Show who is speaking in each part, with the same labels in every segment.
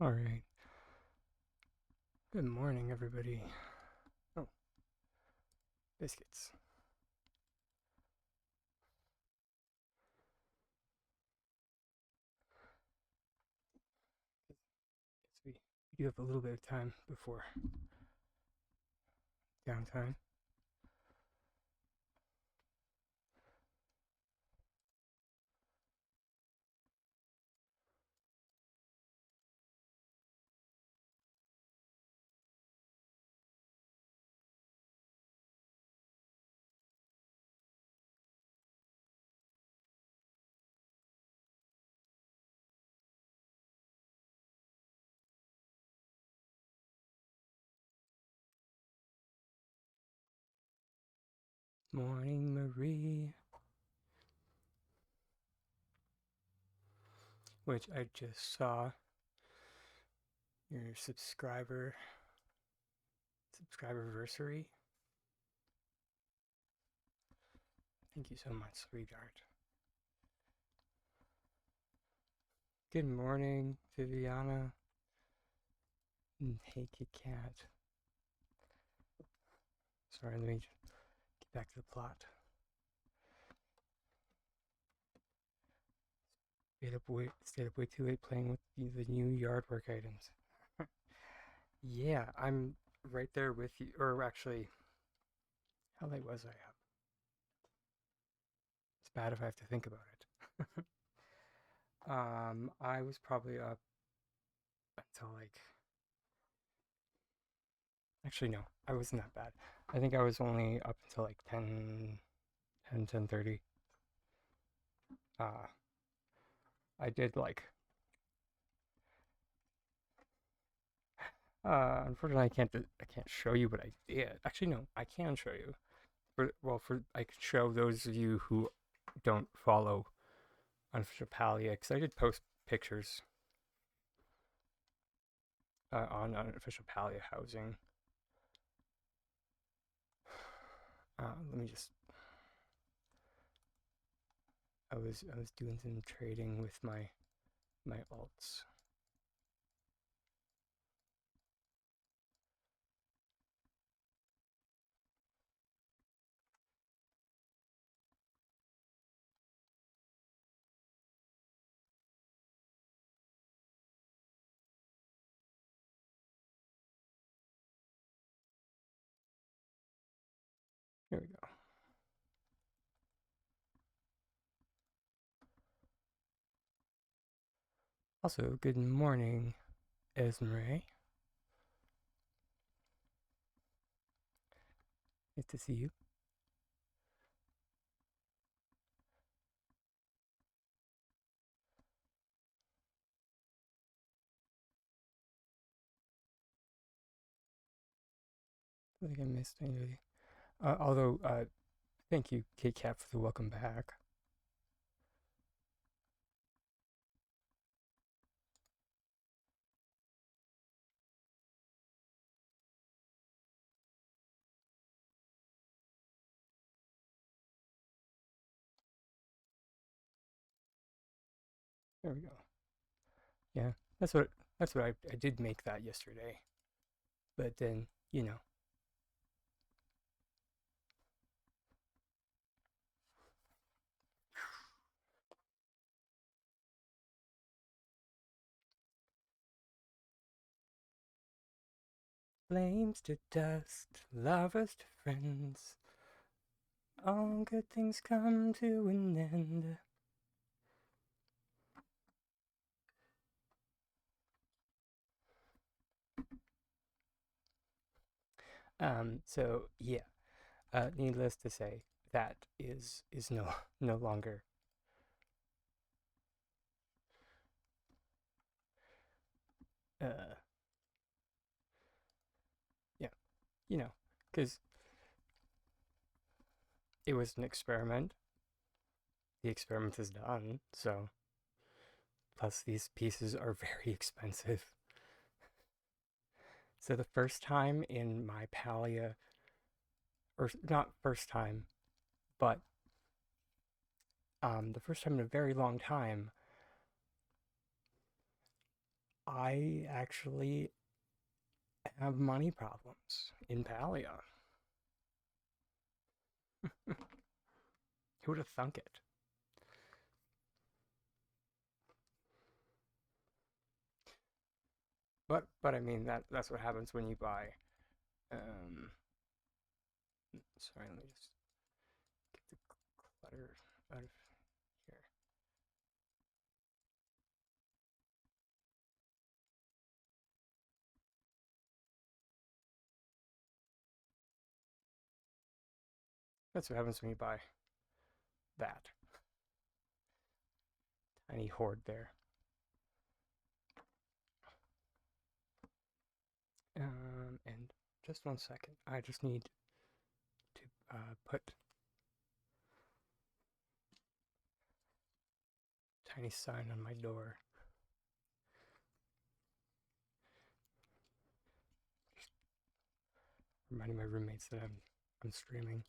Speaker 1: All right. Good morning, everybody. Oh, biscuits. We do have a little bit of time before downtime. Morning, Marie. Which I just saw your subscriberversary. Thank you so much, sweetheart. Good morning, Viviana. Hey, Kit Kat. Sorry, let me get back to the plot. Stayed up way too late playing with the new yard work items. Yeah, I'm right there with you. Or actually, how late was I up? It's bad if I have to think about it. I was probably up until actually, no, I wasn't that bad. I think I was only up until like 10:30. I did unfortunately I can't show you what I did. Actually, no, I can show you. I can show those of you who don't follow unofficial Palia, because I did post pictures on unofficial Palia housing. Let me just. I was doing some trading with my alts. Here we go. Also, good morning, Esmeralda. Nice to see you. I think I missed anybody. Although, thank you, Kit Kat, for the welcome back. There we go. Yeah, that's what I did make that yesterday. But then, you know. Flames to dust, lovers to friends. All good things come to an end. So yeah, needless to say, that is no longer yeah, you know, because it was an experiment. The experiment is done, so plus these pieces are very expensive. So the first time in my Palia, or not first time, but the first time in a very long time, I actually have money problems in Palia. Who would have thunk it? But I mean that's what happens when you buy. Sorry, let me just get the clutter out of here. That's what happens when you buy that tiny hoard there. And just 1 second. I just need to put tiny sign on my door. Just reminding my roommates that I'm streaming.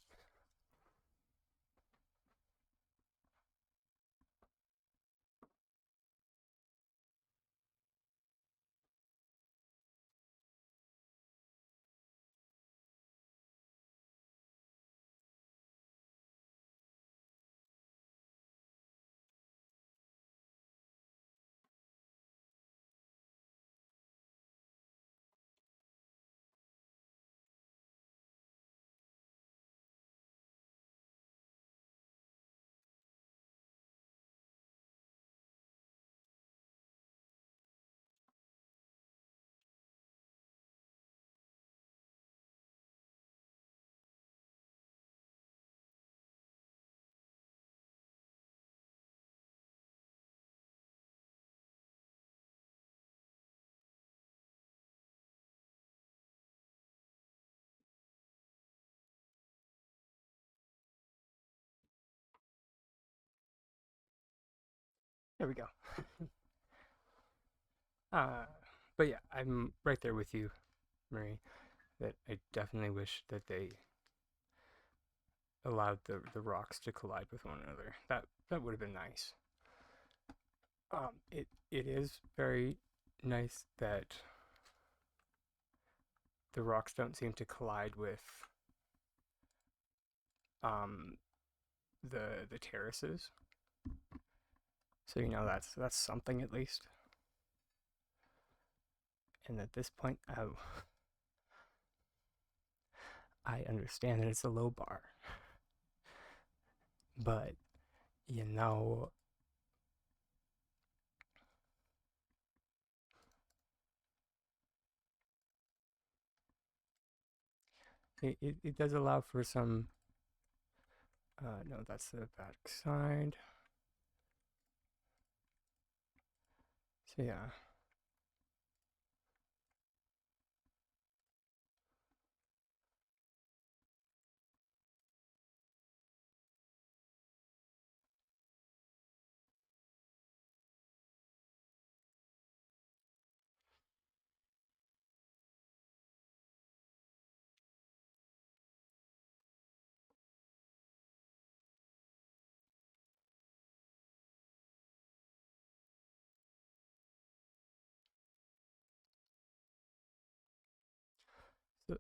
Speaker 1: There we go. But yeah, I'm right there with you, Marie, that I definitely wish that they allowed the rocks to collide with one another. That would have been nice. It is very nice that the rocks don't seem to collide with the terraces. So you know that's something at least. And at this point, oh, I understand that it's a low bar, but you know, it does allow for some. No, that's the back side. So yeah.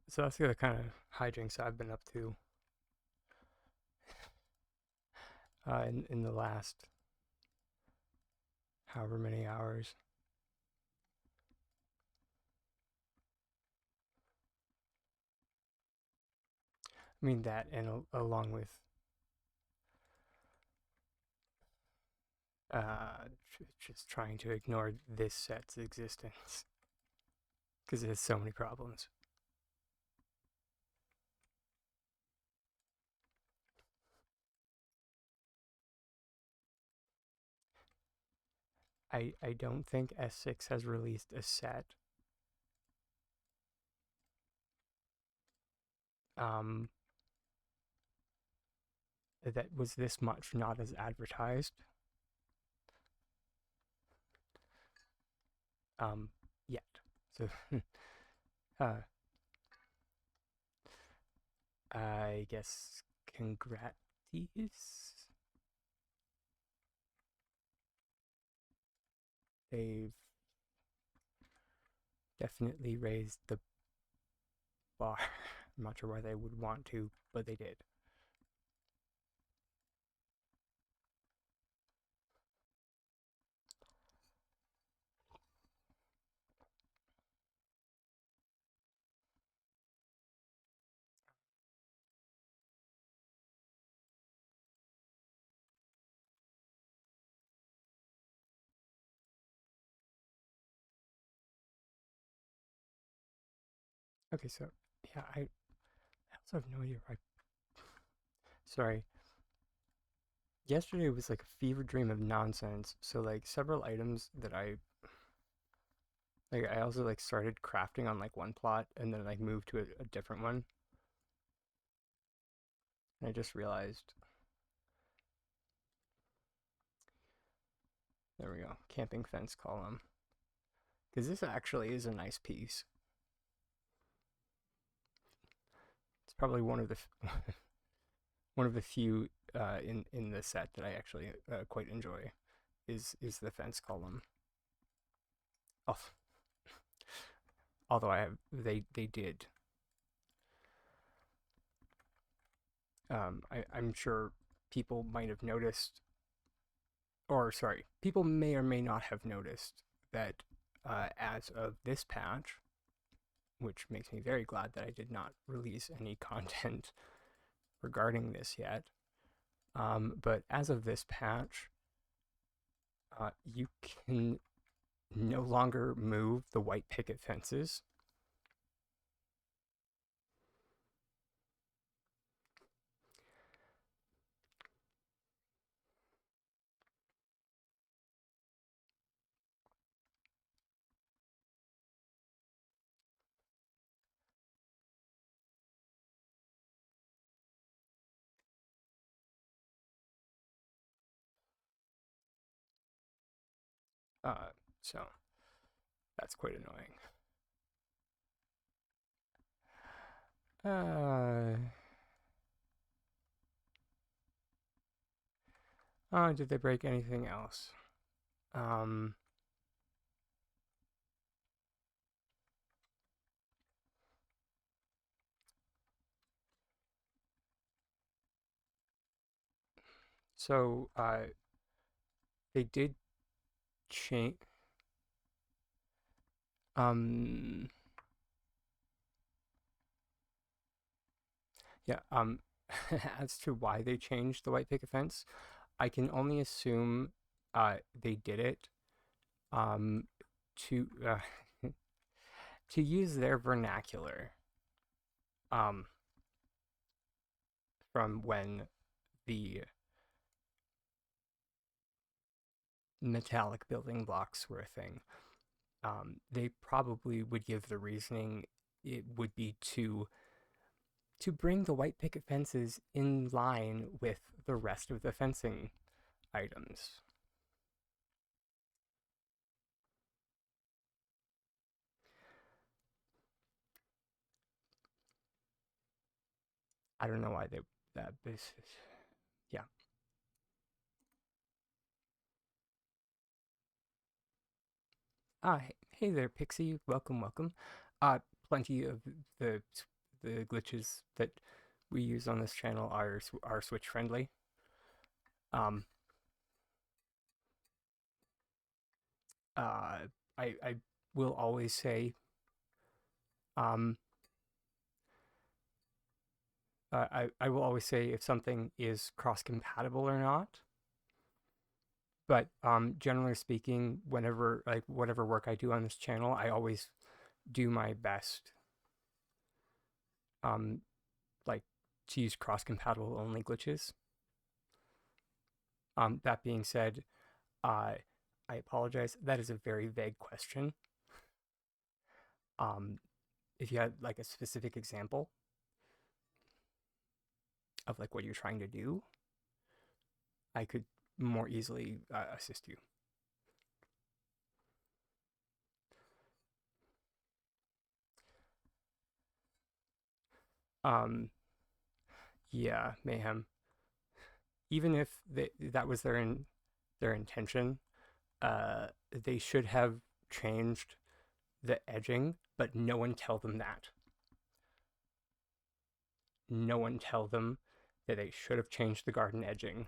Speaker 1: So that's the kind of hijinks I've been up to in the last however many hours. I mean that, and along with just trying to ignore this set's existence because it has so many problems. I don't think S6 has released a set that was this much not as advertised yet. So I guess congrats. They've definitely raised the bar. I'm not sure why they would want to, but they did. Okay, so yeah, I also have no idea. Sorry. Yesterday was like a fever dream of nonsense. So like several items that I also like started crafting on like one plot and then like moved to a different one. And I just realized, there we go, camping fence column. Because this actually is a nice piece. It's probably one of the one of the few in the set that I actually quite enjoy is the fence column. Oh, although they did. I'm sure people might have noticed, or sorry, people may or may not have noticed that as of this patch, which makes me very glad that I did not release any content regarding this yet. But as of this patch, you can no longer move the white picket fences. So that's quite annoying. Did they break anything else? So they did change. Yeah. As to why they changed the white picket fence, I can only assume they did it to to use their vernacular from when the metallic building blocks were a thing. They probably would give the reasoning it would be to bring the white picket fences in line with the rest of the fencing items. I don't know why that this is, yeah. Hey there, Pixie. Welcome, welcome. Plenty of the the glitches that we use on this channel are Switch friendly. Um, uh, I will always say, um, I will always say if something is cross compatible or not. But generally speaking, whenever like whatever work I do on this channel, I always do my best, um, like to use cross compatible only glitches. That being said, uh, I apologize. That is a very vague question. Um, if you had like a specific example of like what you're trying to do, I could more easily assist you. Um, yeah, mayhem. Even if that was their intention, they should have changed the edging, but no one tell them that. No one tell them that they should have changed the garden edging.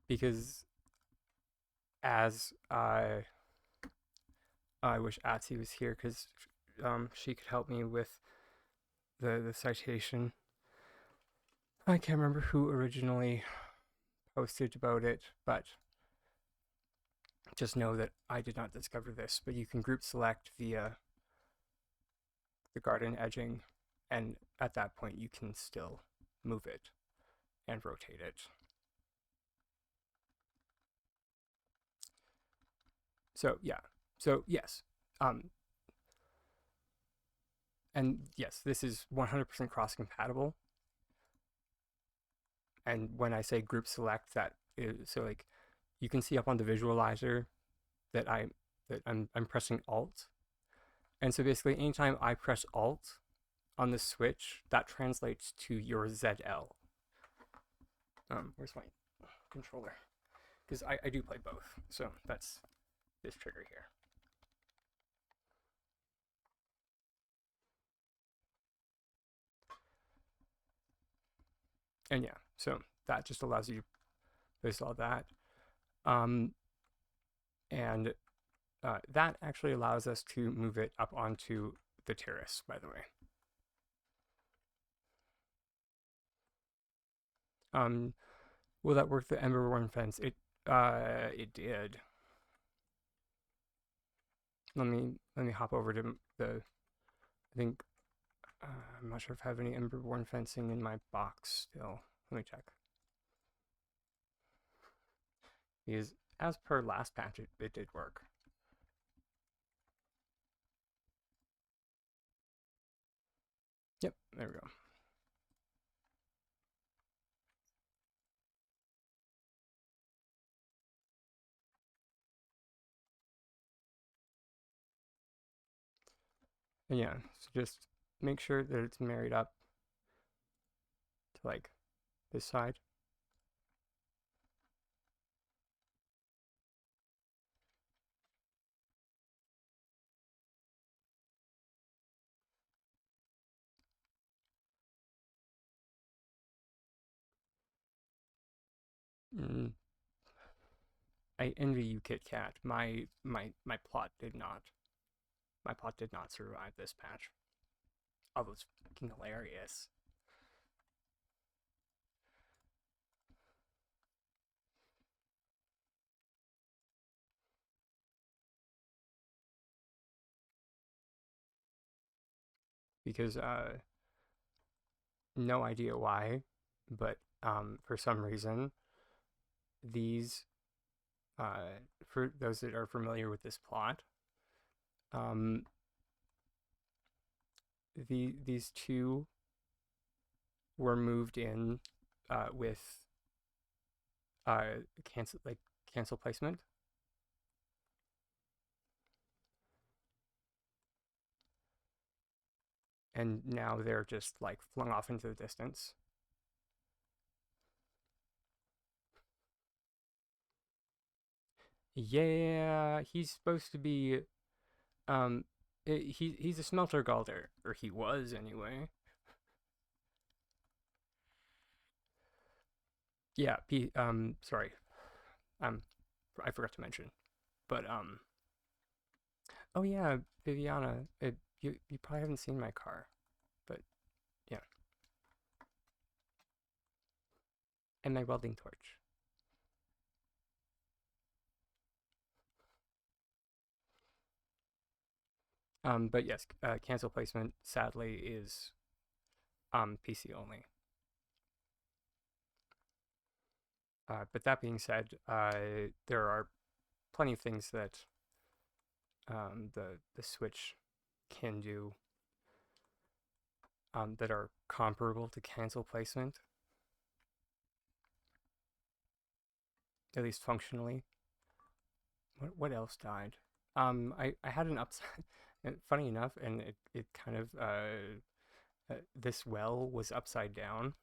Speaker 1: Because as I wish Atsy was here because she could help me with the citation. I can't remember who originally posted about it, but just know that I did not discover this, but you can group select via the garden edging, and at that point you can still move it and rotate it. So yeah, so yes, and yes, this is 100% cross-compatible. And when I say group select, that is, so like you can see up on the visualizer that I'm pressing Alt, and so basically anytime I press Alt on the Switch, that translates to your ZL. Where's my controller? Because I do play both, so that's this trigger here. And yeah, so that just allows you to place all that. And that actually allows us to move it up onto the terrace, by the way. Will that work the Emberborn fence? It did. Let me hop over to the, I think, I'm not sure if I have any Emberborn fencing in my box still. Let me check. Because as per last patch, it did work. Yep, there we go. And yeah, so just make sure that it's married up to like this side. I envy you, Kit Kat. My plot did not. My plot did not survive this patch. Although it's fucking hilarious. Because no idea why, but for some reason these for those that are familiar with this plot, these two were moved in with cancel placement. And now they're just like flung off into the distance. Yeah, he's supposed to be he's a smelter galder, or he was anyway. Yeah, sorry. I forgot to mention. But oh yeah, Viviana, you probably haven't seen my car. But yeah. And my welding torch. But yes, cancel placement sadly is PC only. But that being said, there are plenty of things that the Switch can do that are comparable to cancel placement, at least functionally. What else died? I had an upside. Funny enough, and it kind of this well was upside down,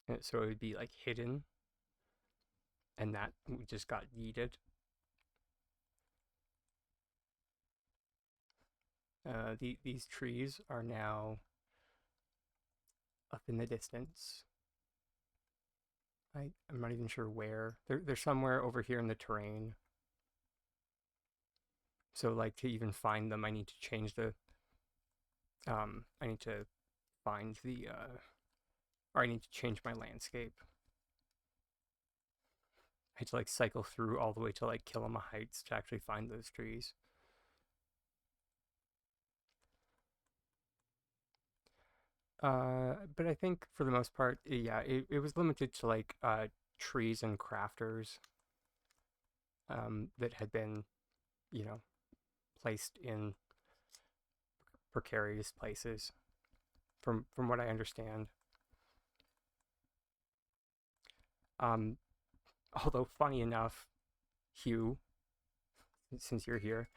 Speaker 1: and so it would be like hidden. and that we just got yeeted. These trees are now up in the distance. I'm not even sure where. They're somewhere over here in the terrain. So like to even find them, I need to change the I need to find the or I need to change my landscape. I had to like cycle through all the way to like Kilima Heights to actually find those trees. But I think for the most part, yeah, it was limited to like trees and crafters that had been, you know, placed in precarious places, from what I understand. Although funny enough, Hugh, since you're here,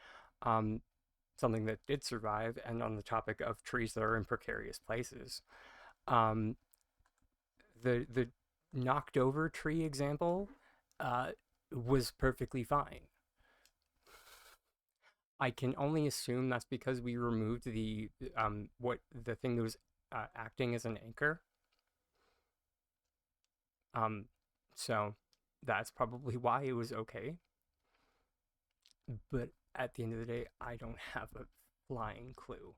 Speaker 1: something that did survive, and on the topic of trees that are in precarious places, um, the knocked over tree example was perfectly fine. I can only assume that's because we removed the what the thing that was acting as an anchor. So that's probably why it was okay. But at the end of the day, I don't have a flying clue.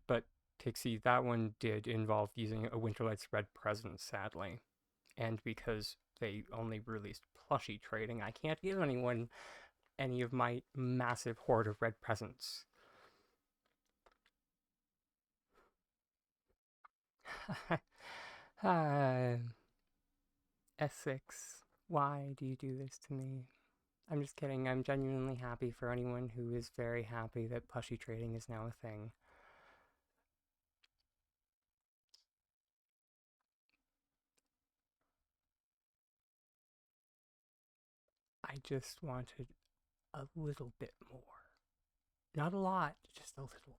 Speaker 1: But Tixie, that one did involve using a Winterlight spread present, sadly. And because they only released plushie trading, I can't give anyone any of my massive hoard of red presents. Essex, why do you do this to me? I'm just kidding. I'm genuinely happy for anyone who is very happy that plushie trading is now a thing. I just wanted a little bit more. Not a lot, just a little bit.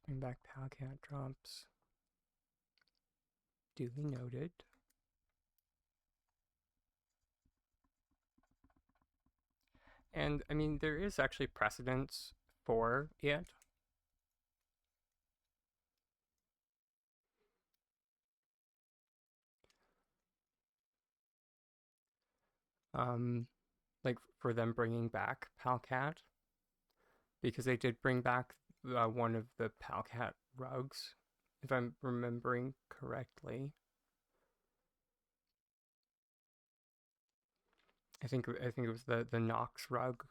Speaker 1: Bring back Palcat drops. Duly noted. And I mean, there is actually precedence for it. Like for them bringing back Palcat, because they did bring back one of the Palcat rugs, if I'm remembering correctly. I think it was the Nox rug.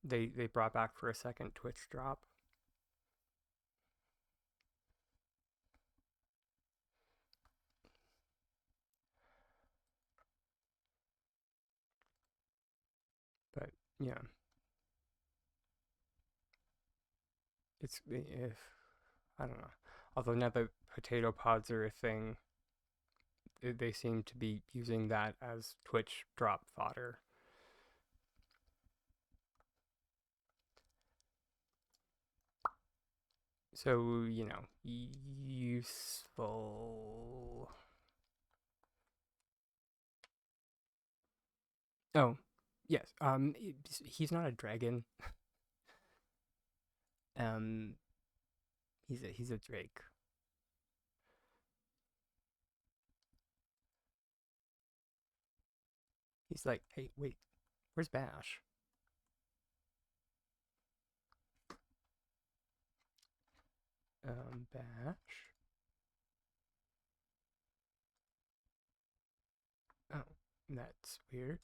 Speaker 1: They brought back for a second Twitch drop. But yeah, it's if I don't know. Although now that potato pods are a thing, they seem to be using that as Twitch drop fodder. So, you know, useful. Oh, yes. He's not a dragon. um, he's a drake. He's like, hey, wait, where's Bash? Bash. Oh, that's weird.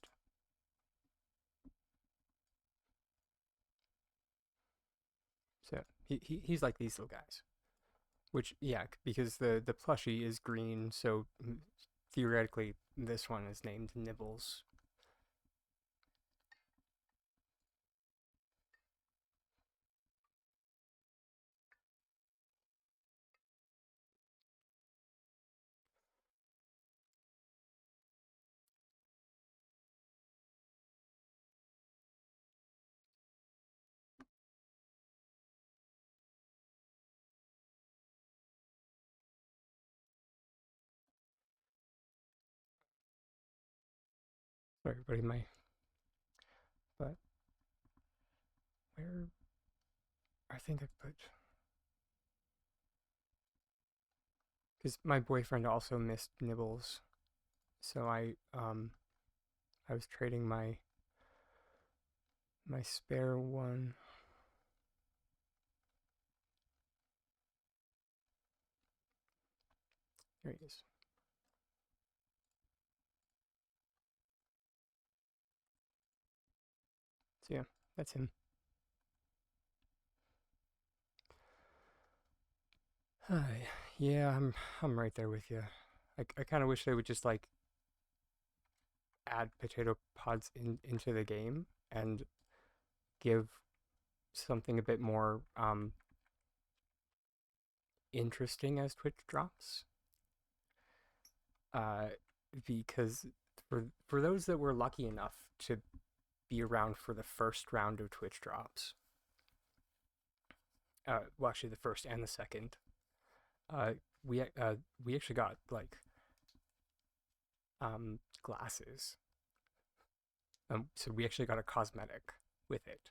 Speaker 1: So he's like these little guys, which yeah, because the plushie is green, so theoretically, this one is named Nibbles. Sorry, everybody, but where, I think I put, because my boyfriend also missed Nibbles, so I was trading my spare one. Here he is. So yeah, that's him. Hi. Yeah, I'm right there with you. I kind of wish they would just like add potato pods into the game and give something a bit more interesting as Twitch drops. Because for those that were lucky enough to be around for the first round of Twitch drops, well, actually the first and the second, uh, we actually got like glasses. So we actually got a cosmetic with it.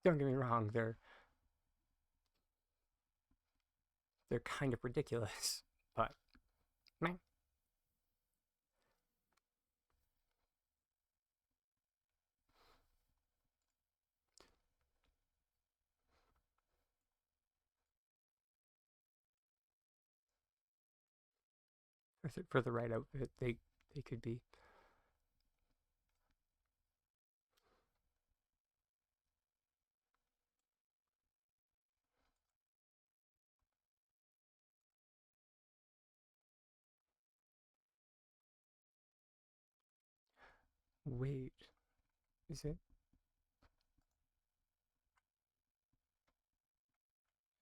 Speaker 1: Don't get me wrong, they're kind of ridiculous, but meh. For the right outfit, they could be. Wait, is it?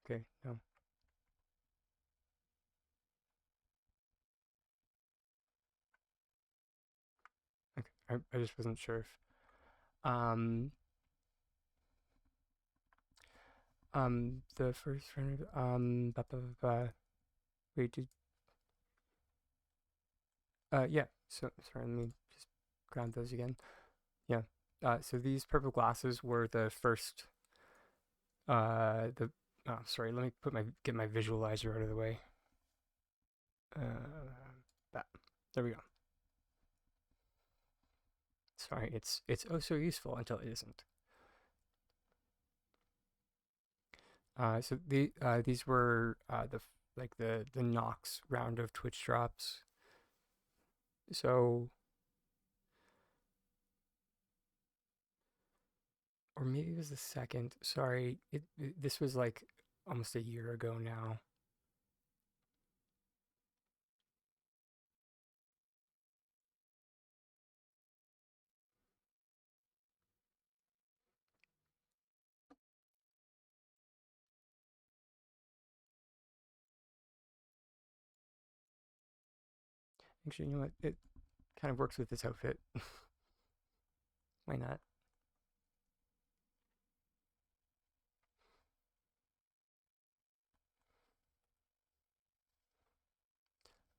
Speaker 1: Okay, no. Okay, I just wasn't sure if um the first round wait, did yeah, so sorry, let me just grab those again. Yeah. So these purple glasses were the first the oh sorry, let me get my visualizer out of the way. That. There we go. Sorry, it's oh so useful until it isn't. So these were the Nox round of Twitch drops. So, or maybe it was the second. Sorry, this was like almost a year ago now. Actually, you know what? It kind of works with this outfit. Why not?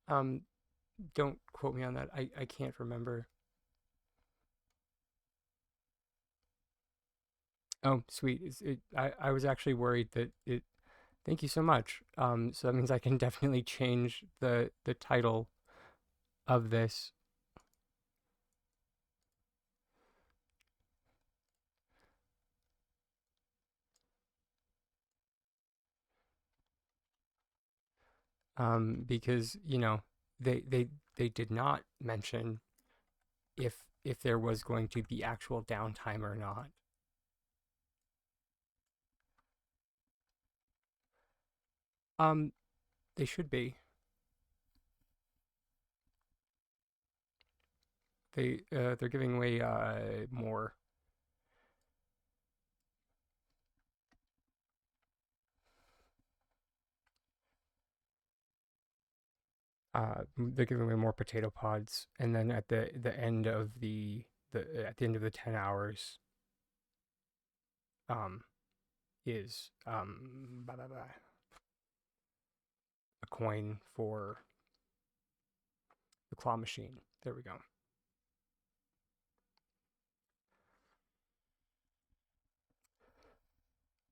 Speaker 1: Um, don't quote me on that. I can't remember. Oh, sweet. I was actually worried that it. Thank you so much. So that means I can definitely change the title of this. Because they did not mention if there was going to be actual downtime or not. They should be. They're giving away more. They're giving away more potato pods, and then at the end of the 10 hours, is a coin for the claw machine. There we go.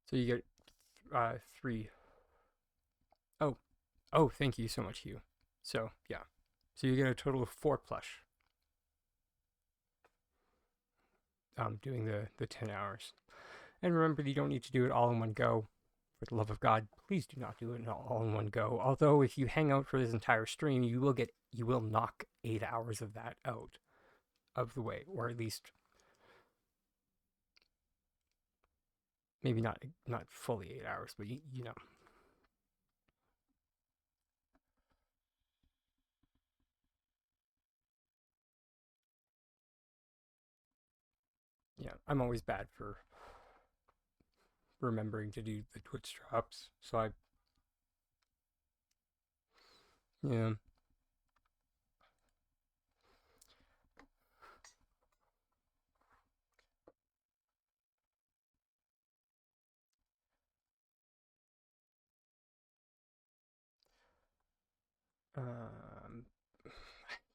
Speaker 1: So you get 3. Oh, thank you so much, Hugh. So yeah, so you get a total of 4 plush. Doing the 10 hours. And remember, you don't need to do it all in one go. For the love of God, please do not do it all in one go. Although, if you hang out for this entire stream, you will knock 8 hours of that out of the way, or at least maybe not fully 8 hours, but you know. Yeah, I'm always bad for remembering to do the Twitch drops, so yeah. Um,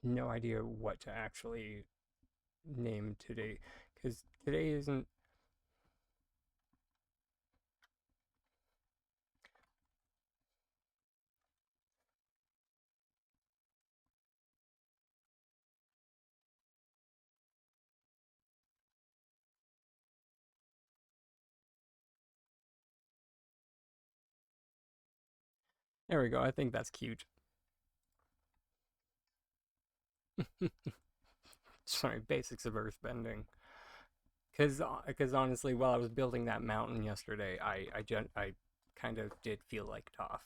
Speaker 1: no idea what to actually name today, because today isn't. There we go. I think that's cute. Sorry, basics of earthbending. Because honestly, while I was building that mountain yesterday, I kind of did feel like Toph.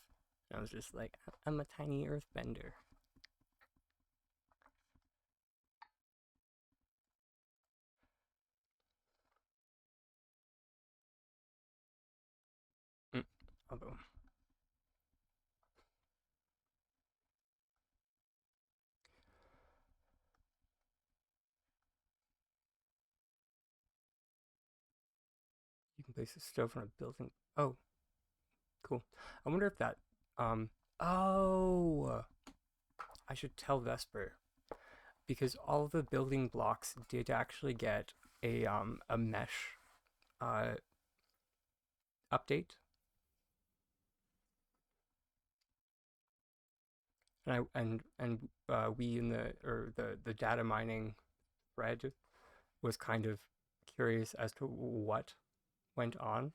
Speaker 1: I was just like, I'm a tiny earthbender. Although, you can place a stove on a building. Oh, cool. I wonder if that. Um. Oh, I should tell Vesper because all the building blocks did actually get a mesh uh update, and we in the data mining thread was kind of curious as to what went on,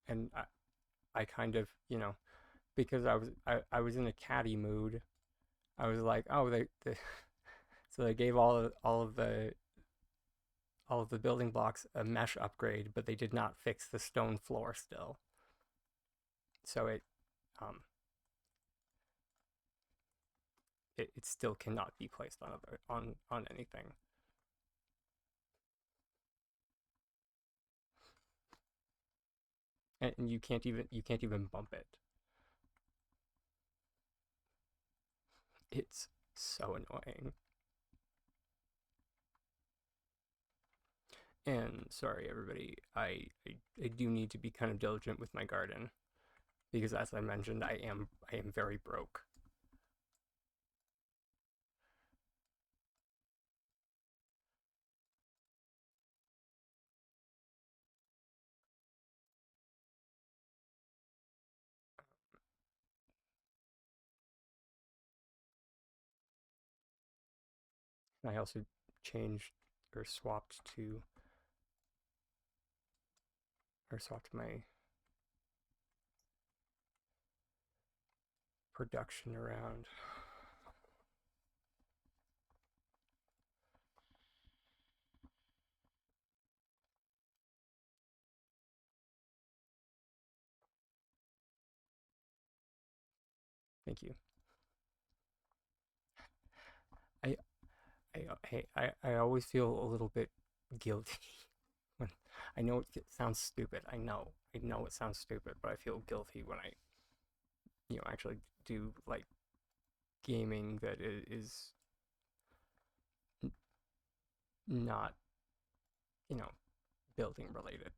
Speaker 1: and I kind of because I was in a catty mood. I was like, oh, they so they gave all of the building blocks a mesh upgrade, but they did not fix the stone floor still. So um it still cannot be placed on anything. And you can't even bump it. It's so annoying. And sorry, everybody, I do need to be kind of diligent with my garden because, as I mentioned, I am very broke. I also changed or swapped my production around. Thank you. I always feel a little bit guilty when I know it sounds stupid. I know it sounds stupid, but I feel guilty when I, actually do like gaming that is not, building related.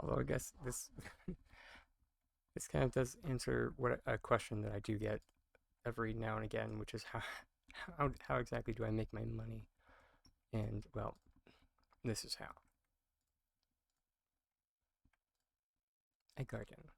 Speaker 1: Although I guess this this kind of does answer what a question that I do get every now and again, which is how exactly do I make my money? And well, this is how. I garden.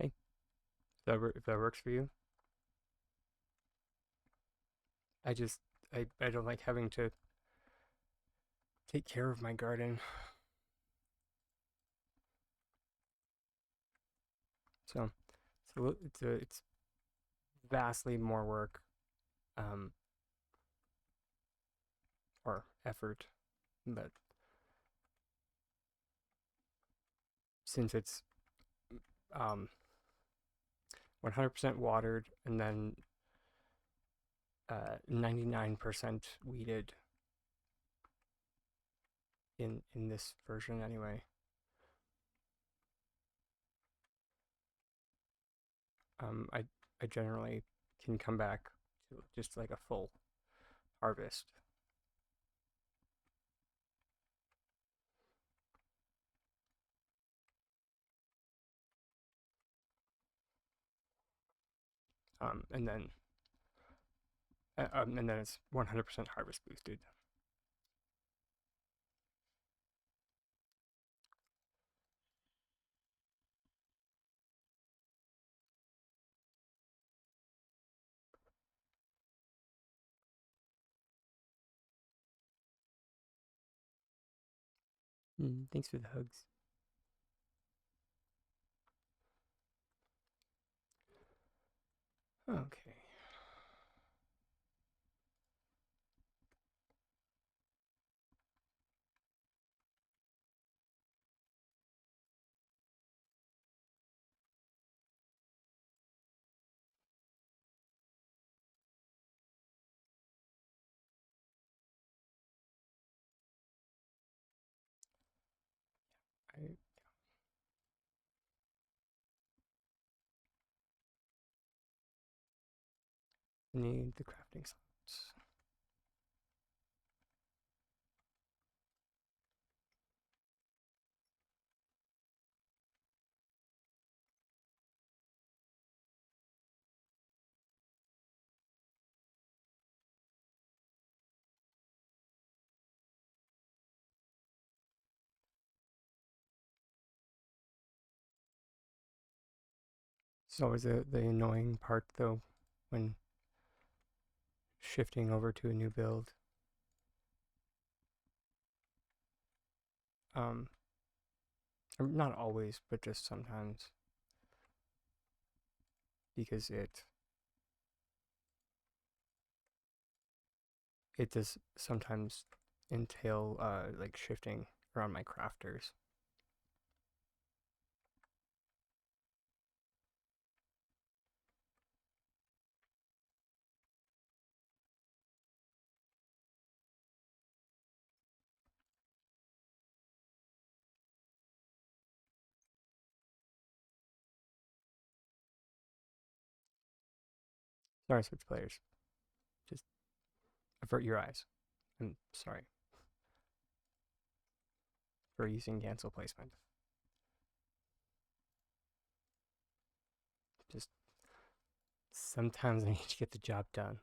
Speaker 1: Hey, if that works for you. I just I don't like having to take care of my garden. So it's vastly more work, um, or effort, but since it's 100% watered and then 99% weeded in this version anyway. I generally can come back to just like a full harvest. And then it's 100% harvest boosted. Thanks for the hugs. Okay. I need the crafting slots. It's always the annoying part, though, when shifting over to a new build. Not always, but just sometimes, because it does sometimes entail like shifting around my crafters. Sorry, Switch players. Just avert your eyes. I'm sorry for using cancel placement. Just sometimes I need to get the job done.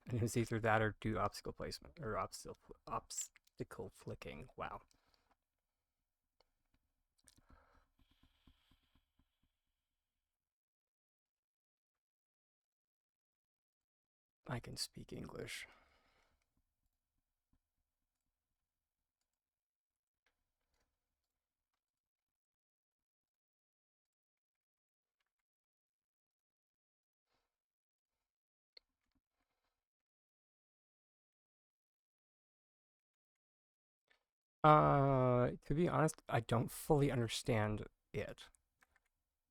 Speaker 1: And it was either that or do obstacle placement or obstacle flicking. Wow. I can speak English. To be honest, I don't fully understand it.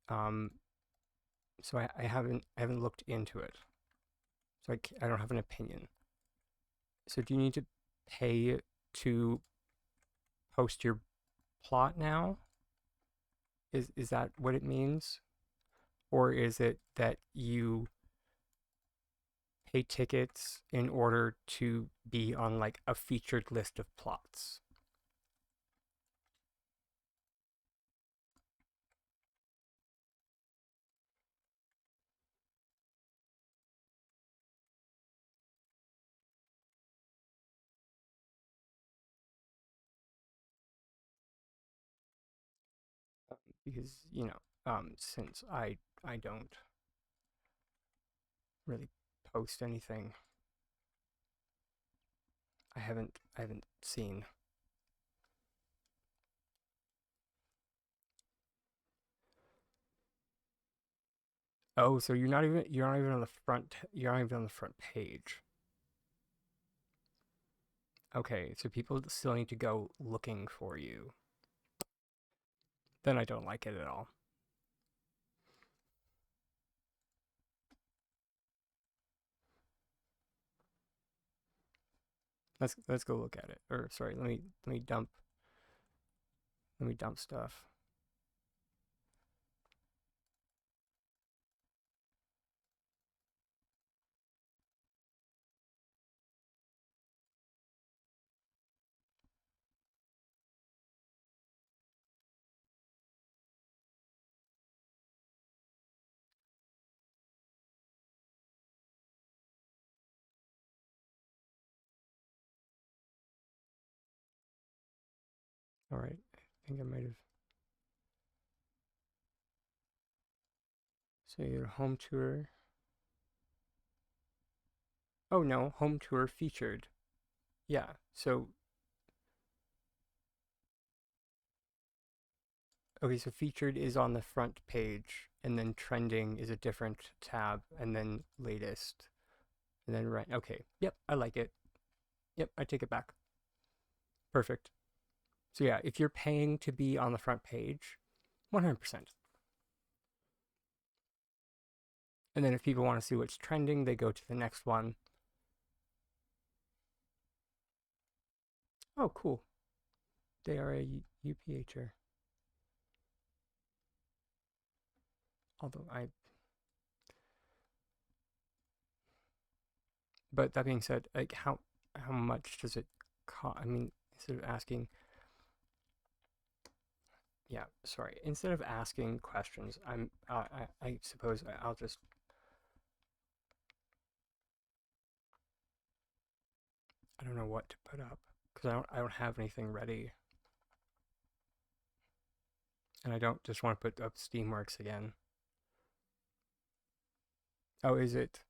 Speaker 1: So I haven't looked into it. So I don't have an opinion. So do you need to pay to post your plot now? Is that what it means? Or is it that you pay tickets in order to be on like a featured list of plots? Because, since I don't really post anything, I haven't seen. Oh, so you're not even on the front page. Okay, so people still need to go looking for you. Then I don't like it at all. Let's go look at it. Or sorry, let me dump stuff. All right, I think I might have. So your home tour. Oh no, home tour featured. Yeah, so Okay, so featured is on the front page, and then trending is a different tab, and then latest, and then right. Okay, yep, I like it. Yep, I take it back. Perfect. So yeah, if you're paying to be on the front page, 100%. And then if people want to see what's trending, they go to the next one. Oh, cool. They are a UPHer. Although but that being said, like how much does it cost? I mean, instead of asking, yeah, sorry. Instead of asking questions, I suppose I'll just. I don't know what to put up because I don't have anything ready, and I don't just want to put up Steamworks again. Oh, is it?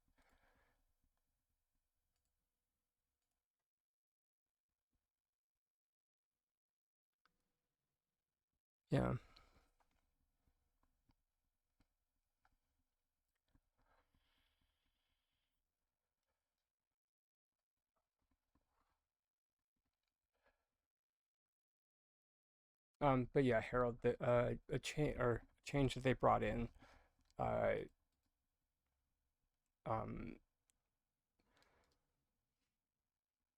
Speaker 1: Yeah. But yeah, Harold, a change that they brought in, uh, um,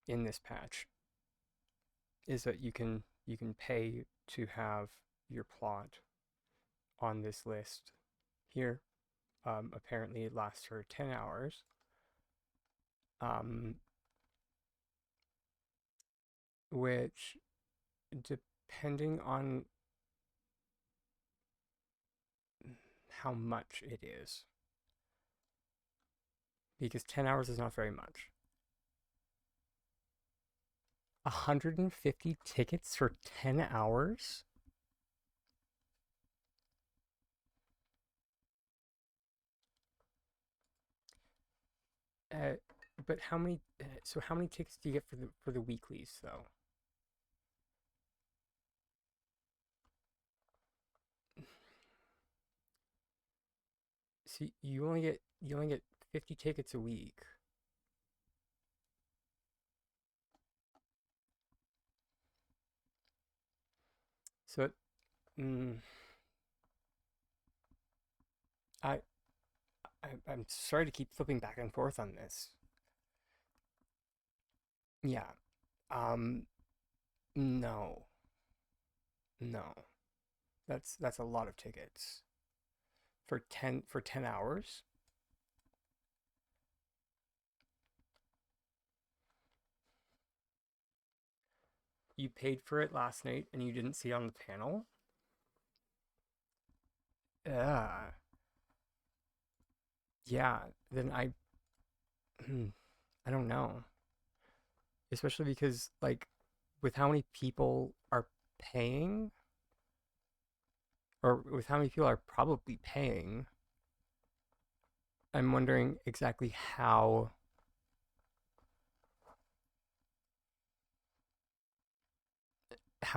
Speaker 1: in this patch is that you can pay to have your plot on this list here. Apparently it lasts for 10 hours. Um, which depending on how much it is, because 10 hours is not very much. 150 tickets for 10 hours? Uh, but how many? So how many tickets do you get for the weeklies though? See, you only get 50 tickets a week. So, mm, I, I'm sorry to keep flipping back and forth on this. Yeah. Um, no, no. That's a lot of tickets for 10 hours. You paid for it last night and you didn't see it on the panel? Yeah. Yeah, then I don't know. Especially because like with how many people are paying or with how many people are probably paying, I'm wondering exactly how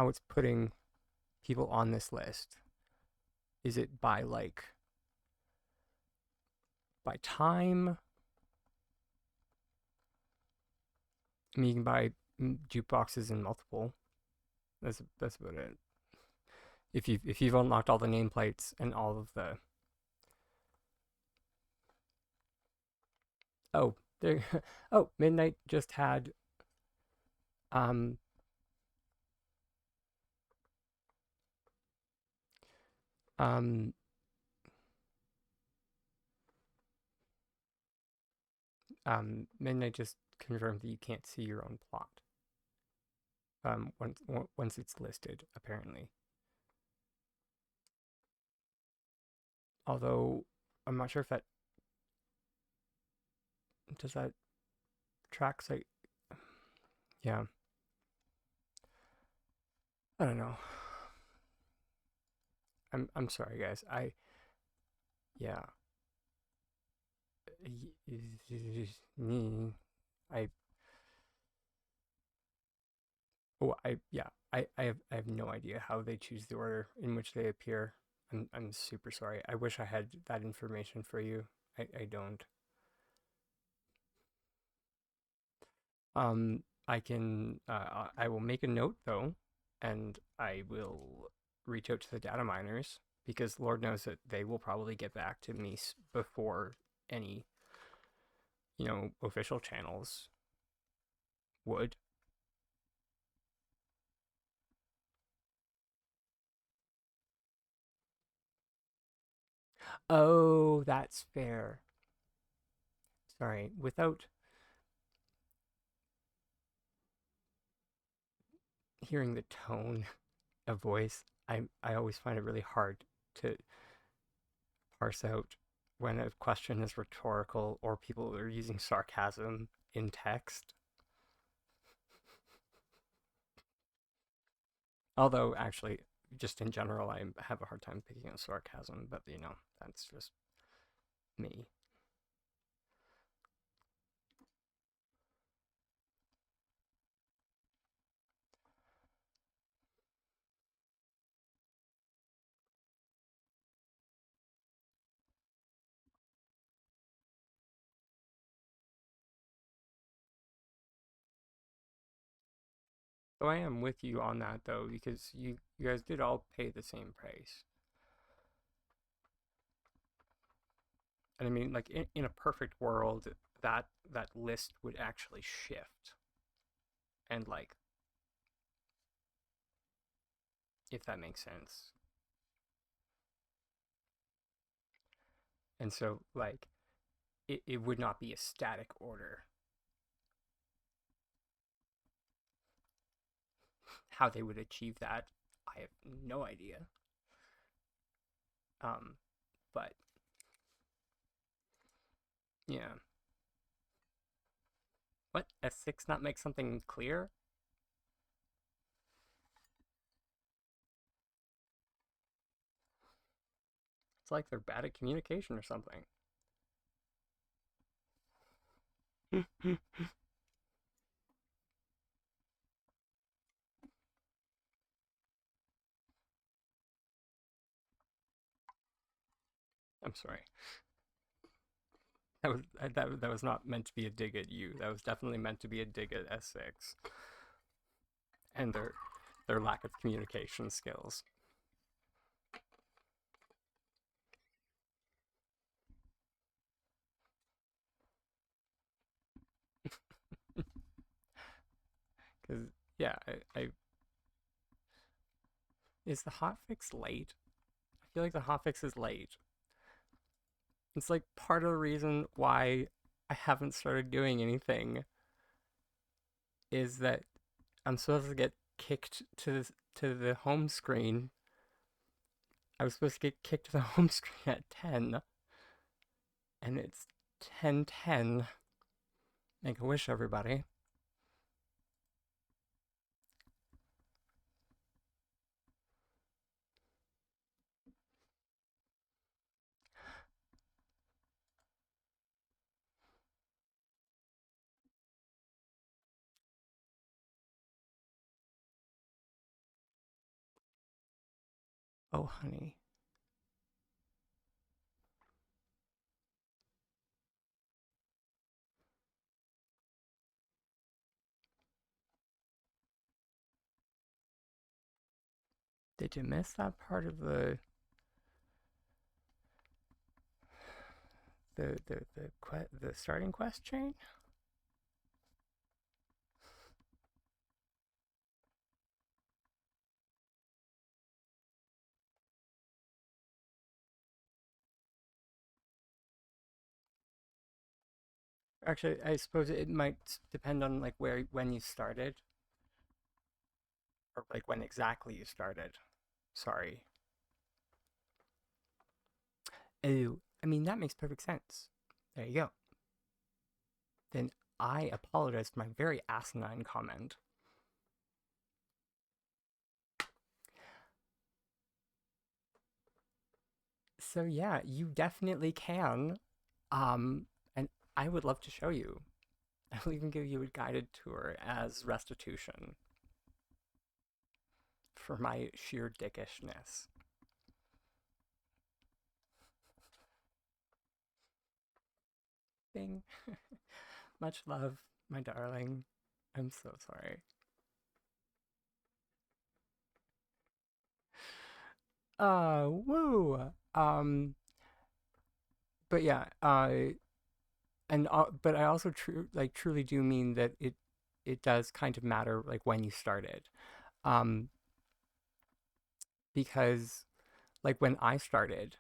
Speaker 1: it's putting people on this list. Is it by time? I mean, you can buy jukeboxes in multiple. That's about it. If you've unlocked all the nameplates and all of the oh there oh Midnight just had um um Midnight just confirmed that you can't see your own plot once it's listed apparently. Although I'm not sure if that does that track site. Yeah, I don't know. I'm sorry guys. Yeah. I I yeah, I have no idea how they choose the order in which they appear. I'm super sorry. I wish I had that information for you. I don't. I will make a note though, and I will reach out to the data miners because Lord knows that they will probably get back to me before any, official channels would. Oh, that's fair. Sorry, without hearing the tone of voice, I always find it really hard to parse out when a question is rhetorical or people are using sarcasm in text. Although, actually, just in general, I have a hard time picking up sarcasm, but that's just me. So I am with you on that though, because you guys did all pay the same price. And I mean, like in a perfect world, that list would actually shift. And like, if that makes sense. And so like, it would not be a static order. How they would achieve that, I have no idea. But yeah. What? S6 not make something clear? It's like they're bad at communication or something. I'm sorry. That was not meant to be a dig at you. That was definitely meant to be a dig at S6 and their lack of communication skills. Because yeah, I is the hotfix late? I feel like the hotfix is late. It's like part of the reason why I haven't started doing anything is that I'm supposed to get kicked to the home screen. I was supposed to get kicked to the home screen at 10, and it's 10:10. Make a wish, everybody. Oh, honey. Did you miss that part of the starting quest chain? Actually, I suppose it might depend on like when you started, or like when exactly you started. Sorry. Oh, I mean that makes perfect sense. There you go. Then I apologize for my very asinine comment. So yeah, you definitely can. And I would love to show you. I will even give you a guided tour as restitution. for my sheer dickishness. Bing. Much love, my darling. I'm so sorry. Woo. But yeah, but I also truly do mean that it does kind of matter like when you started. Because like when I started,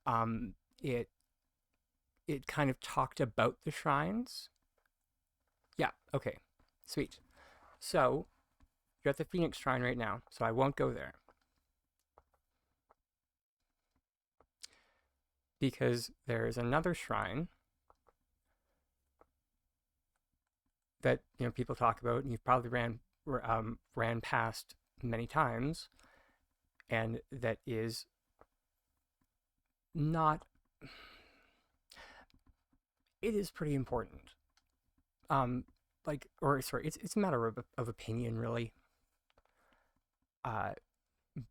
Speaker 1: um it kind of talked about the shrines. Yeah, okay. Sweet. So, you're at the Phoenix Shrine right now, so I won't go there. Because there's another shrine that, you know, people talk about, and you've probably ran past many times, and that is not. It is pretty important. It's a matter of opinion, really.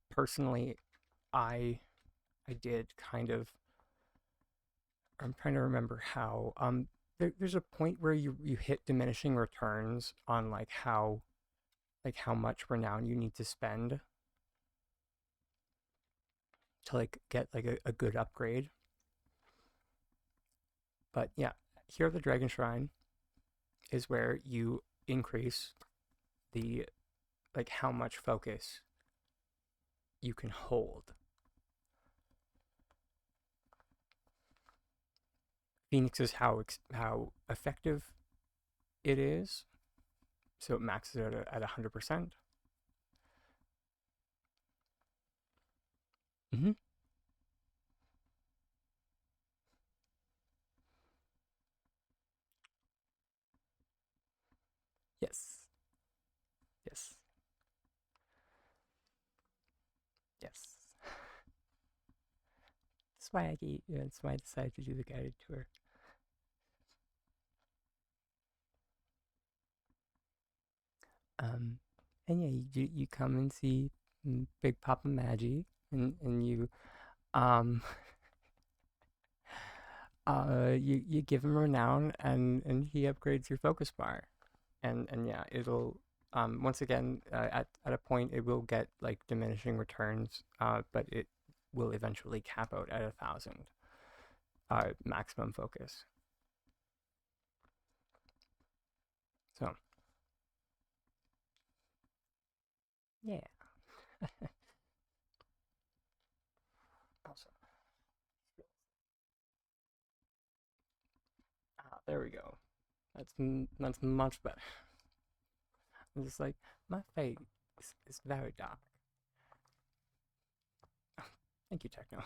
Speaker 1: Personally, I did kind of. I'm trying to remember how. There's a point where you hit diminishing returns on how much renown you need to spend to get a good upgrade. But yeah, here at the Dragon Shrine is where you increase the how much focus you can hold. Phoenix is how effective it is, so it maxes out at 100%. Mm-hmm. Yes. Yes. Yes. That's why I decided to do the guided tour. And yeah, you come and see Big Papa Magi, and you you give him renown, and he upgrades your focus bar, and yeah, it'll once again at a point it will get diminishing returns, but it will eventually cap out at 1,000 maximum focus. So yeah. Also, there we go. That's much better. I'm just my face is very dark. Thank you, Techno.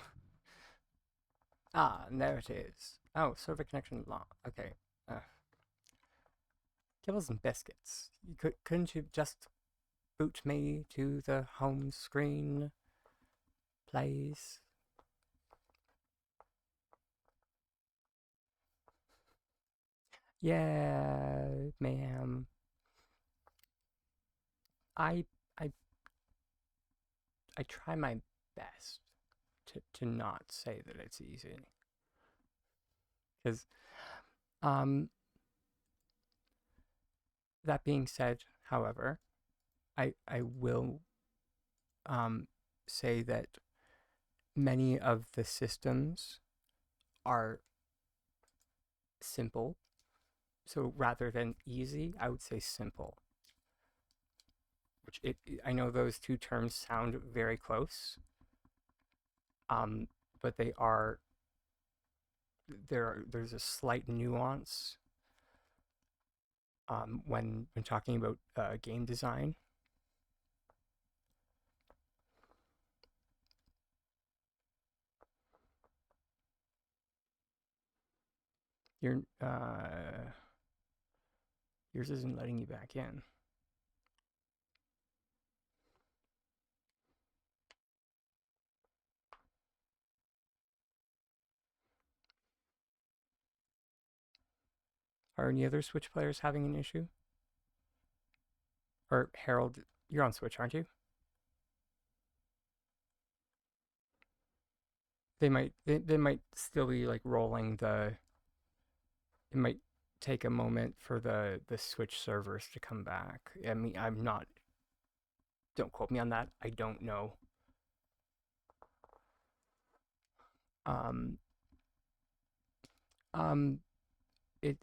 Speaker 1: And there it is. Oh, server connection long. Okay. Kibbles and biscuits. Couldn't you just boot me to the home screen, please? Yeah, ma'am. I I I try my best to not say that it's easy. Because that being said, however, I will say that many of the systems are simple. So rather than easy, I would say simple. Which I know those two terms sound very close, but they are there's a slight nuance when talking about game design. Your yours isn't letting you back in. Are any other Switch players having an issue? Or Harold, You're on Switch, aren't you? They might still be like rolling the. It might take a moment for the Switch servers to come back. I mean, I'm not. Don't quote me on that. I don't know. Um. Um. It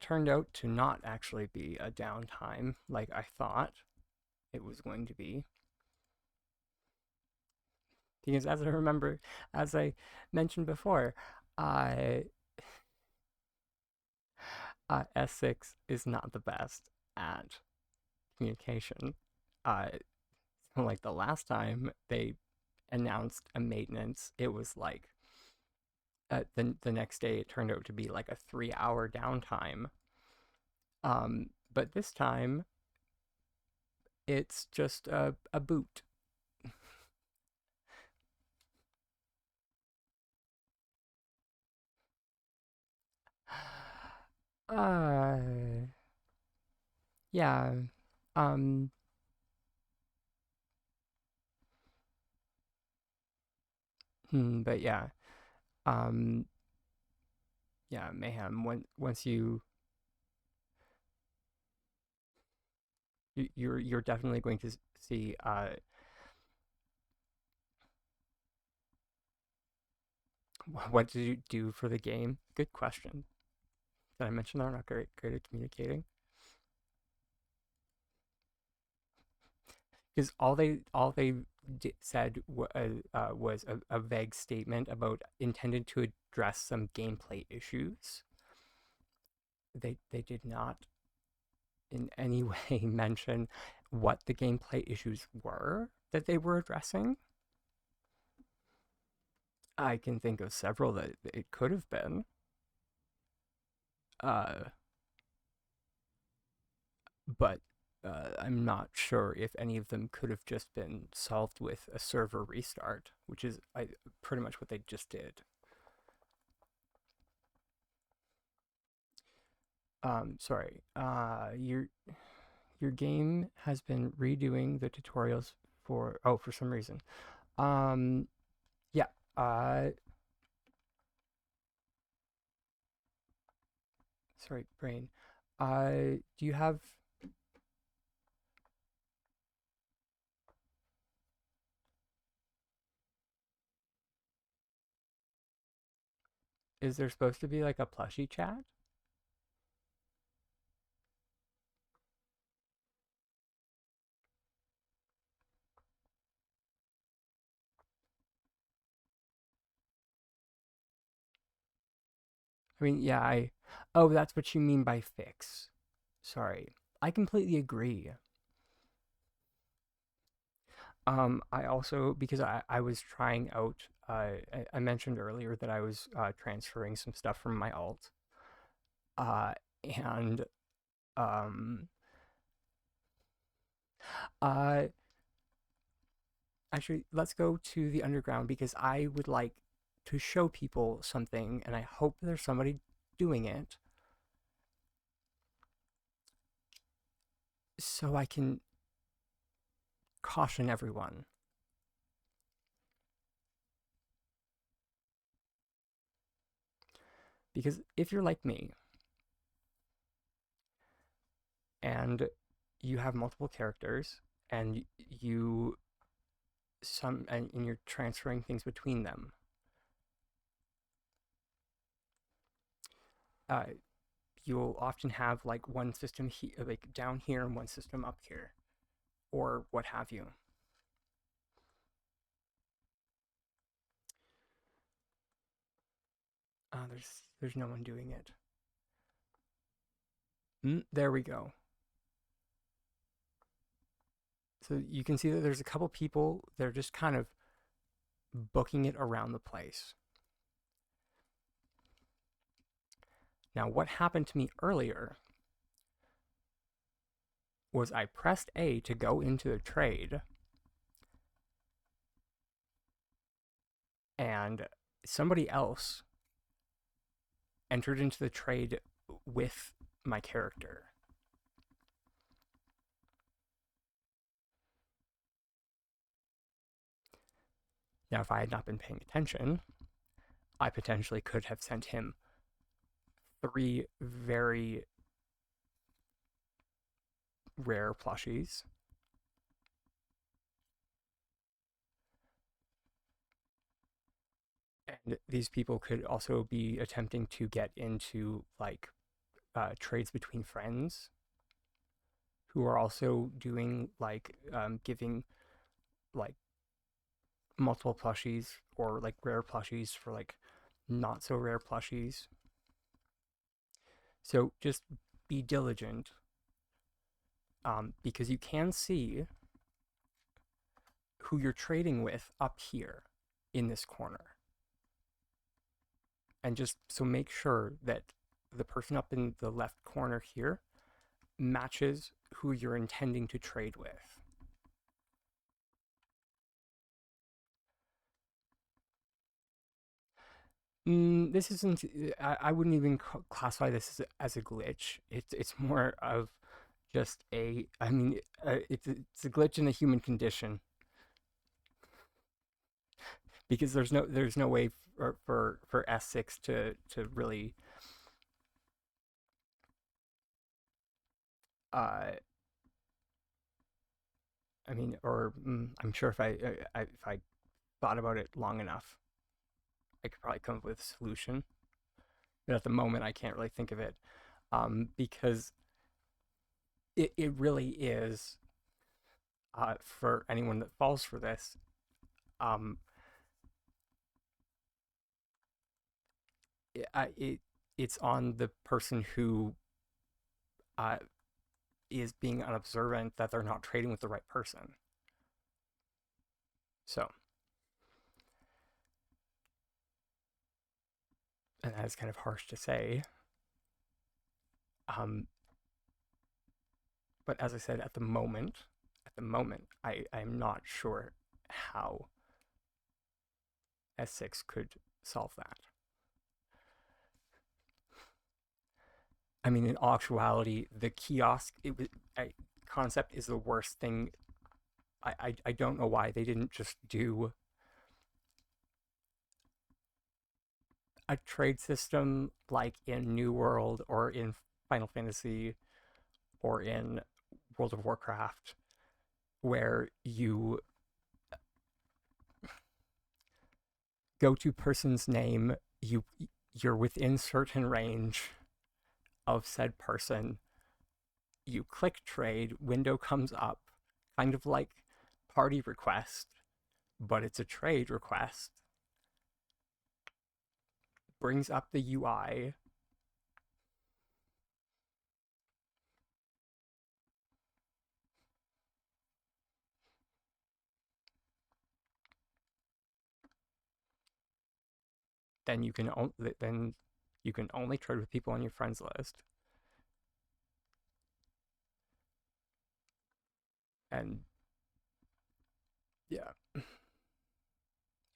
Speaker 1: turned out to not actually be a downtime like I thought it was going to be. Because as I mentioned before, uh, S6 is not the best at communication. Uh, like the last time they announced a maintenance, it was like the next day it turned out to be like a 3 hour downtime. But this time it's just a boot. uh, yeah. Um, but yeah. Um, yeah, mayhem. Once you're definitely going to see what did you do for the game? Good question. Did I mention they're not great at communicating? Because said was a vague statement about intended to address some gameplay issues. They did not in any way mention what the gameplay issues were that they were addressing. I can think of several that it could have been. Uh, but I'm not sure if any of them could have just been solved with a server restart, which is pretty much what they just did. Sorry. Your game has been redoing the tutorials for some reason. Um, yeah. Sorry, brain. Do you have? Is there supposed to be like a plushie chat? I mean, yeah, oh, that's what you mean by fix. Sorry. I completely agree. I also, because I was trying out, I mentioned earlier that I was transferring some stuff from my alt. Uh, and, um, uh, actually, let's go to the underground because I would like to show people something, and I hope there's somebody doing it so I can caution everyone. Because if you're like me and you have multiple characters and you're transferring things between them, uh, you'll often have like one system like down here and one system up here, or what have you. There's no one doing it. There we go. So you can see that there's a couple people. They're just kind of booking it around the place. Now, what happened to me earlier was I pressed A to go into the trade, and somebody else entered into the trade with my character. Now, if I had not been paying attention, I potentially could have sent him 3 very rare plushies. And these people could also be attempting to get into like trades between friends who are also doing like giving like multiple plushies or like rare plushies for like not so rare plushies. So just be diligent, because you can see who you're trading with up here in this corner. And just so make sure that the person up in the left corner here matches who you're intending to trade with. This isn't. I wouldn't even classify this as a glitch. It's more of just a. I mean, it's a glitch in the human condition, because there's no way for S6 to really I mean, or I'm sure if I thought about it long enough, I could probably come up with a solution. But at the moment, I can't really think of it, because it really is, for anyone that falls for this, um, it's on the person who uh, is being unobservant that they're not trading with the right person. So, and that's kind of harsh to say. But as I said, at the moment, I'm not sure how S6 could solve that. I mean, in actuality, the kiosk concept is the worst thing. I don't know why they didn't just do a trade system like in New World or in Final Fantasy or in World of Warcraft, where you go to person's name, you're within certain range of said person, you click trade, window comes up, kind of like party request, but it's a trade request, brings up the UI, then you can only trade with people on your friends list. And yeah, I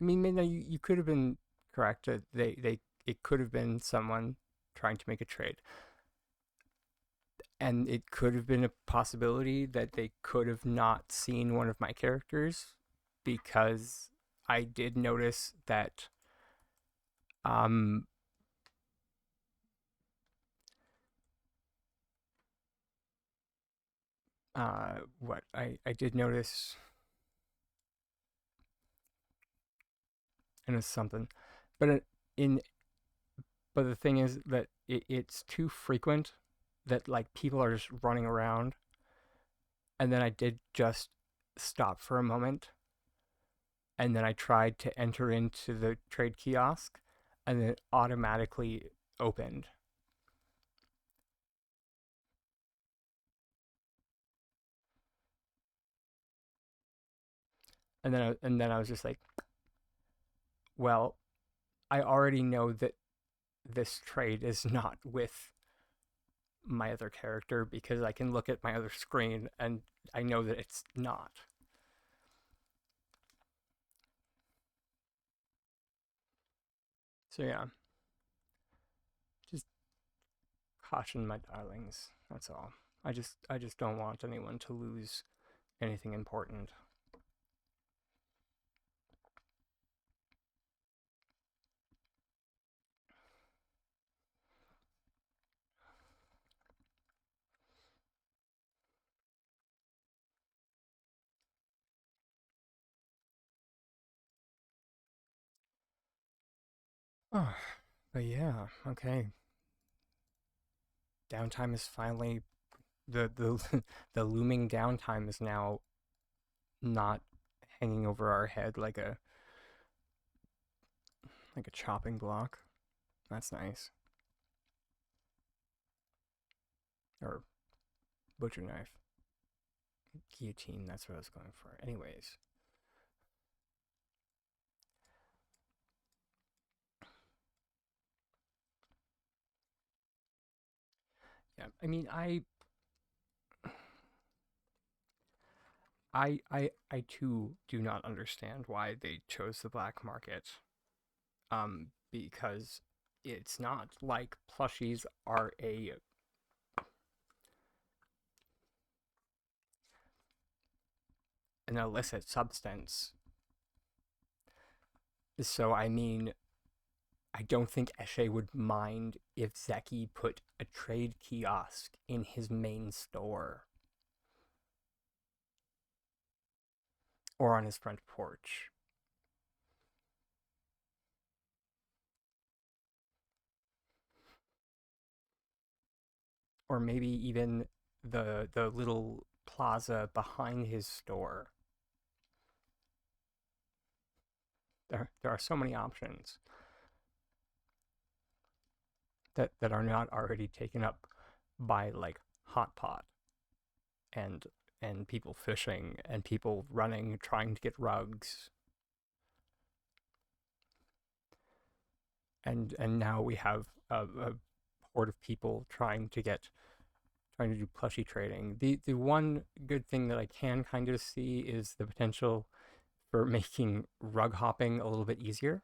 Speaker 1: mean, maybe you could have been correct. It could have been someone trying to make a trade, and it could have been a possibility that they could have not seen one of my characters, because I did notice that what I did notice, and it's something, but in but the thing is that it's too frequent that like people are just running around, and then I did just stop for a moment, and then I tried to enter into the trade kiosk, and it automatically opened. And then I was just like, well, I already know that this trade is not with my other character, because I can look at my other screen and I know that it's not. So yeah, just caution, my darlings. That's all. I just don't want anyone to lose anything important. Oh, but yeah, okay. Downtime is finally the the looming downtime is now not hanging over our head like a chopping block. That's nice. Or butcher knife. Guillotine, that's what I was going for. Anyways. Yeah, I mean I too do not understand why they chose the black market. Because it's not like plushies are an illicit substance. So I mean, I don't think Eshe would mind if Zeki put a trade kiosk in his main store or on his front porch. Or maybe even the little plaza behind his store. There are so many options that are not already taken up by like hot pot and people fishing and people running trying to get rugs. And now we have a horde of people trying to do plushie trading. The one good thing that I can kind of see is the potential for making rug hopping a little bit easier.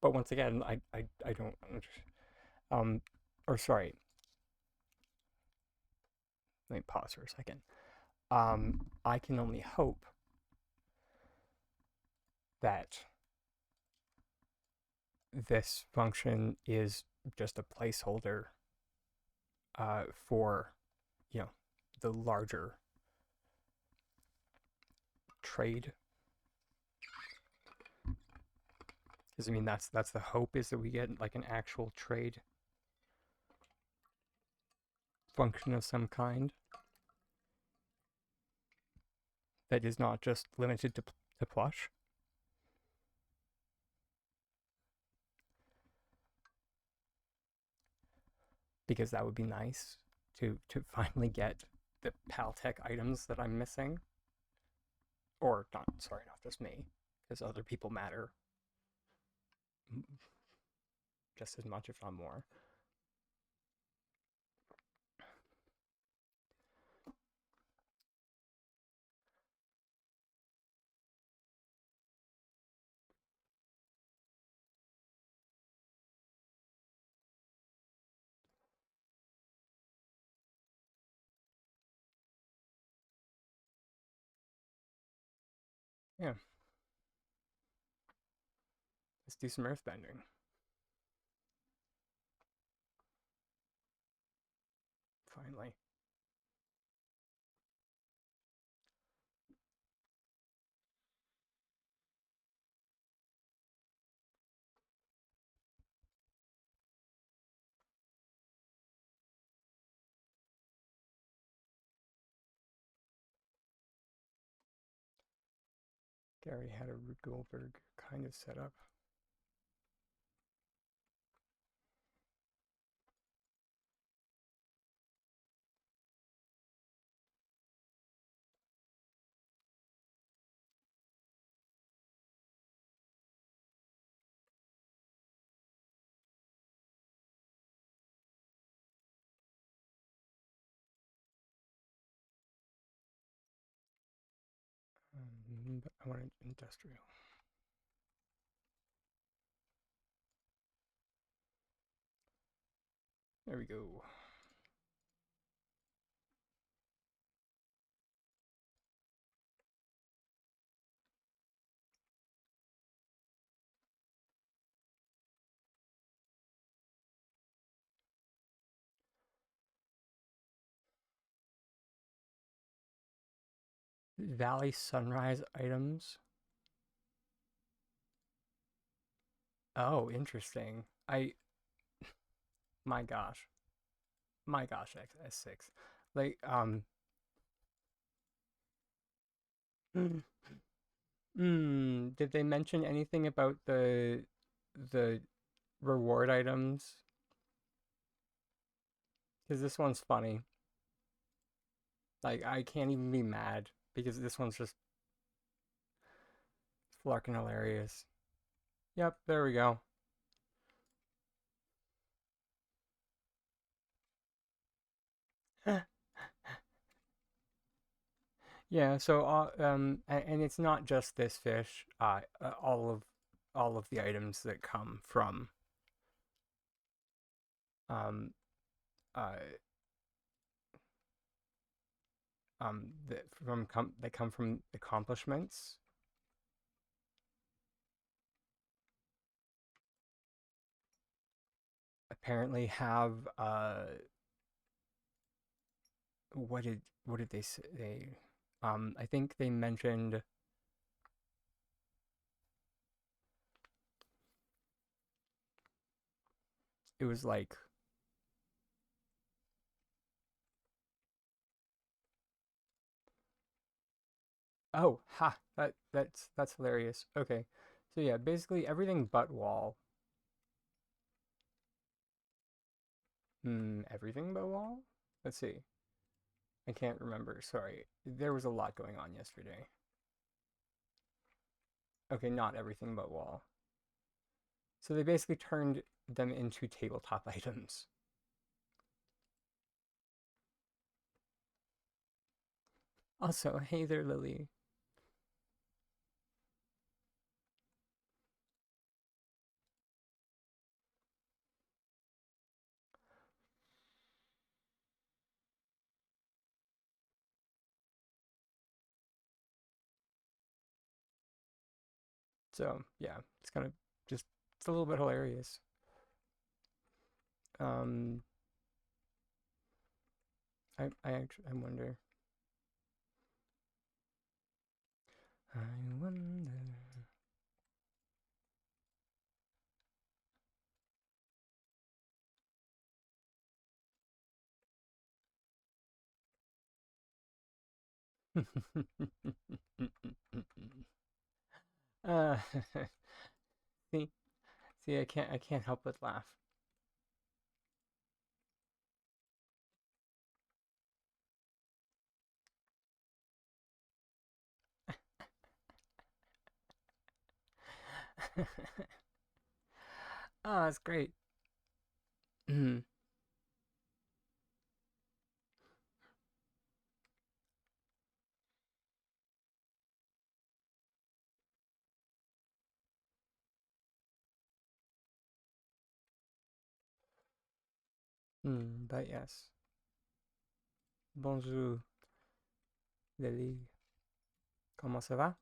Speaker 1: But once again, I don't or sorry, let me pause for a second. I can only hope that this function is just a placeholder for, you know, the larger trade. Because I mean, that's the hope, is that we get like an actual trade function of some kind that is not just limited to plush. Because that would be nice to finally get the Paltech items that I'm missing. Or not, sorry, not just me, because other people matter just as much, if not more. Yeah, let's do some earthbending. Finally. Gary had a Rube Goldberg kind of setup. But I wanted industrial. There we go. Valley Sunrise items Oh, interesting. My gosh. My gosh, S6. Like, did they mention anything about the reward items? Because this one's funny. Like, I can't even be mad because this one's just flarkin' hilarious. Yep, there we go. Yeah, so and it's not just this fish. All of the items that come from um uh that come from accomplishments apparently have what did they say? I think they mentioned it was like, oh, ha, that's hilarious. Okay. So yeah, basically everything but wall. Everything but wall? Let's see. I can't remember. Sorry. There was a lot going on yesterday. Okay, not everything but wall. So they basically turned them into tabletop items. Also, hey there, Lily. So yeah, it's kind of just it's a little bit hilarious. Um, I actually I wonder. I wonder. uh, see, I can't help but laugh. Oh, it's great. But yes. Bonjour, Lily. Comment ça va?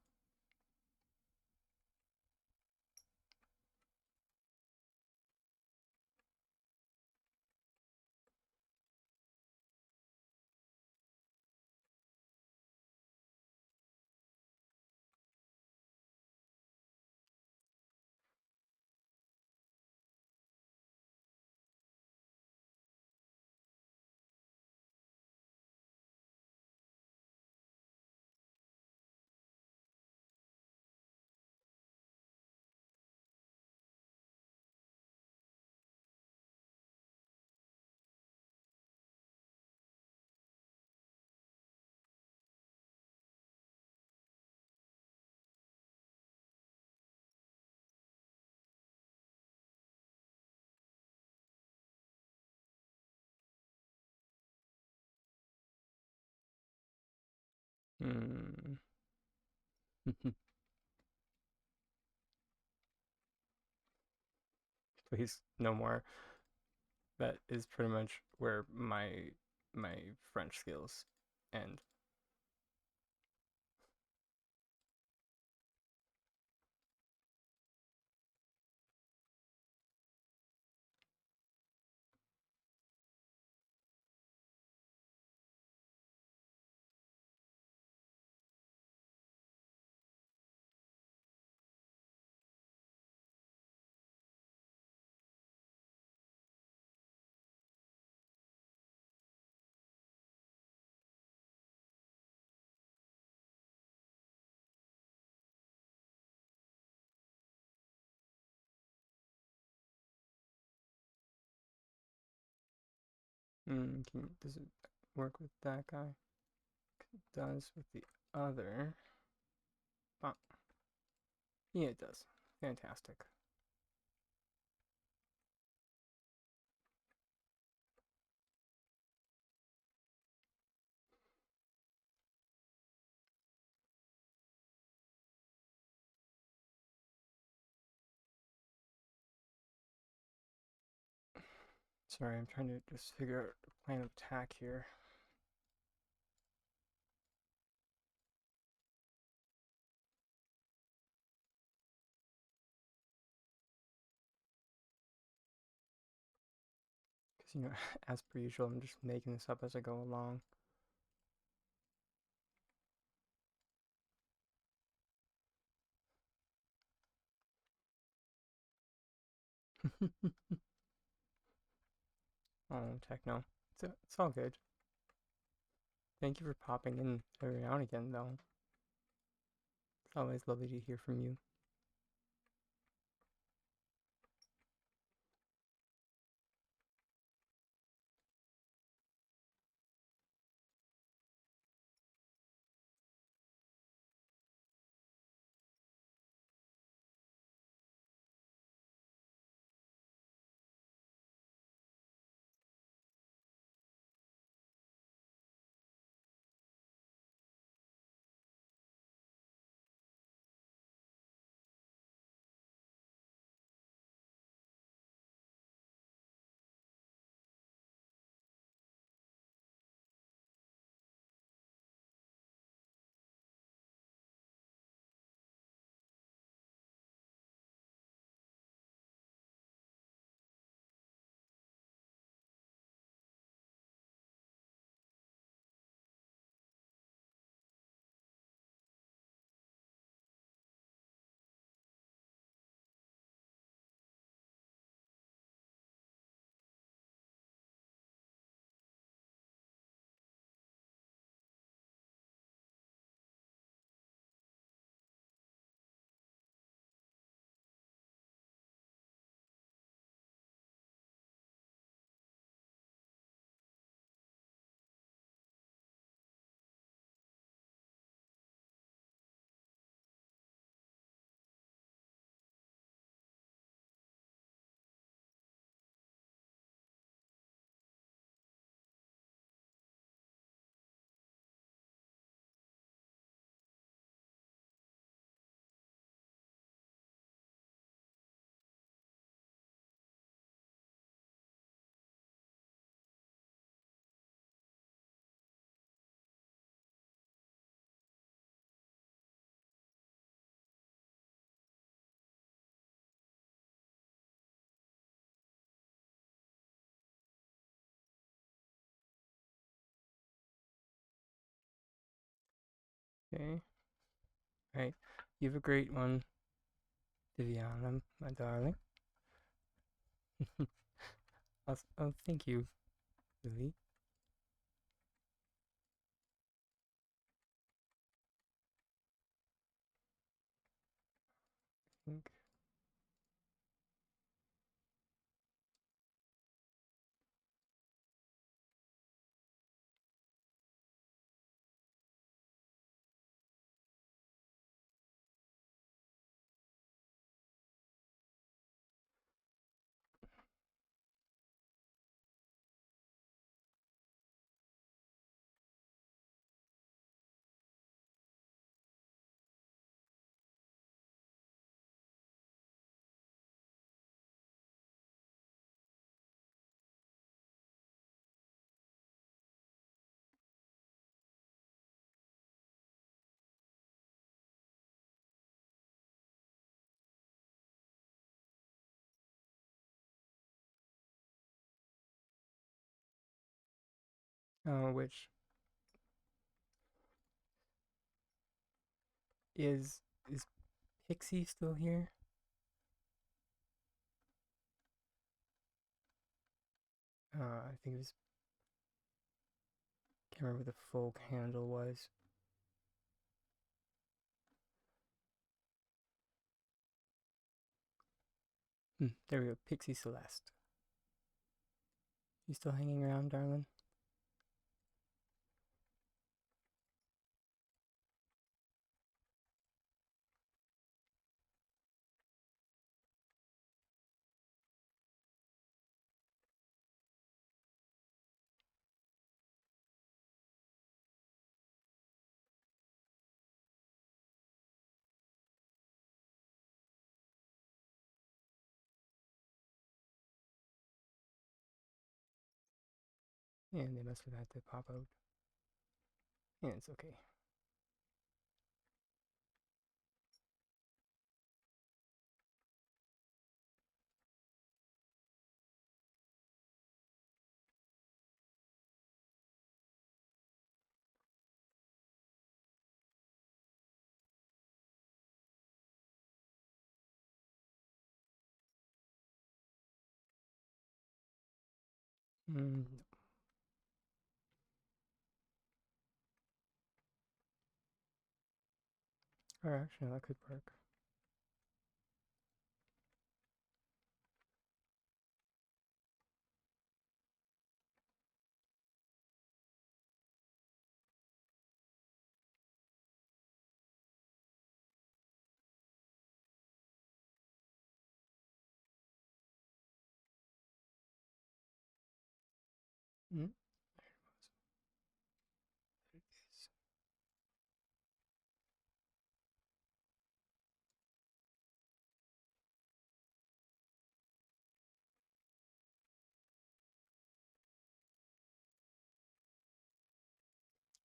Speaker 1: Hmm. Please, no more. That is pretty much where my French skills end. Does it work with that guy? It does with the other. Oh. Yeah, it does. Fantastic. Sorry, I'm trying to just figure out the plan of attack here. Because, you know, as per usual, I'm just making this up as I go along. Oh, techno. It's all good. Thank you for popping in every now and again, though. It's always lovely to hear from you. Okay. Right. You have a great one, Viviana, my darling. Oh, thank you, Lily. Think. Which is Pixie still here? I think it was. Can't remember what the full handle was. There we go, Pixie Celeste. You still hanging around, darling? And they must have had to pop out. Yeah, it's okay. Mm, or actually, that could work. Mm, there it is.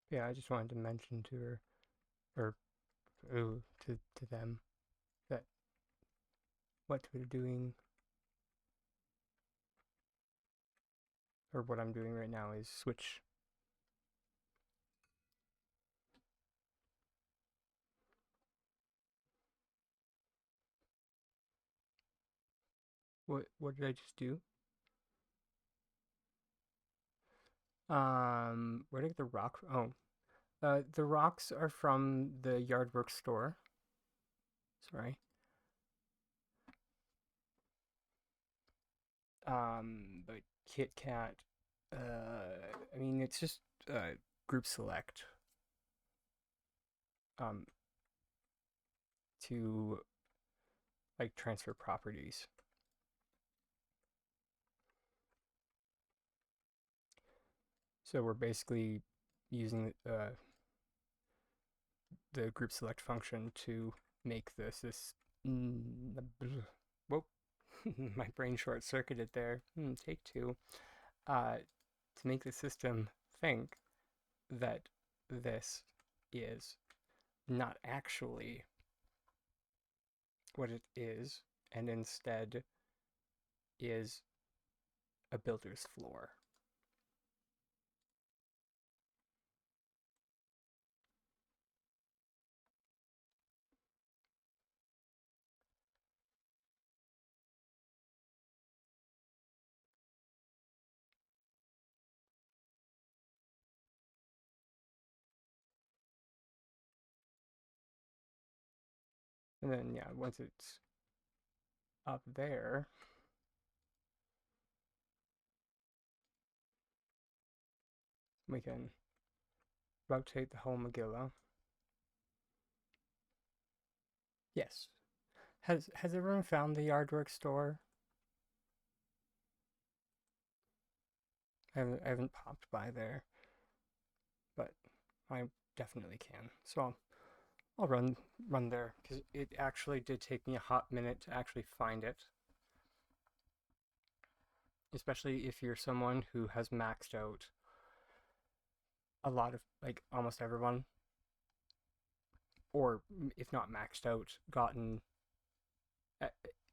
Speaker 1: Yeah, I just wanted to mention to her, or to them, that what we're doing, or what I'm doing right now, is switch. What did I just do? Where did I get the rock? Oh, the rocks are from the Yardwork store. Sorry. But Kit Kat, I mean, it's just group select um to like transfer properties. So we're basically using the group select function to make this. Whoa, my brain short circuited there. Take two. To make the system think that this is not actually what it is, and instead is a builder's floor. And then, yeah, once it's up there, we can rotate the whole Megillah. Yes. Has everyone found the Yardwork store? I haven't popped by there, but I definitely can. So I'll run there, because it actually did take me a hot minute to actually find it. Especially if you're someone who has maxed out a lot of, like, almost everyone, or if not maxed out, gotten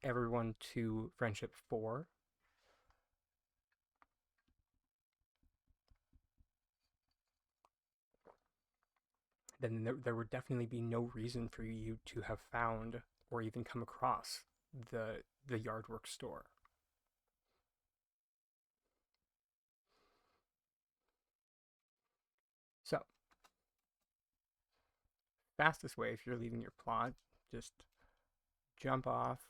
Speaker 1: everyone to friendship 4. Then there would definitely be no reason for you to have found or even come across the Yardwork store. So, fastest way if you're leaving your plot, just jump off.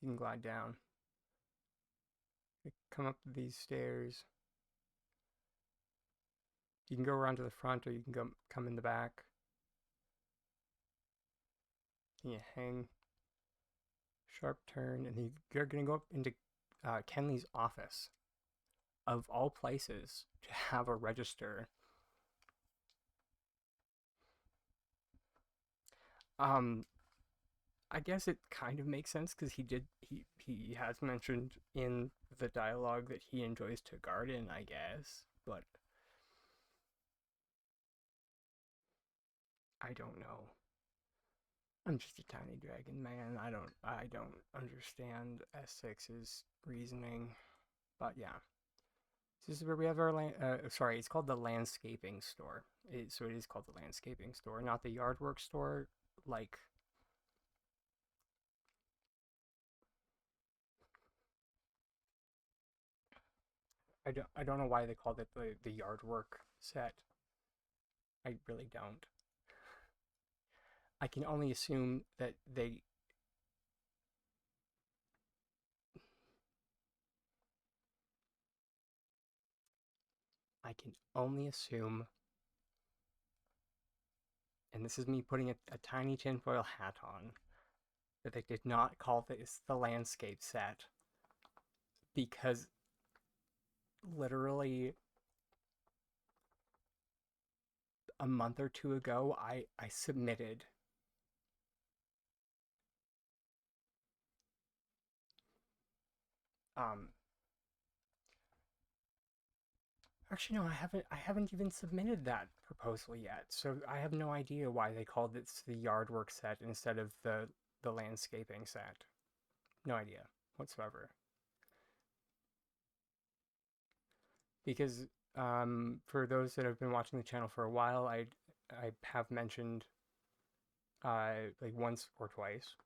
Speaker 1: You can glide down. come up these stairs. You can go around to the front, or you can come in the back. You hang, sharp turn, and you're gonna go up into Kenley's office, of all places, to have a register. I guess it kind of makes sense because he has mentioned in the dialogue that he enjoys to garden, I guess, but I don't know. I'm just a tiny dragon man. I don't understand S6's reasoning, but yeah. This is where we have our sorry, it's called the landscaping store. So it is called the landscaping store, not the yardwork store. Like, I don't know why they called it the yardwork set. I really don't. I can only assume that I can only assume, and this is me putting a tiny tinfoil hat on, that they did not call this the landscape set, because literally a month or two ago, I submitted um actually no, I haven't even submitted that proposal yet, so I have no idea why they called it the yardwork set instead of the landscaping set. No idea whatsoever. Because for those that have been watching the channel for a while, I have mentioned like once or twice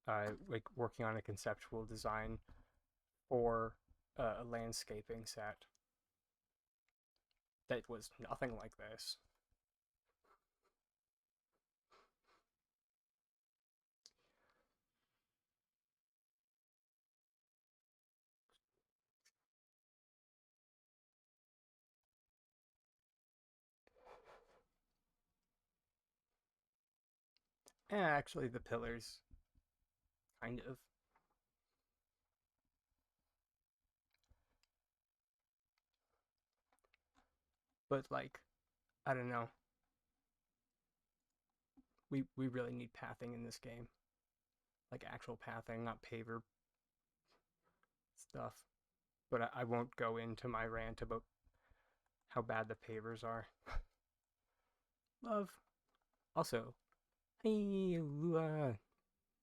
Speaker 1: like working on a conceptual design for a landscaping set that was nothing like this. Actually, the pillars, kind of. But like, I don't know. We really need pathing in this game, like actual pathing, not paver stuff. But I won't go into my rant about how bad the pavers are. Love. Also, hey, Lua.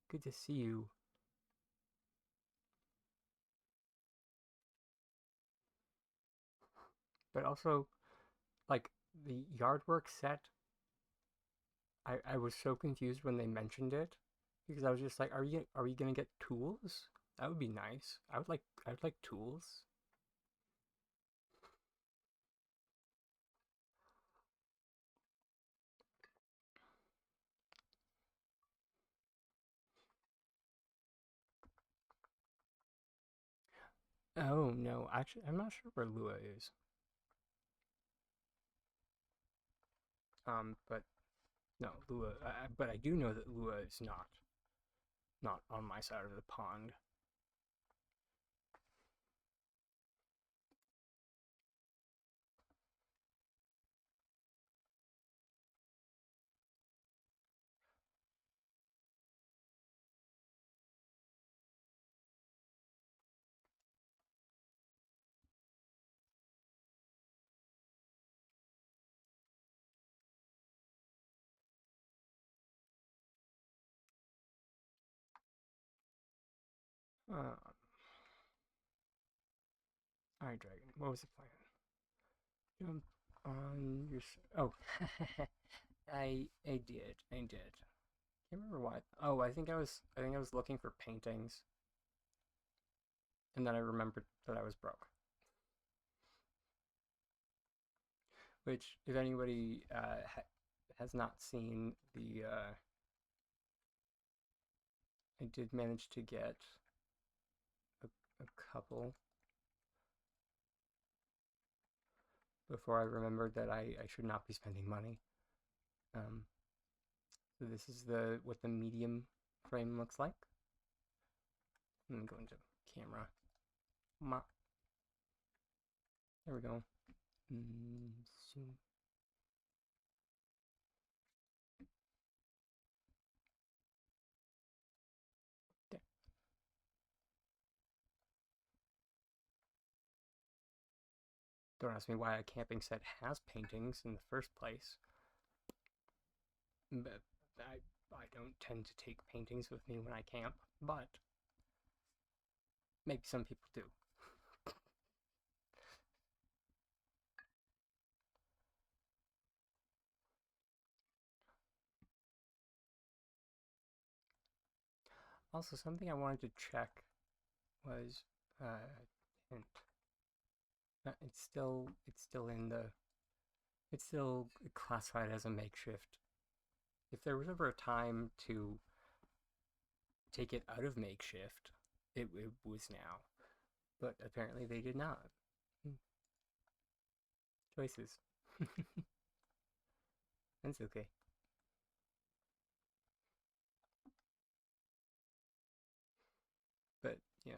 Speaker 1: Good to see you. But also, like, the yardwork set, I was so confused when they mentioned it. Because I was just like, are we gonna get tools? That would be nice. I would like tools. Oh no, actually I'm not sure where Lua is. But no, Lua. But I do know that Lua is not on my side of the pond. Uh, Alright, Dragon. What was the plan? Jump on your. Oh, I did. I did. Can't remember why. Oh, I think I was looking for paintings, and then I remembered that I was broke. Which, if anybody has not seen the, I did manage to get a couple. before I remembered that I should not be spending money. So this is what the medium frame looks like. Let me go into camera. There we go. Zoom. There. Don't ask me why a camping set has paintings in the first place. But I don't tend to take paintings with me when I camp, but maybe some people do. Also, something I wanted to check was hint. It's still classified as a makeshift. If there was ever a time to take it out of makeshift, it was now. But apparently they did not. Choices. That's okay. But yeah.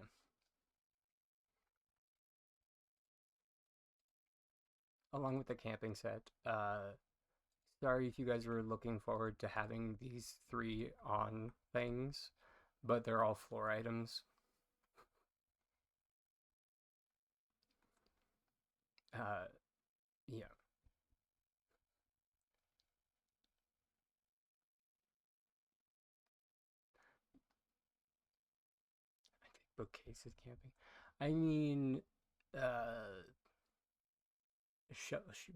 Speaker 1: Along with the camping set, sorry if you guys were looking forward to having these 3 on things, but they're all floor items. Yeah. I think bookcases camping. I mean,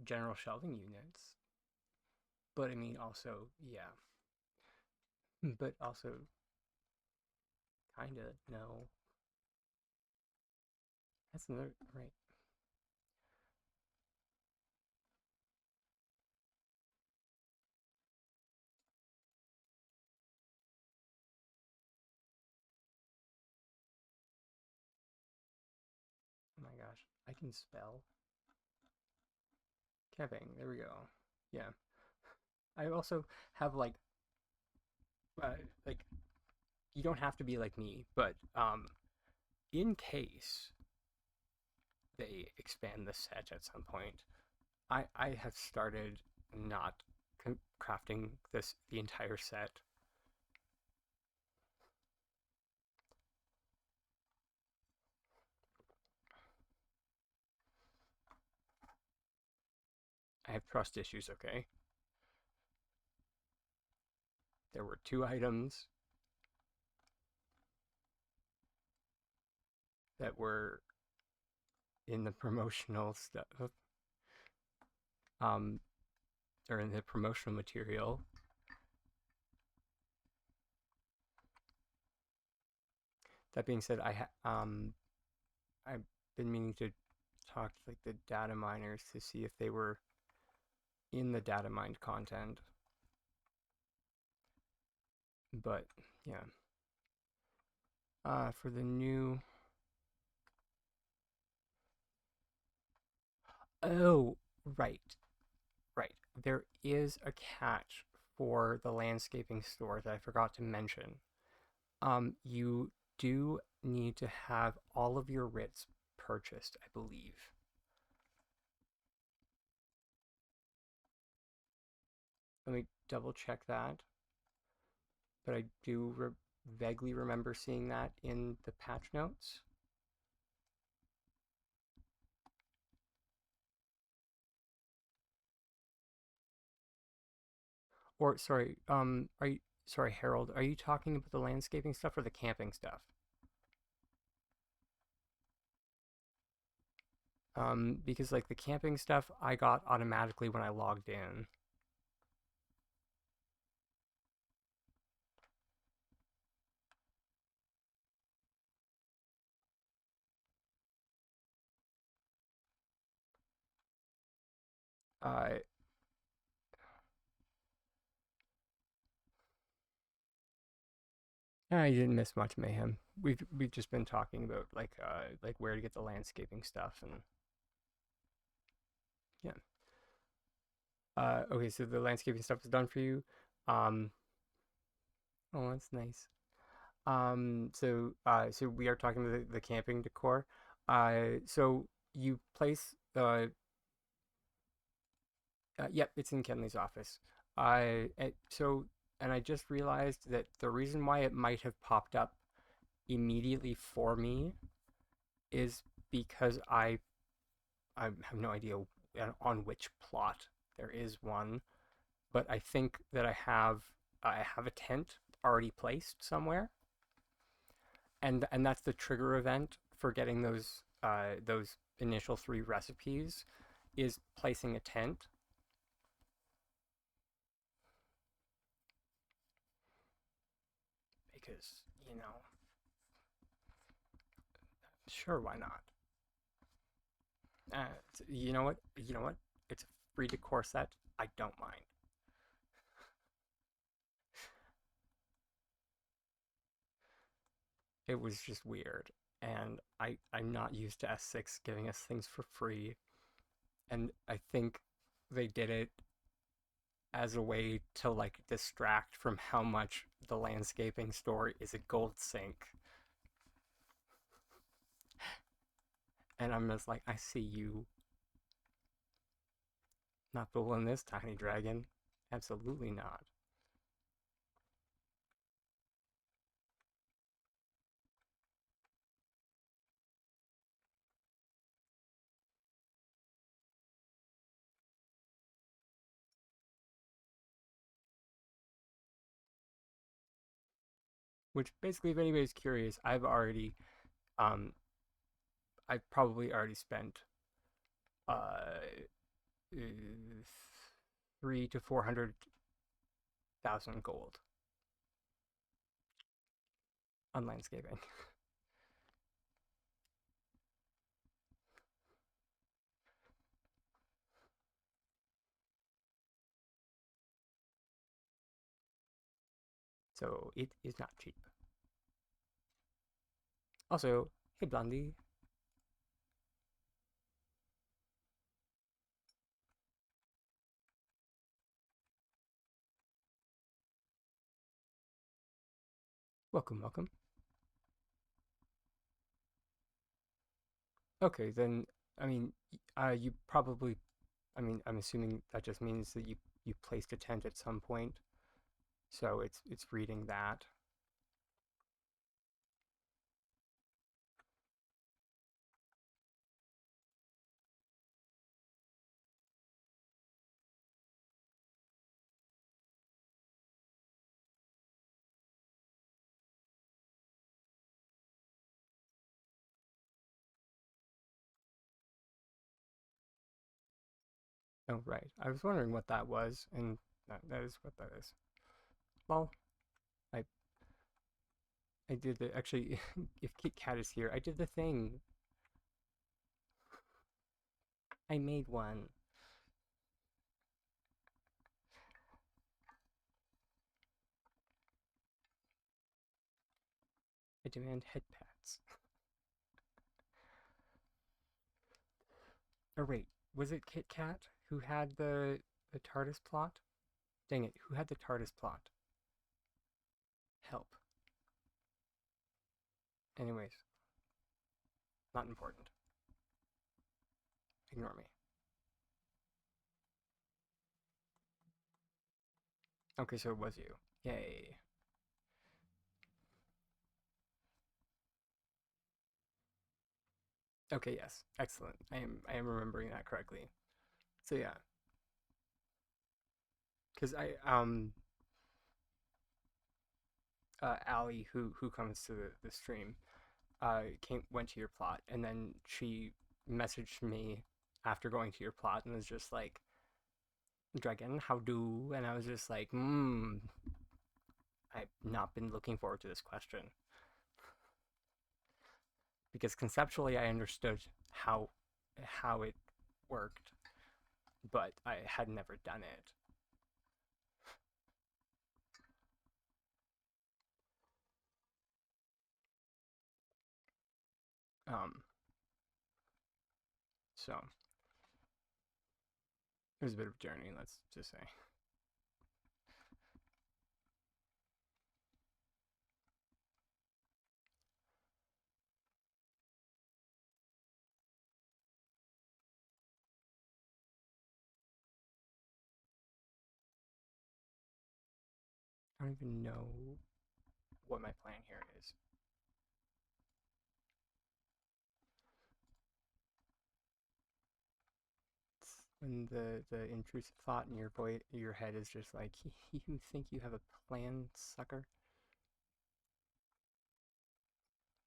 Speaker 1: general shelving units. But I mean, also, yeah. But also, kinda, no. That's another, right. Oh my gosh, I can spell. Camping, there we go. Yeah. I also have like you don't have to be like me, but in case they expand the set at some point, I have started not crafting the entire set. I have trust issues, okay? There were 2 items that were in the promotional stuff, or in the promotional material. That being said, I've been meaning to talk to like the data miners to see if they were in the data mined content. But yeah. For the new. Oh, right. Right. There is a catch for the landscaping store that I forgot to mention. You do need to have all of your writs purchased, I believe. Let me double check that. But I do vaguely remember seeing that in the patch notes. Or sorry, Harold, are you talking about the landscaping stuff or the camping stuff? Because like the camping stuff I got automatically when I logged in. Uh, you didn't miss much mayhem. We've just been talking about like where to get the landscaping stuff and yeah. Okay, so the landscaping stuff is done for you. Um, oh, that's nice. So we are talking about the camping decor. So you place yep, it's in Kenley's office. So and I just realized that the reason why it might have popped up immediately for me is because I have no idea on which plot there is one, but I think that I have a tent already placed somewhere, and that's the trigger event for getting those initial three recipes is placing a tent because sure, why not? Uh, you know what? You know what? It's a free decor set. I don't mind. It was just weird, and I'm not used to S6 giving us things for free, and I think they did it as a way to like distract from how much the landscaping store is a gold sink. And I'm just like, I see you. Not building this tiny dragon. Absolutely not. Which basically, if anybody's curious, um, I've probably already spent uh, three to 400,000 gold on landscaping. So it is not cheap. Also, hey Blondie, welcome, welcome. Okay, then I mean, you probably, I mean, I'm assuming that just means that you placed a tent at some point, so it's reading that. Oh, right. I was wondering what that was, and that is what that is. Well, I I did the actually. If Kit Kat is here, I did the thing. I made one. I demand head pats. Or wait, was it Kit Kat who had the TARDIS plot? Dang it, who had the TARDIS plot? Help. Anyways, not important. Ignore me. Okay, so it was you. Yay. Okay, yes, excellent. I am remembering that correctly. So yeah, because Allie who comes to the stream went to your plot, and then she messaged me after going to your plot and was just like, Dragon, how do? And I was just like, I've not been looking forward to this question because conceptually I understood how it worked, but I had never done it. Um, so It was a bit of a journey, let's just say. I don't even know what my plan here is. When the intrusive thought in your head is just like, you think you have a plan, sucker?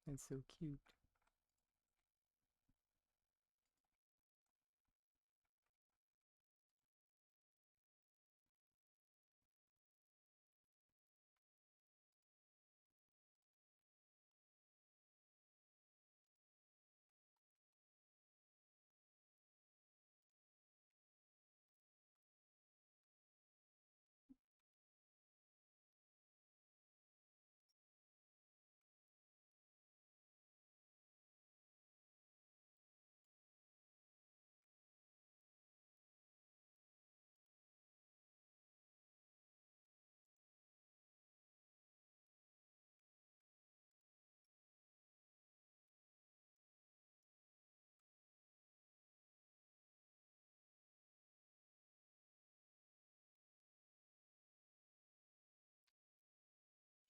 Speaker 1: That's so cute.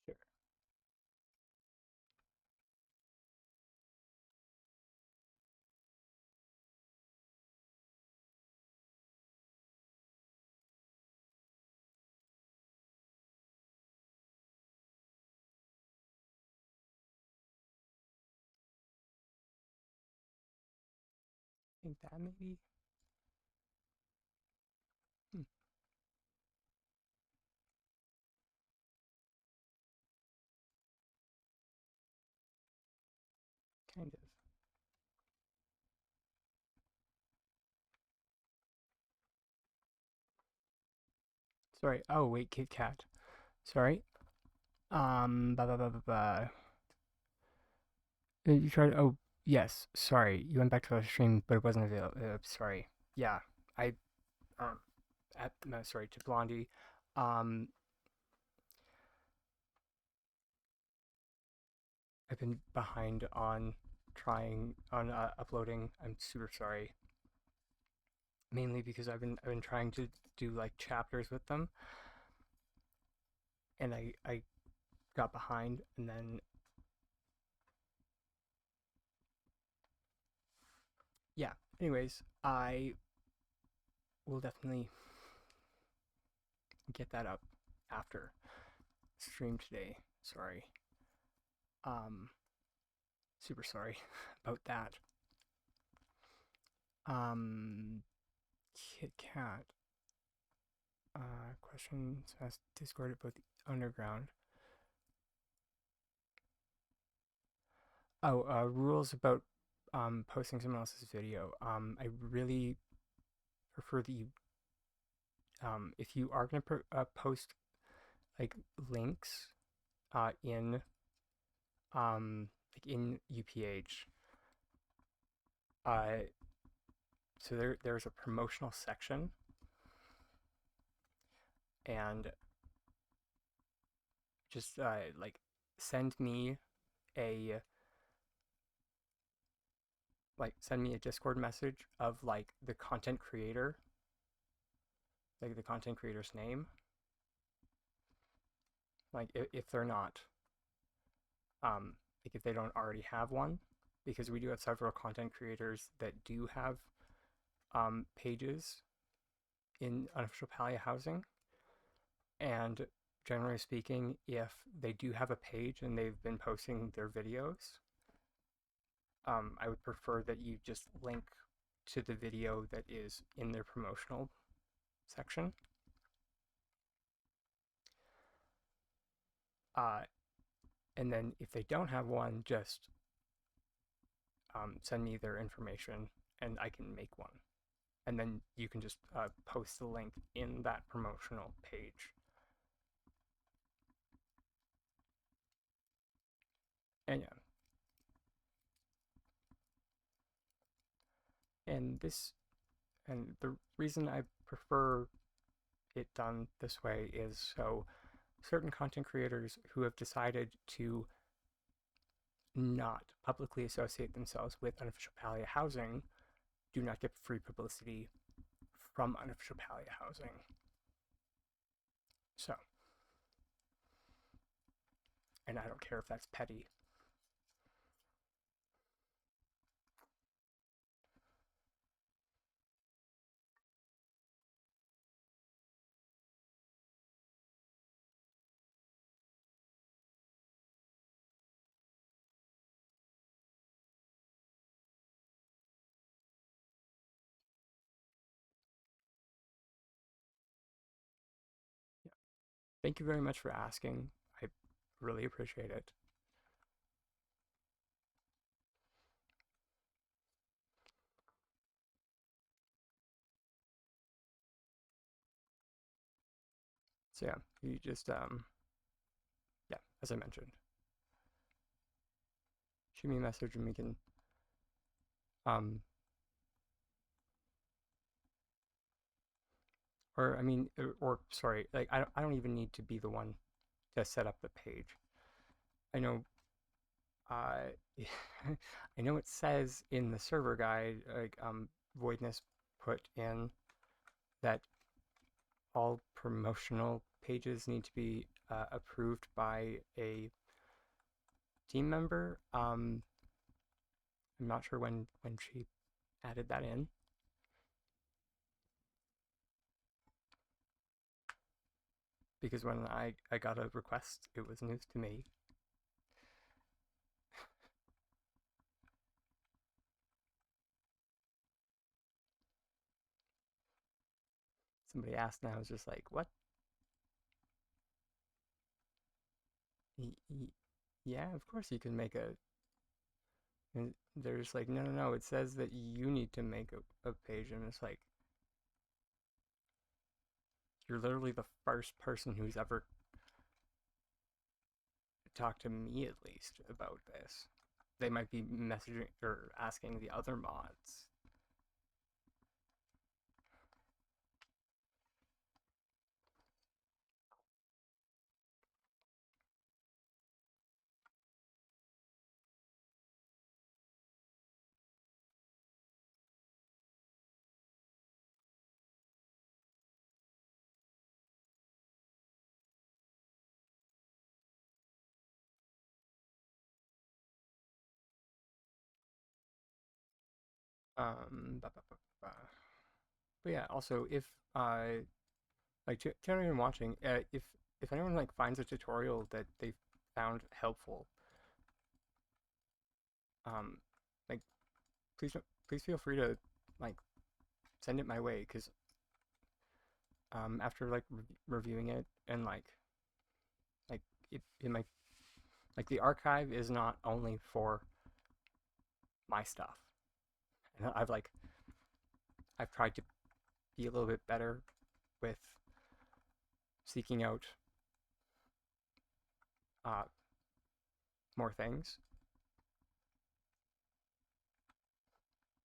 Speaker 1: Sure. I think that maybe. Hmm, kind of. Sorry. Oh wait, Kit Kat. Sorry. Ba ba ba ba ba. You tried. Oh yes. Sorry. You went back to the stream, but it wasn't available. Sorry. Yeah. I um. No, sorry to Blondie. Um. I've been behind on uploading. I'm super sorry. Mainly because I've been trying to do like chapters with them, and I got behind, and then yeah. Anyways, I will definitely get that up after stream today. Sorry. Um, super sorry about that. Um, Kit Kat. Questions asked Discord about the underground. Oh, rules about posting someone else's video. I really prefer that you if you are gonna post like links in like in UPH, uh, so there's a promotional section, and just like send me a send me a Discord message of like the content creator, like the content creator's name, like if they're not like if they don't already have one, because we do have several content creators that do have pages in unofficial Palia housing, and generally speaking, if they do have a page and they've been posting their videos, I would prefer that you just link to the video that is in their promotional section. Uh, and then if they don't have one, just send me their information and I can make one. And then you can just post the link in that promotional page. And yeah. And this And the reason I prefer it done this way is so certain content creators who have decided to not publicly associate themselves with unofficial Palia housing do not get free publicity from unofficial Palia housing. So, and I don't care if that's petty. Yeah. Thank you very much for asking. I really appreciate it. So yeah, you just yeah, as I mentioned, shoot me a message and we can or I mean or sorry, like I don't even need to be the one to set up the page. I know uh I know it says in the server guide, like Voidness put in that all promotional pages need to be approved by a team member. I'm not sure when she added that in. Because when I got a request, it was news to me. Somebody asked and I was just like, what? Yeah, of course you can make a... And they're just like, no, it says that you need to make a page. And it's like, you're literally the first person who's ever talked to me, at least, about this. They might be messaging or asking the other mods. Ba, ba, ba, ba. But yeah, also if like to anyone watching, if anyone like finds a tutorial that they found helpful, um, like please feel free to like send it my way because after like reviewing it and like it might like the archive is not only for my stuff, and I've tried to be a little bit better with seeking out uh, more things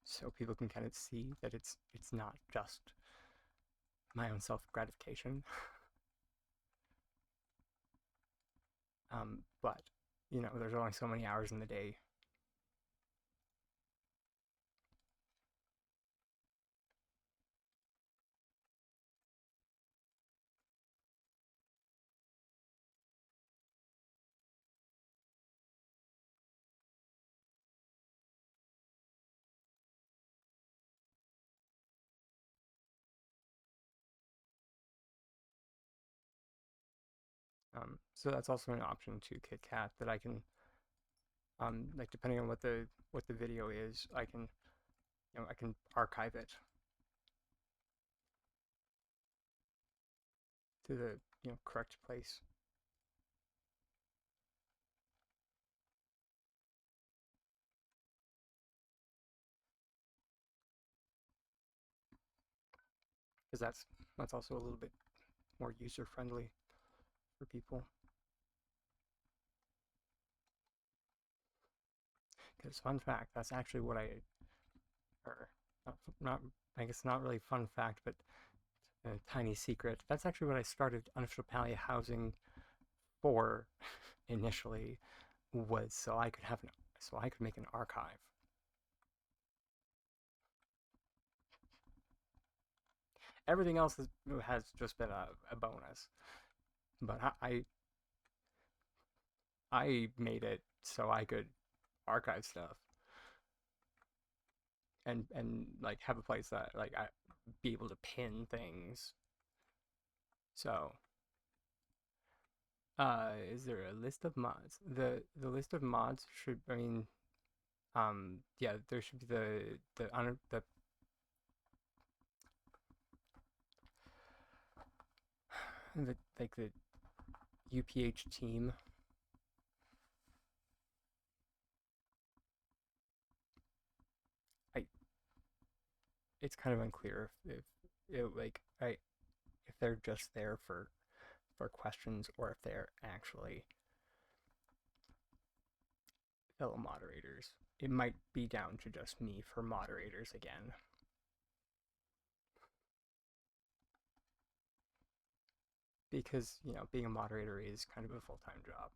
Speaker 1: so people can kind of see that it's not just my own self gratification. But you know, there's only so many hours in the day. So that's also an option to KitKat that I can, like depending on what the video is, I can, you know, I can archive it to the correct place. Because that's also a little bit more user friendly for people. Because fun fact, that's actually what I, or not I guess not really a fun fact, but a tiny secret. That's actually what I started unofficial Palia housing for initially, was so I could make an archive. Everything else has just been a bonus, but I made it so I could archive stuff and like have a place that like I be able to pin things. So, is there a list of mods? The list of mods should, I mean, yeah, there should be the like the UPH team. I It's kind of unclear if it, like I if they're just there for questions or if they're actually fellow moderators. It might be down to just me for moderators again. Because, being a moderator is kind of a full-time job.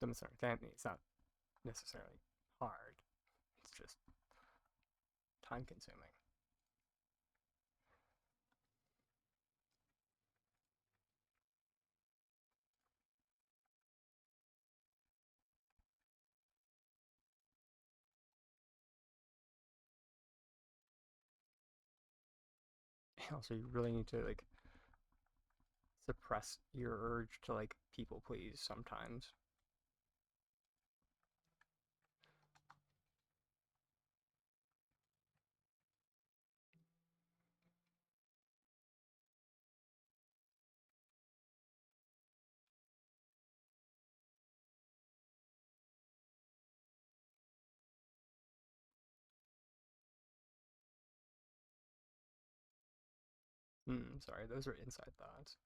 Speaker 1: Don't misunderstand me, it's not necessarily hard. It's just time consuming. Also, you really need to like suppress your urge to like people please sometimes. Sorry, those are inside thoughts.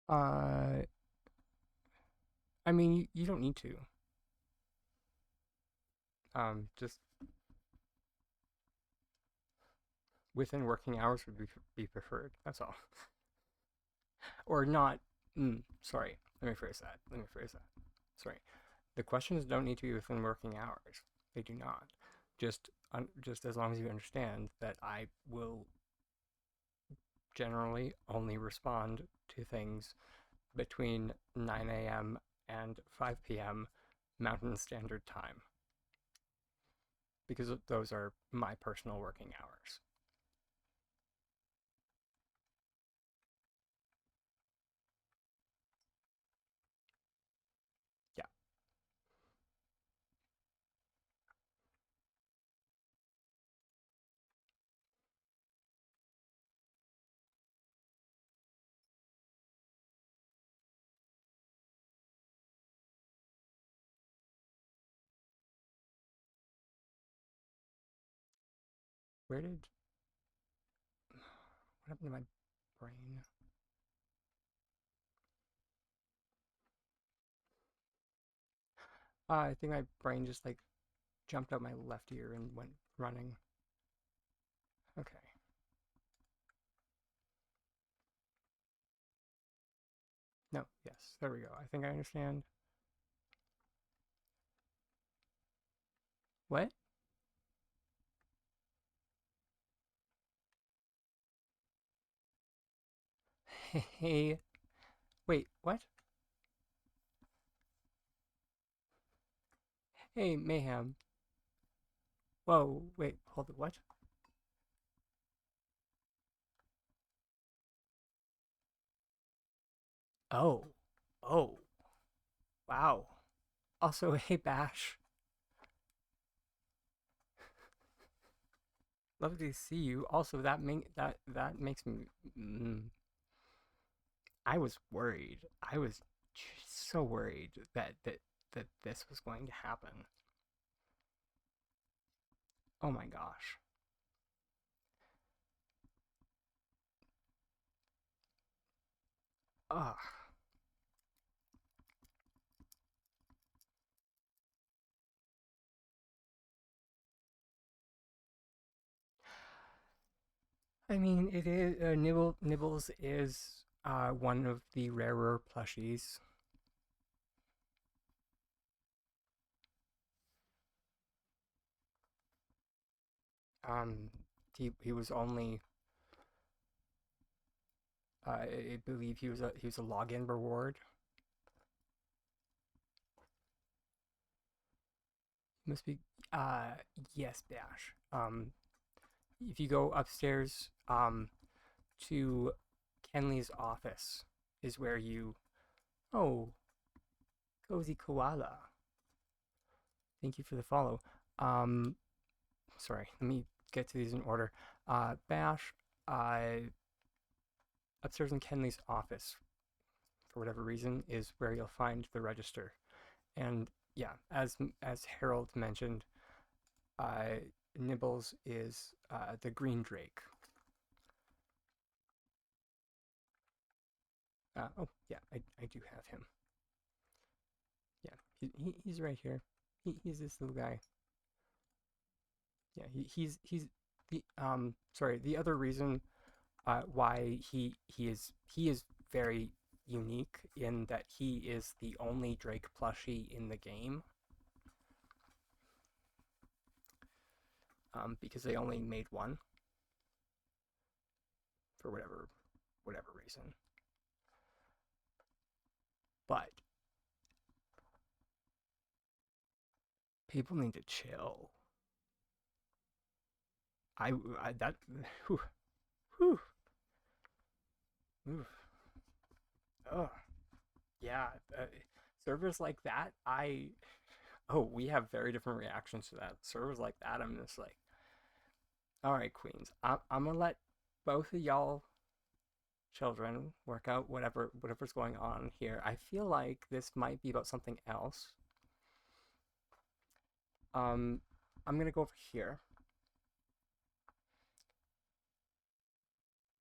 Speaker 1: Uh, I mean, you don't need to. Just within working hours would be preferred. That's all. Or not. Sorry. Let me phrase that. Sorry. The questions don't need to be within working hours. They do not. Just as long as you understand that I will generally only respond to things between 9 a.m. and 5 p.m. Mountain Standard Time, because those are my personal working hours. Yeah. Where did what happened to my brain. I think my brain just like jumped out my left ear and went running. Okay. No, yes, there we go. I think I understand. What? Hey, wait, what? Hey, Mayhem. Whoa, wait, hold it, what? Oh, oh, wow. Also, hey, Bash. Lovely to see you. Also, that makes me. I was worried. I was so worried that this was going to happen. Oh my gosh. Ugh. I mean, it is Nibbles is one of the rarer plushies. Um, he was only I believe he was a login reward. Must be yes, Dash. If you go upstairs to Kenley's office is where you. Oh, Cozy Koala. Thank you for the follow. Um, sorry, let me get to these in order. Bash, upstairs in Kenley's office, for whatever reason, is where you'll find the register. And yeah, as Harold mentioned, Nibbles is the green drake. Oh yeah, I do have him. Yeah, he's right here. He's this little guy. Yeah, he's the sorry, the other reason why he is very unique in that he is the only Drake plushie in the game. Because they only made one for whatever reason. But people need to chill. I that whew, whew, oof, oh yeah, servers like that. We have very different reactions to that. Servers like that, I'm just like, all right, queens. I'm gonna let both of y'all children work out whatever's going on here. I feel like this might be about something else. I'm gonna go over here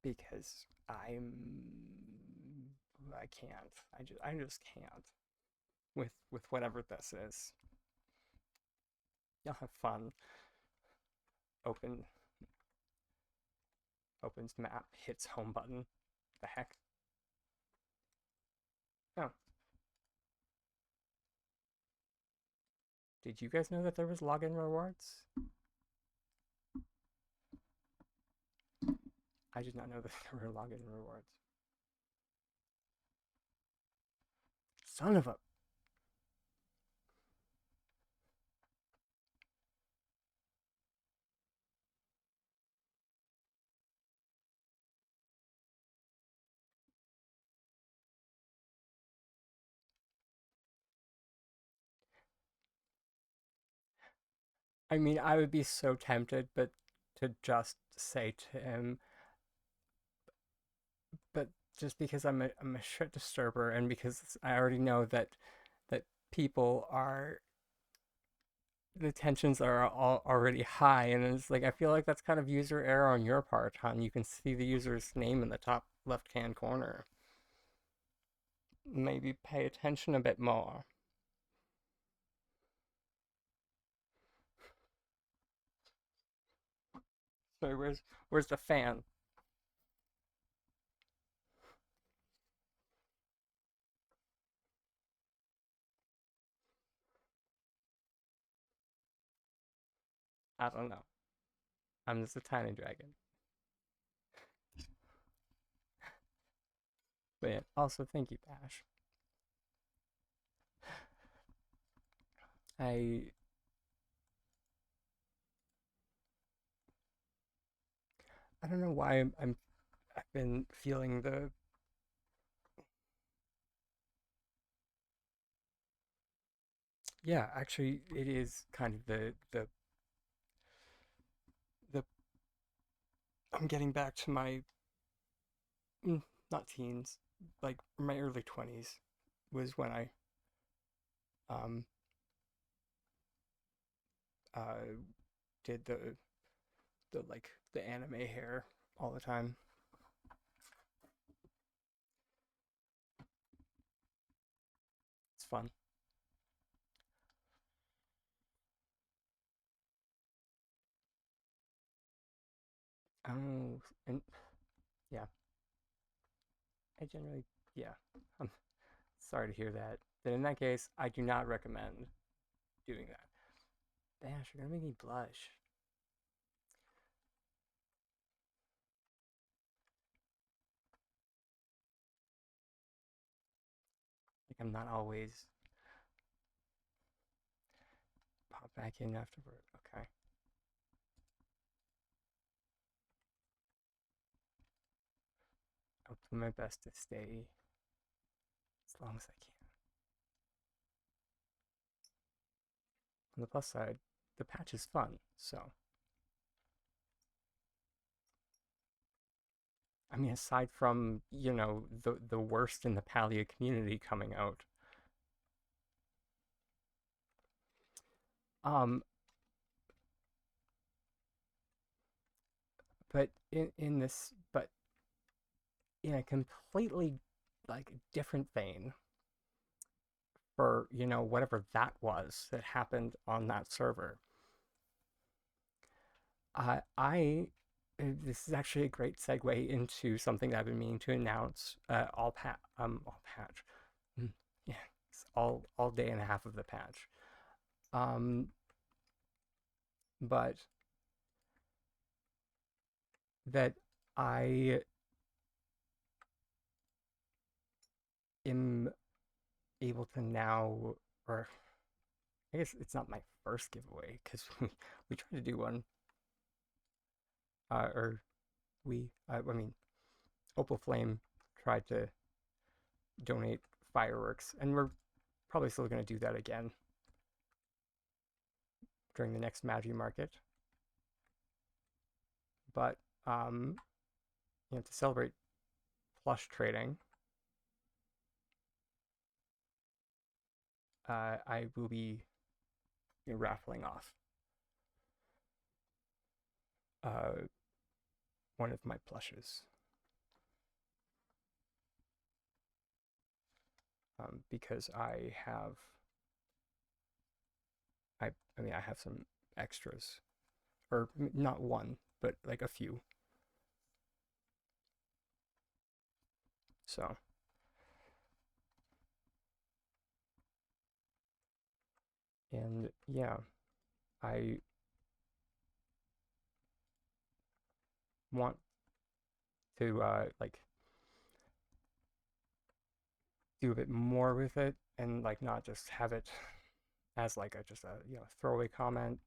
Speaker 1: because I can't. I just can't with whatever this is. Y'all have fun. Open opens map, hits home button. The heck? Oh. Did you guys know that there was login rewards? I did not know that there were login rewards. Son of a. I mean, I would be so tempted, but to just say to him, but just because I'm a shit disturber, and because I already know that people are the tensions are all already high, and it's like I feel like that's kind of user error on your part, huh? And you can see the user's name in the top left-hand corner. Maybe pay attention a bit more. So where's the fan? I don't know. I'm just a tiny dragon. But yeah, also thank you, Bash. I I don't know why I've been feeling the yeah, actually it is kind of the I'm getting back to my not teens, like my early 20s was when I um uh did the like the anime hair all the time. It's fun. Oh, and yeah, I generally yeah. I'm sorry to hear that. But in that case, I do not recommend doing that. Bash, you're gonna make me blush. Like I'm not always pop back in afterward. Okay. I'll do my best to stay as long as I can. On the plus side, the patch is fun, so I mean aside from, the worst in the Palia community coming out, um, but in a completely like different vein for, whatever that was that happened on that server. This is actually a great segue into something that I've been meaning to announce. All patch, mm, yeah, it's all day and a half of the patch. Um, but that I am able to now, or I guess it's not my first giveaway because we tried to do one, or I mean, Opal Flame tried to donate fireworks, and we're probably still going to do that again during the next Magi market. But to celebrate plush trading, I will be raffling off uh, one of my plushes because I have some extras, or not one, but like a few. So, and yeah, I want to like do a bit more with it and like not just have it as like just a throwaway comment.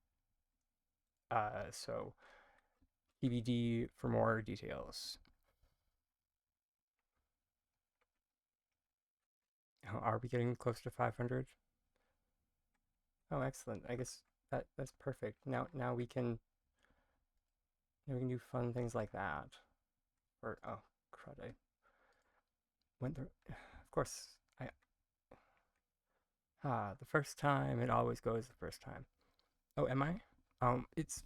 Speaker 1: So TBD for more details. Oh, are we getting close to 500? Oh, excellent. I guess that's perfect. Now we can do fun things like that. Or oh crud, I went there. Of course, the first time it always goes the first time. Oh, am I? It's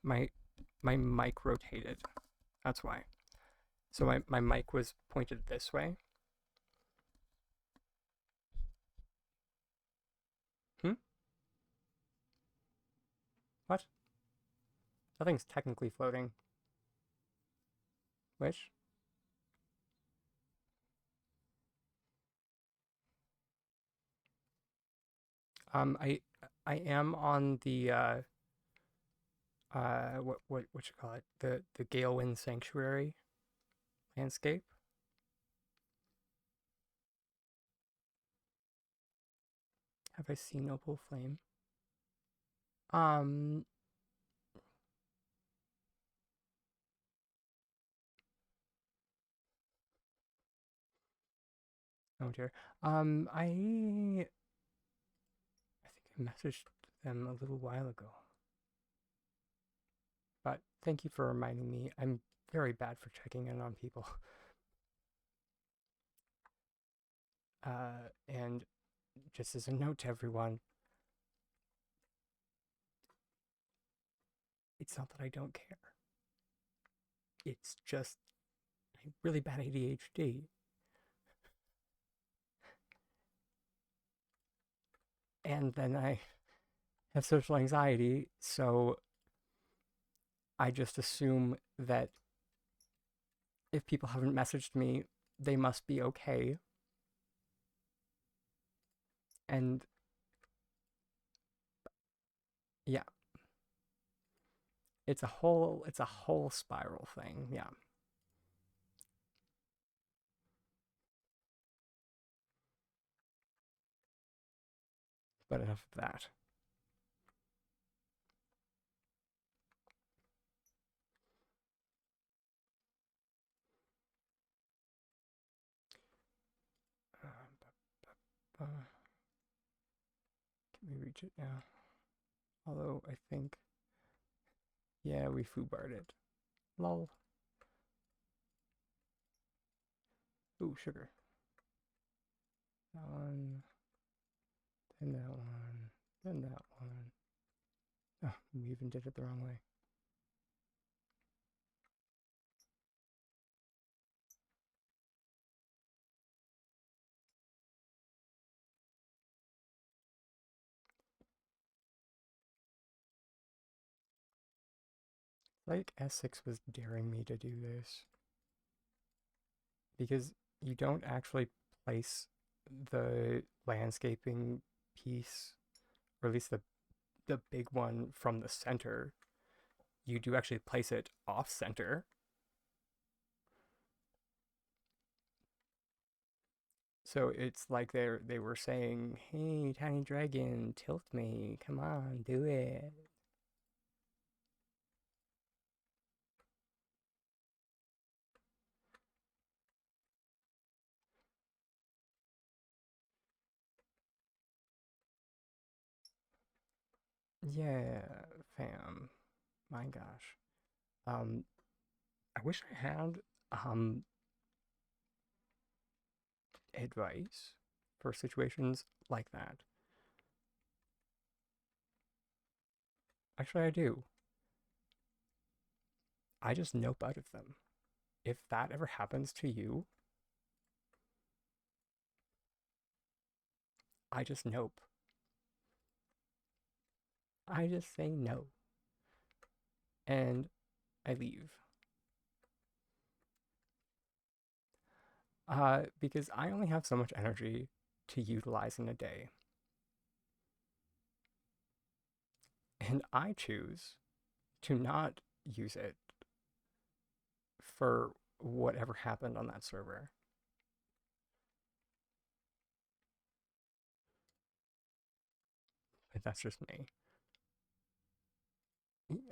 Speaker 1: my mic rotated. That's why. So my mic was pointed this way. Hmm? What? Nothing's technically floating. Which? I am on the what you call it? The Galewind Sanctuary landscape. Have I seen Opal Flame? Um oh dear. I think I messaged them a little while ago. But thank you for reminding me. I'm very bad for checking in on people. And just as a note to everyone, it's not that I don't care. It's just I'm really bad ADHD. And then I have social anxiety, so I just assume that if people haven't messaged me, they must be okay. And yeah, it's a whole spiral thing. Yeah. But enough of that. Uh, can we reach it now? Although I think, yeah, we foobarred it. Lol. Ooh, sugar. That one. Then that one. Then that one. Oh, we even did it the wrong way. Like S6 was daring me to do this. Because you don't actually place the landscaping piece, or at least the big one from the center. You do actually place it off center. So it's like they were saying, "Hey, tiny dragon, tilt me. Come on, do it." Yeah, fam. My gosh. Um, I wish I had advice for situations like that. Actually, I do. I just nope out of them. If that ever happens to you, I just nope. I just say no. And I leave. Because I only have so much energy to utilize in a day. And I choose to not use it for whatever happened on that server. But that's just me.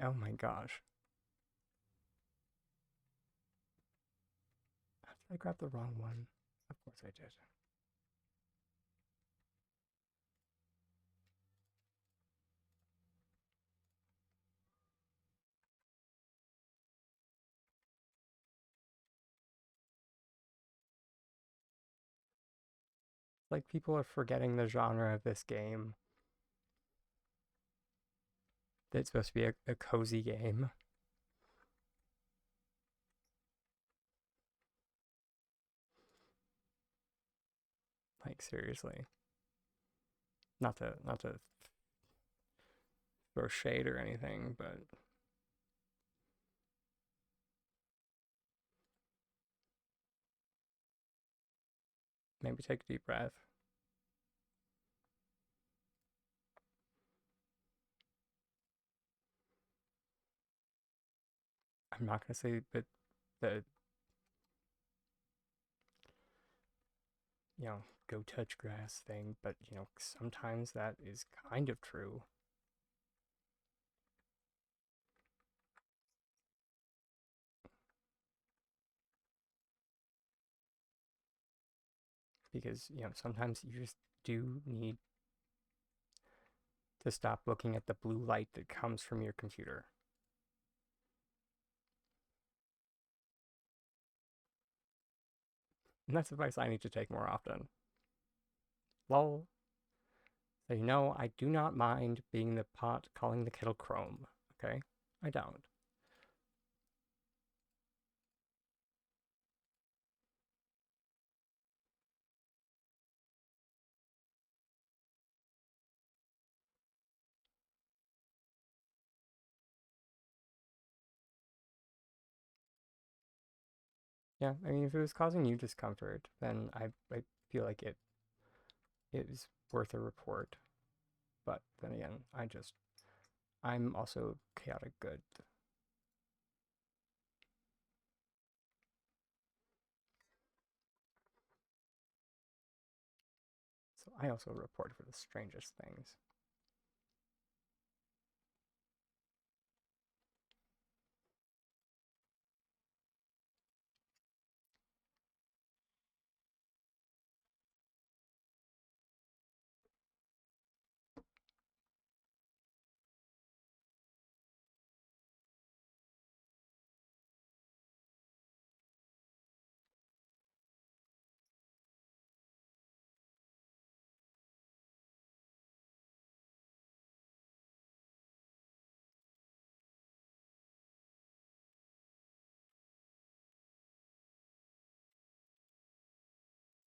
Speaker 1: Oh my gosh. Did I grab the wrong one? Of course I did. Like people are forgetting the genre of this game. That's supposed to be a cozy game. Like, seriously. Not to throw shade or anything, but maybe take a deep breath. I'm not gonna say but the go touch grass thing, but sometimes that is kind of true. Because, sometimes you just do need to stop looking at the blue light that comes from your computer. And that's advice I need to take more often. Lol. So I do not mind being the pot calling the kettle chrome, okay? I don't. Yeah, I mean, if it was causing you discomfort, then I feel like it is worth a report. But then again, I'm also chaotic good. So I also report for the strangest things.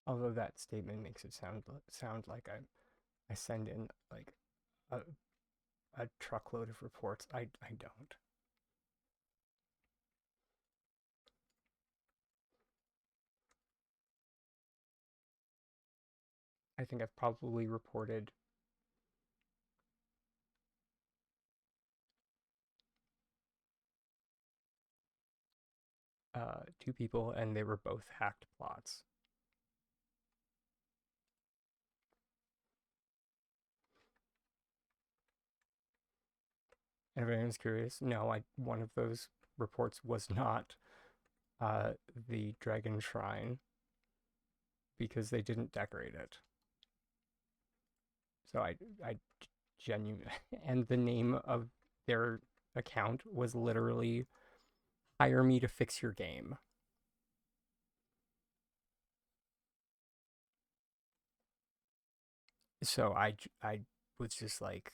Speaker 1: Although that statement makes it sound like I send in like a truckload of reports. I don't. I think I've probably reported two people, and they were both hacked plots. And if anyone's curious, no, one of those reports was not the dragon shrine because they didn't decorate it. So I genuinely, and the name of their account was literally hire me to fix your game. So I was just like,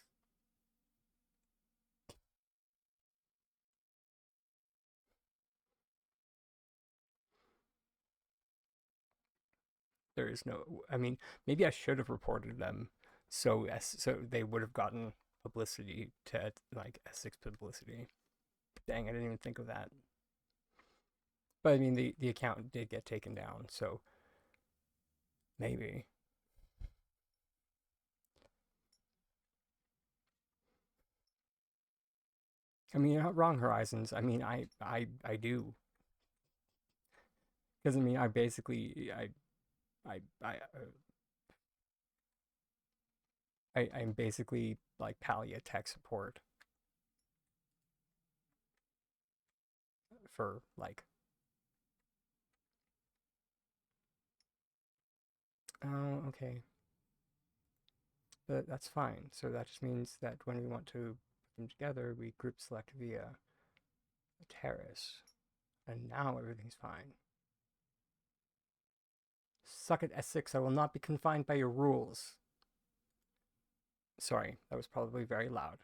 Speaker 1: there is no, I mean, maybe I should have reported them so they would have gotten publicity to like S6 publicity. Dang, I didn't even think of that. But I mean, the account did get taken down, so maybe. I mean, you're not wrong, Horizons. I mean, I do. Because I mean, I basically I'm basically like Palia tech support for like. Oh, okay. But that's fine. So that just means that when we want to put them together, we group select via a terrace. And now everything's fine. Suck it, S6. I will not be confined by your rules. Sorry, that was probably very loud.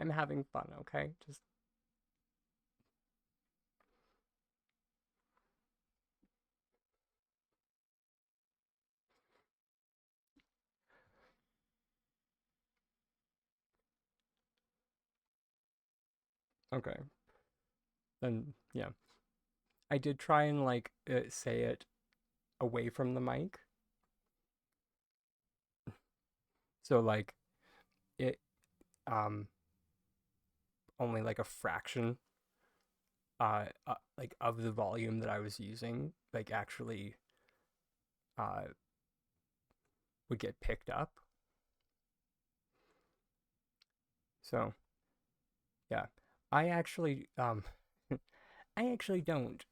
Speaker 1: I'm having fun, okay? Just okay. Then yeah. I did try and like say it away from the mic. So like it only like a fraction like of the volume that I was using like actually uh would get picked up. So yeah. I actually I actually don't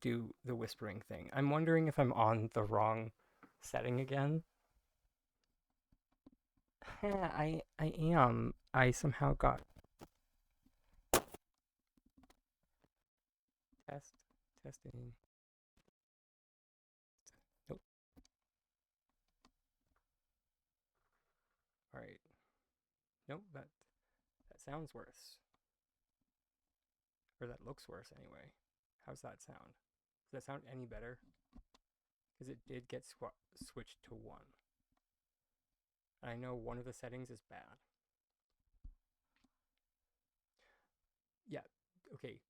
Speaker 1: do the whispering thing. I'm wondering if I'm on the wrong setting again. I am. I somehow got testing. Nope. All right. Nope. That sounds worse, or that looks worse anyway. How's that sound? Does that sound any better? Because it did get switched to 1. And I know one of the settings is bad. Yeah. Okay.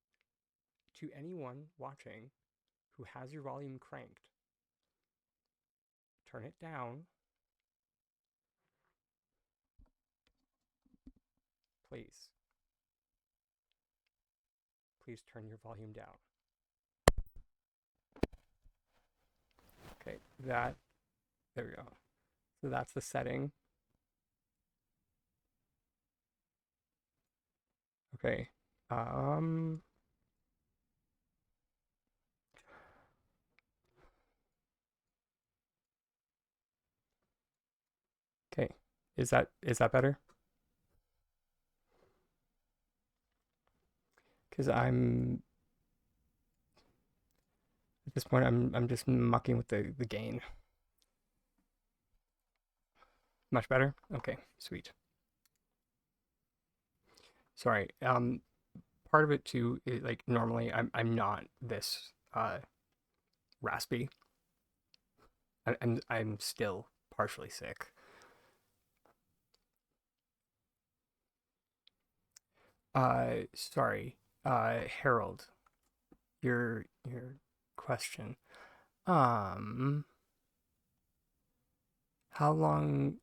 Speaker 1: To anyone watching who has your volume cranked, turn it down. Please. Please turn your volume down. Okay, there we go. So that's the setting. Okay. Okay. Is that better? Because I'm at this point I'm just mucking with the gain. Much better? Okay, sweet. Sorry. Part of it too is like normally I'm not this raspy. I'm still partially sick. Sorry. Harold, your question. How long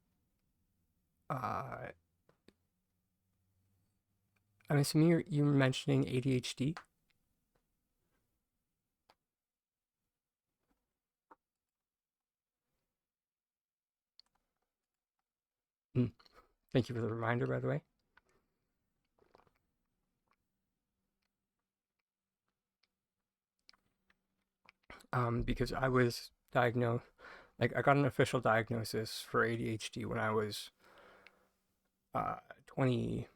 Speaker 1: I'm assuming you're mentioning ADHD? Thank you for the reminder, by the way. Because I was diagnosed, like I got an official diagnosis for ADHD when I was 22.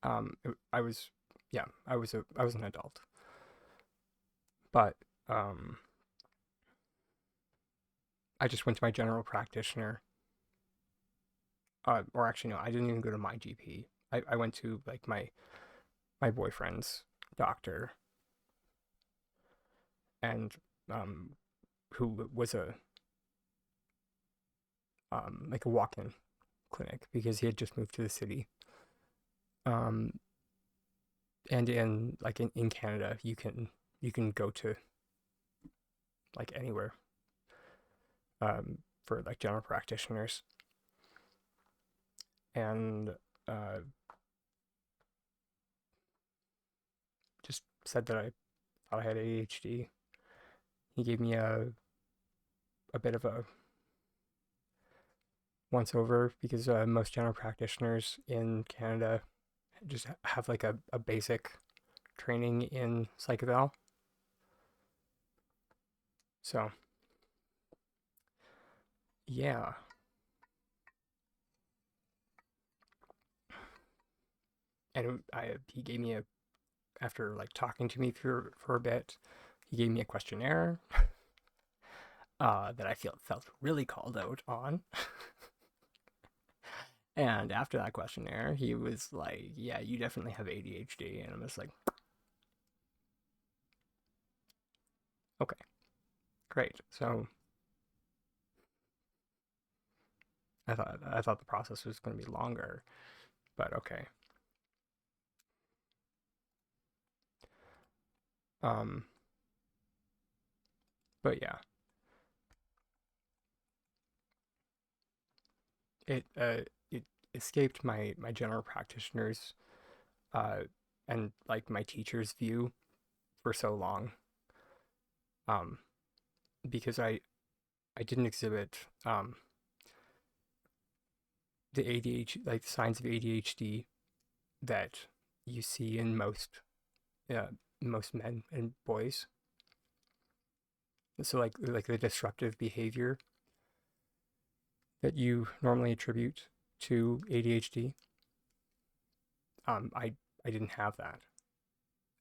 Speaker 1: I was, yeah, I was an adult, but I just went to my general practitioner. Or actually, no, I didn't even go to my GP. I went to like my boyfriend's doctor, and who was a like a walk-in clinic because he had just moved to the city. And in like in Canada, you can go to like anywhere for like general practitioners, and just said that I thought I had ADHD. He gave me a bit of a once over because most general practitioners in Canada just have like a basic training in psych eval. So yeah. And he gave me after like talking to me for a bit, he gave me a questionnaire that I felt really called out on. And after that questionnaire, he was like, yeah, you definitely have ADHD. And I'm just like, okay, great. So I thought the process was going to be longer, but okay. Um, but yeah, it escaped my general practitioners and like my teacher's view for so long. Um, because I didn't exhibit the ADHD, like the signs of ADHD that you see in uh, most men and boys. So like the disruptive behavior that you normally attribute to ADHD. I didn't have that,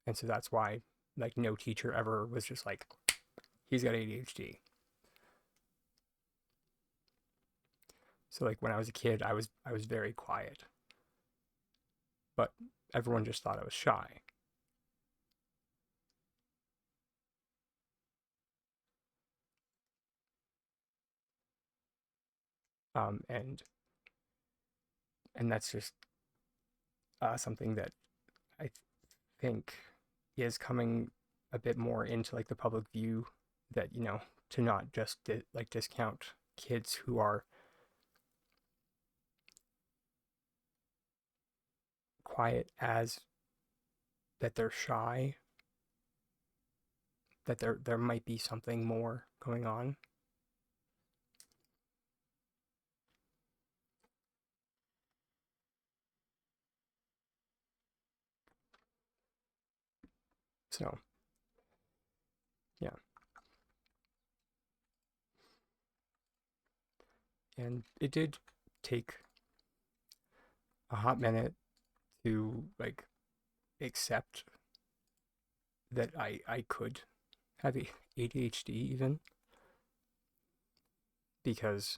Speaker 1: and so that's why like no teacher ever was just like, he's got ADHD. So like when I was a kid, I was very quiet, but everyone just thought I was shy. Um, and and that's just something that I think is coming a bit more into like the public view, that to not just like discount kids who are quiet as that they're shy, that there might be something more going on. So yeah, and it did take a hot minute to like accept that I could have ADHD, even because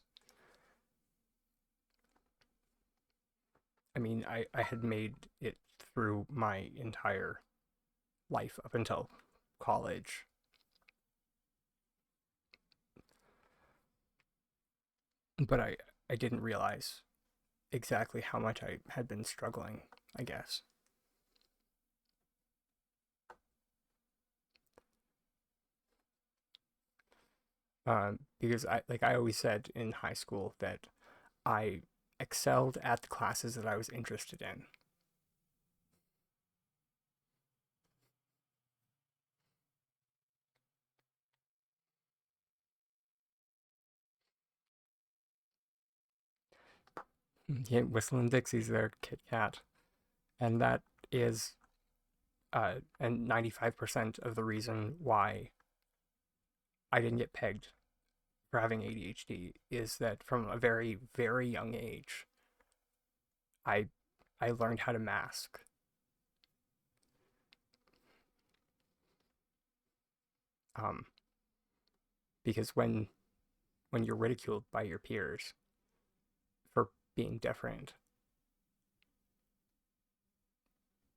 Speaker 1: I mean I had made it through my entire life up until college, but I didn't realize exactly how much I had been struggling, I guess. Because I always said in high school that I excelled at the classes that I was interested in. Yeah, whistling Dixie's there, Kit Kat, and that is and 95% of the reason why I didn't get pegged for having ADHD is that from a very very young age, I I learned how to mask. Um, because when you're ridiculed by your peers for being different,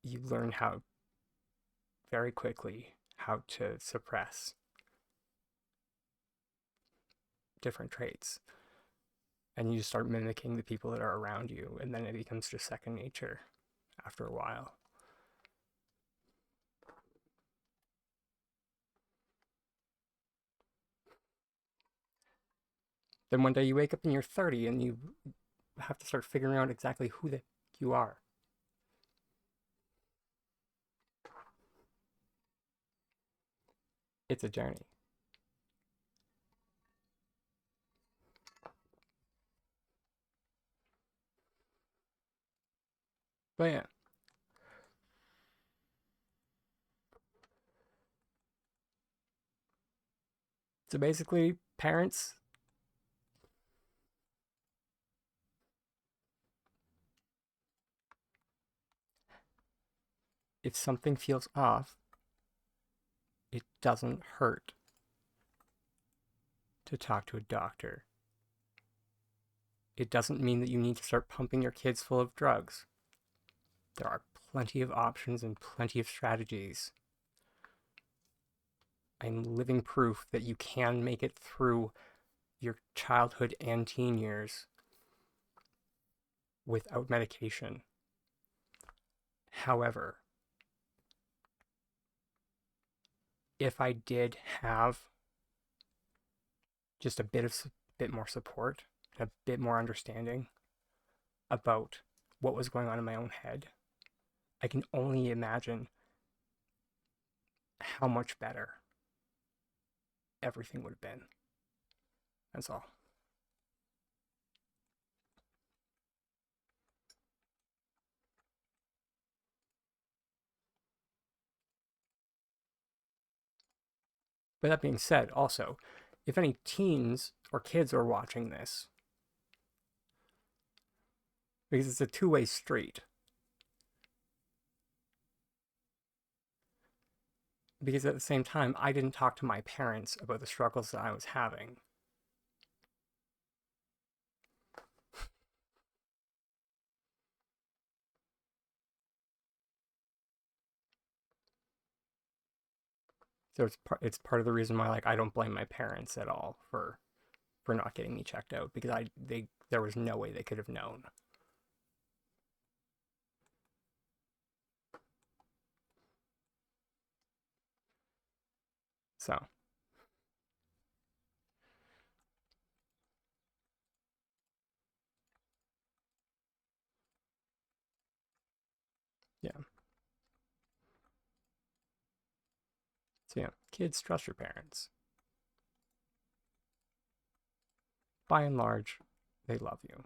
Speaker 1: you learn how very quickly how to suppress different traits, and you start mimicking the people that are around you, and then it becomes just second nature after a while. Then one day you wake up and you're 30 and you have to start figuring out exactly who the you are. It's a journey. But yeah, so basically, parents, if something feels off, it doesn't hurt to talk to a doctor. It doesn't mean that you need to start pumping your kids full of drugs. There are plenty of options and plenty of strategies. I'm living proof that you can make it through your childhood and teen years without medication. However, if I did have just a bit more support, a bit more understanding about what was going on in my own head, I can only imagine how much better everything would have been. That's all. But that being said, also, if any teens or kids are watching this, because it's a two-way street, because at the same time, I didn't talk to my parents about the struggles that I was having. So it's part of the reason why, like, I don't blame my parents at all for not getting me checked out, because there was no way they could have known. So yeah. So yeah, kids, trust your parents. By and large, they love you.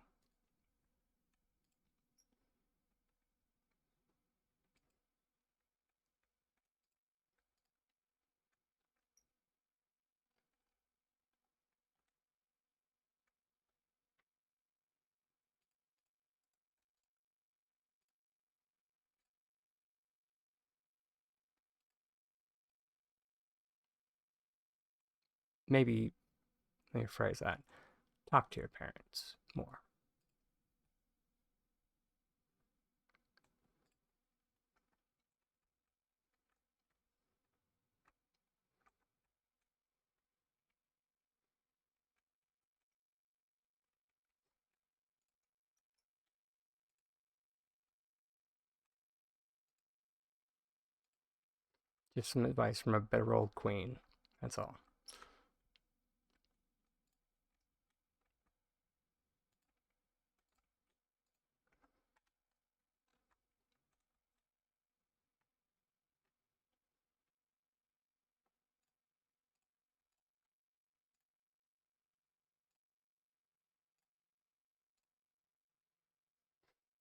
Speaker 1: Maybe, let me phrase that. Talk to your parents more. Just some advice from a bitter old queen. That's all.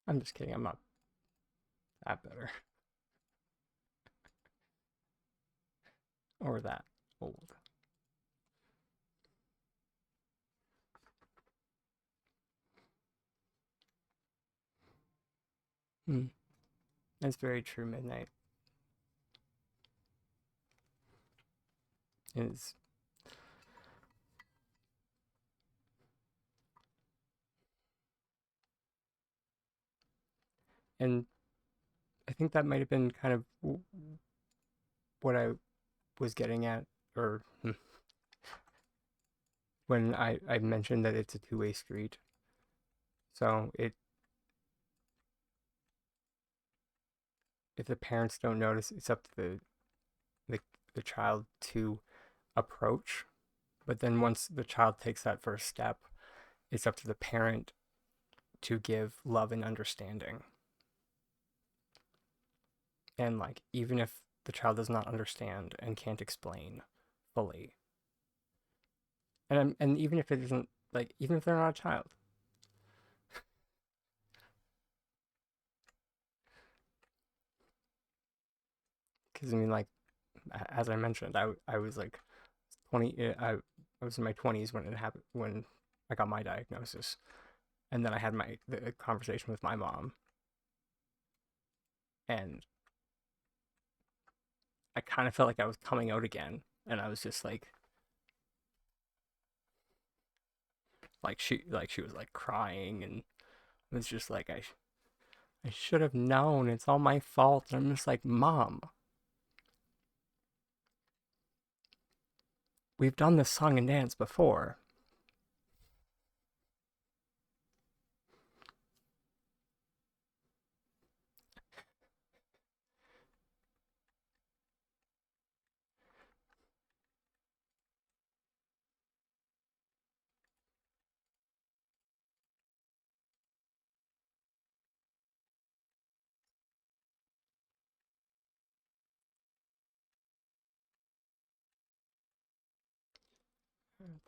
Speaker 1: I'm just kidding. I'm not that bitter. Or that old. That's very true, Midnight. Is and I think that might have been kind of what I was getting at, or when I mentioned that it's a two-way street. So if the parents don't notice, it's up to the child to approach. But then once the child takes that first step, it's up to the parent to give love and understanding. And like, even if the child does not understand and can't explain fully, and even if it isn't, like, even if they're not a child, because I mean, like, as I mentioned, I was like 20. I was in my 20s when it happened, when I got my diagnosis, and then I had the conversation with my mom, and I kind of felt like I was coming out again, and I was just like, she was like crying and was just like I should have known. It's all my fault. And I'm just like, Mom, we've done this song and dance before.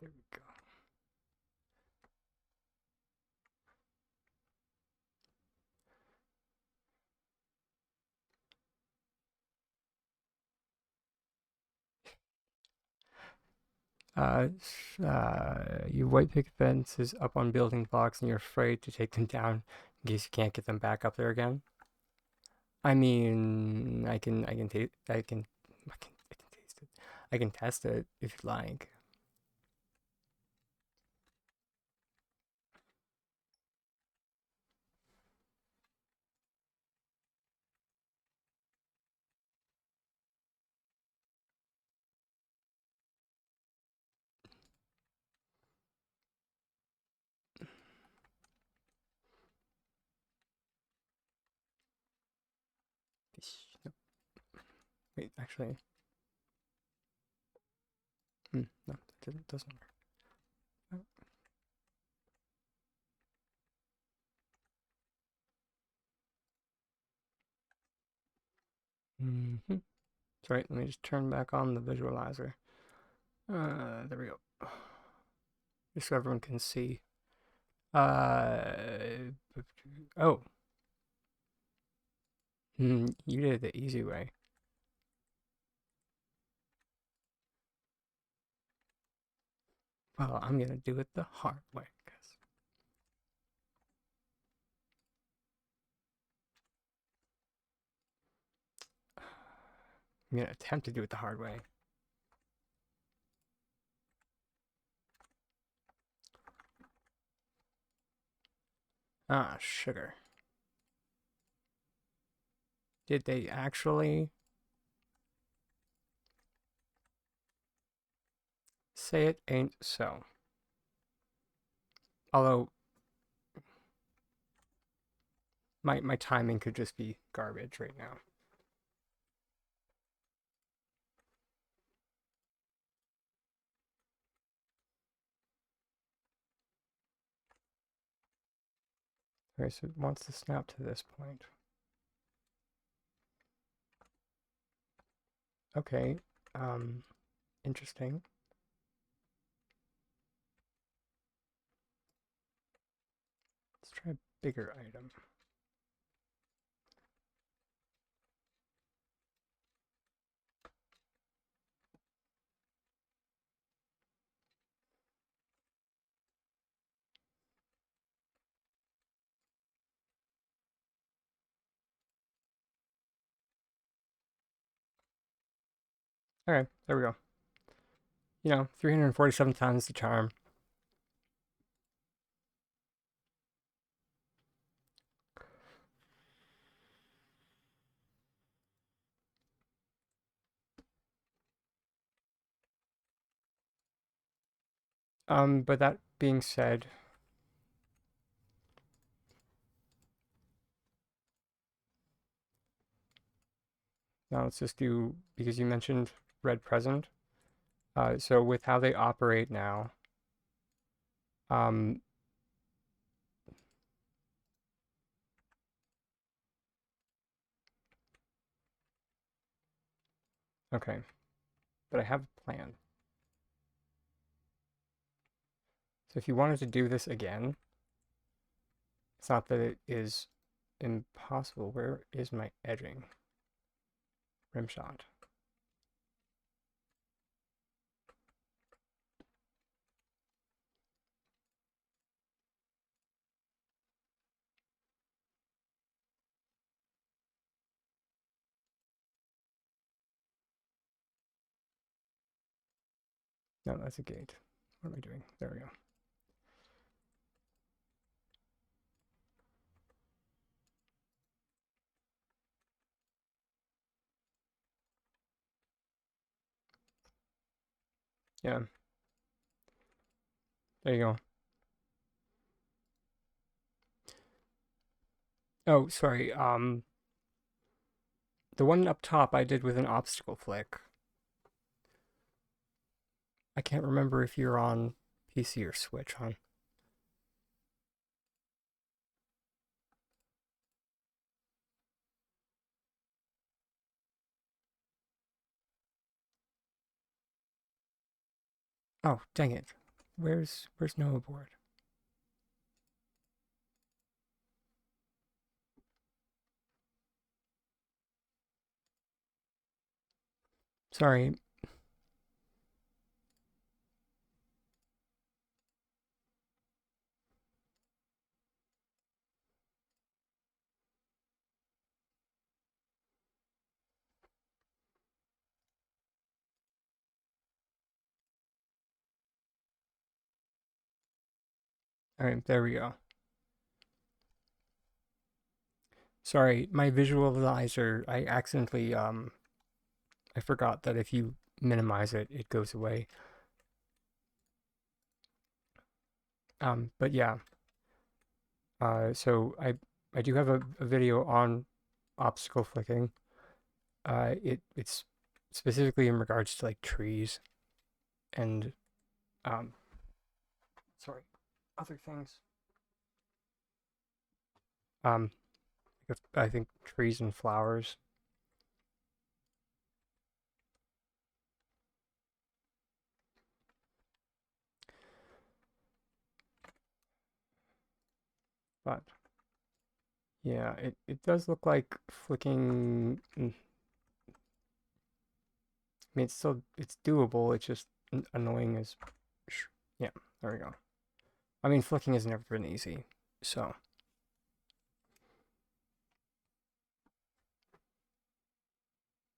Speaker 1: There we go. You white picket fences up on building blocks and you're afraid to take them down in case you can't get them back up there again. I mean, I can taste, I can taste it. I can test it if you like. Wait, actually, no, that doesn't work. Mm-hmm. Sorry, let me just turn back on the visualizer. There we go. Just so everyone can see. Oh. You did it the easy way. Well, I'm gonna do it the hard way, guys. I'm gonna attempt to do it the hard way. Ah, sugar. Did they actually say it ain't so? Although my timing could just be garbage right now. Okay, so it wants to snap to this point. Okay, interesting. Let's try a bigger item. Okay, there we go. 347 times the charm. But that being said, now let's just do, because you mentioned red present. So with how they operate now, okay, but I have a plan. So if you wanted to do this again, it's not that it is impossible. Where is my edging? Rim shot. No, that's a gate. What am I doing? There we go. Yeah. There you go. Oh, sorry. The one up top I did with an obstacle flick. I can't remember if you're on PC or Switch, hon. Oh, dang it. Where's Noah board? Sorry. Alright, there we go. Sorry, my visualizer, I accidentally, I forgot that if you minimize it, it goes away. But yeah, so I do have a video on obstacle flicking. It's specifically in regards to like trees and, um, sorry, other things. Um, I think trees and flowers. But yeah, it does look like flicking. I mean, it's doable. It's just annoying as. Yeah, there we go. I mean, flicking has never been easy, so.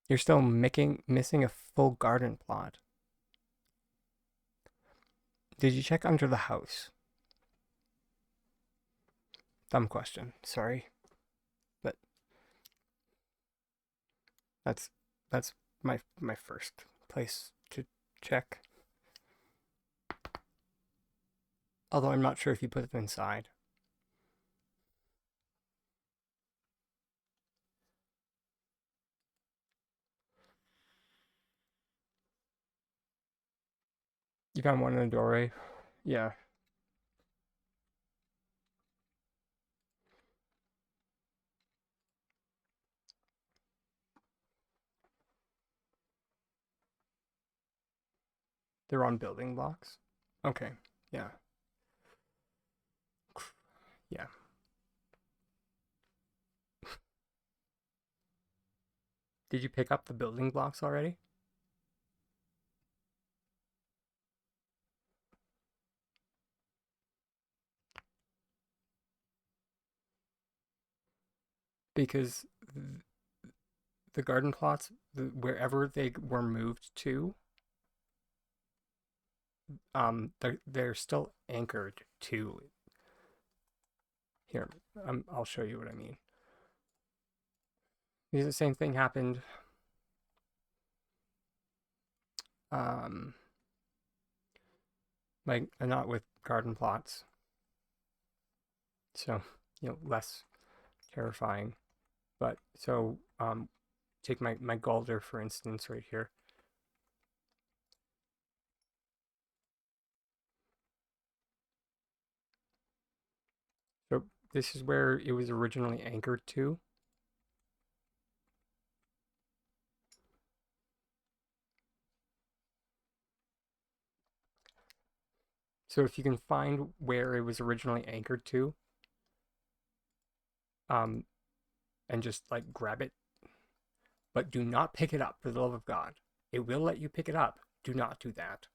Speaker 1: You're still missing a full garden plot. Did you check under the house? Dumb question. Sorry, but that's that's my first place to check. Although I'm not sure if you put it inside. You found one in the doorway. Yeah, they're on building blocks. Okay. Yeah. Yeah. Did you pick up the building blocks already? Because the garden plots, wherever they were moved to, they're still anchored to. Here, I'll show you what I mean. Because the same thing happened. Um, like not with garden plots, so less terrifying. But so take my Galder for instance right here. So this is where it was originally anchored to. So if you can find where it was originally anchored to, um, and just like grab it, but do not pick it up for the love of God. It will let you pick it up. Do not do that.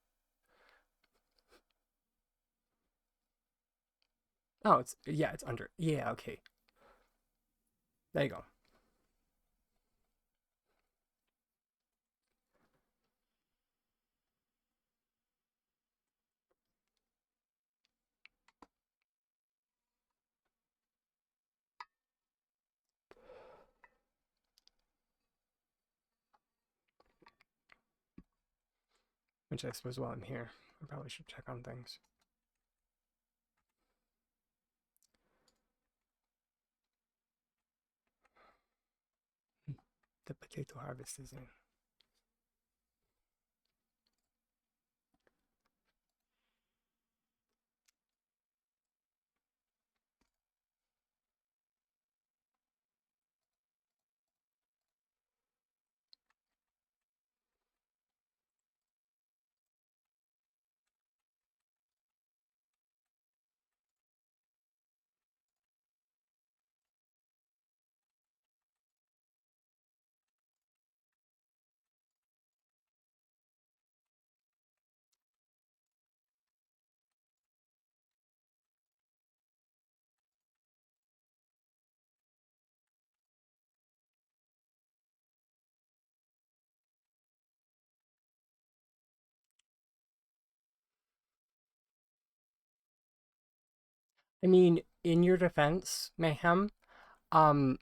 Speaker 1: Oh, it's under. Yeah, okay. There you go. Which I suppose while I'm here, I probably should check on things. The potato harvest is in. I mean, in your defense, Mayhem, um,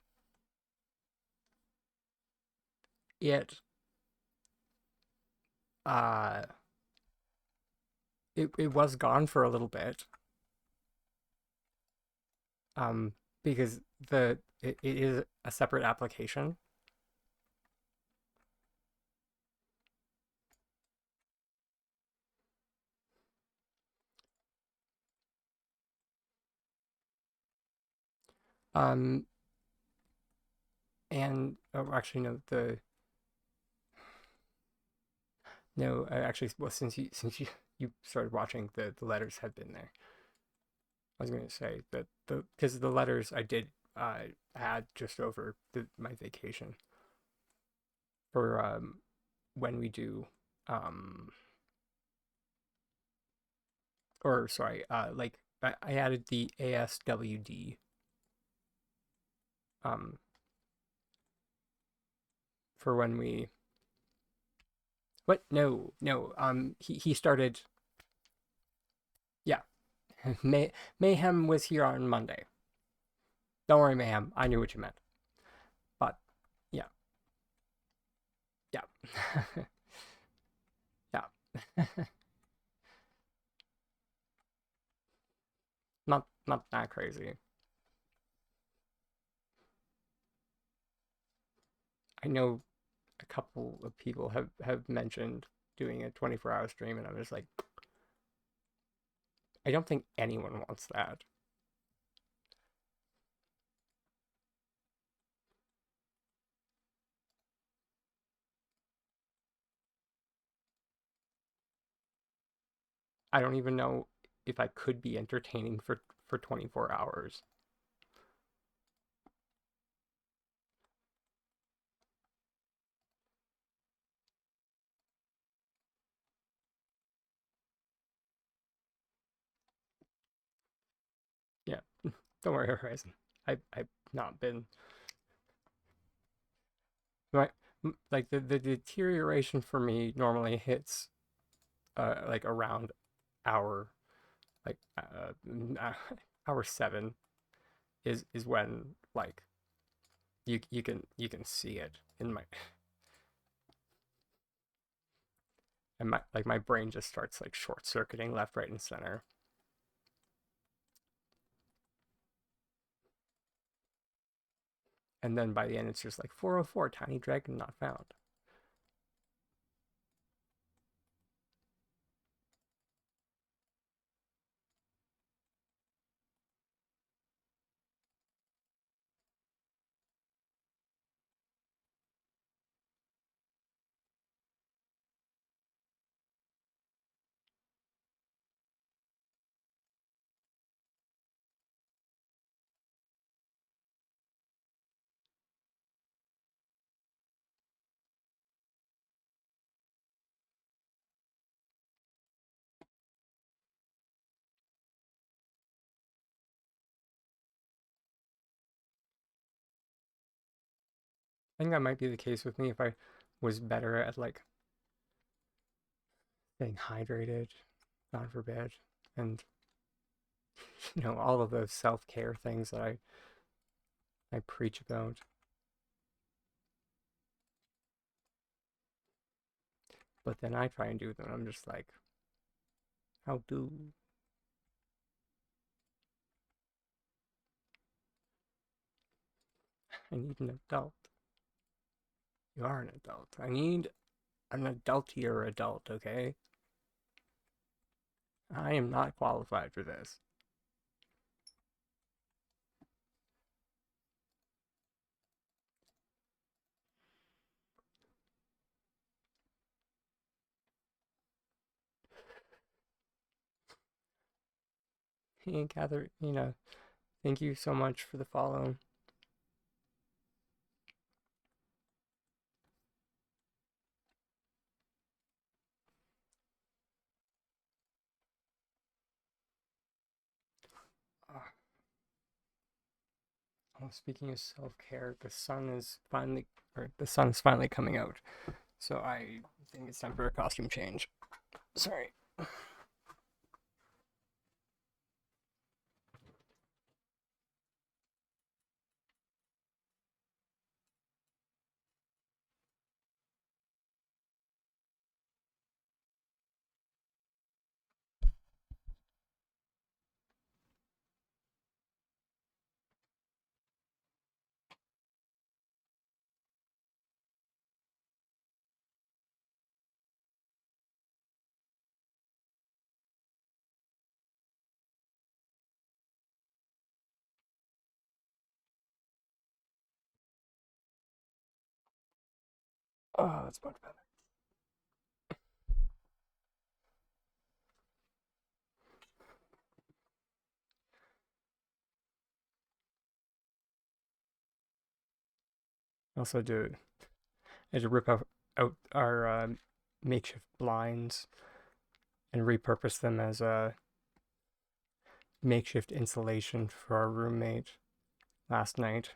Speaker 1: it uh it was gone for a little bit. Because it is a separate application. Um, and oh, actually no, actually, well, since you started watching, the letters had been there. I was going to say that because the letters I did add just over my vacation for when we do um or sorry like I added the ASWD um for when we what no he started, yeah. Mayhem was here on Monday. Don't worry, Mayhem, I knew what you meant, but yeah, yeah. Yeah. Not that crazy. I know a couple of people have mentioned doing a 24-hour stream, and I'm just like, I don't think anyone wants that. I don't even know if I could be entertaining for 24 hours. Yeah, don't worry, Horizon. I've not been my like the deterioration for me normally hits like around hour like hour 7 is when like you can see it in my and my like my brain just starts like short circuiting left, right, and center. And then by the end it's just like 404 tiny dragon not found. I think that might be the case with me if I was better at like staying hydrated, God forbid, and all of those self-care things that I preach about. But then I try and do them, and I'm just like, how do? I need an adult. You are an adult. I need an adultier adult, okay? I am not qualified for this. Hey, Catherine, thank you so much for the follow. Oh, speaking of self-care, the sun is finally coming out. So I think it's time for a costume change. Sorry. Oh, that's much better. Also, I had to rip out our makeshift blinds and repurpose them as a makeshift insulation for our roommate last night.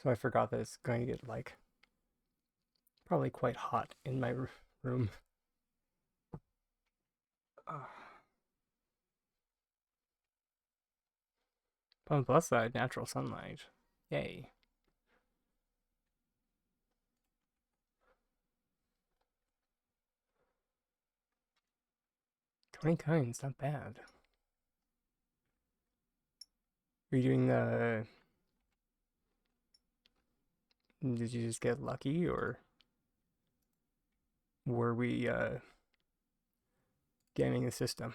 Speaker 1: So I forgot that it's going to get like probably quite hot in my room. On the plus side, natural sunlight. Yay. 20 coins, not bad. Are you doing the... Did you just get lucky, or were we gaming the system?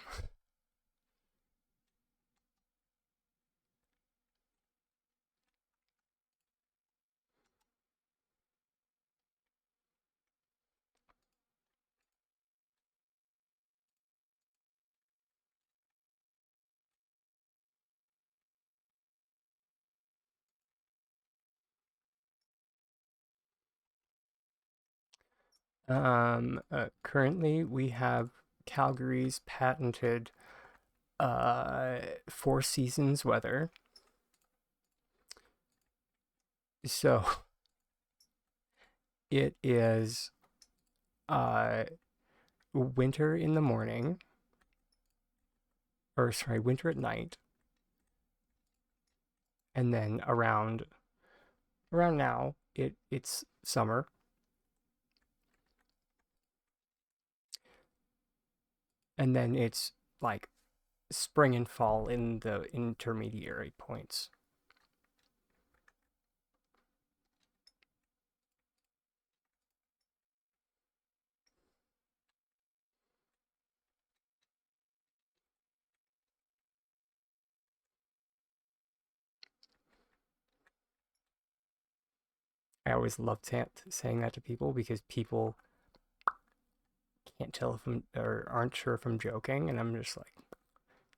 Speaker 1: Currently we have Calgary's patented 4 seasons weather. So it is winter in the morning, or sorry, winter at night, and then around now it's summer. And then it's like spring and fall in the intermediary points. I always love saying that to people because people can't tell if I'm or aren't sure if I'm joking, and I'm just like,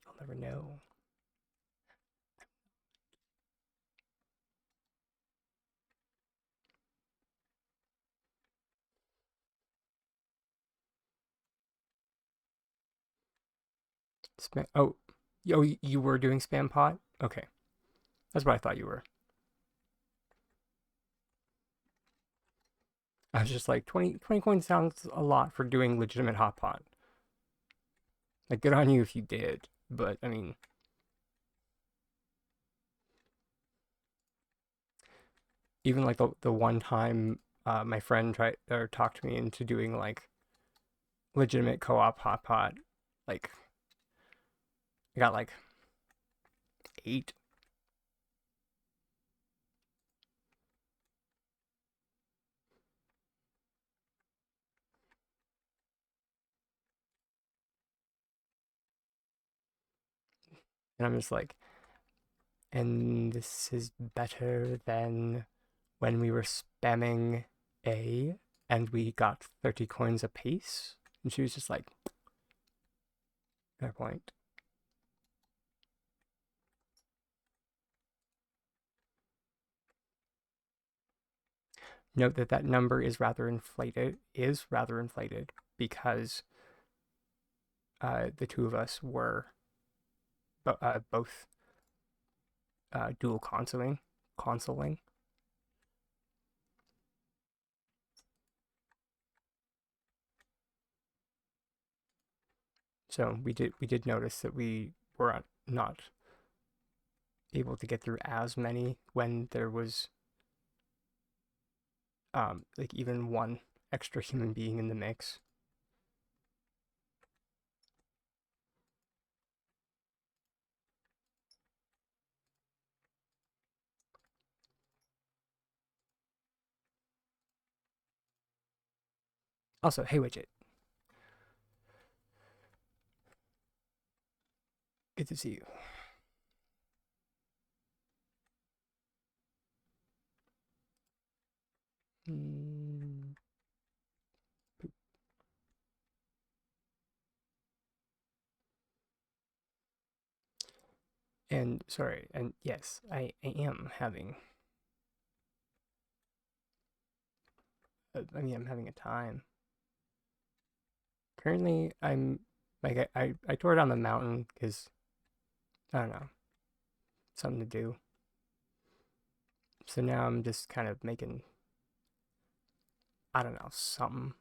Speaker 1: you'll never know. Oh, you were doing spam pot? Okay, that's what I thought you were. I was just like, 20 coins sounds a lot for doing legitimate hot pot. Like, good on you if you did, but I mean, even like the one time my friend talked me into doing like legitimate co-op hot pot. Like I got like 8. And I'm just like, and this is better than when we were spamming A and we got 30 coins apiece. And she was just like, fair point. Note that that number is rather inflated, because the two of us were both dual consoling. So we did notice that we were not able to get through as many when there was like even one extra human being in the mix. Also, hey Widget, good to see you. And sorry, and yes, I am having. I'm having a time. Currently, I'm like I tore down the mountain because I don't know, something to do. So now I'm just kind of making, I don't know, something.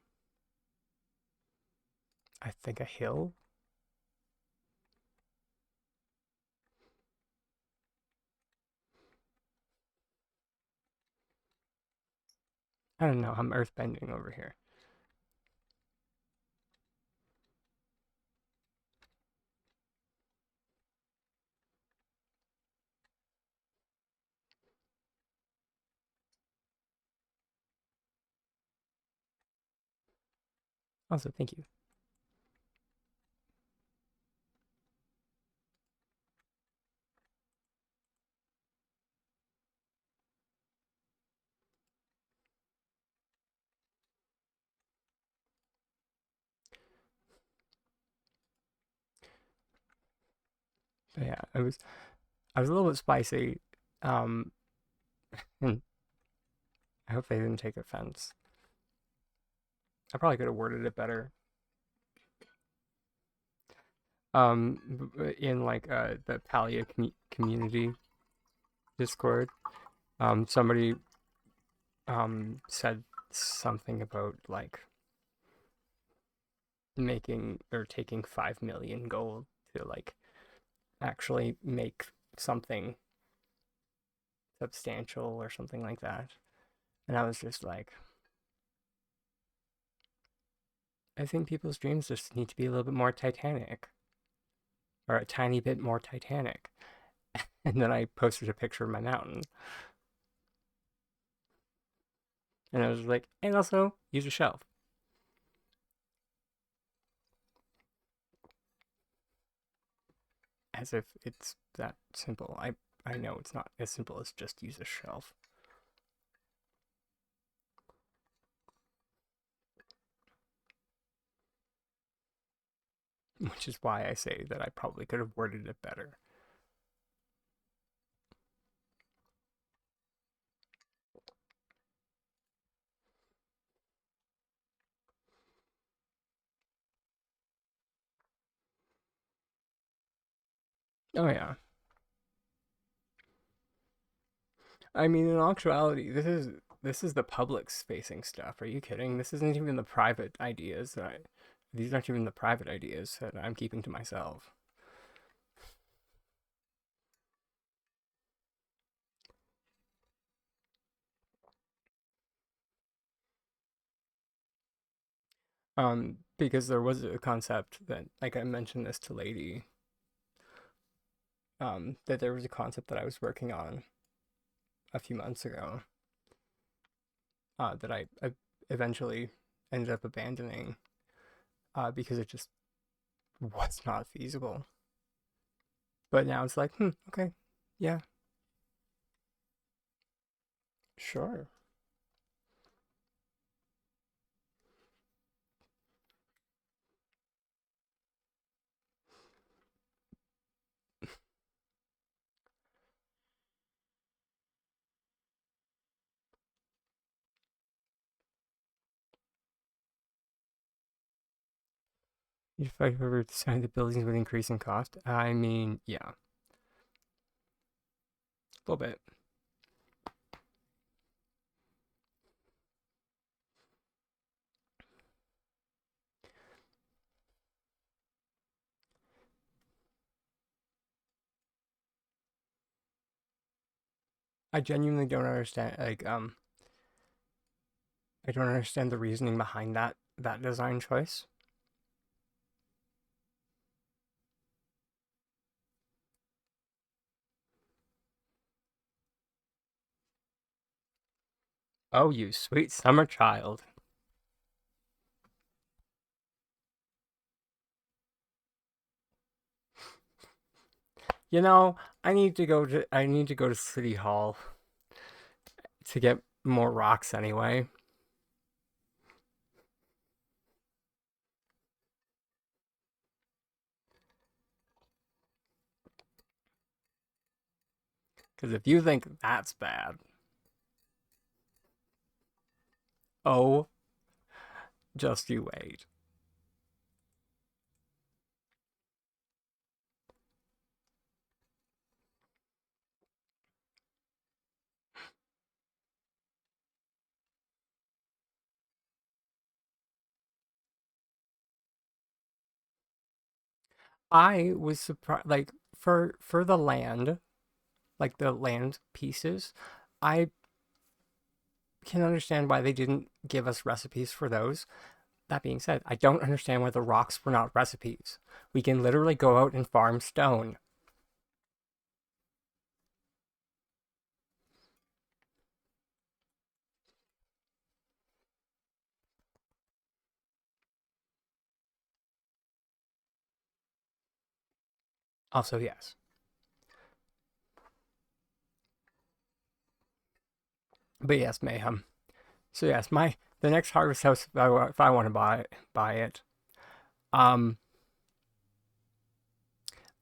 Speaker 1: I think a hill. I don't know. I'm earthbending over here. Also, thank you. But yeah, I was a little bit spicy. And I hope they didn't take offense. I probably could have worded it better. In like the Palia community Discord, somebody said something about like making or taking 5 million gold to like actually make something substantial or something like that. And I was just like, I think people's dreams just need to be a little bit more Titanic, or a tiny bit more Titanic. And then I posted a picture of my mountain. And I was like, and also use a shelf. As if it's that simple. I know it's not as simple as just use a shelf. Which is why I say that I probably could have worded it better. Oh yeah. I mean, in actuality, this is the public's facing stuff. Are you kidding? This isn't even the private ideas that these aren't even the private ideas that I'm keeping to myself. Because there was a concept that, like, I mentioned this to Lady, that there was a concept that I was working on a few months ago, that I eventually ended up abandoning, because it just was not feasible. But now it's like, okay, yeah, sure. If I ever decided the buildings would increase in cost, I mean, yeah, a little bit. I genuinely don't understand, like, I don't understand the reasoning behind that design choice. Oh, you sweet summer child. You know, I need to go to City Hall to get more rocks anyway. Because if you think that's bad, oh, just you wait. I was surprised, like, for the land, like the land pieces, I can understand why they didn't give us recipes for those. That being said, I don't understand why the rocks were not recipes. We can literally go out and farm stone. Also, yes. But yes, mayhem. So yes, the next harvest house, if I want to buy it, um,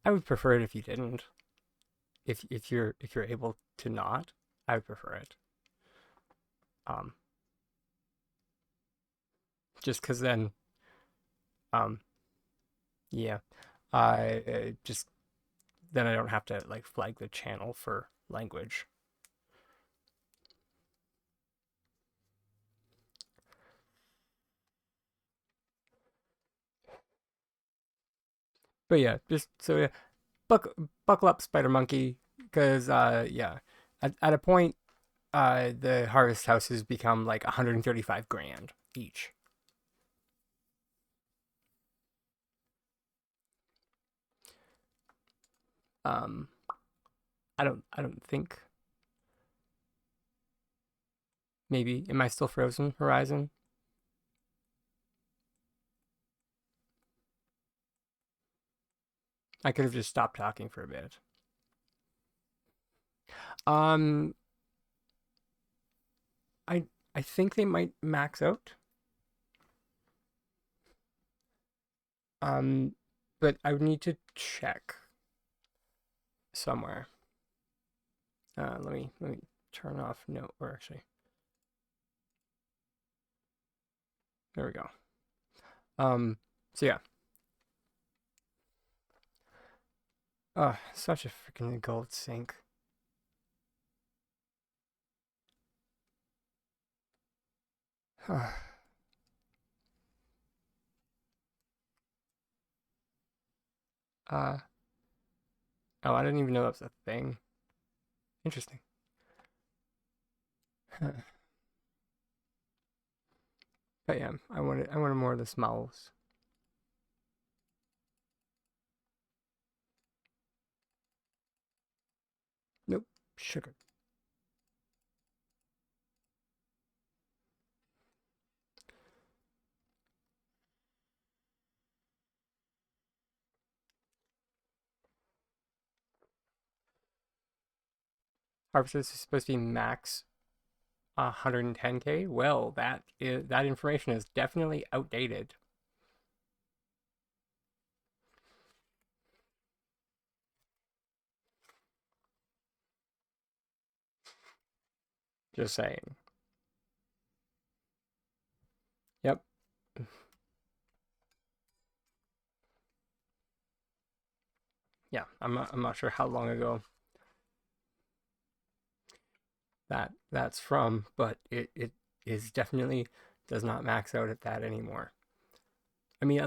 Speaker 1: I would prefer it if you didn't. If you're able to not, I would prefer it. Um, just because then, um, yeah, I just then I don't have to like flag the channel for language. But yeah, just so yeah, buckle up, Spider Monkey, because yeah, at a point, the harvest houses become like 135 grand each. Um, I don't think. Maybe am I still frozen, Horizon? I could have just stopped talking for a bit. Um, I I think they might max out. Um, but I would need to check somewhere. Let me turn off. No, or actually, there we go. So yeah. Such a freaking gold sink. uh, oh, I didn't even know that was a thing. Interesting. But yeah, I wanted more of the smells. Nope, sugar. Harvest is supposed to be max 110k. Well, that information is definitely outdated. Just saying. Yep. Yeah, I'm not sure how long ago that's from, but it is definitely does not max out at that anymore. I mean,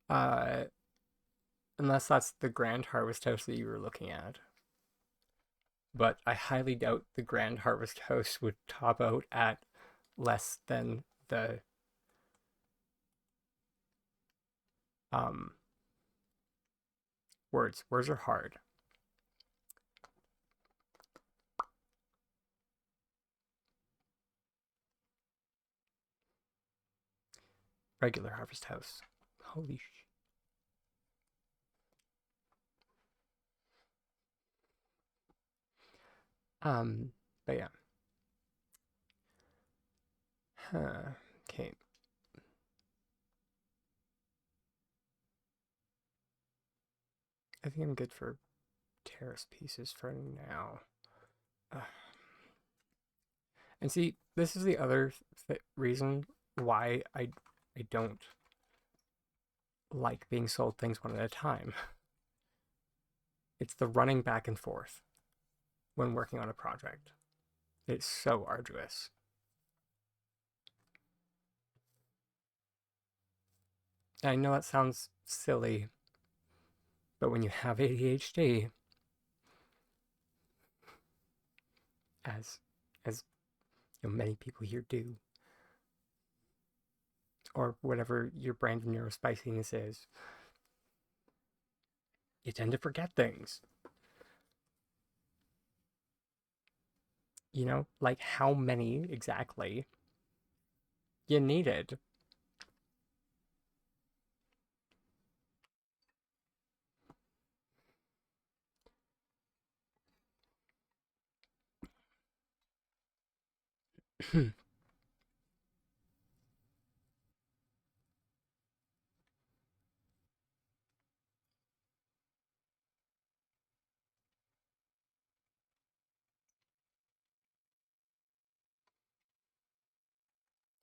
Speaker 1: uh unless that's the Grand Harvest House that you were looking at. But I highly doubt the Grand Harvest House would top out at less than the um words. Words are hard. Regular Harvest House. Holy sh. But yeah. Huh. Okay. I think I'm good for terrace pieces for now. And see, this is the other reason why I don't like being sold things one at a time. It's the running back and forth when working on a project. It's so arduous. I know that sounds silly, but when you have ADHD, as many people here do, or whatever your brand of neurospiciness is, you tend to forget things. You know, like how many exactly you needed.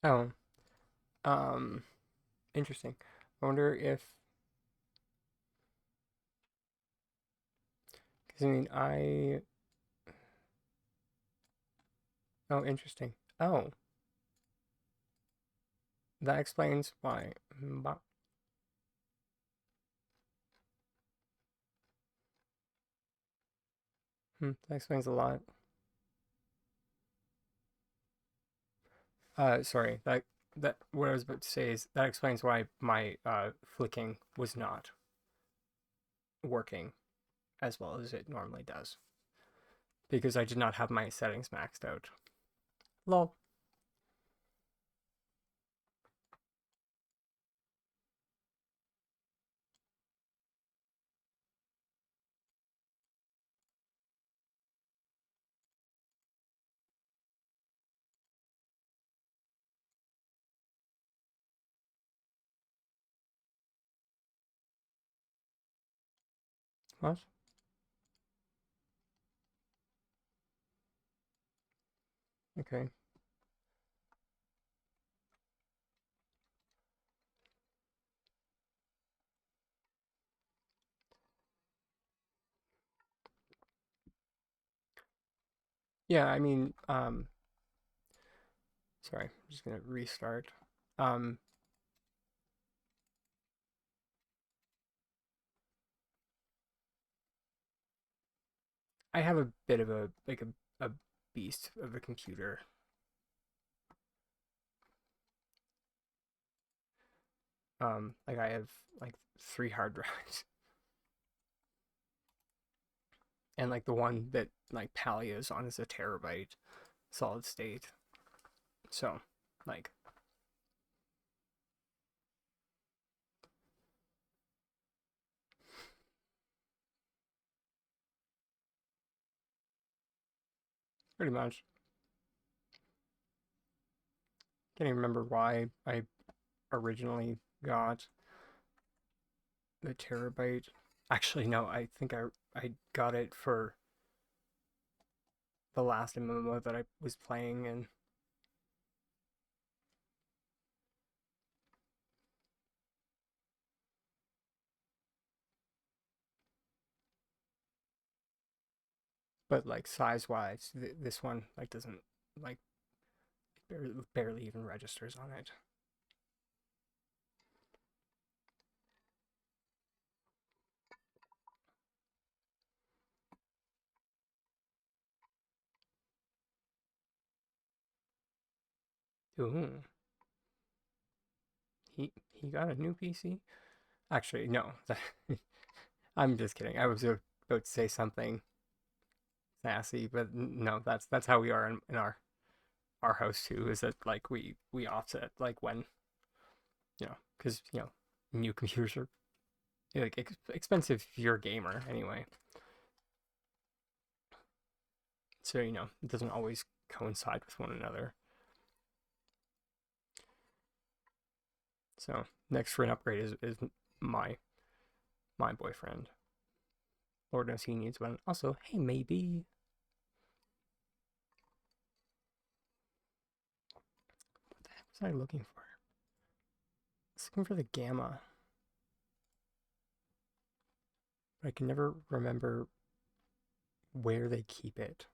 Speaker 1: Oh, um, interesting. I wonder if, because I mean, oh, interesting. Oh, that explains why. That explains a lot. Sorry, that what I was about to say is that explains why my flicking was not working as well as it normally does. Because I did not have my settings maxed out. Lol. What? Okay. Yeah, I mean, sorry, I'm just gonna restart. Um, I have a bit of a beast of a computer. Like I have like 3 hard drives. And like the one that like Palia is on is a terabyte solid state. So, like pretty much. Can't even remember why I originally got the terabyte. Actually, no, I think I got it for the last MMO that I was playing, and but like size wise, this one like doesn't like barely even registers on it. Ooh, he got a new PC. Actually, no, I'm just kidding. I was about to say something sassy, but no, that's how we are in our house too. Is that like we offset like when because new computers are like expensive if you're a gamer anyway. So it doesn't always coincide with one another. So next for an upgrade is my boyfriend. Lord knows he needs one. Also, hey, maybe. What the heck was I looking for? I was looking for the gamma. But I can never remember where they keep it.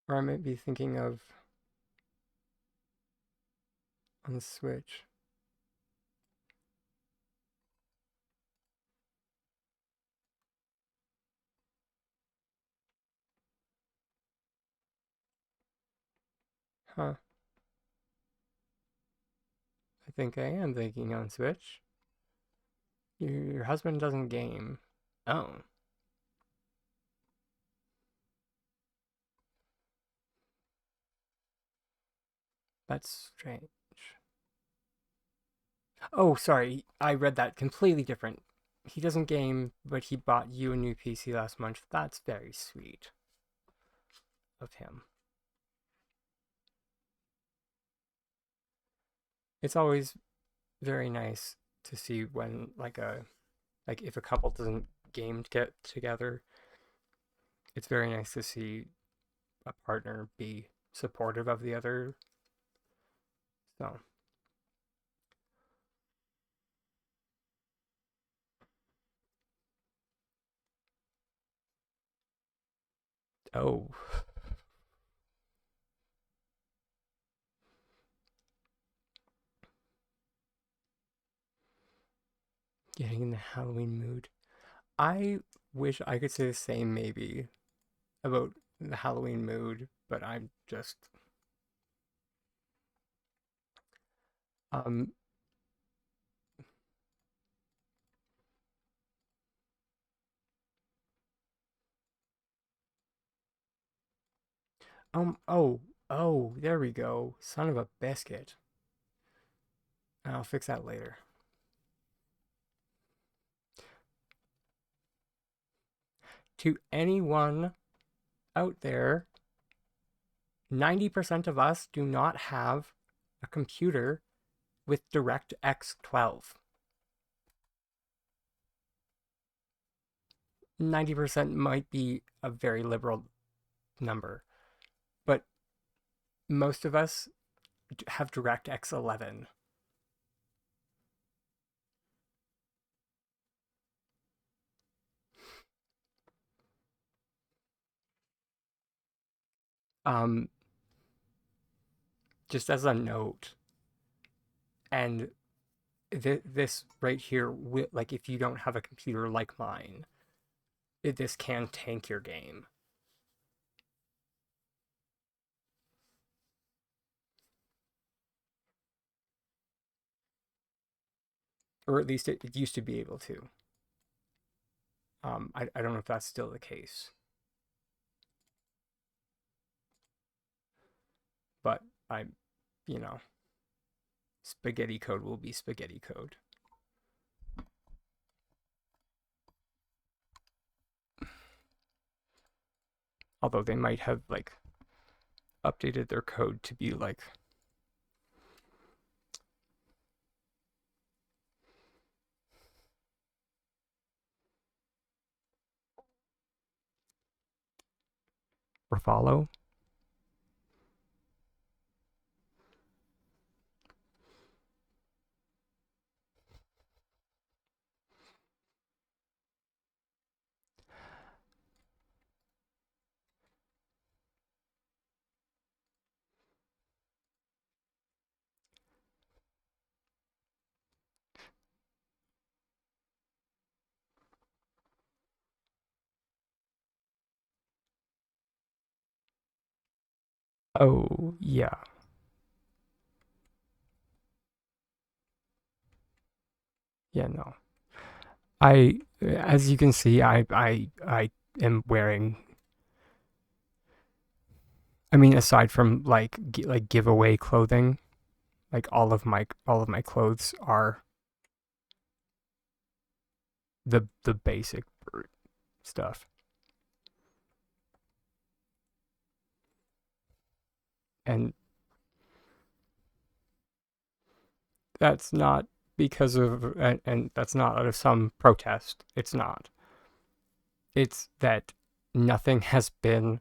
Speaker 1: Or I might be thinking of on the Switch. Huh. I think I am thinking on Switch. Your husband doesn't game. Oh. That's strange. Oh, sorry. I read that completely different. He doesn't game, but he bought you a new PC last month. That's very sweet of him. It's always very nice to see when like if a couple doesn't game to get together. It's very nice to see a partner be supportive of the other. So, oh, getting in the Halloween mood. I wish I could say the same maybe about the Halloween mood, but I'm just um oh, there we go. Son of a biscuit. I'll fix that later. To anyone out there, 90% of us do not have a computer with DirectX 12. 90% might be a very liberal number, but most of us have DirectX 11. Um, just as a note. And this right here, like if you don't have a computer like mine, this can tank your game. Or at least it used to be able to. I don't know if that's still the case. But you know, spaghetti code will be spaghetti code. Although they might have like updated their code to be like follow. Oh yeah. Yeah, no. As you can see, I am wearing. I mean, aside from like giveaway clothing, like all of my clothes are the basic stuff, and that's not because of and that's not out of some protest. It's not. It's that nothing has been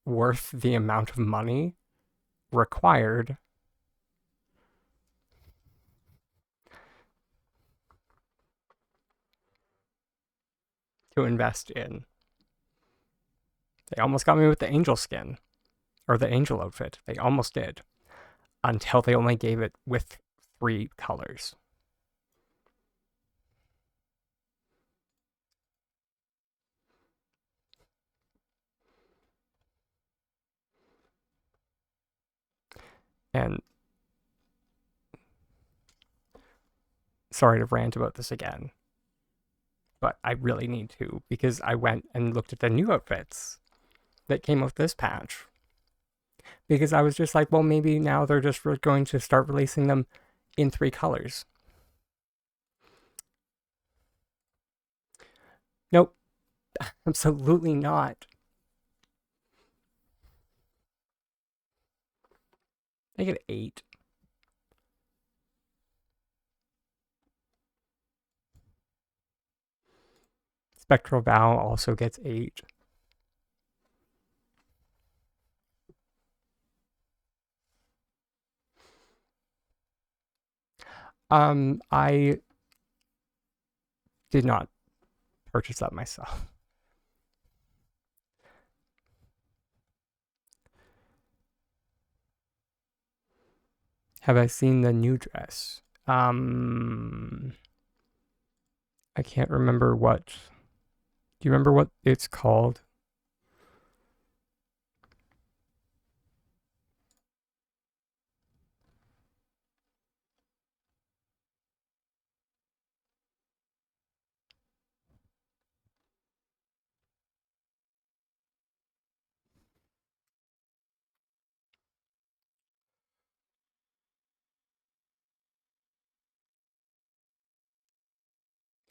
Speaker 1: worth the amount of money required to invest in. They almost got me with the angel skin or the angel outfit. They almost did until they only gave it with 3 colors. And sorry to rant about this again, but I really need to because I went and looked at the new outfits that came with this patch. Because I was just like, well, maybe now they're just going to start releasing them in 3 colors. Nope, absolutely not. I get 8. Spectral Vow also gets 8. I did not purchase that myself. Have I seen the new dress? I can't remember what. Do you remember what it's called?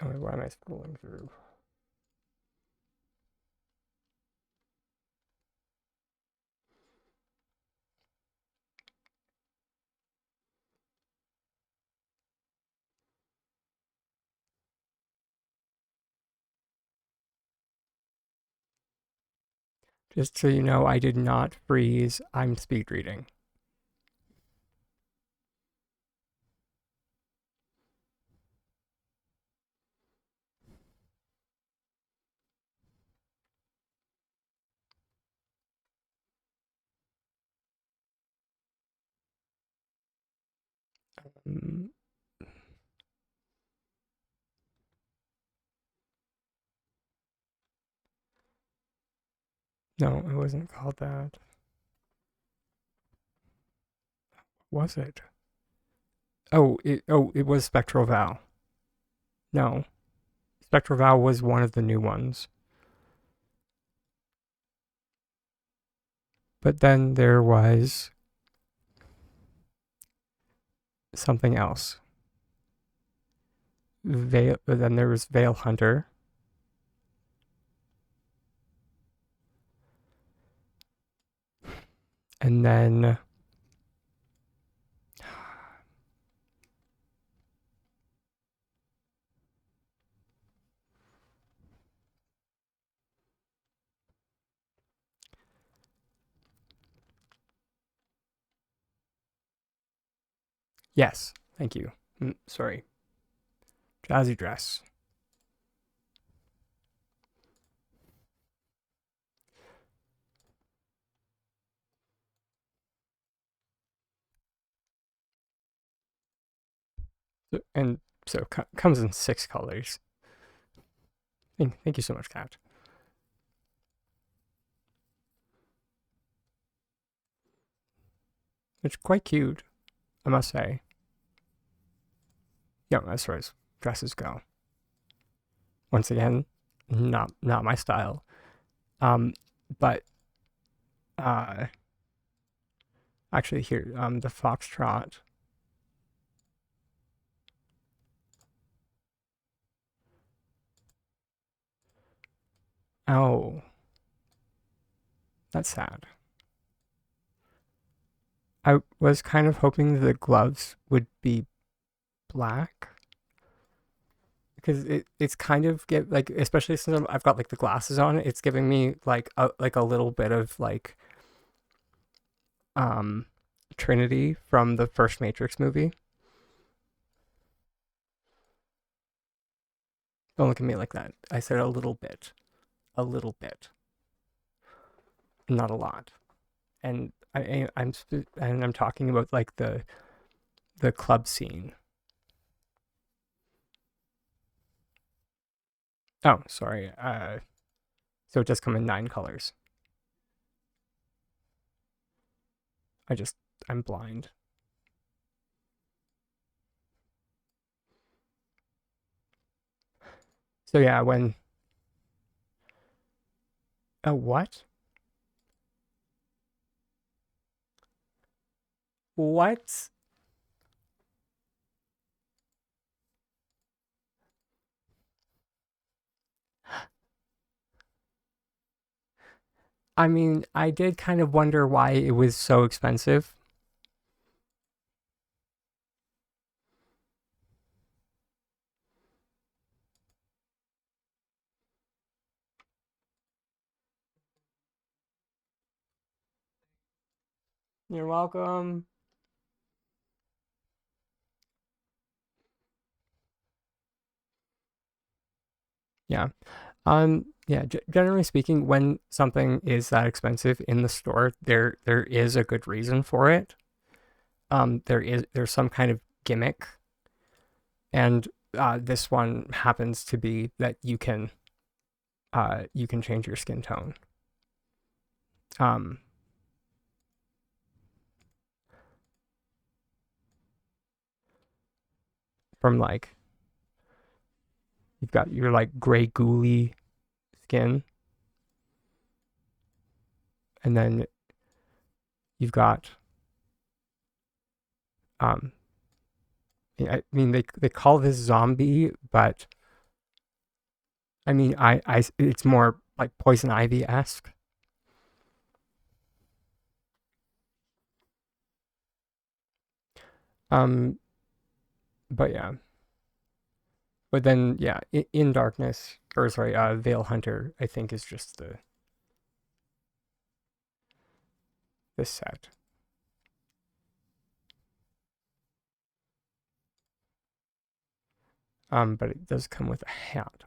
Speaker 1: Oh, why am I scrolling through? Just so you know, I did not freeze. I'm speed reading. No, it wasn't called that. Was it? Oh, it was Spectral Val. No. Spectral Val was one of the new ones. But then there was something else. Then there was Veil Hunter. And then yes, thank you. Sorry. Jazzy Dress. And so comes in 6 colors. Thank you so much, Cat. It's quite cute, I must say. Yeah, as far as dresses go. Once again, not my style. But actually here, the Foxtrot. Oh, that's sad. I was kind of hoping the gloves would be black because it's kind of get like, especially since I've got like the glasses on, it's giving me like a little bit of like Trinity from the first Matrix movie. Don't look at me like that. I said a little bit, not a lot. And I'm talking about like the club scene. Oh, sorry. So it does come in 9 colors. I'm blind. So yeah, when what? What? I mean, I did kind of wonder why it was so expensive. You're welcome. Yeah. Yeah, generally speaking, when something is that expensive in the store, there is a good reason for it. There's some kind of gimmick, and this one happens to be that you can change your skin tone. From like you've got your like gray gooey skin, and then you've got I mean they call this zombie, but I mean I it's more like poison ivy esque. But yeah. But then yeah, in darkness, or sorry, Veil Hunter, I think is just this set. But it does come with a hat.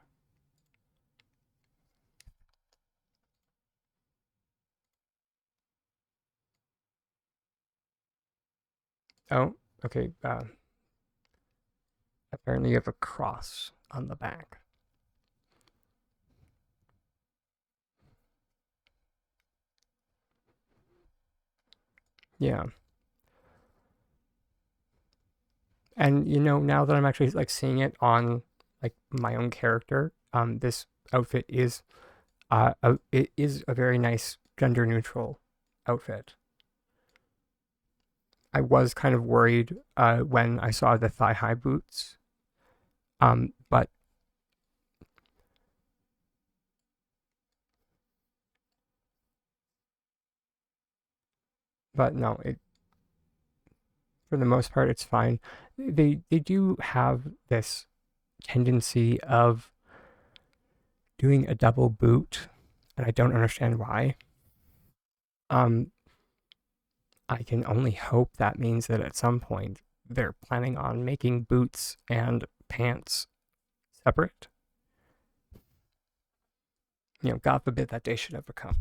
Speaker 1: Oh, okay. Apparently you have a cross on the back. Yeah. And you know, now that I'm actually like seeing it on like my own character, this outfit is it is a very nice gender neutral outfit. I was kind of worried when I saw the thigh high boots, but no, it for the most part it's fine. They do have this tendency of doing a double boot, and I don't understand why. Um, I can only hope that means that at some point they're planning on making boots and pants separate. You know, God forbid that day should ever come.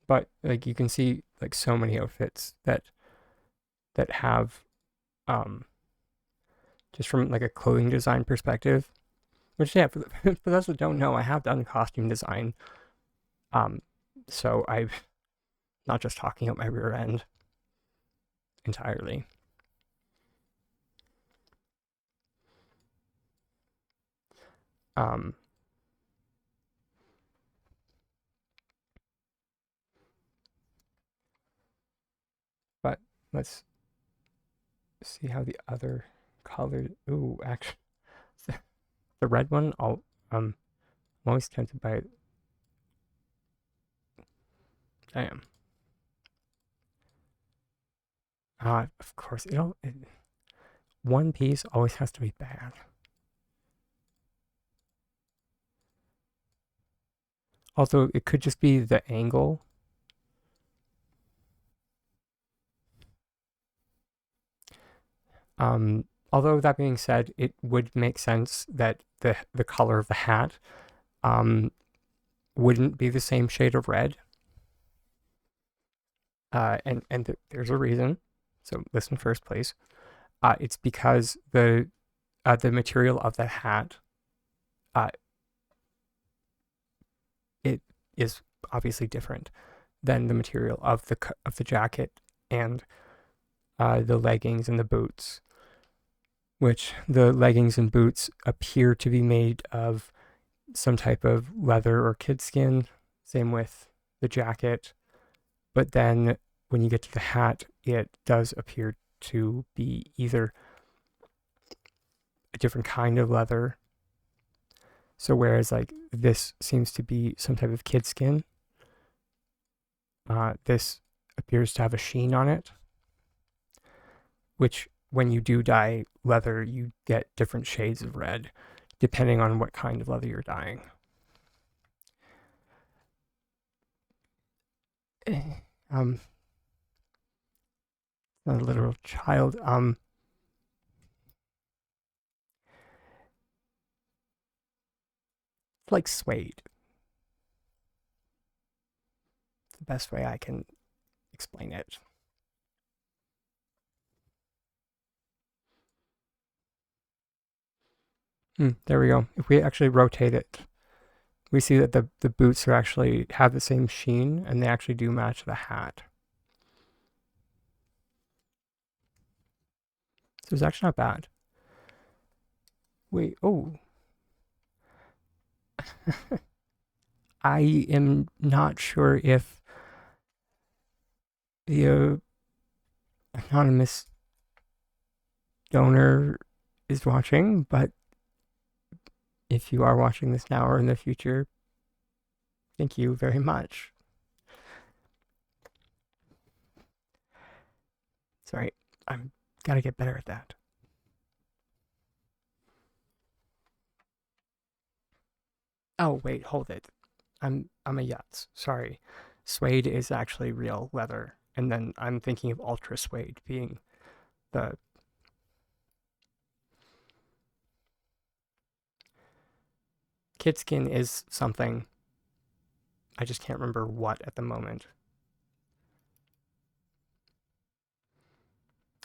Speaker 1: But like you can see like so many outfits that have just from like a clothing design perspective, which yeah, for those that don't know, I have done costume design. So I'm not just talking out my rear end entirely. Um, but let's see how the other colors. Ooh, actually, the red one. I'm always tempted by it. Damn. Of course, one piece always has to be bad. Although it could just be the angle. Although that being said, it would make sense that the color of the hat wouldn't be the same shade of red. And there's a reason. So listen first, please. It's because the material of the hat, it is obviously different than the material of the jacket and the leggings and the boots, which the leggings and boots appear to be made of some type of leather or kid skin. Same with the jacket. But then when you get to the hat, it does appear to be either a different kind of leather. So whereas like this seems to be some type of kid skin, this appears to have a sheen on it, which when you do dye leather, you get different shades of red depending on what kind of leather you're dyeing. Not a literal child. It's like suede. It's the best way I can explain it. There we go. If we actually rotate it, we see that the boots are actually have the same sheen and they actually do match the hat. So it's actually not bad. Wait, oh. I am not sure if the anonymous donor is watching, but if you are watching this now or in the future, thank you very much. Sorry, I'm gotta get better at that. Oh wait, hold it. I'm a yutz. Sorry. Suede is actually real leather, and then I'm thinking of ultra suede being the kit skin is something. I just can't remember what at the moment.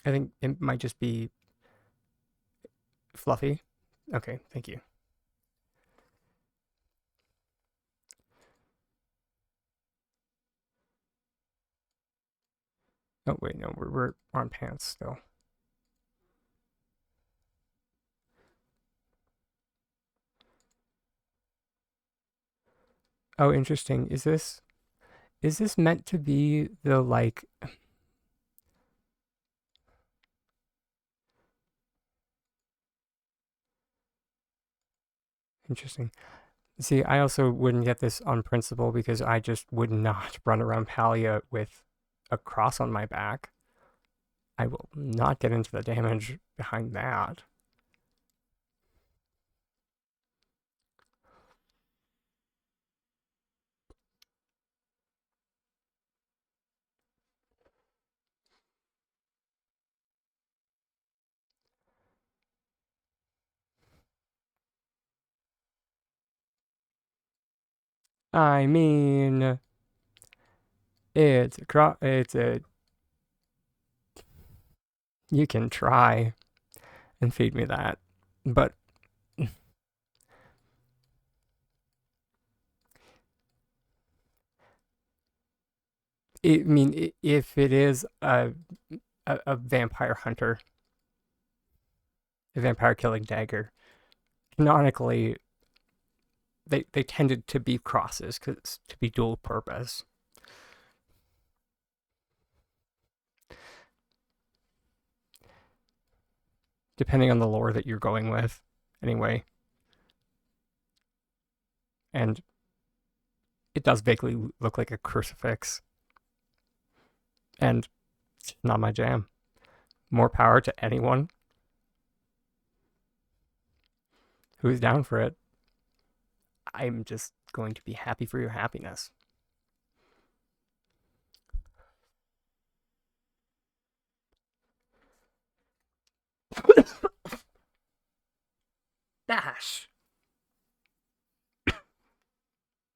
Speaker 1: I think it might just be Fluffy. Okay, thank you. Oh wait, no, we're on pants still. Oh, interesting. Is this meant to be the like? Interesting. See, I also wouldn't get this on principle because I just would not run around Palia with a cross on my back. I will not get into the damage behind that. I mean, it's a you can try and feed me that, but I mean, if it is a vampire hunter, a vampire killing dagger, canonically, they tended to be crosses because to be dual purpose. Depending on the lore that you're going with, anyway. And it does vaguely look like a crucifix. And it's not my jam. More power to anyone who's down for it. I'm just going to be happy for your happiness. Dash.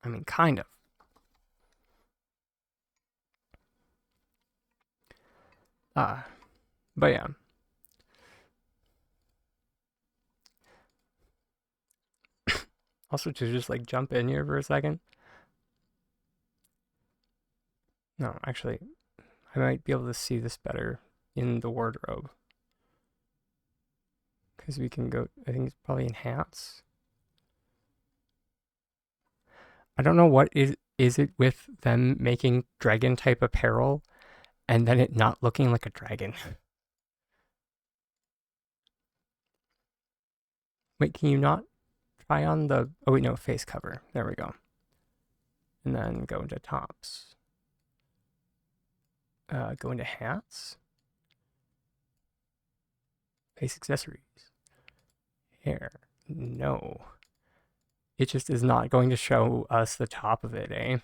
Speaker 1: I mean, kind of. But yeah. Also, to just like jump in here for a second. No, actually, I might be able to see this better in the wardrobe. Because we can go, I think it's probably in hats. I don't know what is it with them making dragon type apparel and then it not looking like a dragon. Wait, can you not try on the, oh wait, no, face cover. There we go. And then go into tops. Go into hats. Face accessories. Hair. No. It just is not going to show us the top of it, eh?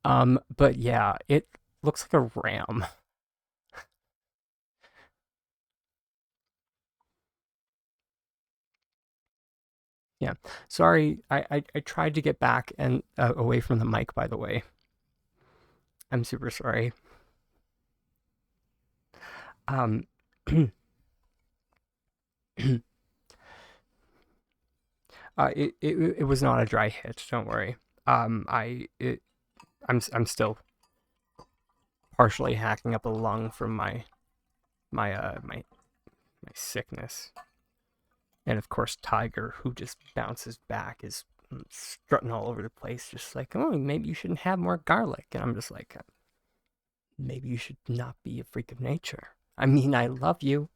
Speaker 1: But yeah, it looks like a ram. Yeah. Sorry, I tried to get back and away from the mic, by the way. I'm super sorry. It was not a dry hit. Don't worry. I'm still partially hacking up a lung from my sickness, and of course Tiger, who just bounces back, is strutting all over the place, just like, oh, maybe you shouldn't have more garlic, and I'm just like, maybe you should not be a freak of nature. I mean, I love you.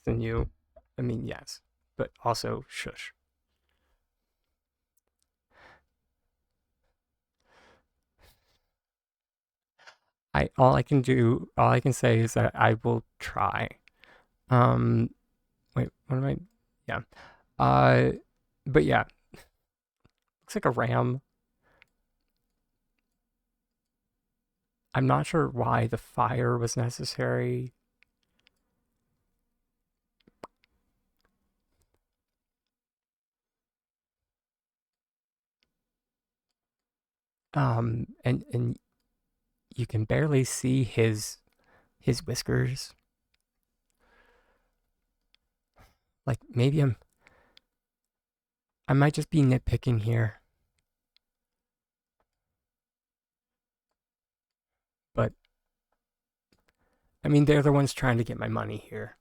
Speaker 1: Than you. I mean, yes, but also shush. All I can say is that I will try. Wait, what am I? Yeah. But yeah, looks like a ram. I'm not sure why the fire was necessary. And you can barely see his whiskers. Like, maybe I might just be nitpicking here. But, I mean, they're the ones trying to get my money here.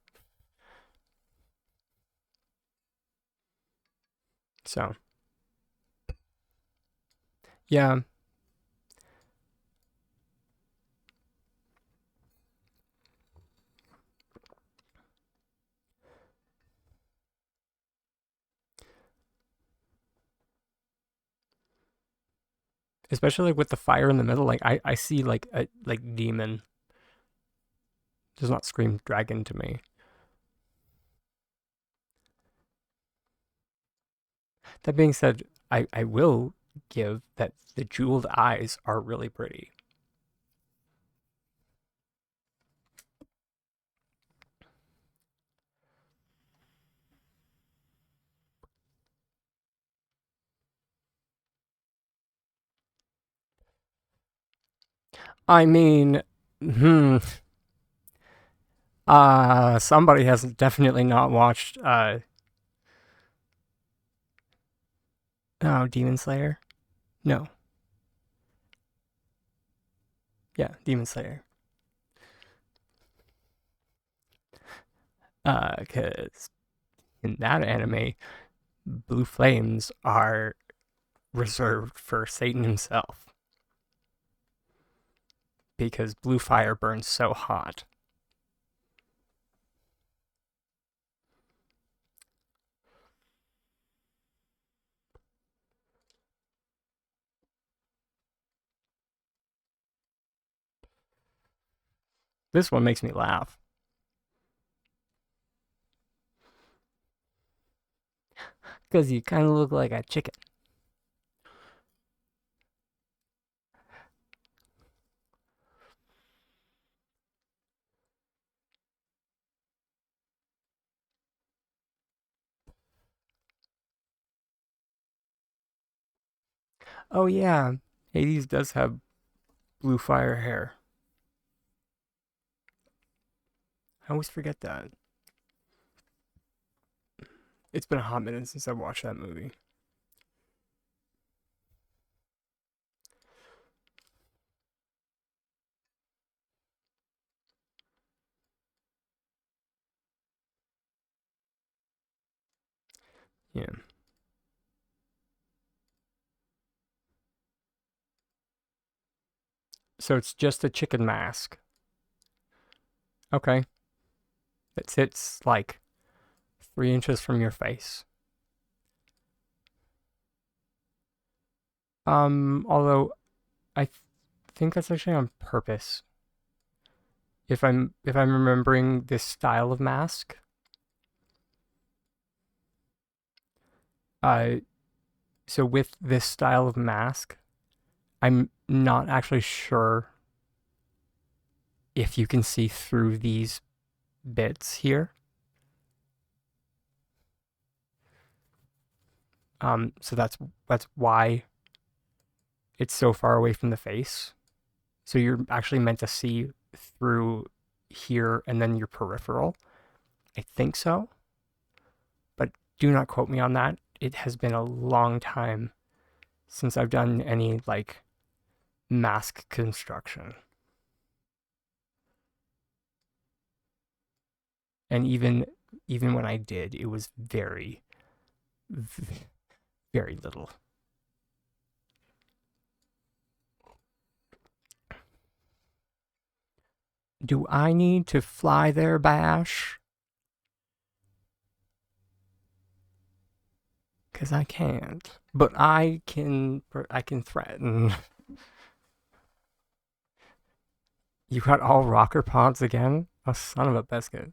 Speaker 1: So, yeah. Especially with the fire in the middle, like I see like a demon. Does not scream dragon to me. That being said, I will give that the jeweled eyes are really pretty. I mean, somebody has definitely not watched oh, Demon Slayer? No. Yeah, Demon Slayer. Cause in that anime, blue flames are reserved for Satan himself. Because blue fire burns so hot. This one makes me laugh. Because you kind of look like a chicken. Oh yeah, Hades does have blue fire hair. I always forget that. It's been a hot minute since I've watched that movie. Yeah. So it's just a chicken mask. Okay. It sits like 3 inches from your face. Although I think that's actually on purpose. If I'm remembering this style of mask. Uh so with this style of mask, I'm not actually sure if you can see through these bits here. So that's why it's so far away from the face. So you're actually meant to see through here and then your peripheral. I think so. But do not quote me on that. It has been a long time since I've done any like mask construction. And even when I did, it was very very little. Do I need to fly there, Bash? Because I can't. But I can threaten. You got all rocker pods again? Oh, son of a biscuit.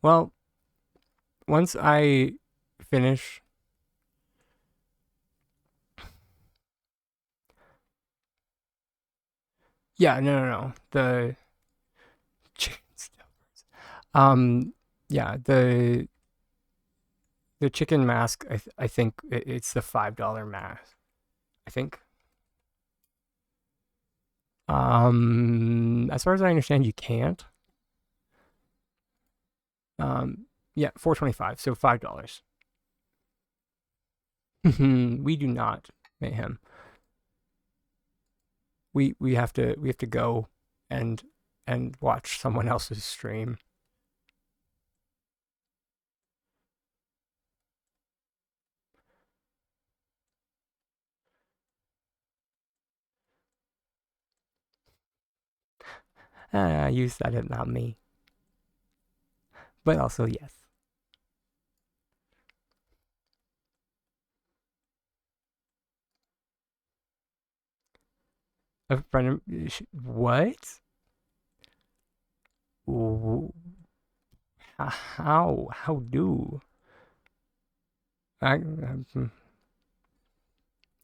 Speaker 1: Well, once I finish. Yeah, no. The chicken stuffers. Yeah, the chicken mask. I think it's the $5 mask. I think. As far as I understand, you can't. Yeah, 4.25, so $5. We do not, Mayhem. We have to go and watch someone else's stream. You said it, not me. But also, yes. A friend of, what? How do? Unless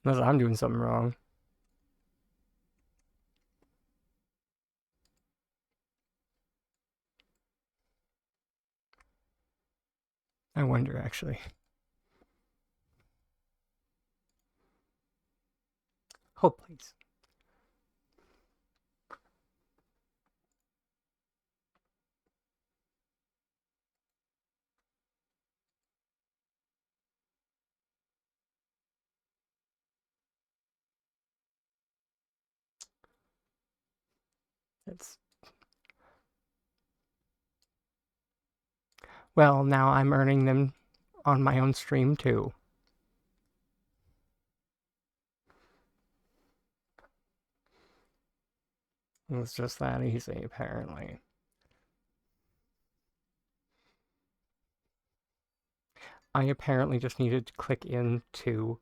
Speaker 1: I'm doing something wrong. I wonder, actually. Hold, please. It's well, now I'm earning them on my own stream too. It's just that easy, apparently. I apparently just needed to click into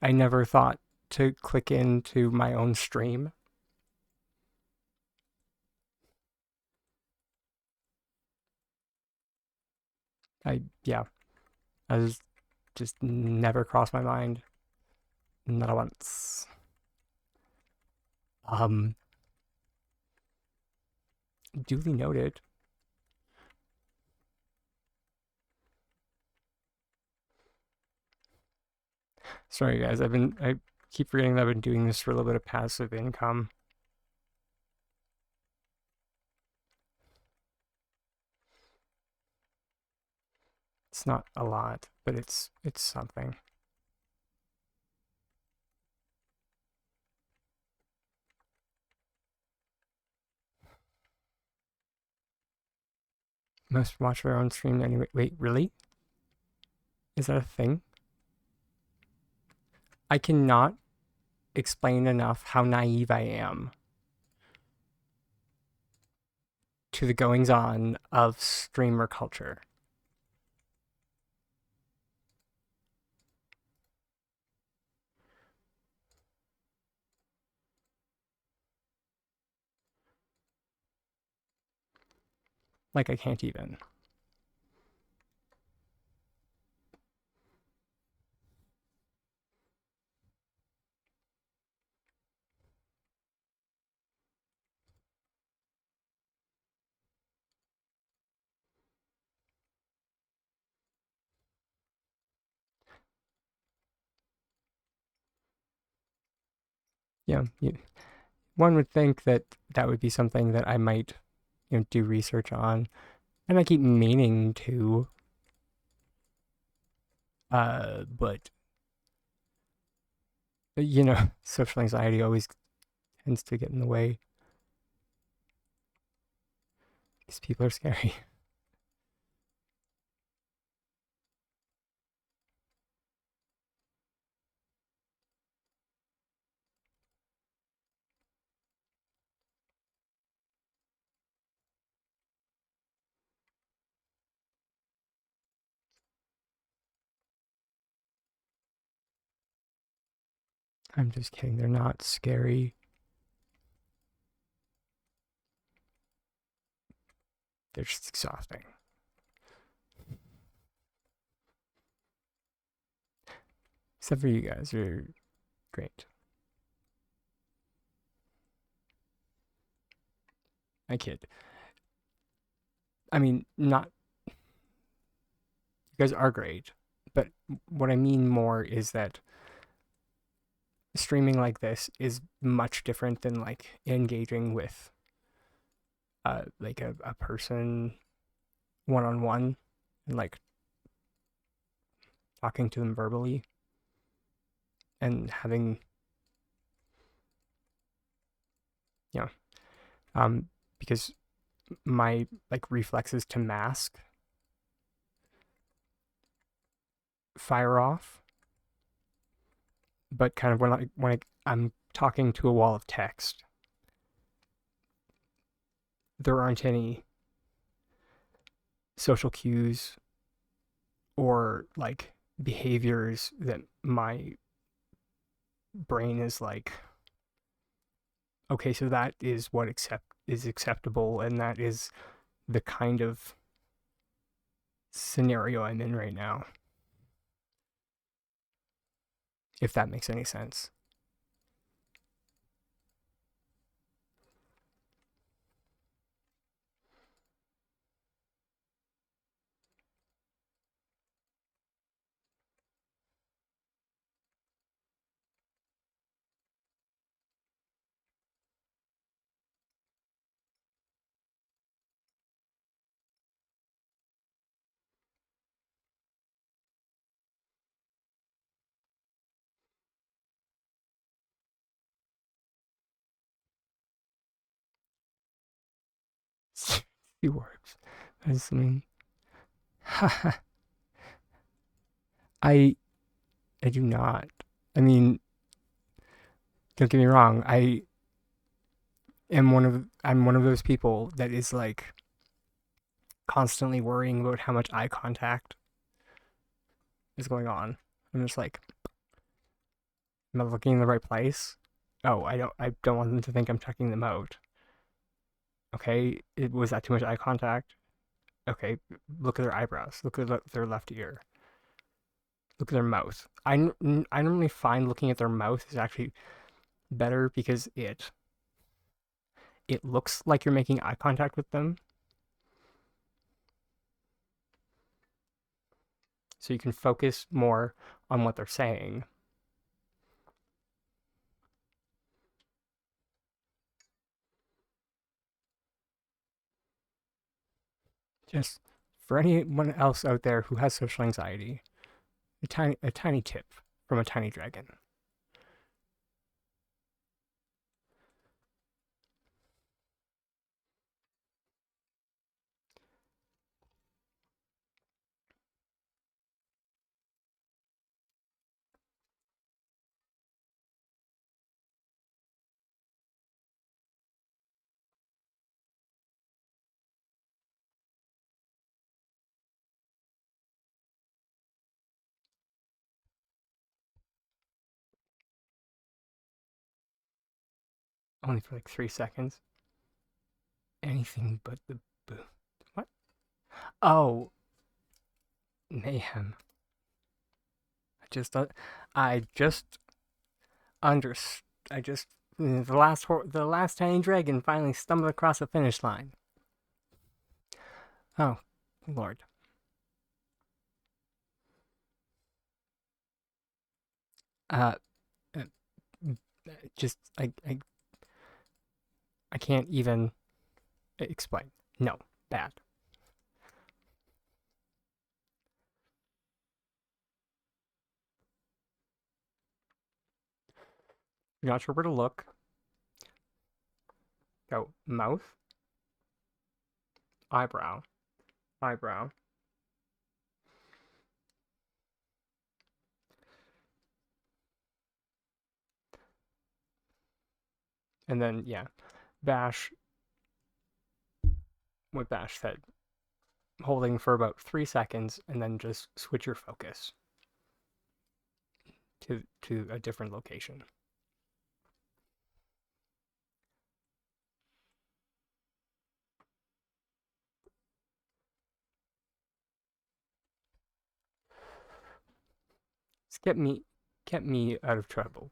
Speaker 1: I never thought to click into my own stream. Yeah, I just never crossed my mind. Not once. Duly noted. Sorry guys, I keep forgetting that I've been doing this for a little bit of passive income. It's not a lot, but it's something. Most watch their own stream anyway. Wait, really? Is that a thing? I cannot explain enough how naive I am to the goings on of streamer culture. Like, I can't even. Yeah, one would think that that would be something that I might, do research on, and I keep meaning to. But social anxiety always tends to get in the way. These people are scary. I'm just kidding. They're not scary. They're just Except for you guys, you're great. I kid. I mean, not. You guys are great, but what I mean more is that streaming like this is much different than like engaging with like a person one on one and like talking to them verbally and having you know because my like reflexes to mask fire off, but kind of I'm talking to a wall of text, there aren't any social cues or like behaviors that my brain is like, okay, so that is what is acceptable, and that is the kind of scenario I'm in right now. If that makes any sense. Sea words. I mean, I I do not. I mean, don't get me wrong. I'm one of those people that is like constantly worrying about how much eye contact is going on. I'm just like, am I looking in the right place? Oh, I don't want them to think I'm checking them out. Okay, was that too much eye contact? Okay, look at their eyebrows. Look at their left ear. Look at their mouth. I normally find looking at their mouth is actually better because it looks like you're making eye contact with them. So you can focus more on what they're saying. Just for anyone else out there who has social anxiety, a tiny tip from a tiny dragon. Only for like 3 seconds. Anything but the boo. What? Oh, mayhem. I just under. I just the last tiny dragon finally stumbled across the finish line. Oh, Lord. Uh, uh, just I can't even explain. No, bad. You're not sure where to look. Go mouth, eyebrow, eyebrow. And then, yeah, bash what Bash said, holding for about 3 seconds, and then just switch your focus to a different location. Skip me. kept me out of trouble.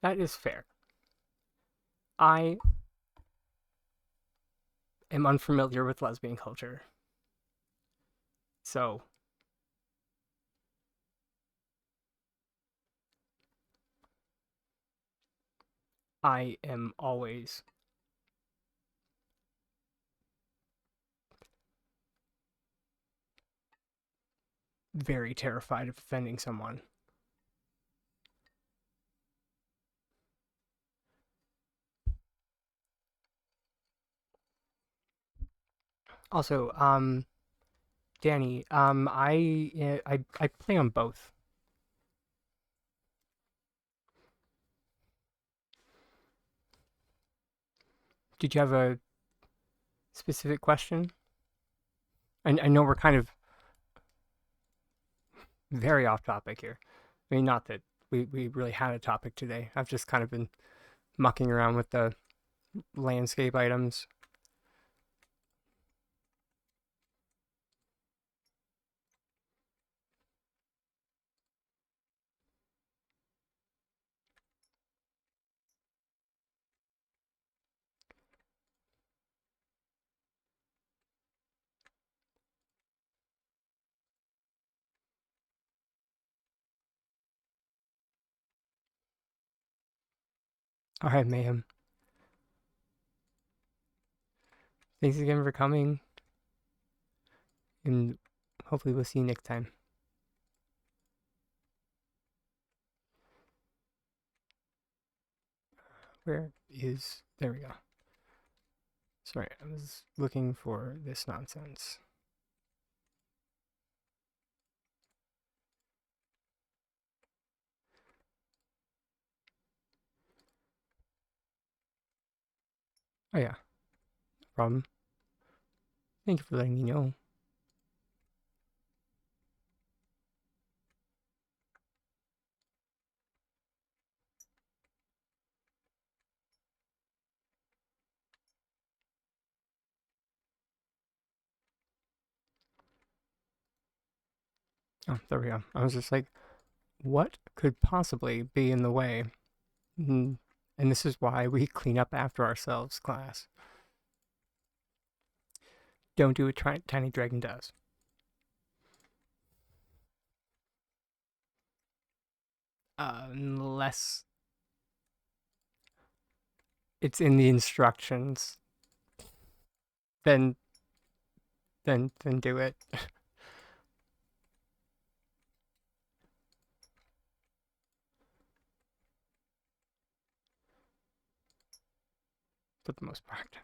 Speaker 1: That is fair. I am unfamiliar with lesbian culture. So I am always very terrified of offending someone. Also, Danny, I play on both. Did you have a specific question? I know we're kind of very off topic here. I mean, not that we really had a topic today. I've just kind of been mucking around with the landscape items. All right, Mayhem. Thanks again for coming, and hopefully we'll see you next time. Where is... There we go. Sorry, I was looking for this nonsense. Oh yeah, no problem. Thank you for letting me know. Oh, there we go. I was just like, what could possibly be in the way? And this is why we clean up after ourselves, class. Don't do what Tiny Dragon does. Unless it's in the instructions, then do it. For the most part.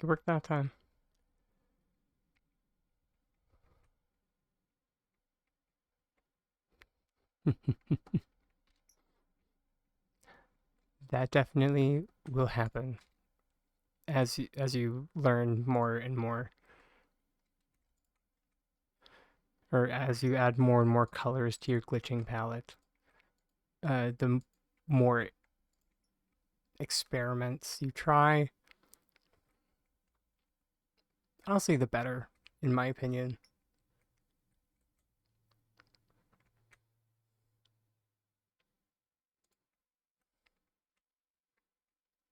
Speaker 1: It worked that time. That definitely will happen as you learn more and more, or as you add more and more colors to your glitching palette. The more experiments you try, honestly, the better, in my opinion.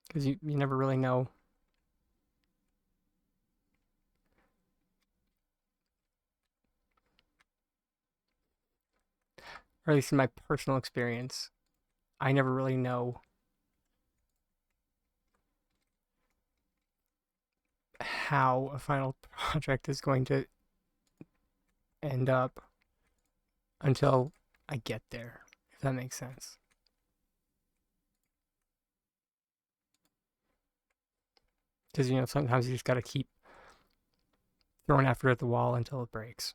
Speaker 1: Because you never really know. Or at least in my personal experience, I never really know how a final project is going to end up until I get there, If that makes sense. Because, you know, sometimes you just gotta keep throwing after at the wall until it breaks.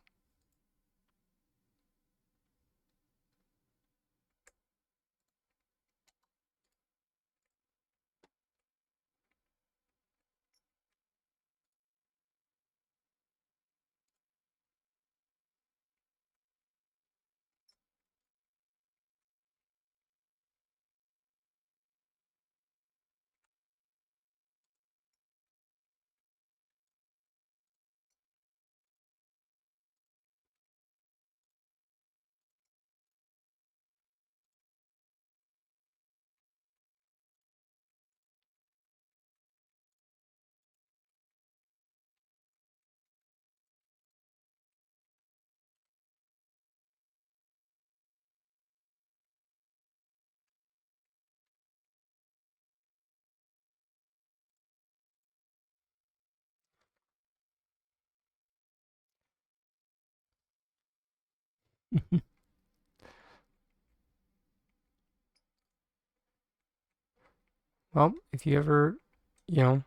Speaker 1: Well, if you ever, you know,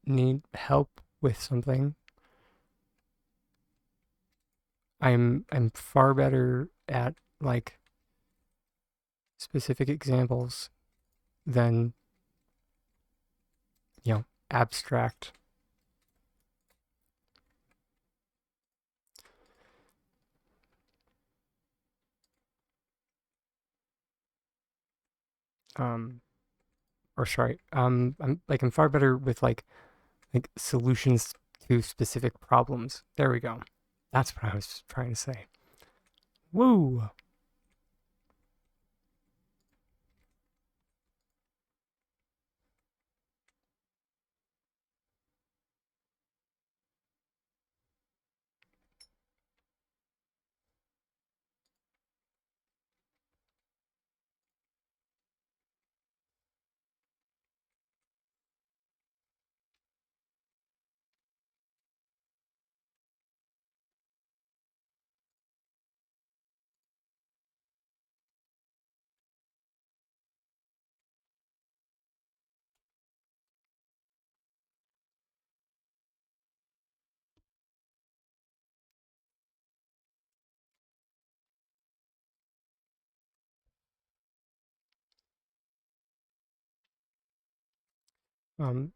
Speaker 1: need help with something, I'm far better at like specific examples than, you know, abstract. Or sorry, I'm far better with like solutions to specific problems. There we go. That's what I was trying to say. Woo!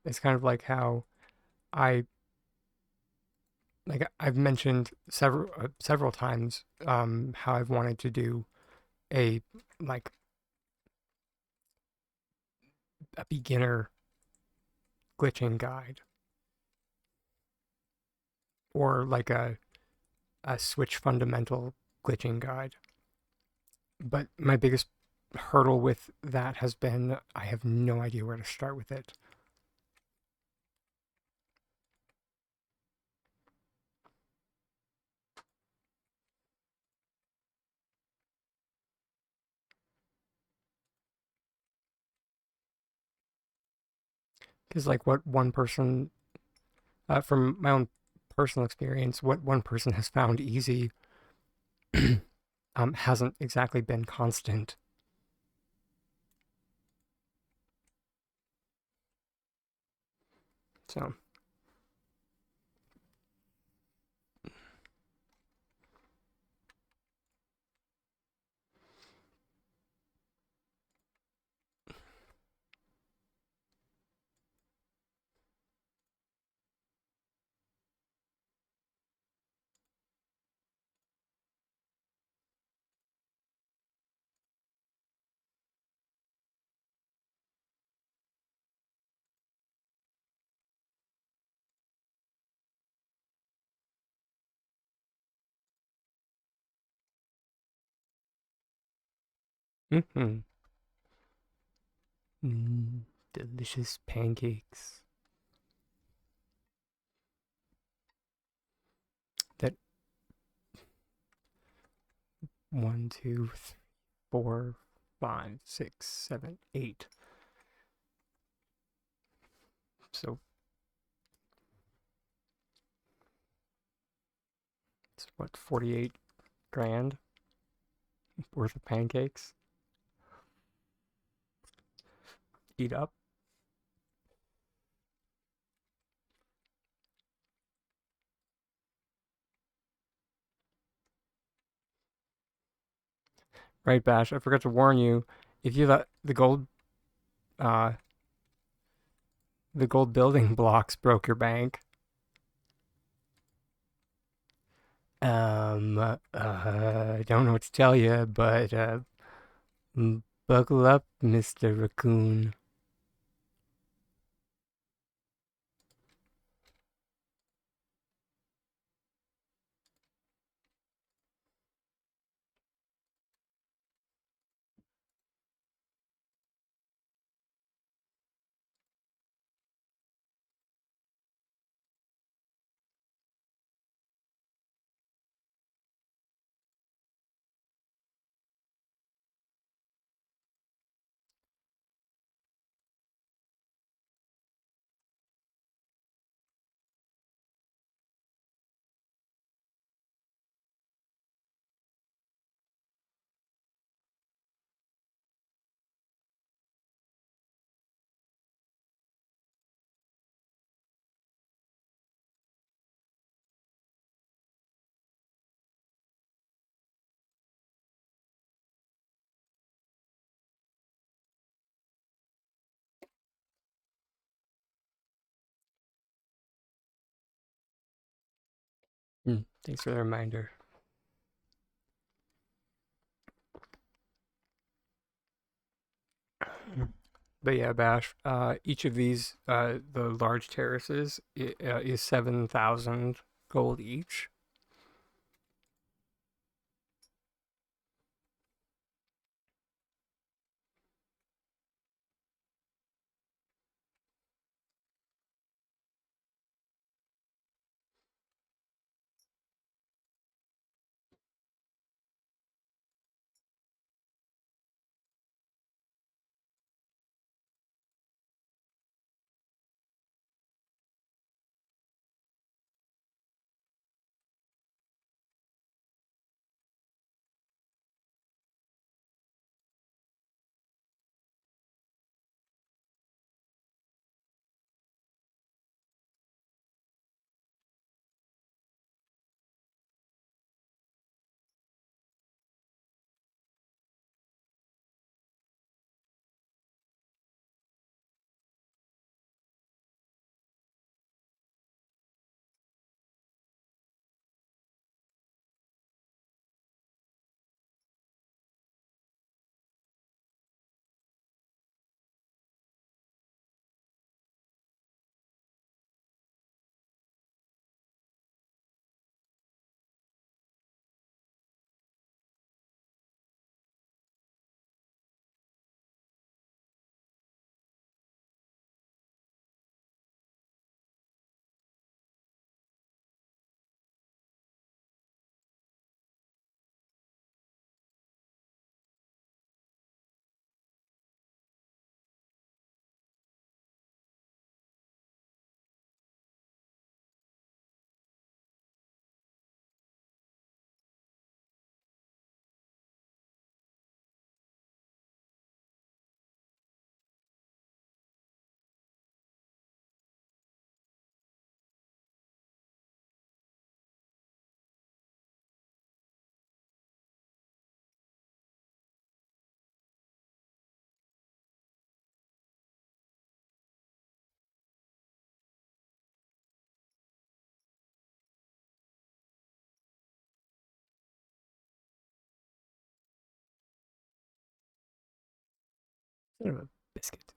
Speaker 1: It's kind of like how I I've mentioned several times how I've wanted to do a like a beginner glitching guide or like a Switch fundamental glitching guide. But my biggest hurdle with that has been I have no idea where to start with it. Because like what one person, from my own personal experience, what one person has found easy hasn't exactly been constant. So, mm-hmm. Delicious pancakes that 1, 2, 3, 4, 5, 6, 7, 8. So it's what, 48 grand worth of pancakes. speed up. Right, Bash. I forgot to warn you. If you let uh, the gold building blocks broke your bank. I don't know what to tell you, but buckle up, Mr. Raccoon. Thanks for the reminder. But yeah, Bash. Each of these, the large terraces, is 7,000 gold each. Sort of a biscuit.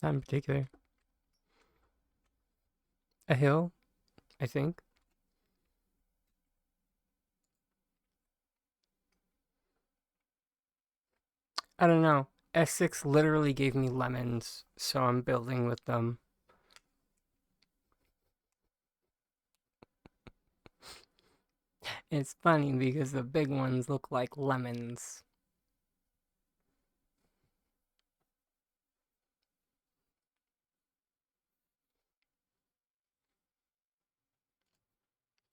Speaker 1: Not in particular. A hill, I think. I don't know. S6 literally gave me lemons, so I'm building with them. It's funny because the big ones look like lemons.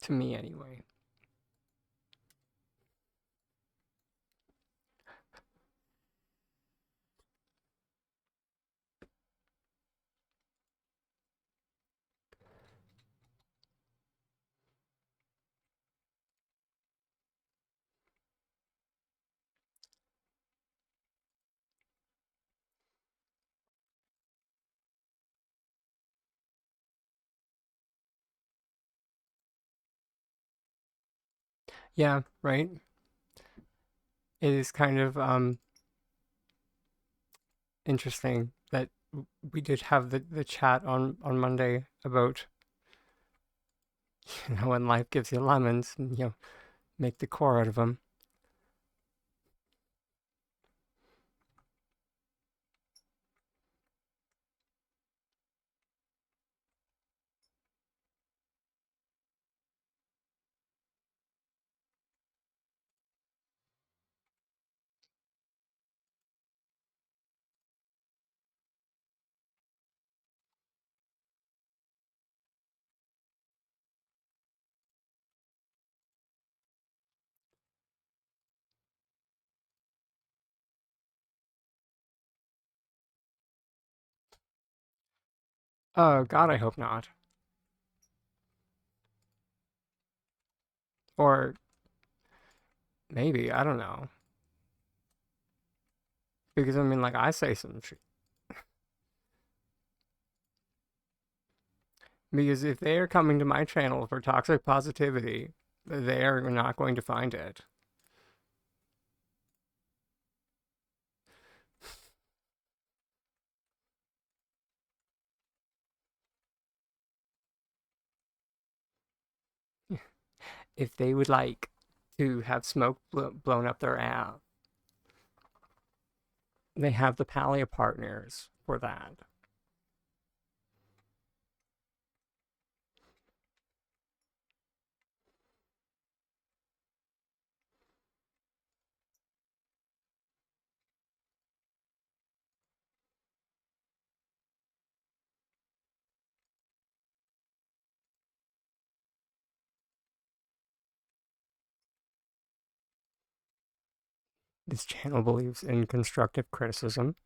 Speaker 1: To me, anyway. Yeah, right? It is kind of interesting that we did have the chat on Monday about, when life gives you lemons and, make the core out of them. Oh, God, I hope not. Or maybe, I don't know. Because, I mean, like, I say some shit. Because if they are coming to my channel for toxic positivity, they are not going to find it. If they would like to have smoke blown up their ass, they have the Palia partners for that. This channel believes in constructive criticism.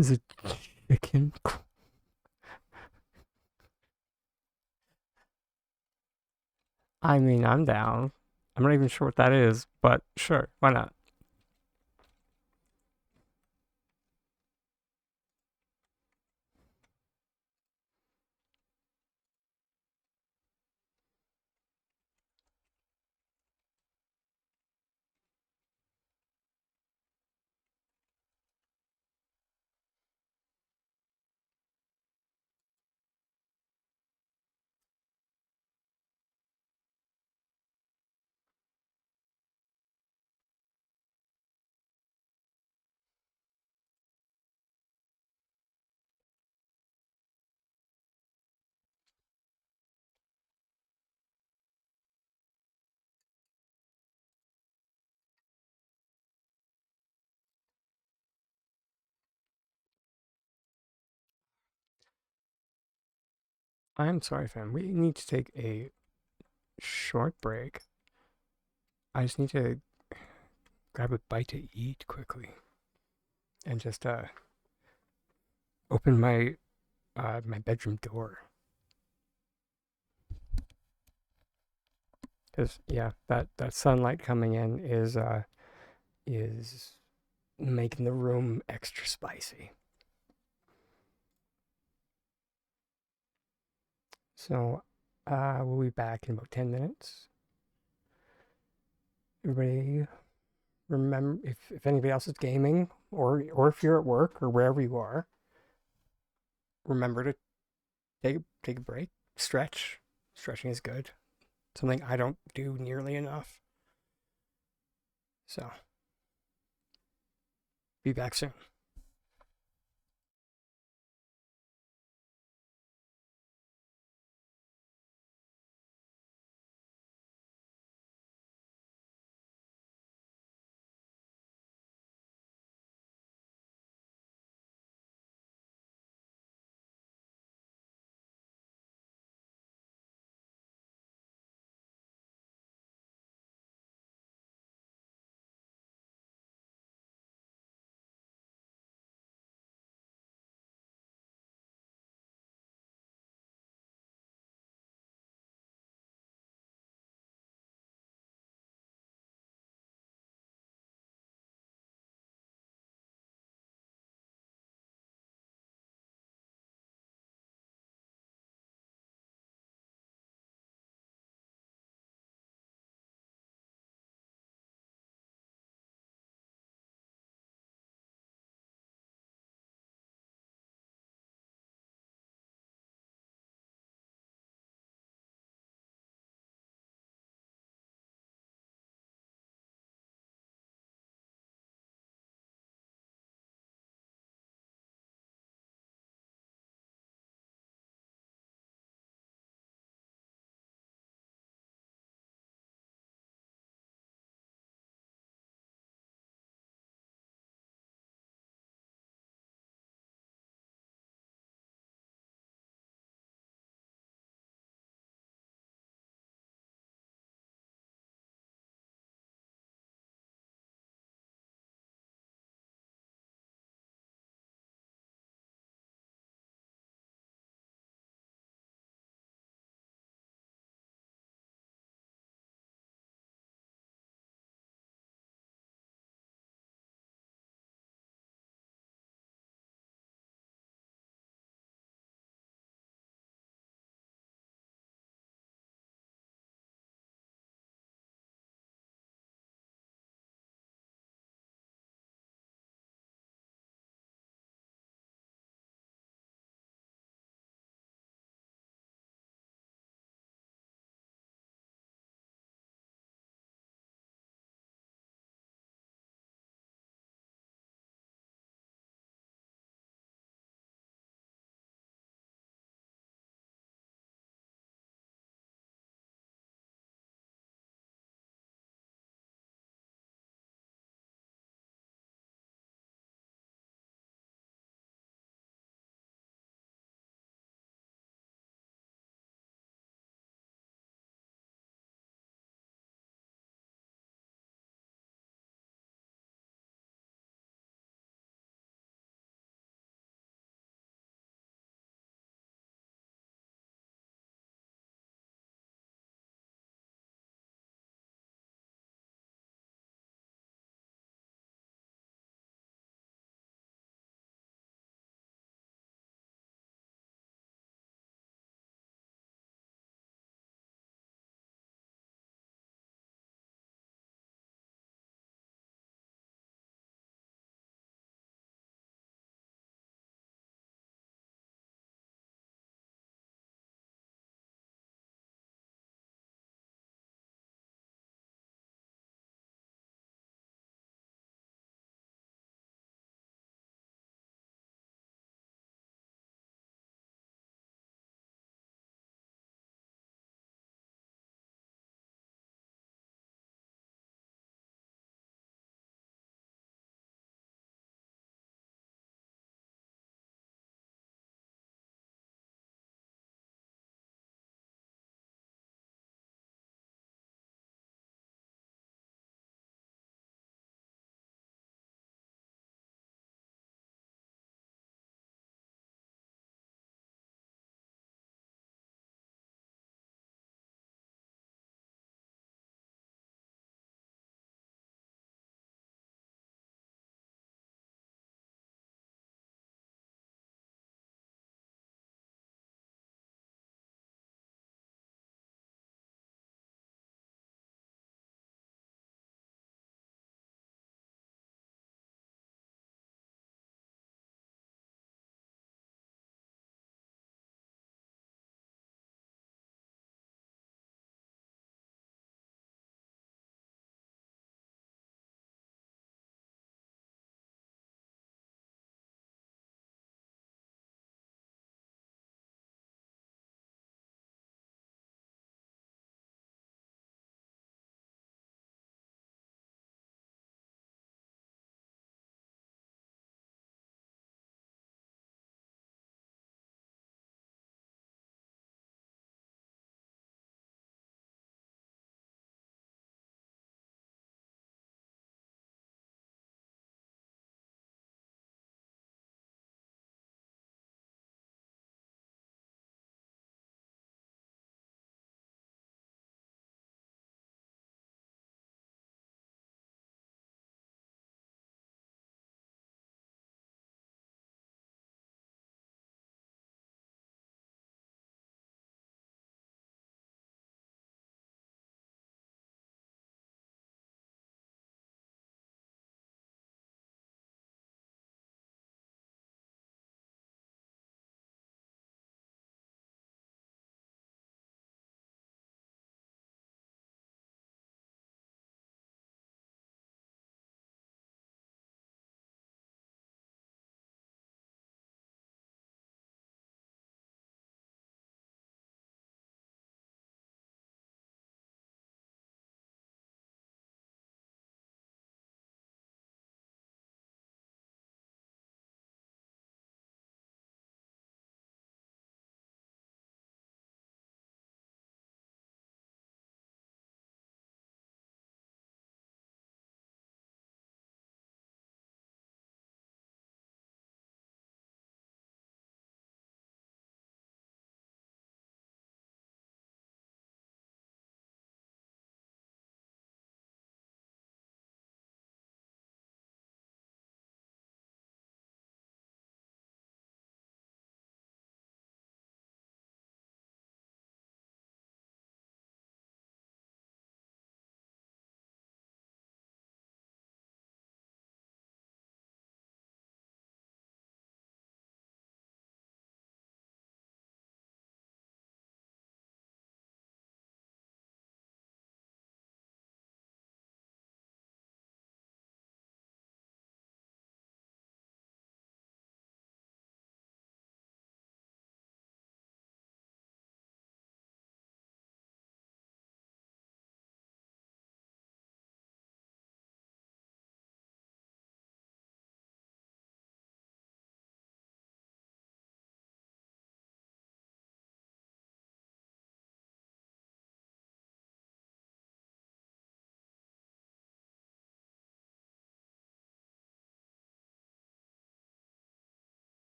Speaker 1: Is it chicken? I mean, I'm down. I'm not even sure what that is, but sure, why not? I'm sorry, fam. We need to take a short break. I just need to grab a bite to eat quickly and just open my bedroom door. Cause yeah, that sunlight coming in is making the room extra spicy. So we'll be back in about 10 minutes. Everybody remember if anybody else is gaming or if you're at work or wherever you are, remember to take a break, stretch. Stretching is good. Something I don't do nearly enough. So, be back soon.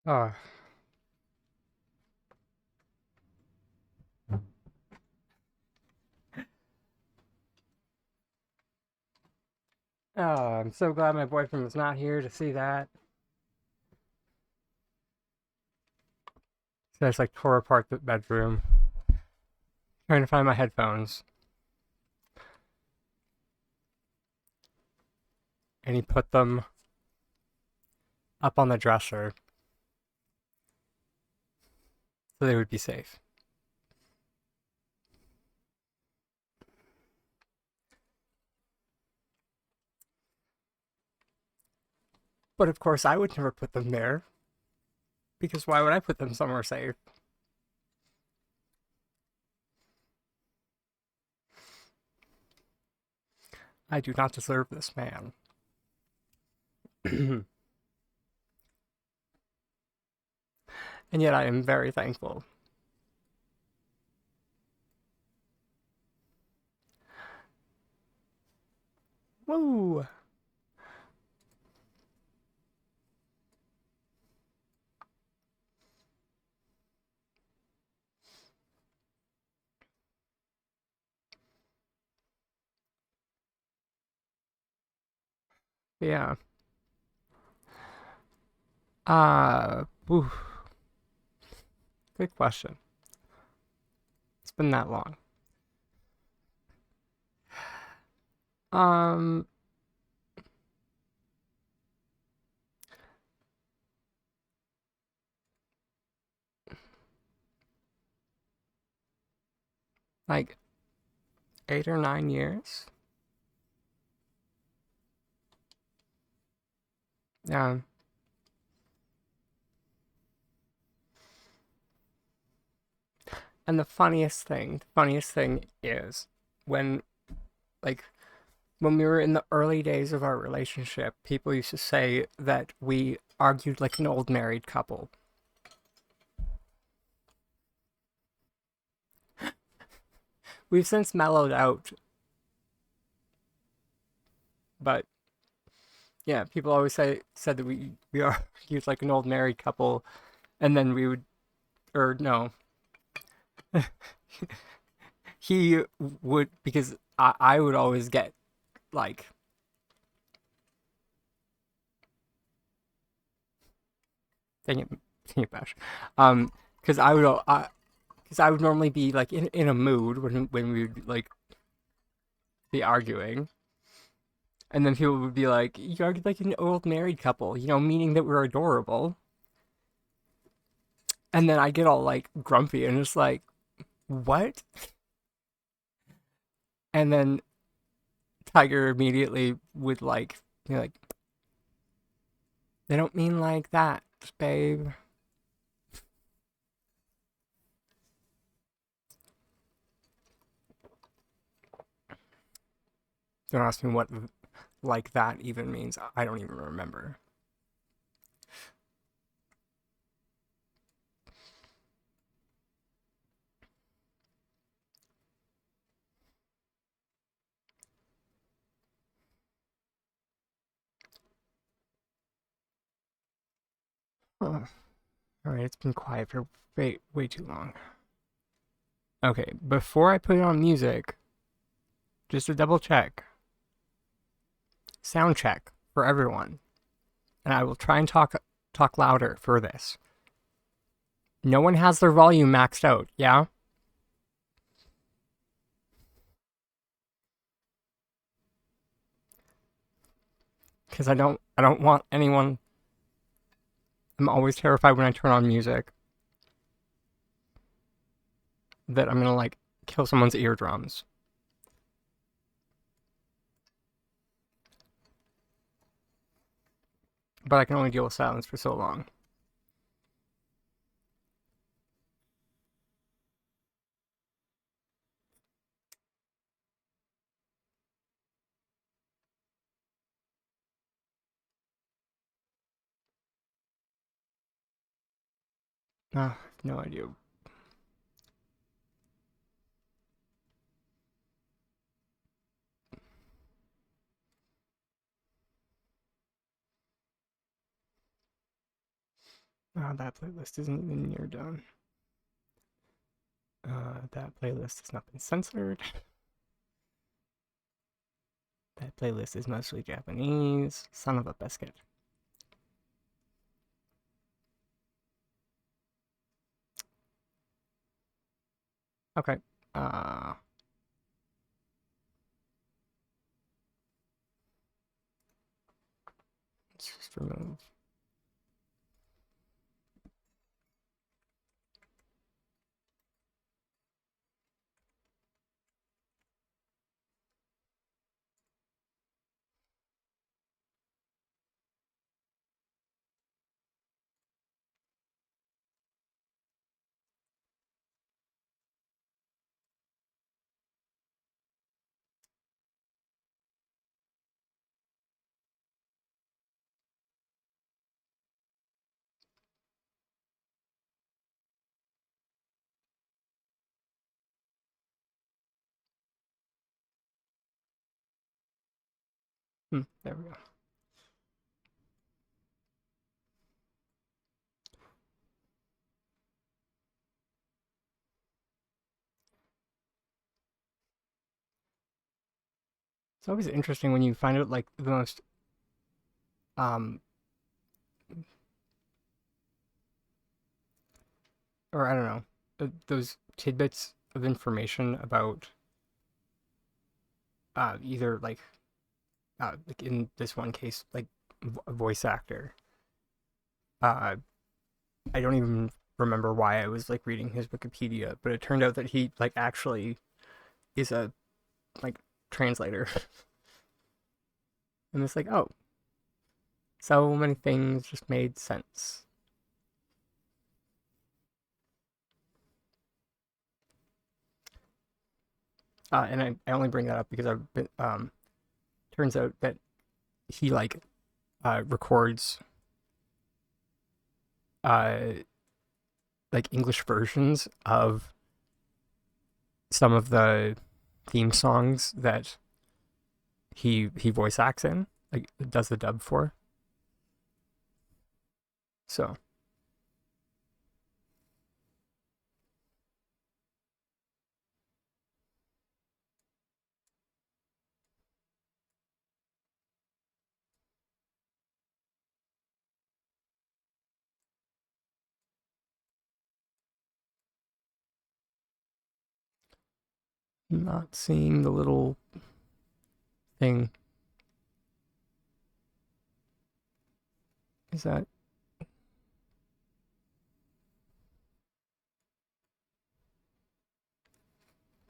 Speaker 1: Oh. Oh, I'm so glad my boyfriend was not here to see that. So I just like tore apart the bedroom, trying to find my headphones. And he put them up on the dresser so they would be safe. But of course, I would never put them there, because why would I put them somewhere safe? I do not deserve this man. And yet I am very thankful. Woo! Yeah. Oof. Good question. It's been that long. Um, like 8 or 9 years. Yeah. And the funniest thing is when, like, when we were in the early days of our relationship, people used to say that we argued like an old married couple. We've since mellowed out, but yeah, people always said that we argued like an old married couple, and then we would, or no, he would, because I would always get like, dang it, Bash, because I would normally be like in a mood when we would like be arguing, and then people would be like, "You argued like an old married couple," meaning that we're adorable. And then I get all like grumpy and just like, "What?" And then Tiger immediately would like be like, "They don't mean like that, babe." Don't ask me what like that even means. I don't even remember. Oh, all right, it's been quiet for way too long. Okay, before I put it on music, just to double check, sound check for everyone, and I will try and talk louder for this. No one has their volume maxed out, yeah? Because I don't want anyone. I'm always terrified when I turn on music that I'm gonna like kill someone's eardrums. But I can only deal with silence for so long. Ah, no idea. That playlist isn't even near done. That playlist has not been censored. That playlist is mostly Japanese. Son of a biscuit. Okay. Let's just remove. There we go. It's always interesting when you find out like the most or I don't know, those tidbits of information about either like in this one case like a voice actor. Uh, I don't even remember why I was like reading his Wikipedia, but it turned out that he like actually is a like translator. And it's like, oh, so many things just made sense. And I only bring that up because I've been turns out that he like records uh like English versions of some of the theme songs that he voice acts in, like does the dub for. So not seeing the little thing. Is that?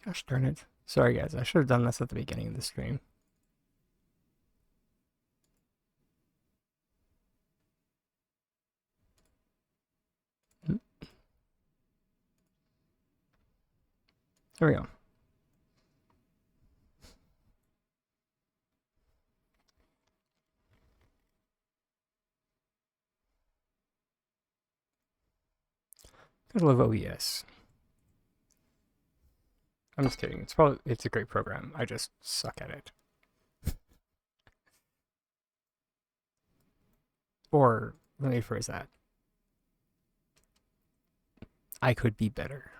Speaker 1: Gosh darn it. Sorry guys, I should have done this at the beginning of the stream. There we go. I love OES. I'm just kidding. It's a great program. I just suck at it. Or let me phrase that. I could be better.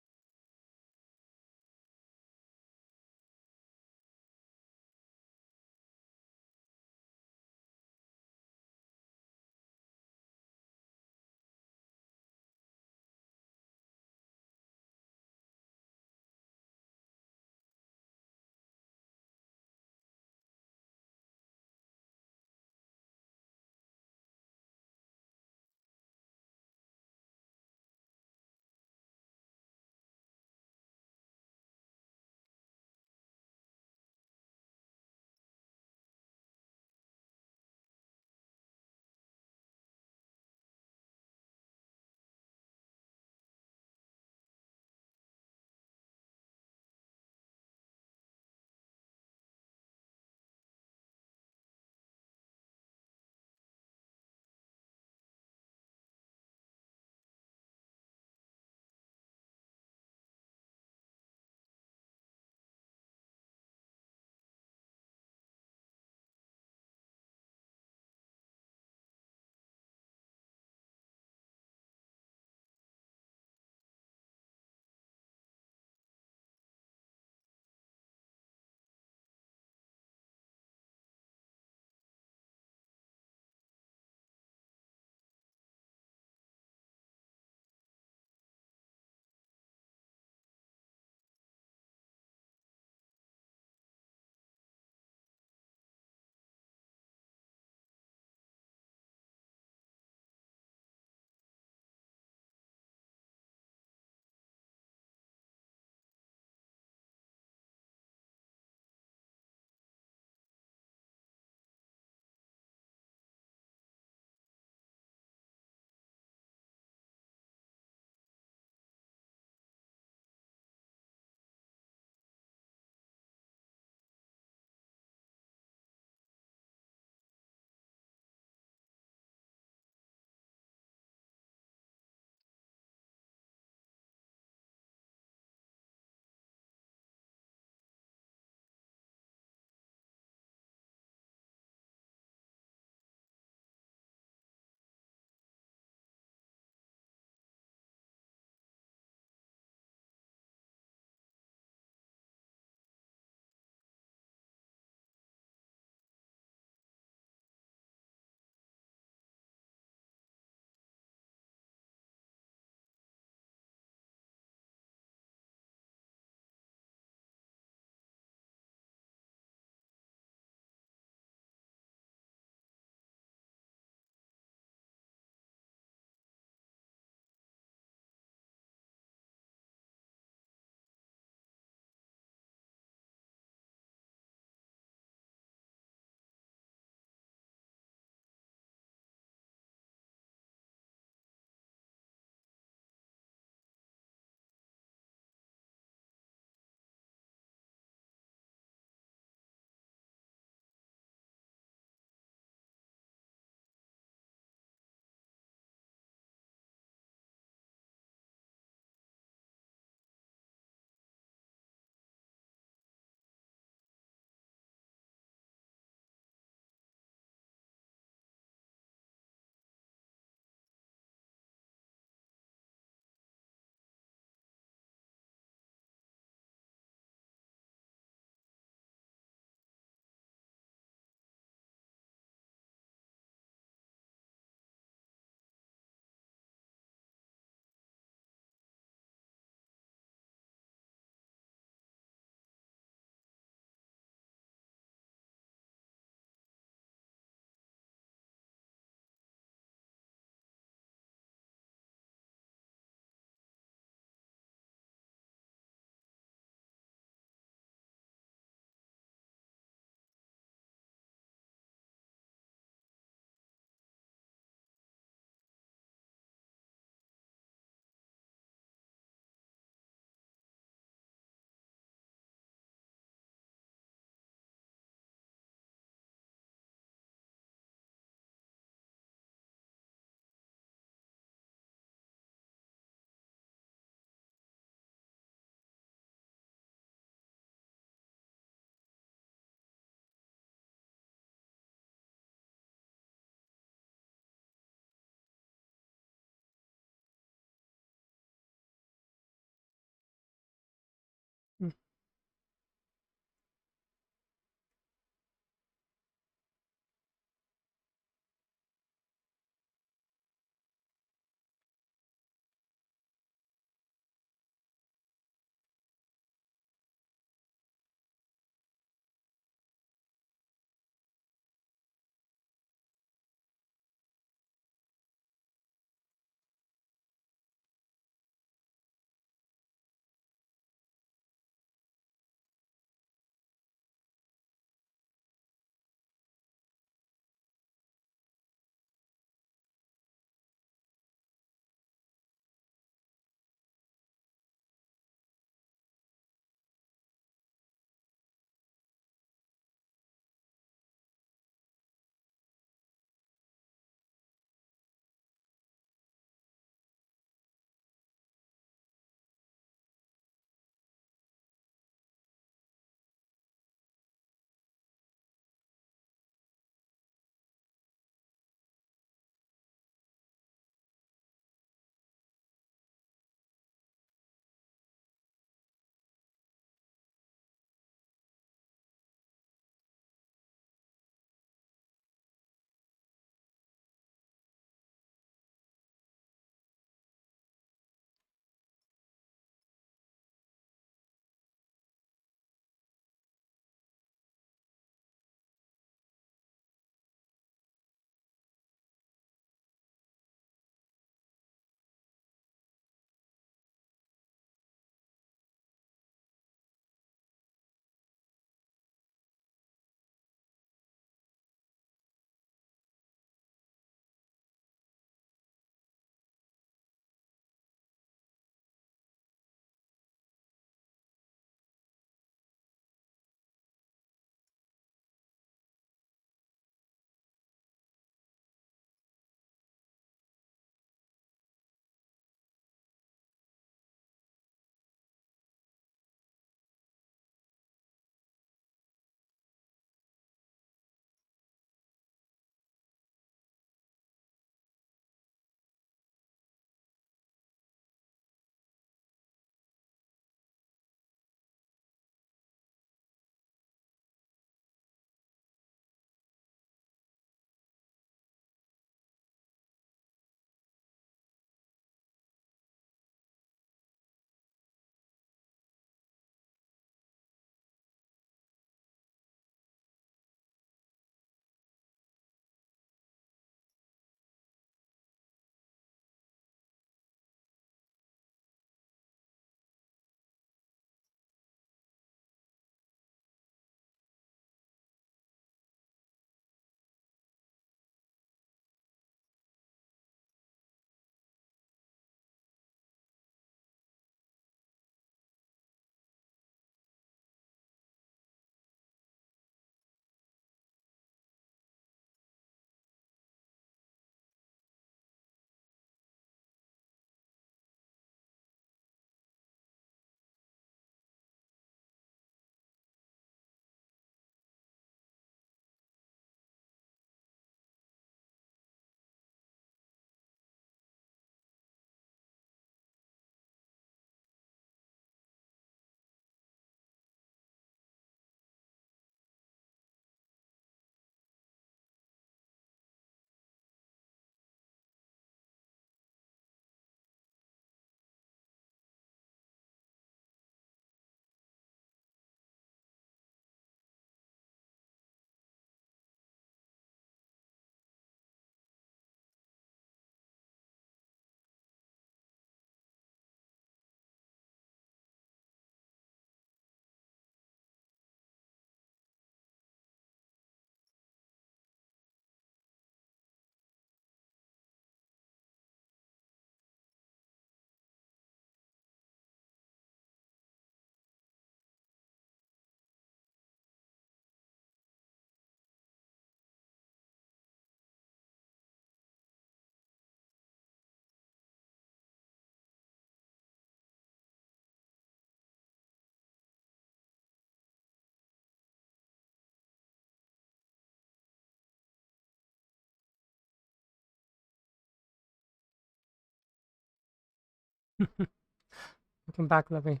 Speaker 1: Welcome back, Lovey.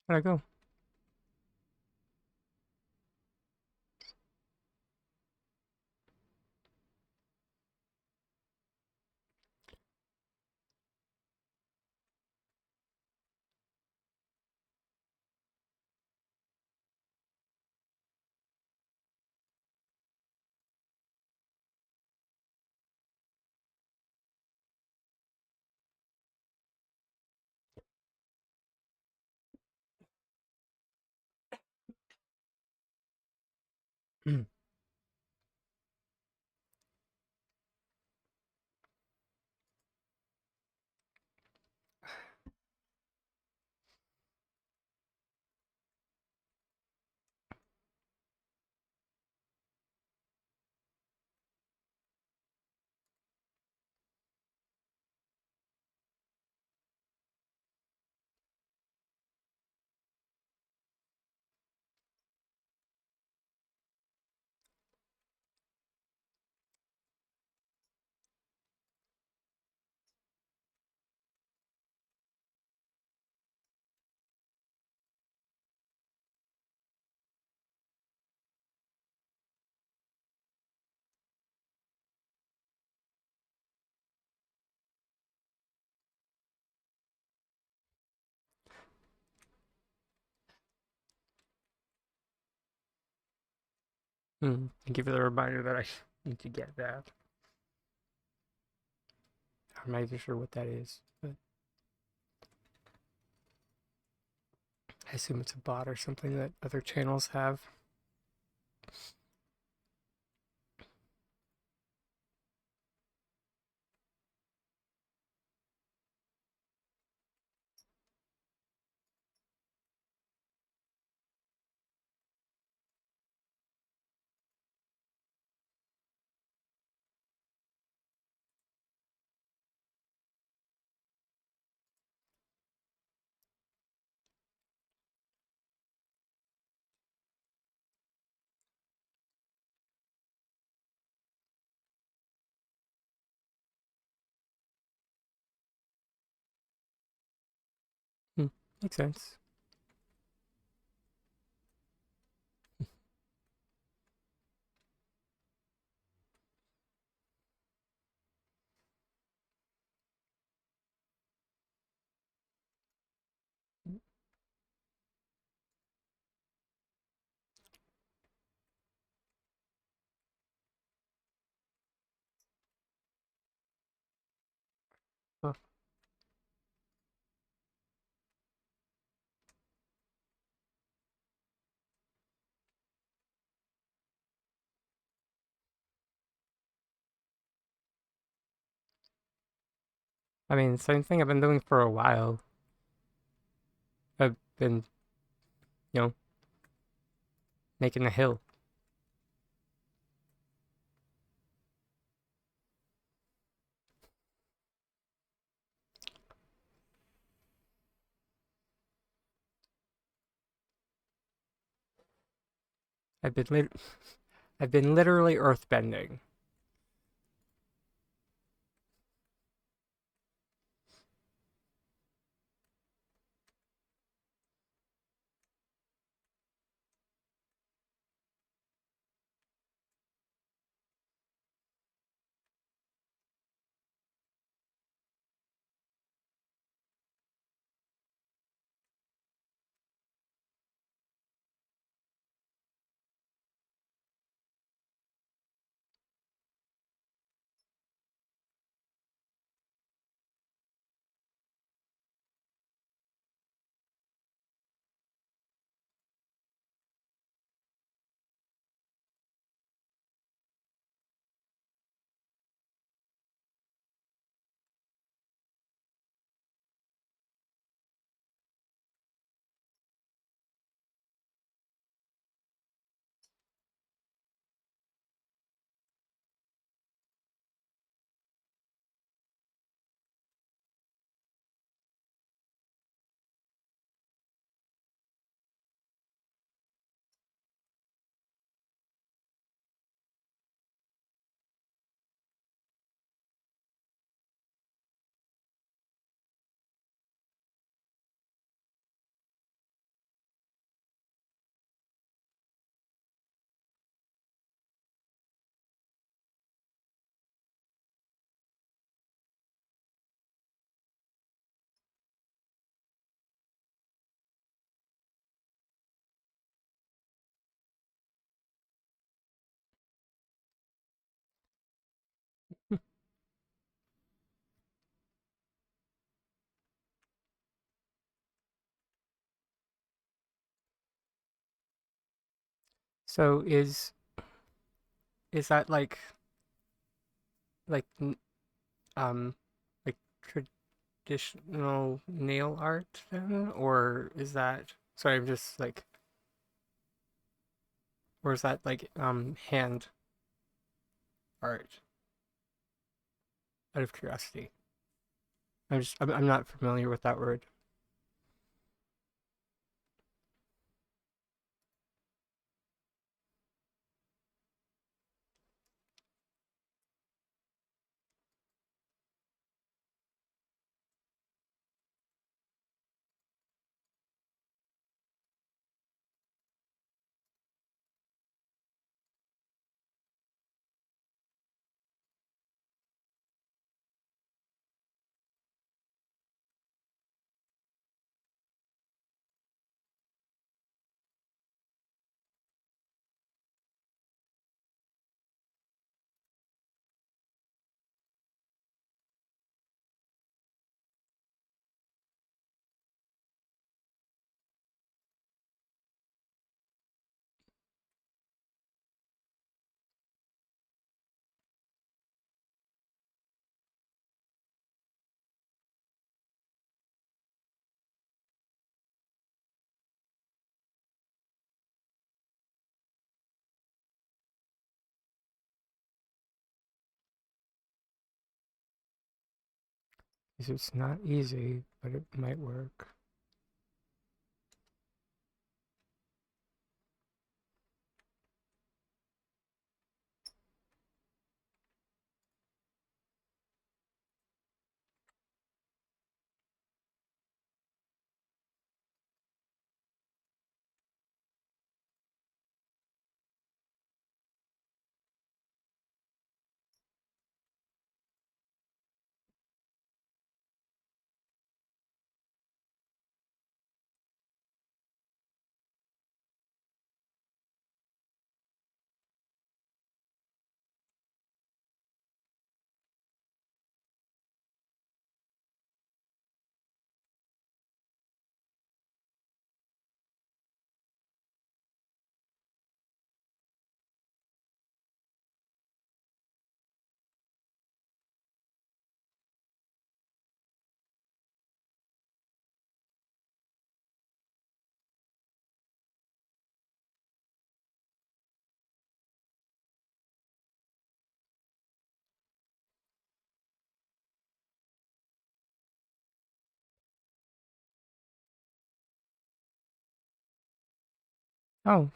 Speaker 1: Where'd I go? Thank you for the reminder that I need to get that. I'm not even sure what that is, but I assume it's a bot or something that other channels have. Makes sense. Huh. I mean, same thing I've been doing for a while. I've been, you know, making a hill. I've been I've been literally earthbending. So is that like um like traditional nail art then, or is that sorry I'm just like or is that like hand art out of curiosity? I'm not familiar with that word. It's not easy, but it might work. Oh,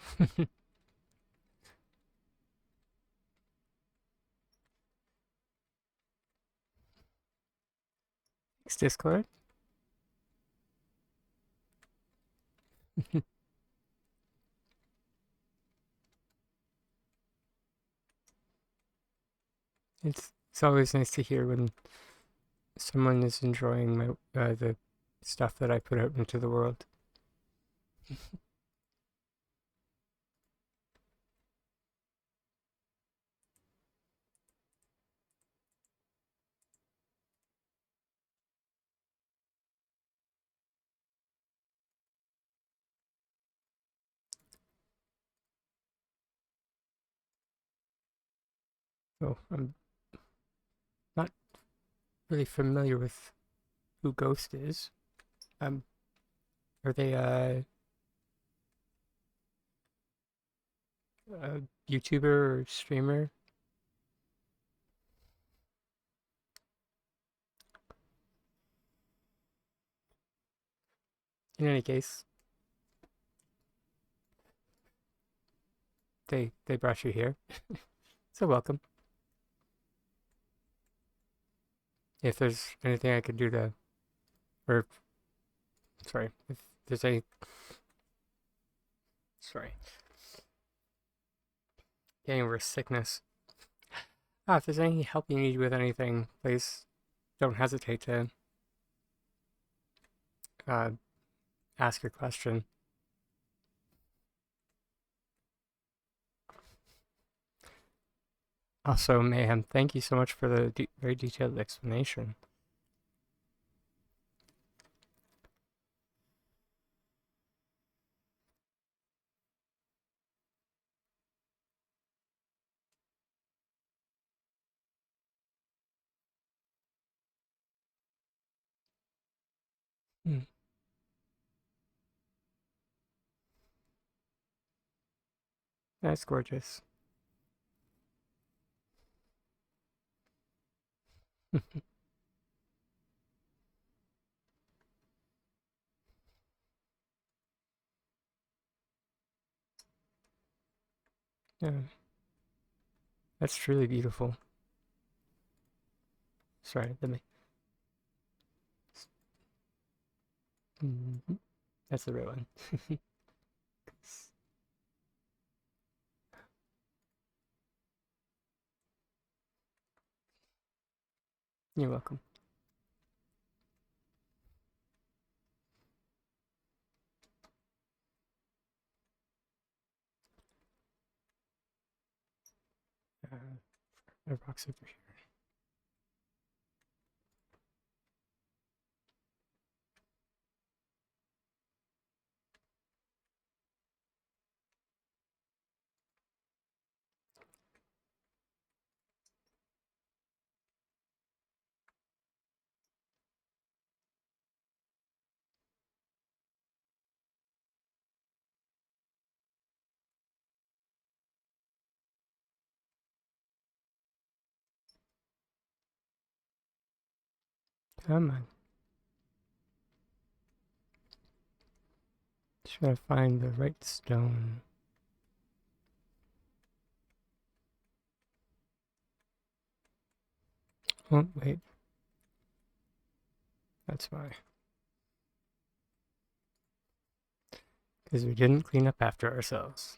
Speaker 1: it's Discord. It's always nice to hear when someone is enjoying my the stuff that I put out into the world. So I'm not really familiar with who Ghost is. Um, are they a YouTuber or streamer? In any case, they brought you here, so welcome. If there's anything I could do to, or sorry, if there's any, sorry, getting over sickness. If there's any help you need with anything, please don't hesitate to uh, ask your question. Also, Mayhem, thank you so much for the very detailed explanation. That's gorgeous. Yeah, that's truly beautiful. Sorry, let me. That's the right one. You're welcome. The rock's over here. Come on. Just gotta find the right stone. Oh, wait. That's why. Because we didn't clean up after ourselves.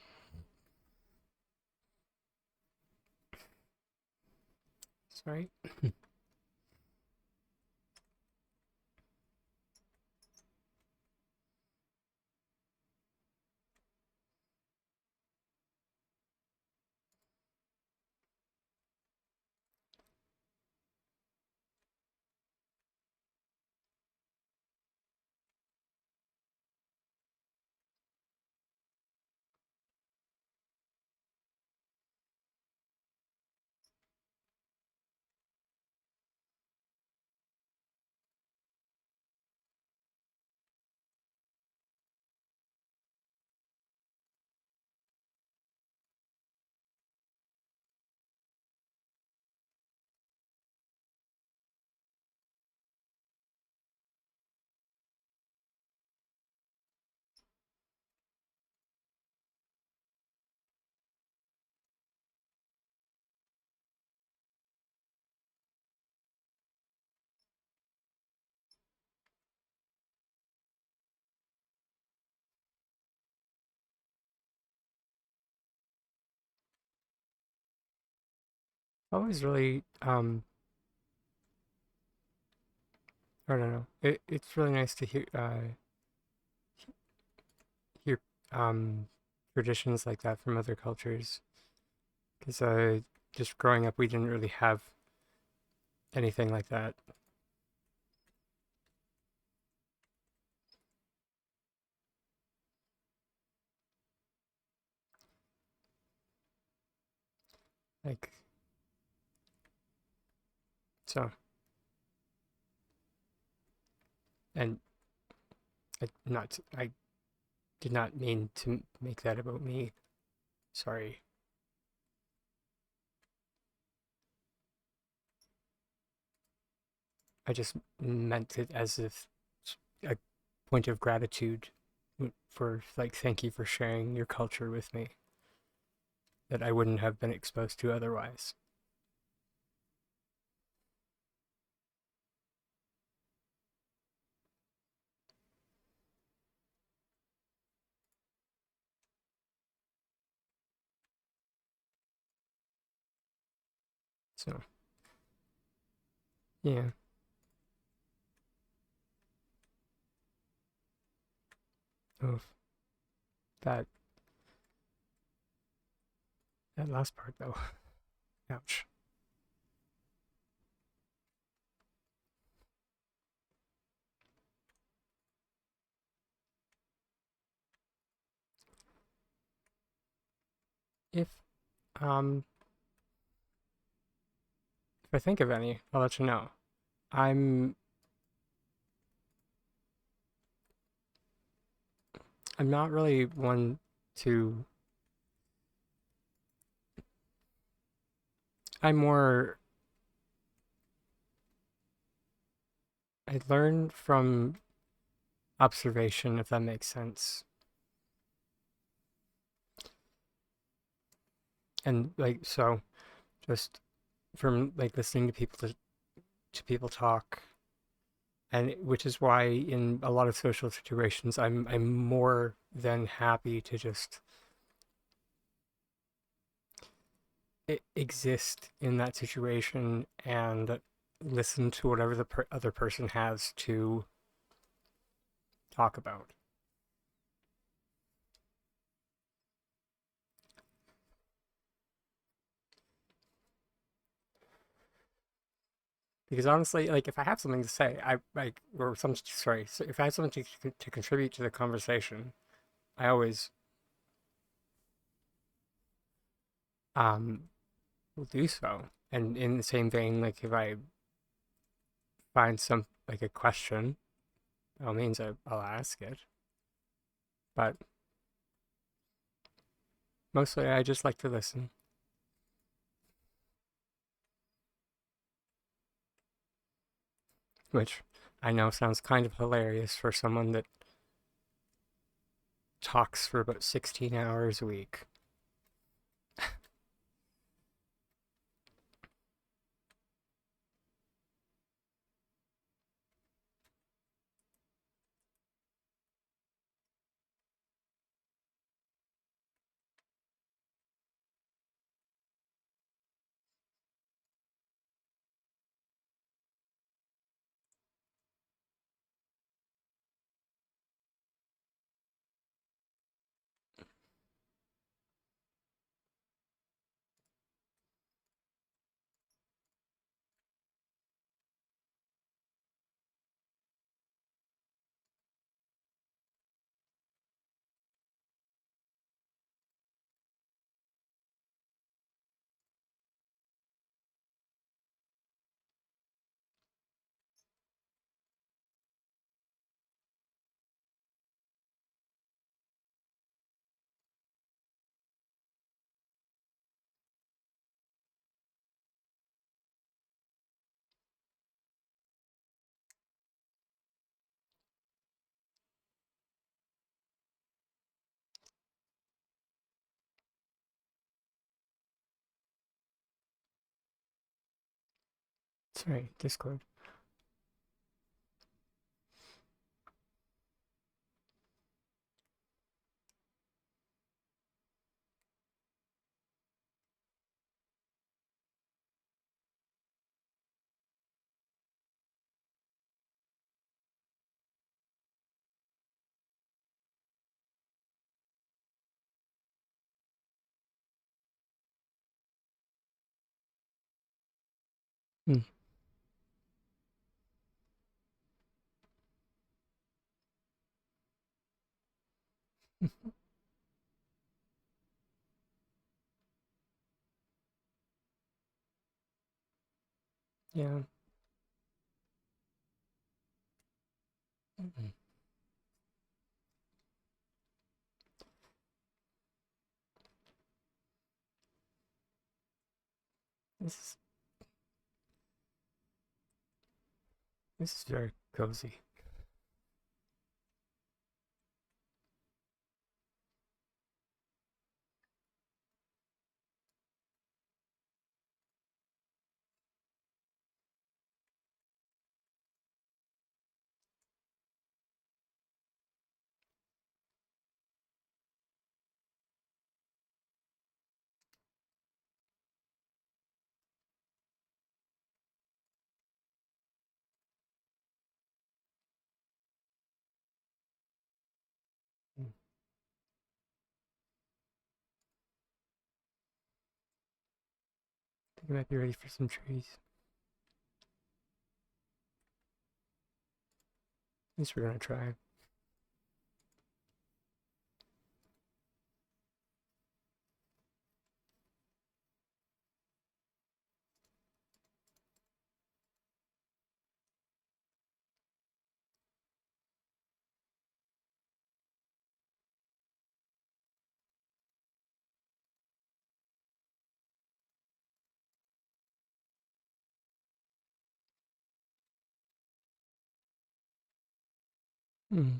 Speaker 1: Sorry. Always really, I don't know. It's really nice to hear, traditions like that from other cultures. Because, just growing up, we didn't really have anything like that. Like, so, and I did not mean to make that about me. Sorry. I just meant it as if a point of gratitude for, like, thank you for sharing your culture with me that I wouldn't have been exposed to otherwise. So, yeah. Oh, that that last part though. Ouch. If um if I think of any, I'll let you know. I'm I'm not really one to more. I learn from observation, if that makes sense. And like so, just from like listening to people talk, and which is why in a lot of social situations, I'm more than happy to just exist in that situation and listen to whatever the other person has to talk about. Because honestly, like if I have something to say, I like or some sorry, so if I have something to contribute to the conversation, I always um will do so. And in the same vein, like if I find some like a question, by all means I'll ask it. But mostly I just like to listen, which I know sounds kind of hilarious for someone that talks for about 16 hours a week. Sorry, Discord. Hmm. Yeah. Mm-hmm. This is this is very cozy. Mm. I think I might be ready for some trees. At least we're gonna try. Hmm.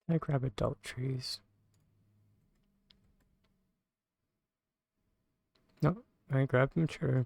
Speaker 1: I grab adult trees. No, I grab mature.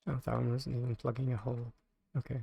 Speaker 1: Oh, that one wasn't even plugging a hole. Okay.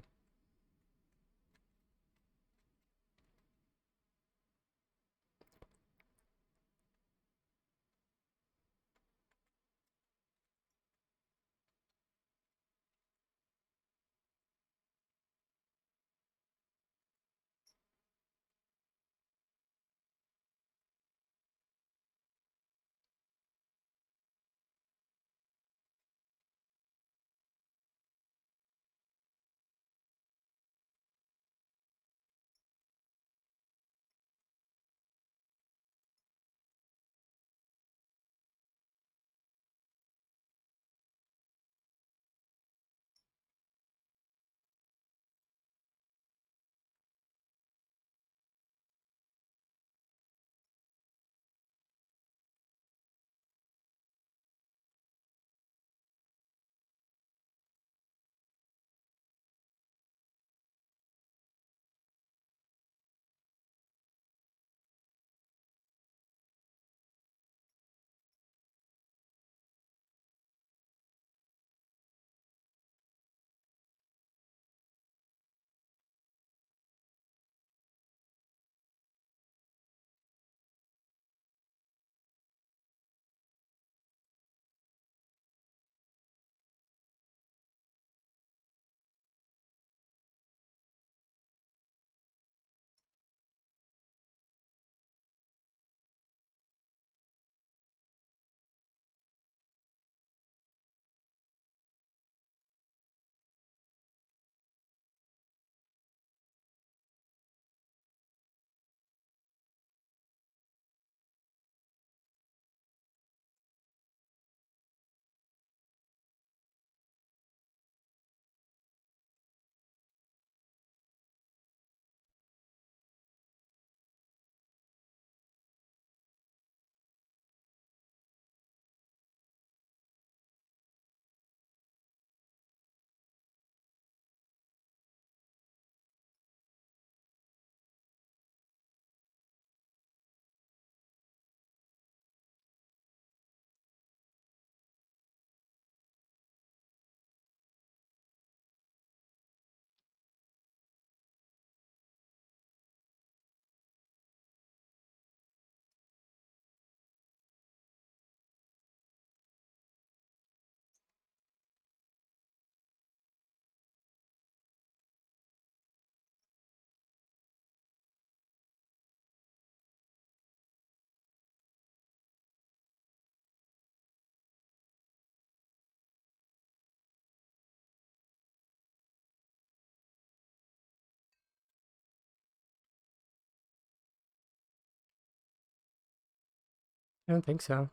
Speaker 1: I don't think so.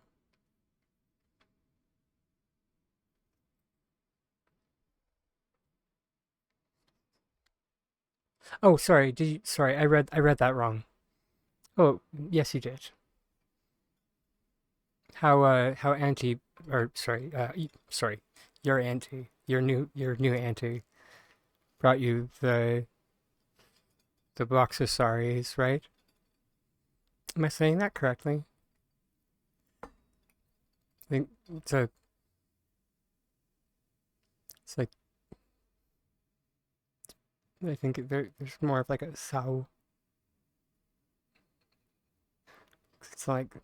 Speaker 1: Oh, sorry. Did you? Sorry, I read that wrong. Oh, yes, you did. How auntie, or sorry, sorry, your auntie, your new auntie brought you the box of saris, right? Am I saying that correctly? I think it's like I think there's more of like a sao. It's like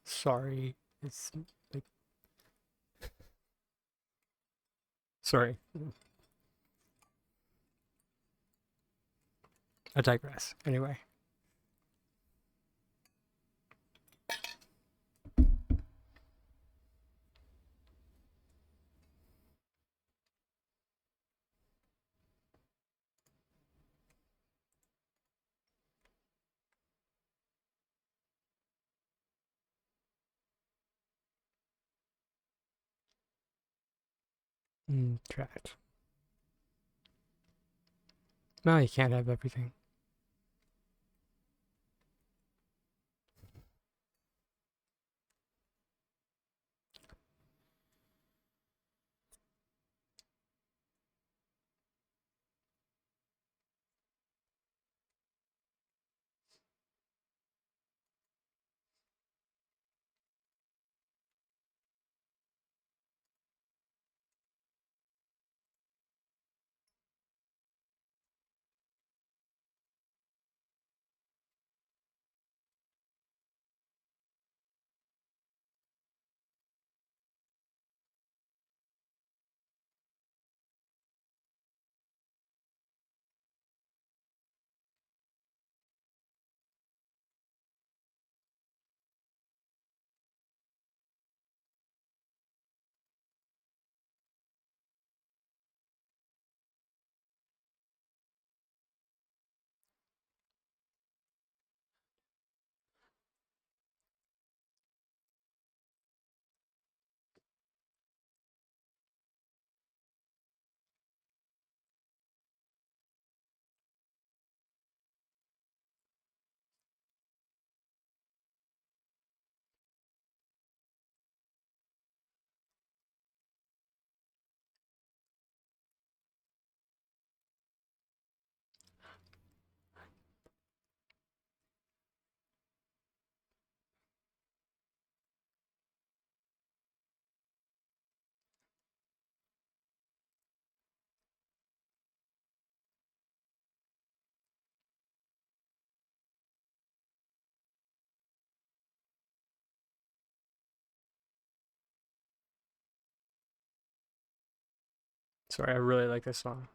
Speaker 1: sorry. It's like sorry. I digress. Anyway. Try it. No, you can't have everything. Sorry, I really like this song.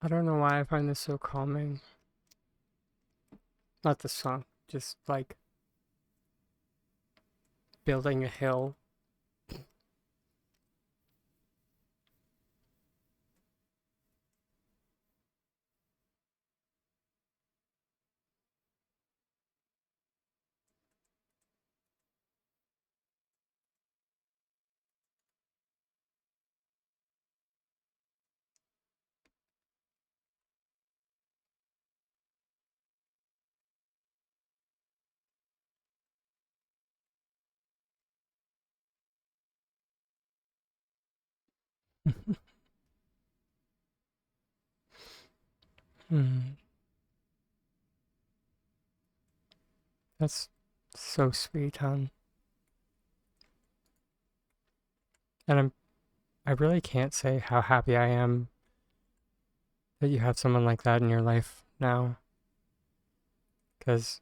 Speaker 1: I don't know why I find this so calming. Not the song, just like building a hill. Hmm. That's so sweet, hon. And I really can't say how happy I am that you have someone like that in your life now. Because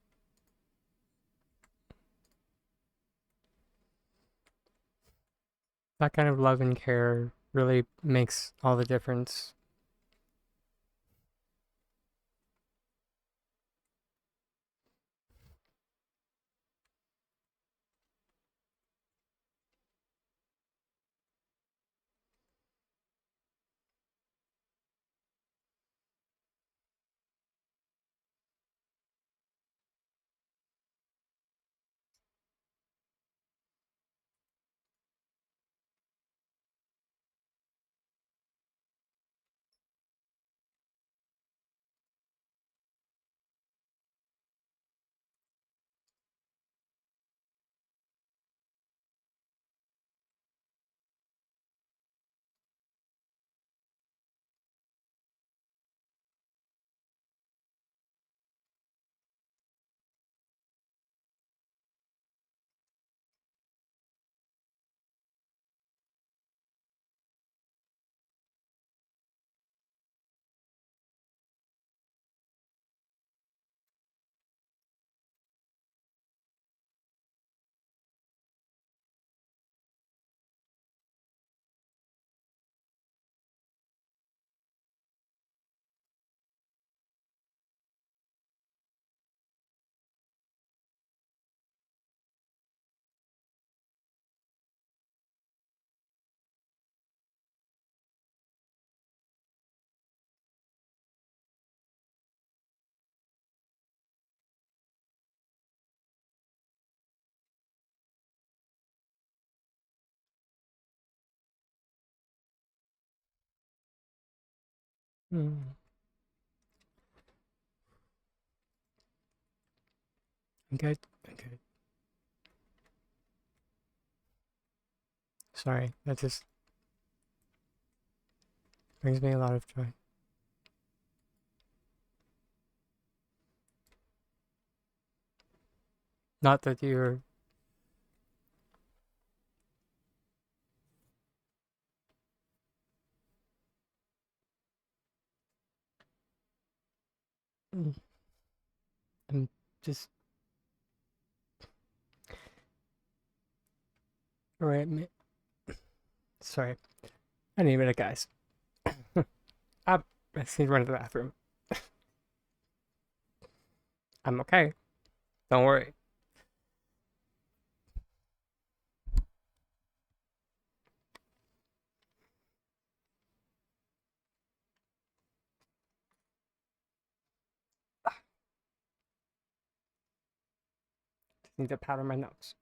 Speaker 1: that kind of love and care really makes all the difference. Hmm. I'm good. I'm good. Sorry, that just brings me a lot of joy. Not that you're. I'm just. Alright, sorry. I need a minute, guys. I just need to run to the bathroom. I'm okay. Don't worry. Just need to powder my nose.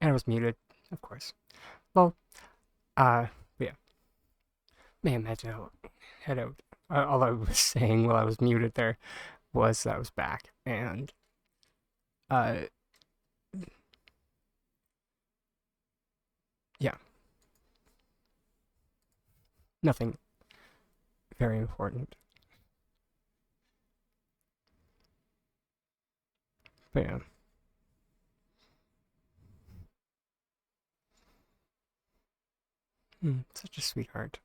Speaker 1: And I was muted, of course. Well, yeah. May imagine how head out. All I was saying while I was muted there was that I was back, and yeah, nothing very important. But yeah. Such a sweetheart.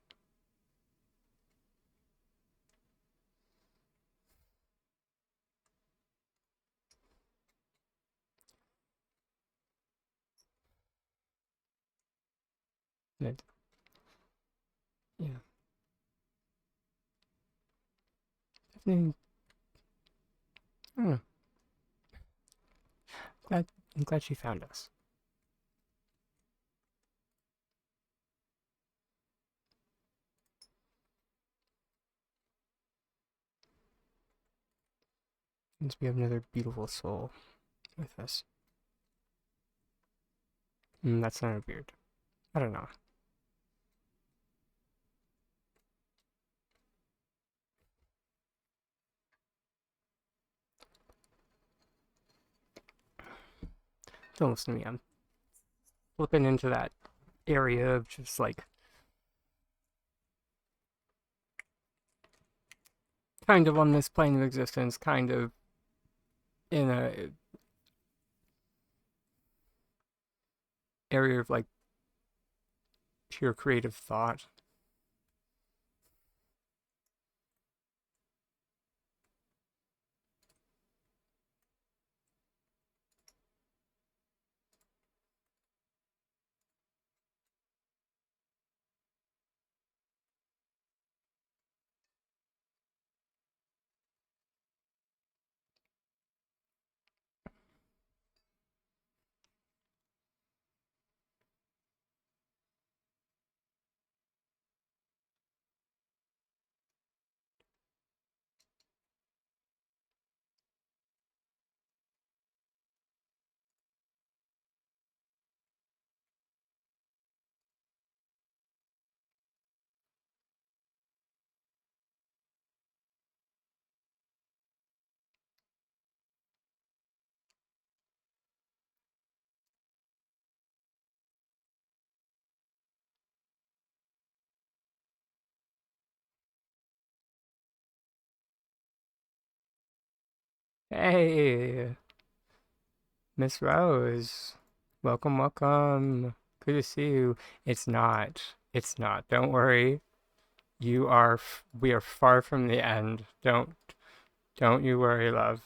Speaker 1: It, yeah. Definitely, I don't know. I'm glad she found us. Since we have another beautiful soul with us. That's not a beard. I don't know. Don't listen to me. I'm flipping into that area of just like kind of on this plane of existence, kind of in a area of like pure creative thought. Hey, Miss Rose. Welcome, welcome. Good to see you. It's not. It's not. Don't worry. We are far from the end. Don't you worry, love.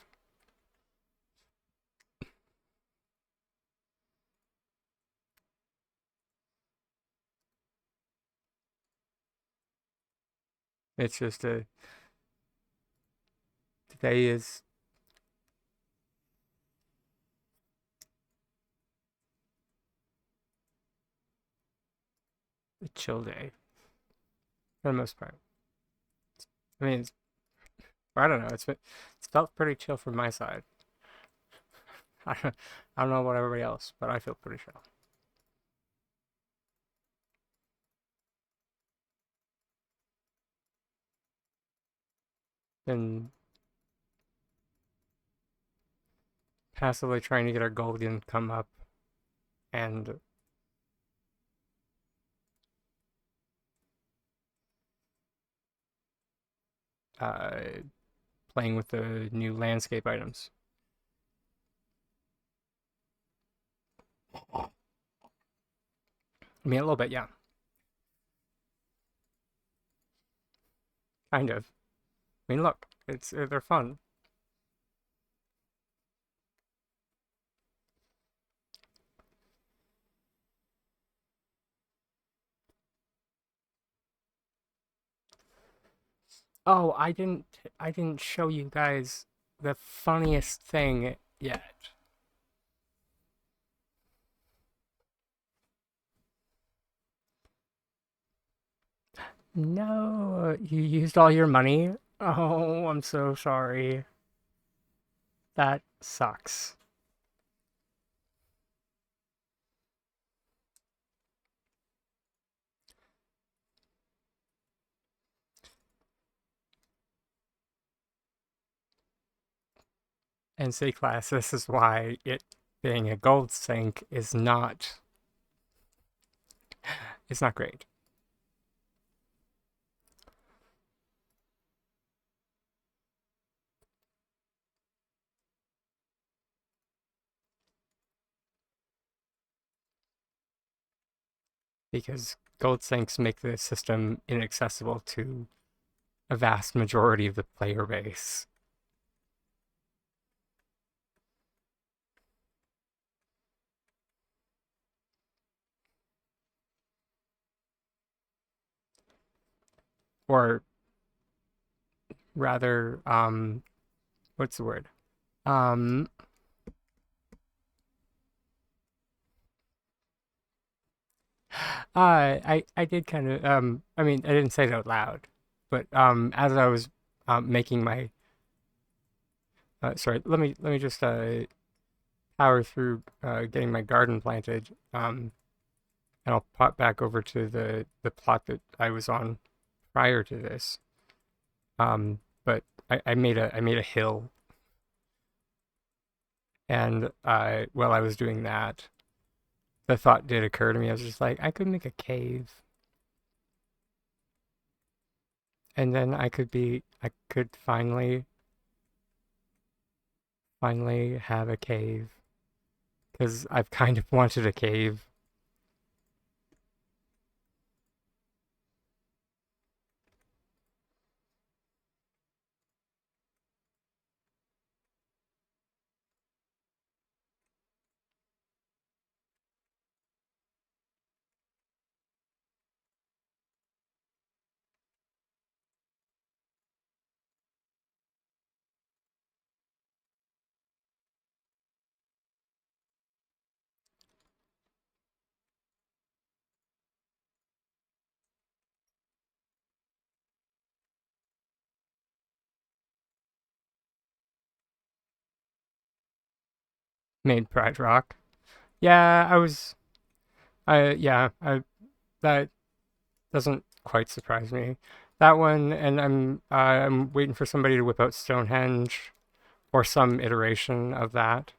Speaker 1: It's just today is a chill day for the most part. I mean, I don't know. It's felt pretty chill from my side. I don't know about everybody else, but I feel pretty chill. Been passively trying to get our gold income up and uh, playing with the new landscape items. I mean, a little bit, yeah. Kind of. I mean, look, they're fun. Oh, I didn't show you guys the funniest thing yet. No, you used all your money? Oh, I'm so sorry. That sucks. And C class, this is why it being a gold sync is not, it's not great. Because gold syncs make the system inaccessible to a vast majority of the player base. Or rather, what's the word? I did kind of I mean I didn't say it out loud, but as I was making my sorry, let me just power through getting my garden planted and I'll pop back over to the plot that I was on prior to this. But I made a hill, and while I was doing that, the thought did occur to me. I was just like, I could make a cave, and then I could finally have a cave, because I've kind of wanted a cave. Made Pride Rock. Yeah, I that doesn't quite surprise me. That one, and I'm waiting for somebody to whip out Stonehenge or some iteration of that.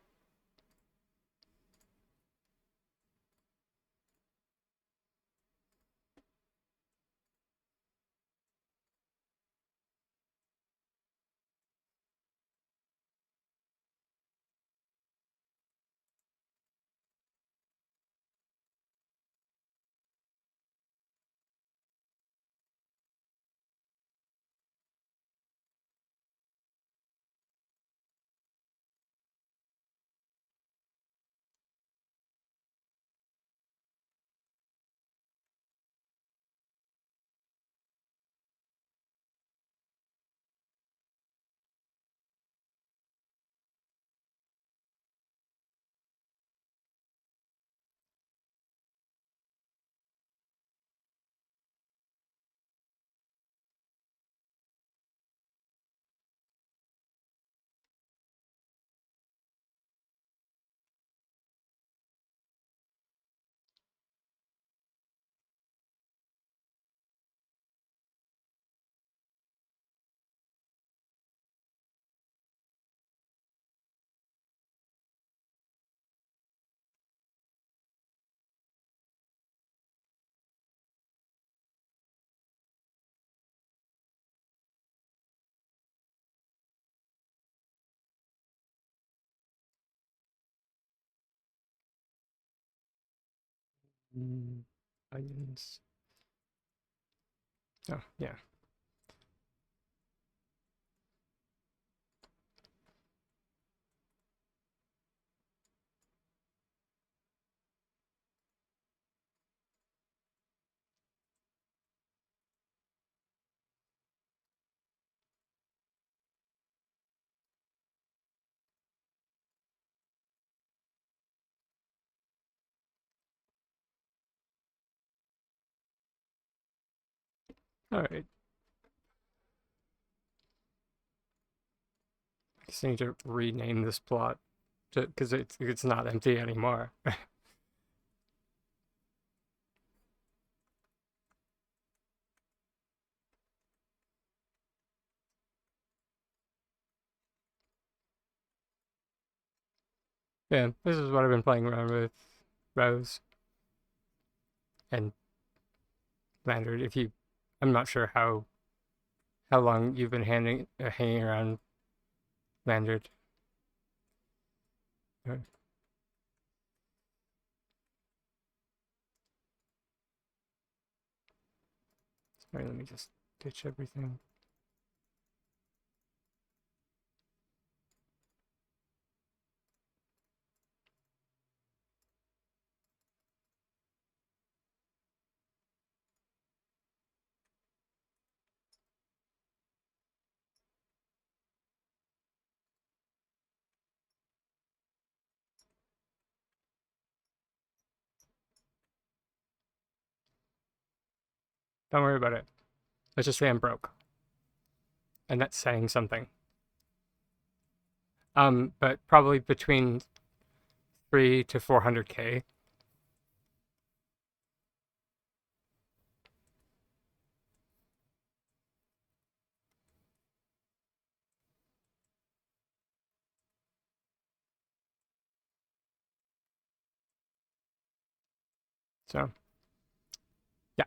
Speaker 1: Mm, onions. Oh, yeah. All right. I just need to rename this plot because it's not empty anymore. Yeah, this is what I've been playing around with Rose and Landard. I'm not sure how long you've been hanging around Landard. Sorry, let me just ditch everything. Don't worry about it. Let's just say I'm broke. And that's saying something. But probably between 3 to 400k. So, yeah.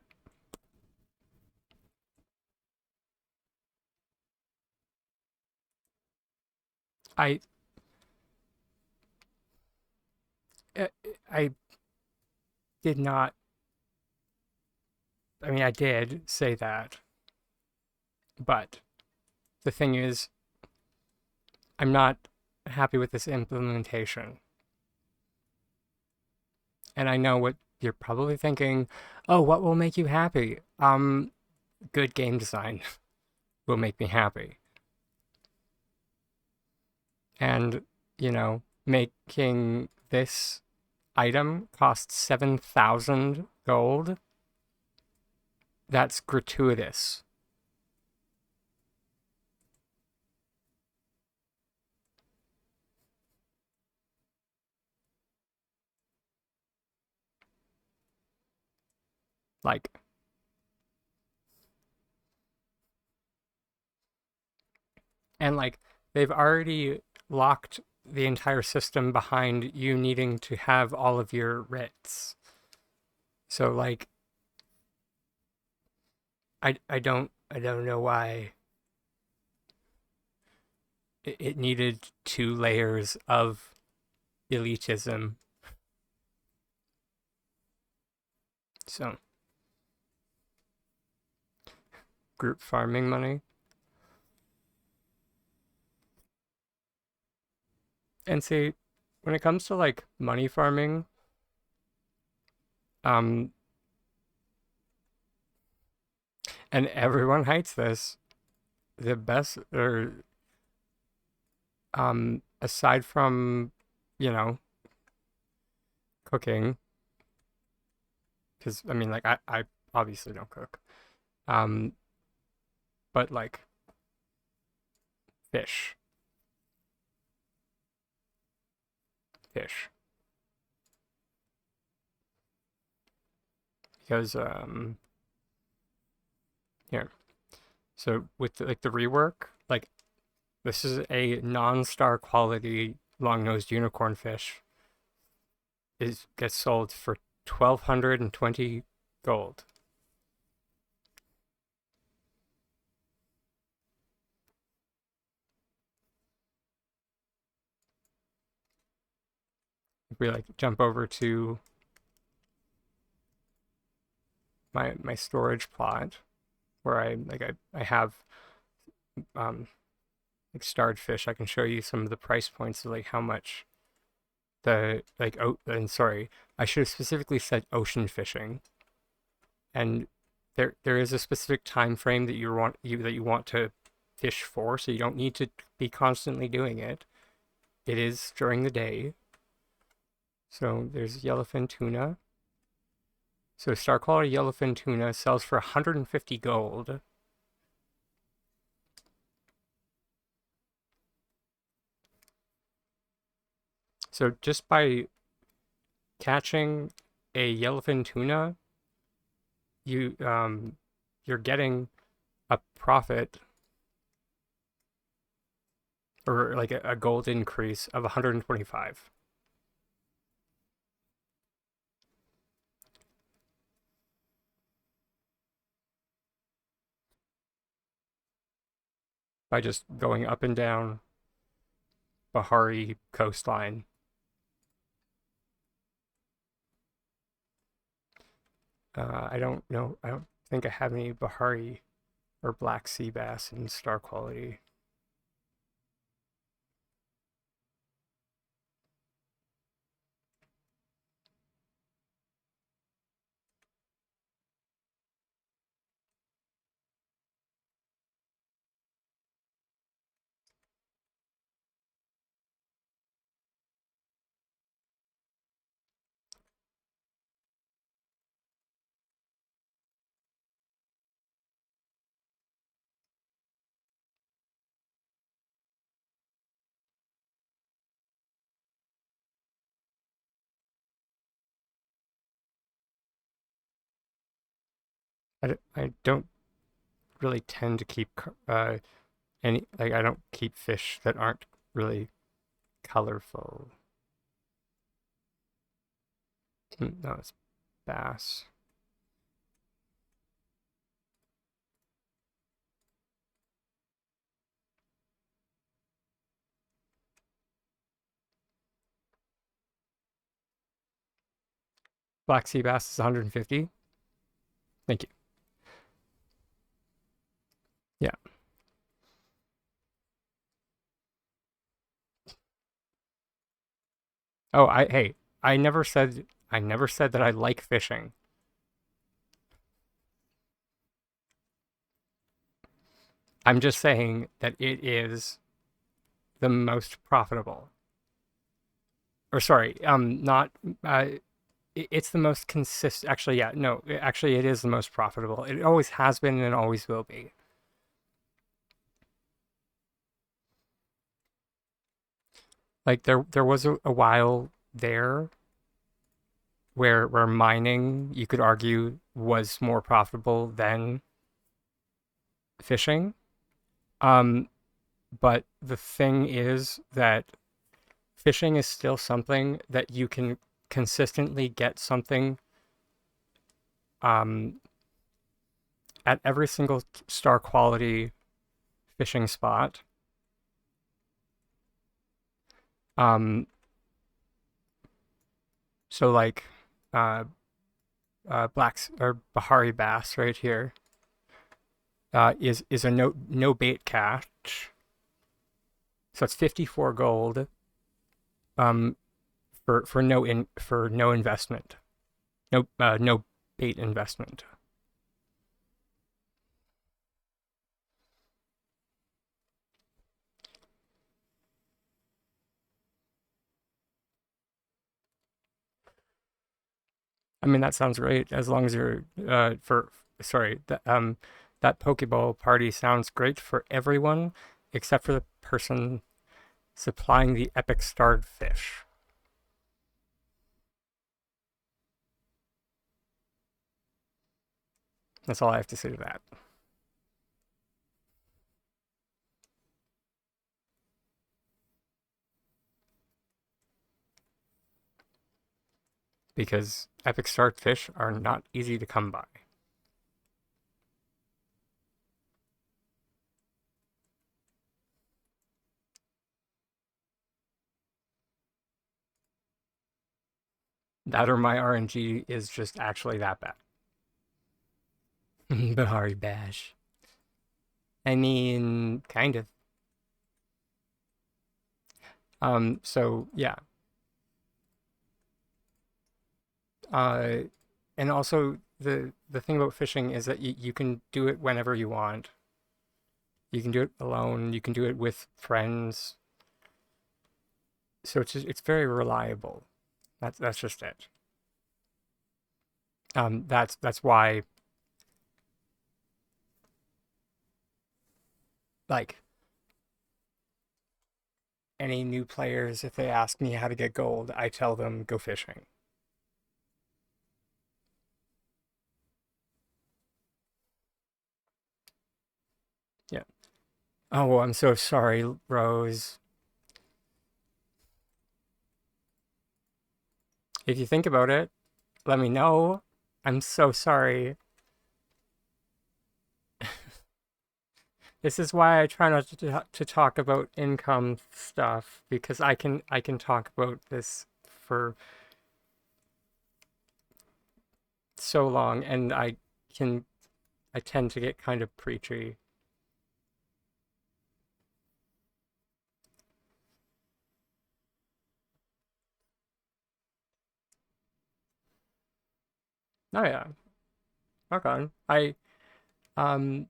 Speaker 1: I I did not. I mean, I did say that, but the thing is, I'm not happy with this implementation. And I know what you're probably thinking. Oh, what will make you happy? Good game design will make me happy. And, making this item cost 7,000 gold. That's gratuitous. Like, and like, they've already locked the entire system behind you needing to have all of your writs. So like, I don't know why it needed 2 layers of elitism. So group farming money. And see, when it comes to like money farming, and everyone hates this, the best, or aside from, cooking, because I mean, like I obviously don't cook, um, but like fish, fish, because here, so with like the rework, like this is a non-star quality long-nosed unicorn fish. Gets sold for 1,220 gold. If we like jump over to my storage plot, where I have like starred fish, I can show you some of the price points of like how much and sorry, I should have specifically said ocean fishing. And there is a specific time frame that you want to fish for, so you don't need to be constantly doing it. It is during the day. So there's yellowfin tuna. So star quality yellowfin tuna sells for 150 gold. So just by catching a yellowfin tuna, you're getting a profit, or like a gold increase of 125. by just going up and down Bahari coastline. I don't know. I don't think I have any Bahari or Black Sea bass in star quality. I don't really tend to keep any, like, I don't keep fish that aren't really colorful. No, it's bass. Black sea bass is 150. Thank you. Yeah. Oh, hey, I never said that I like fishing. I'm just saying that it is the most profitable. Or sorry, not it's the most consistent. Actually, yeah, no, actually, it is the most profitable. It always has been and always will be. Like there was a while there where mining, you could argue, was more profitable than fishing. But the thing is that fishing is still something that you can consistently get something um, at every single star quality fishing spot. Um, so like blacks or Bahari bass right here is a no bait catch. So it's 54 gold um, for no investment, no bait investment. I mean, that sounds great as long as you're sorry, that Pokeball party sounds great for everyone except for the person supplying the epic starred fish. That's all I have to say to that. Because epic starred fish are not easy to come by. That or my RNG is just actually that bad. Bahari Bash. I mean, kind of. So yeah. Uh, and also the thing about fishing is that you can do it whenever you want. You can do it alone. You can do it with friends. So it's very reliable. That's just it. That's why, like, any new players, if they ask me how to get gold, I tell them go fishing. Yeah. Oh, I'm so sorry, Rose. If you think about it, let me know. I'm so sorry. This is why I try not to talk about income stuff, because I can talk about this for so long, and can I tend to get kind of preachy. Oh yeah. Okay. Um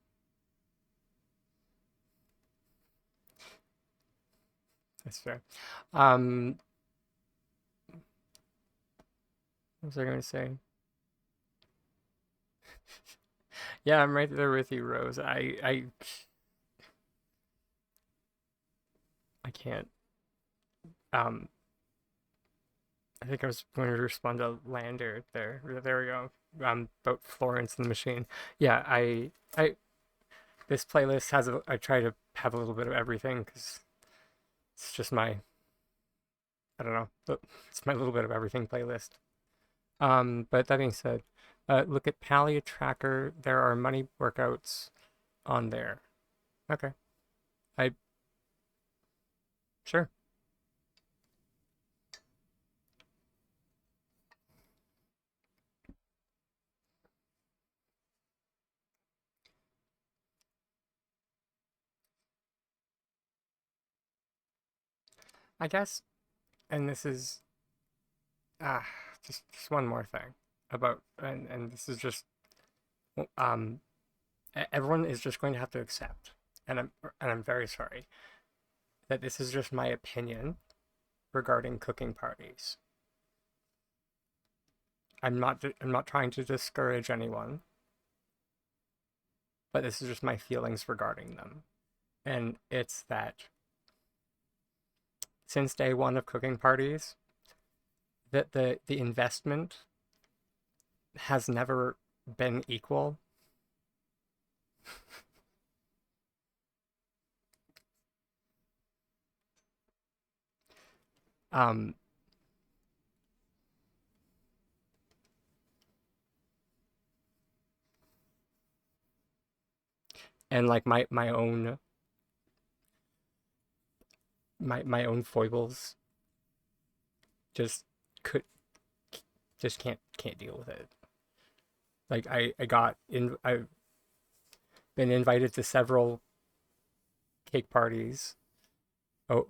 Speaker 1: that's fair. Um what was I gonna say? Yeah, I'm right there with you, Rose. I can't. Um I think I was going to respond to Lander there. There we go. About Florence and the Machine. Yeah, I this playlist has I try to have a little bit of everything because it's just my, I don't know, it's my little bit of everything playlist. But that being said, look at Palia Tracker. There are money workouts on there. Okay, I sure. I guess, and this is ah just one more thing about, and this is just um everyone is just going to have to accept, and I'm very sorry that this is just my opinion regarding cooking parties. I'm not trying to discourage anyone, but this is just my feelings regarding them. And it's that since day one of cooking parties, that the investment has never been equal. Um, and like my own foibles just could just can't deal with it. Like I've been invited to several cake parties,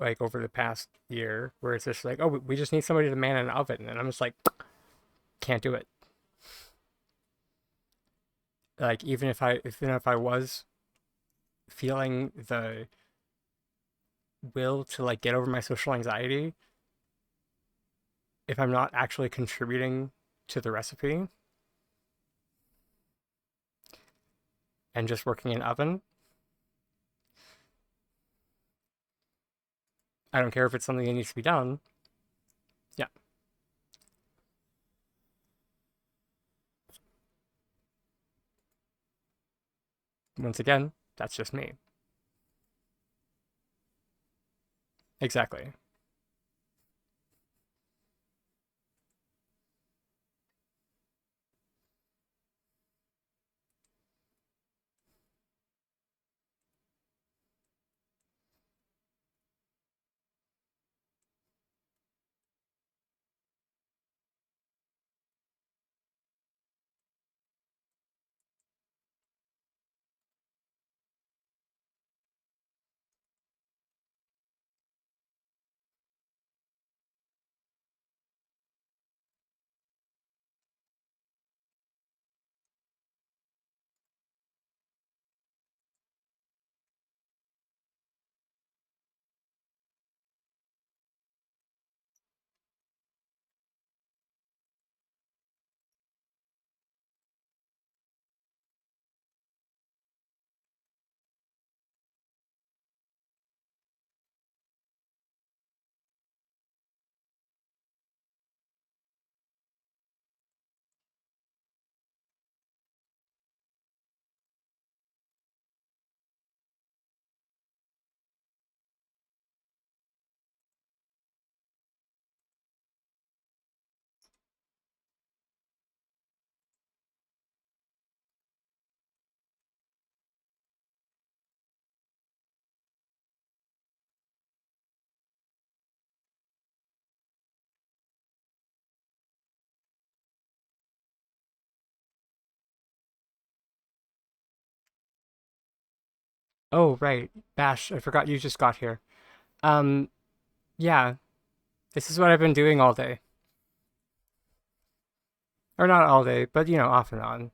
Speaker 1: like over the past year, where it's just like, oh, we just need somebody to man an oven, and I'm just like, can't do it. Like even if I was feeling the will to like get over my social anxiety, if I'm not actually contributing to the recipe and just working in oven, I don't care if it's something that needs to be done. Yeah, once again, that's just me. Exactly. Oh, right. Bash, I forgot you just got here. Um, yeah, this is what I've been doing all day. Or not all day, but you know, off and on.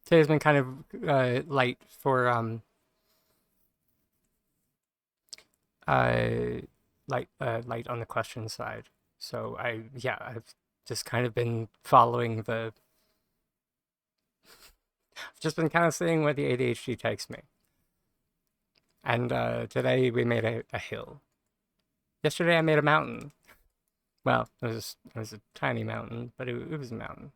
Speaker 1: Today's been kind of light for uh light on the question side. So I've just kind of been following the just been kind of seeing where the ADHD takes me. And today we made a hill. Yesterday I made a mountain. Well, it was a tiny mountain, but it was a mountain.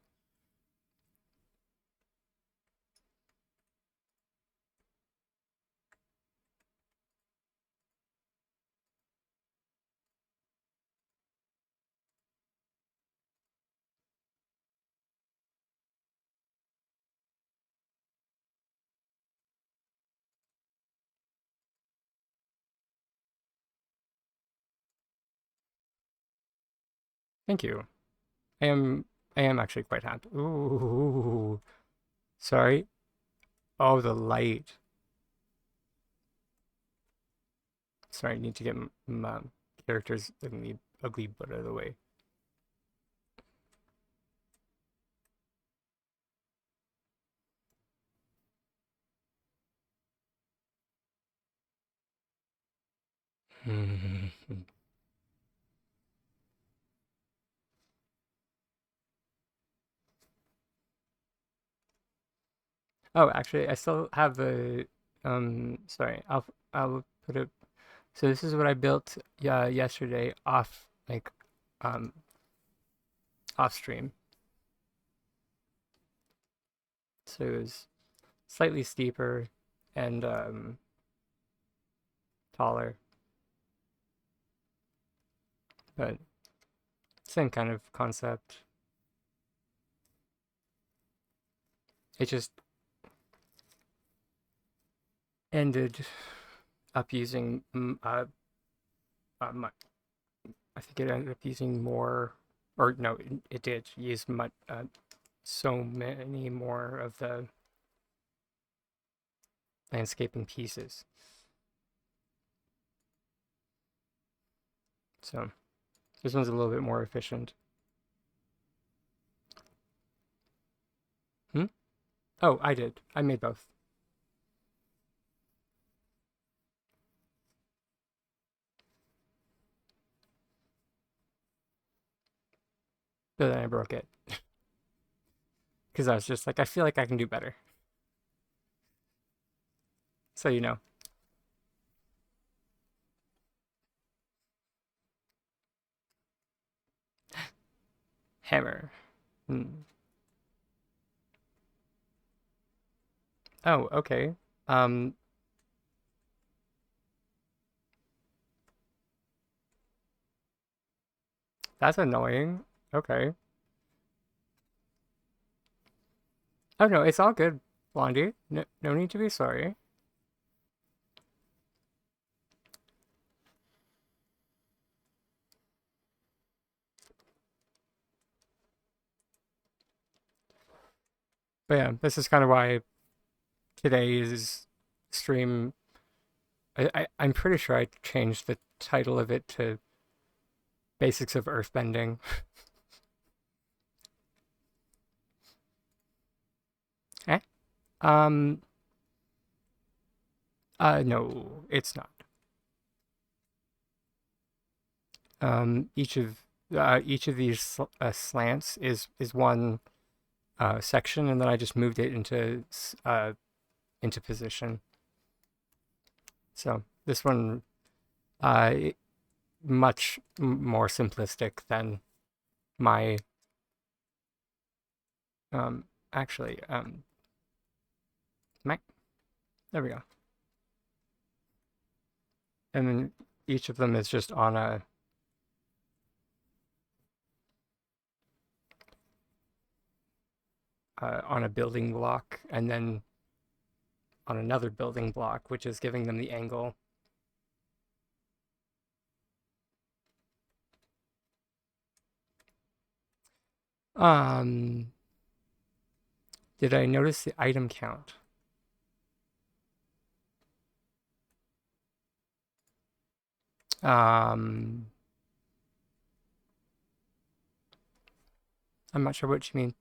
Speaker 1: Thank you. I am I am actually quite happy. Ooh, sorry. Oh, the light. Sorry, I need to get my characters in the ugly butt out of the way. Oh, actually, I still have the sorry, I'll put it. So this is what I built yesterday off um off stream. So it was slightly steeper and taller, but same kind of concept. It just ended up using my, I think it ended up using more, or no, it did use much so many more of the landscaping pieces. So this one's a little bit more efficient. Hmm? Oh, I did. I made both. But then I broke it. Because I was just like, I feel like I can do better. So, you know. Hammer. Hmm. Oh, okay. Um, that's annoying. Okay. Oh no, it's all good, Blondie. No need to be sorry. But yeah, this is kind of why today's stream. I'm pretty sure I changed the title of it to Basics of Earthbending. Eh? Um. No, it's not. Each of these slants is one section, and then I just moved it into position. So this one uh much more simplistic than my um actually my there we go. And then each of them is just on a building block, and then on another building block, which is giving them the angle. Um, did I notice the item count? I'm not sure what you mean.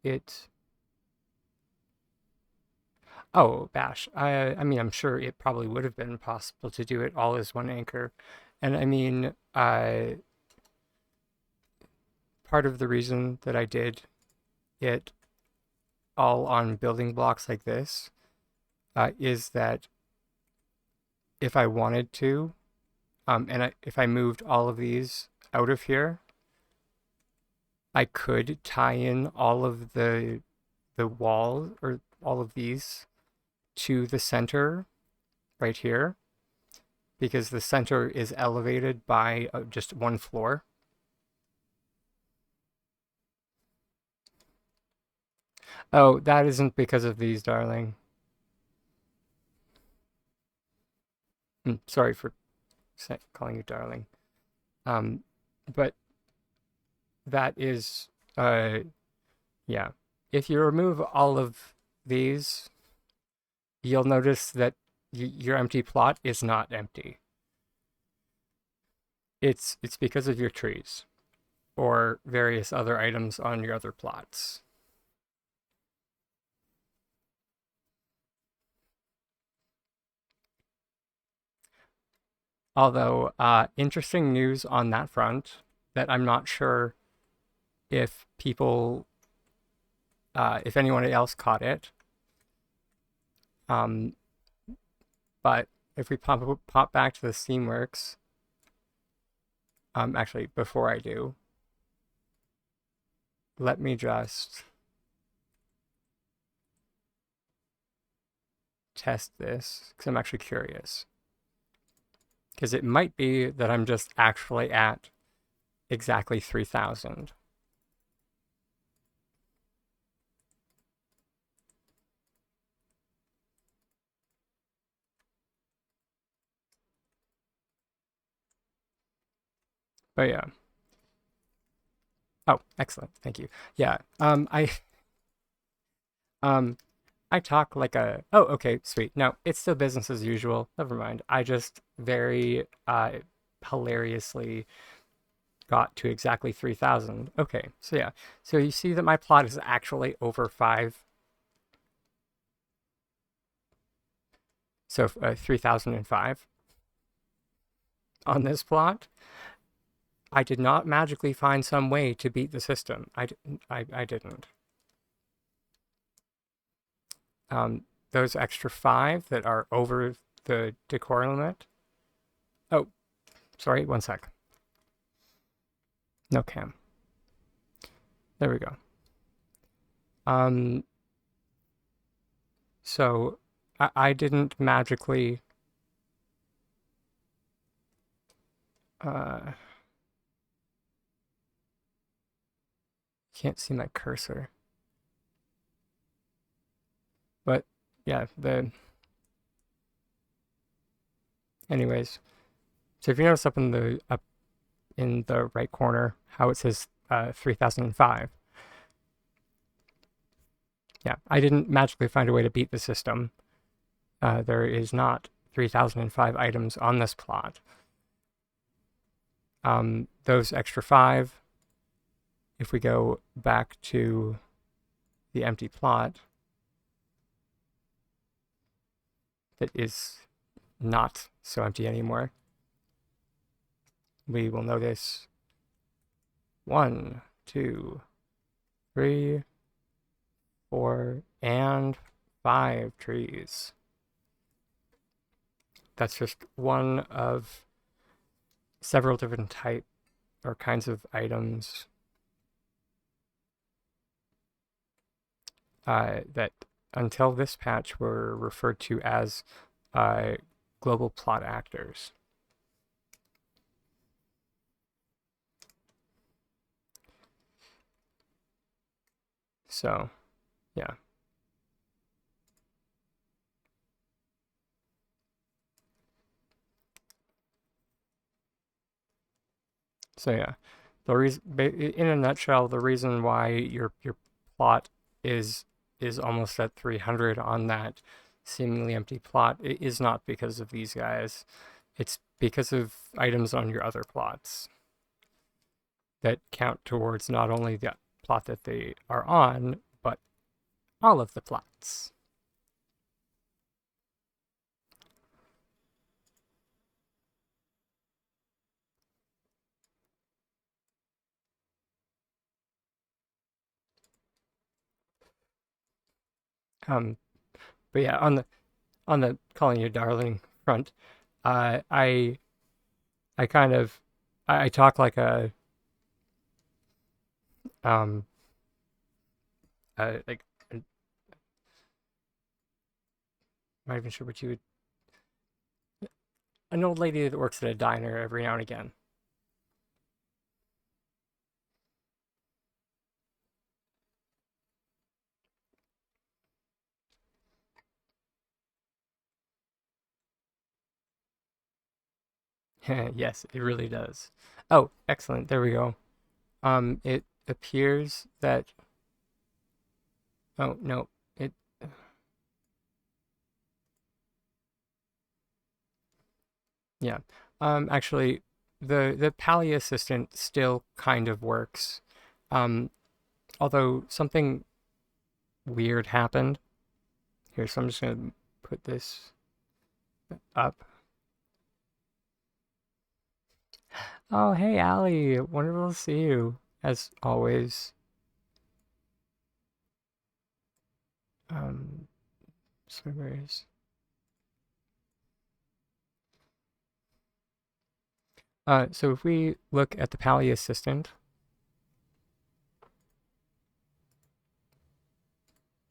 Speaker 1: It. Oh, Bash. I mean, I'm sure it probably would have been possible to do it all as one anchor. And I mean, part of the reason that I did it all on building blocks like this is that if I wanted to, if I moved all of these out of here, I could tie in all of the wall or all of these to the center right here because the center is elevated by just one floor. Oh, that isn't because of these, darling. Sorry for calling you darling. But that is, yeah. If you remove all of these, you'll notice that your empty plot is not empty. It's because of your trees or various other items on your other plots. Although, interesting news on that front that I'm not sure if people, if anyone else caught it. But if we pop back to the Steamworks, actually, before I do, let me just test this because I'm actually curious. Because it might be that I'm just actually at exactly 3,000. But yeah. Oh, excellent. Thank you. Yeah. I talk like a. Oh, okay, sweet. No, it's still business as usual. Never mind. I just very hilariously got to exactly 3,000. Okay, so yeah. So you see that my plot is actually over 5. So 3,005 on this plot. I did not magically find some way to beat the system. I didn't. Those extra 5 that are over the decor limit. Oh, sorry, one sec. No cam. There we go. So I didn't magically can't see my cursor. But yeah, anyways. So if you notice up in the right corner how it says 3005. Yeah, I didn't magically find a way to beat the system. There is not 3005 items on this plot. Those extra 5, if we go back to the empty plot, that is not so empty anymore, we will notice 1, 2, 3, 4, and 5 trees. That's just one of several different type or kinds of items that until this patch were referred to as global plot actors. So, yeah. So yeah, the reason, in a nutshell, the reason why your plot is almost at 300 on that seemingly empty plot, it is not because of these guys. It's because of items on your other plots that count towards not only the plot that they are on, but all of the plots. But yeah, on the calling you darling front, I kind of I talk like a um like I'm not even sure what you would, an old lady that works at a diner every now and again. Yes, it really does. Oh, excellent. There we go. It appears that. Oh no, it. Yeah. Actually, the Palia assistant still kind of works. Um, although something weird happened. Here, so I'm just gonna put this up. Oh, hey, Allie. Wonderful to see you, as always. Um, Swimmers. So if we look at the Pally assistant,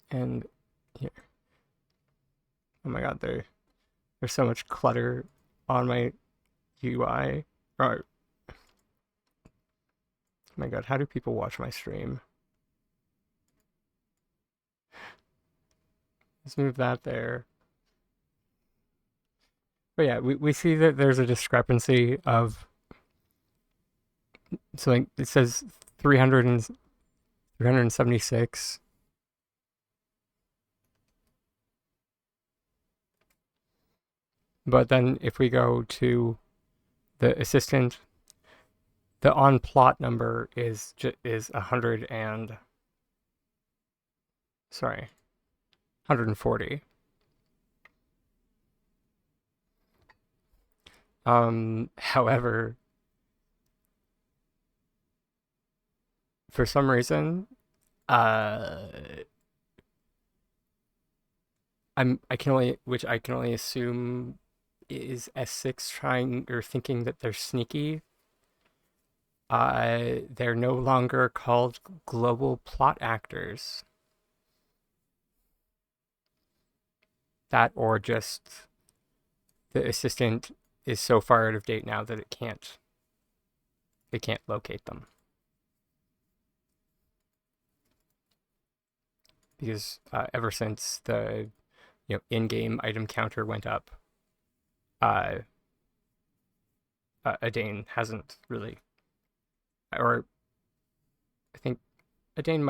Speaker 1: and here, oh my God, there's so much clutter on my UI. Oh my God, how do people watch my stream? Let's move that there. But yeah, we see that there's a discrepancy of something. It says 300 and 376. But then if we go to the assistant, the on plot number is 100 and sorry, 140. However, for some reason, uh, I can only assume is S6 trying or thinking that they're sneaky. They're no longer called global plot actors. That or just the assistant is so far out of date now that it can't locate them. Because ever since the in-game item counter went up, Adane hasn't really, or I think Adane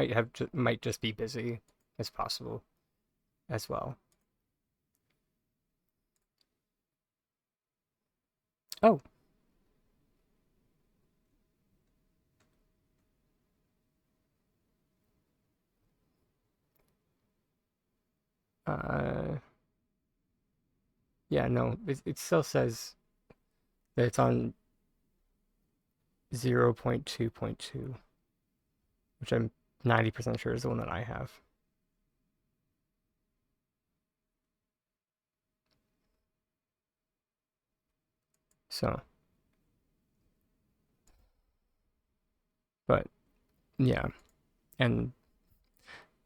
Speaker 1: might just be busy as possible as well. Oh. Yeah, no, it still says that it's on 0.2.2, which I'm 90% sure is the one that I have. So, but yeah, and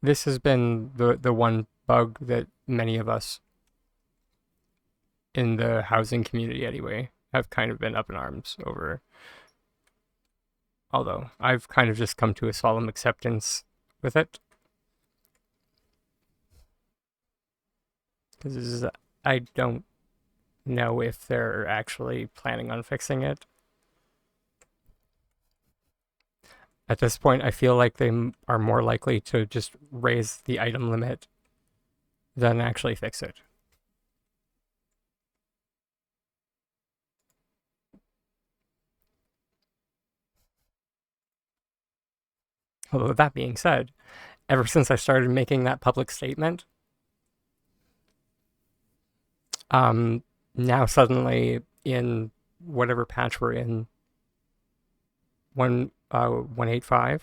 Speaker 1: this has been the one bug that many of us in the housing community anyway have kind of been up in arms over. Although I've kind of just come to a solemn acceptance with it. Because I don't know if they're actually planning on fixing it. At this point, I feel like they are more likely to just raise the item limit than actually fix it. Although that being said, ever since I started making that public statement, now suddenly in whatever patch we're in, 1.85,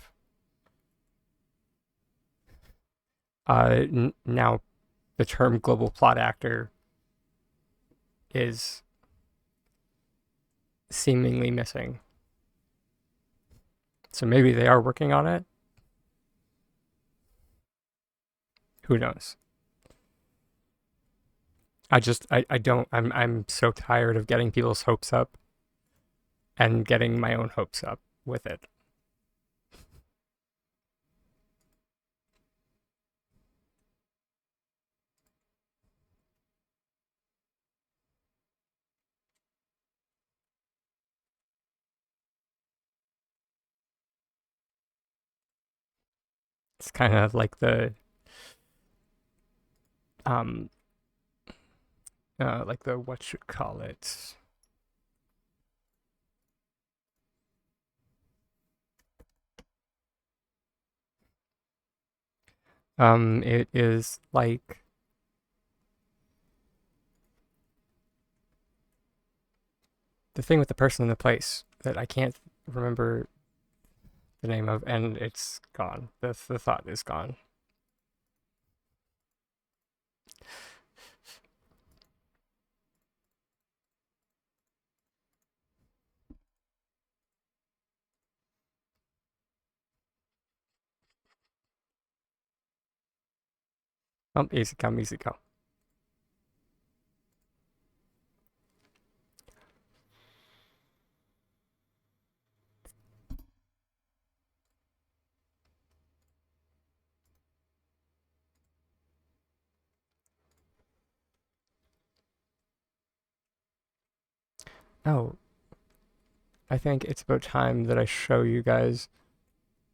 Speaker 1: now the term global plot actor is seemingly missing. So maybe they are working on it. Who knows? I'm so tired of getting people's hopes up and getting my own hopes up with it. It's kind of like the what you call it? It is like the thing with the person in the place that I can't remember the name of, and it's gone. The thought is gone. Easy come, easy go. Oh, I think it's about time that I show you guys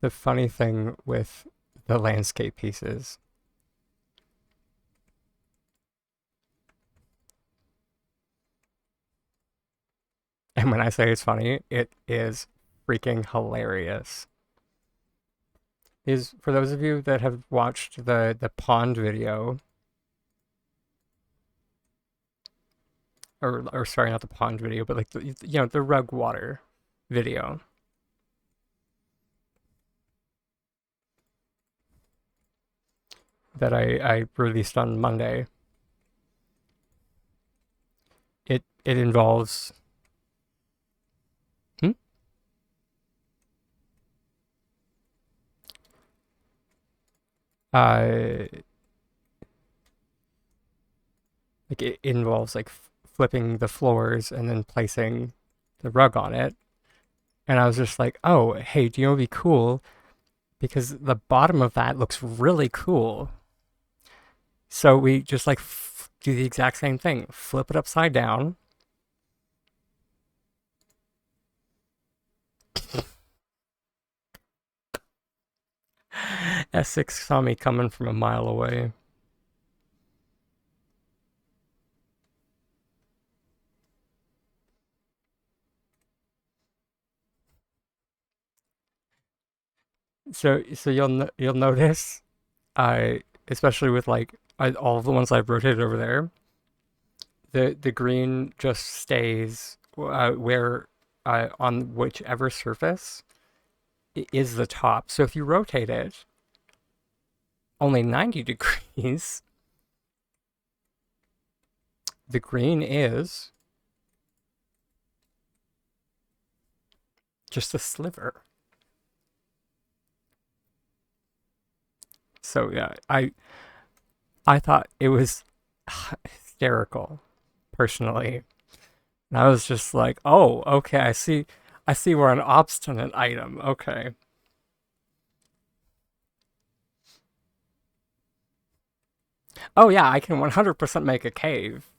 Speaker 1: the funny thing with the landscape pieces. And when I say it's funny, it is freaking hilarious. Is for those of you that have watched the pond video, or sorry, not the pond video, but like the rug water video. That I released on Monday. It involves like it involves like flipping the floors and then placing the rug on it. And I was just like, oh, hey, do you know what'd be cool? Because the bottom of that looks really cool. So we just like do the exact same thing. Flip it upside down. S6 saw me coming from a mile away. So you'll notice, especially with like all of the ones I've rotated over there, the green just stays where on whichever surface is the top. So if you rotate it only 90 degrees, the green is just a sliver. So yeah, I thought it was hysterical, personally. And I was just like, oh, okay, I see we're an obstinate item. Okay. Oh yeah, I can 100% make a cave.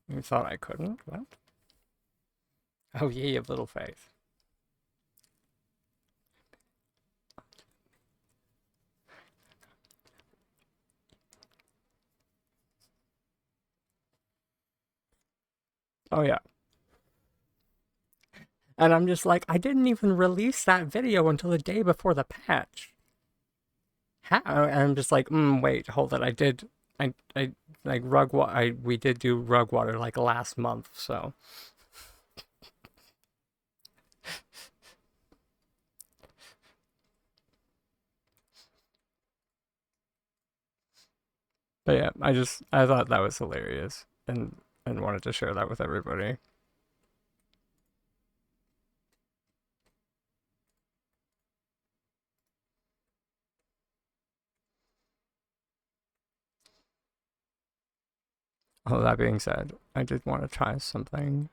Speaker 1: You thought I couldn't? What? Oh, ye of little faith. Oh yeah. And I'm just like, I didn't even release that video until the day before the patch. How? And I'm just like, wait, hold it. I like we did do rug water like last month, so. But yeah, I thought that was hilarious and wanted to share that with everybody. All that being said, I did want to try something.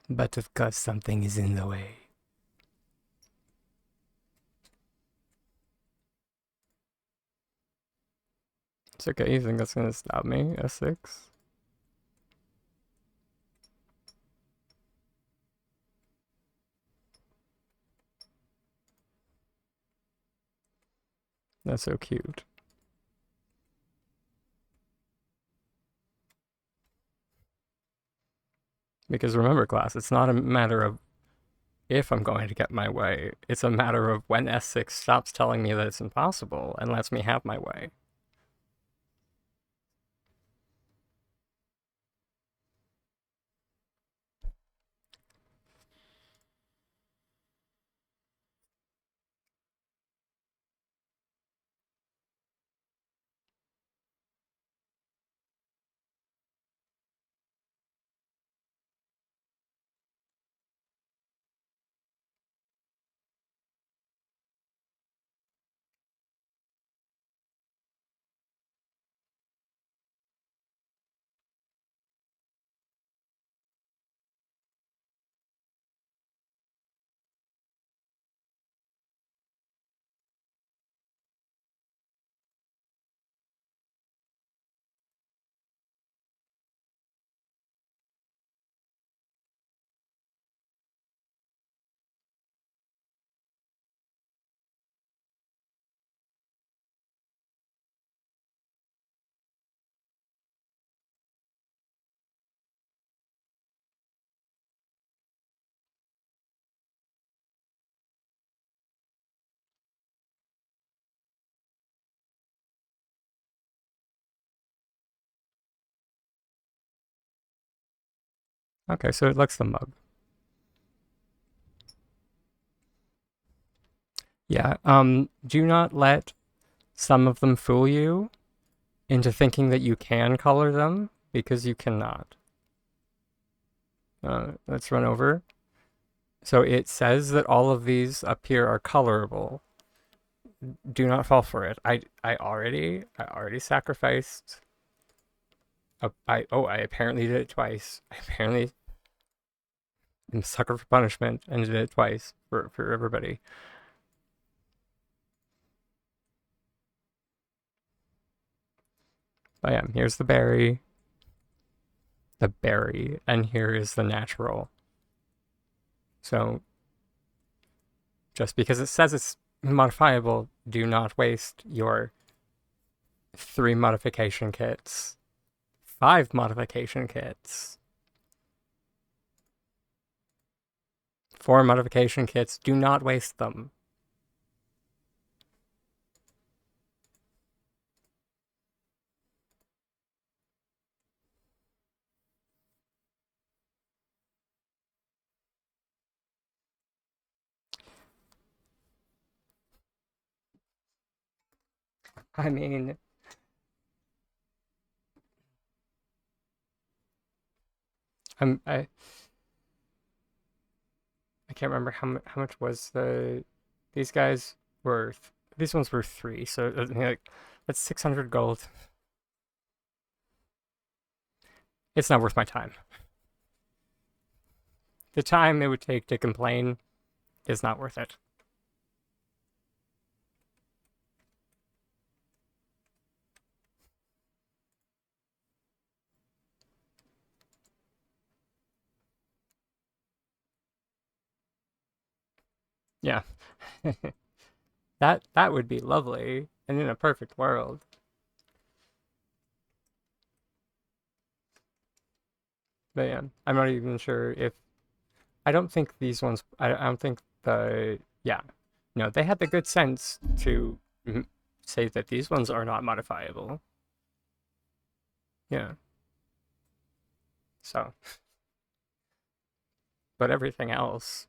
Speaker 1: But of course, something is in the way. It's okay, you think that's gonna stop me? S6? That's so cute. Because remember, class, it's not a matter of if I'm going to get my way. It's a matter of when S6 stops telling me that it's impossible and lets me have my way. Okay, so it looks the mug. Yeah, do not let some of them fool you into thinking that you can color them, because you cannot. Let's run over. So it says that all of these up here are colorable. Do not fall for it. I already sacrificed. I apparently did it twice. I apparently am a sucker for punishment and did it twice for everybody. But yeah, here's the berry, and here is the natural. So just because it says it's modifiable, do not waste your 3 modification kits, 5 modification kits, 4 modification kits. Do not waste them. I mean, I can't remember how much was the. These guys were these ones were 3, so like that's 600 gold. It's not worth my time. The time it would take to complain is not worth it. Yeah. That would be lovely, and in a perfect world. But yeah, I'm not even sure if I don't think these ones. I don't think the yeah. No, they had the good sense to say that these ones are not modifiable. Yeah. So, but everything else.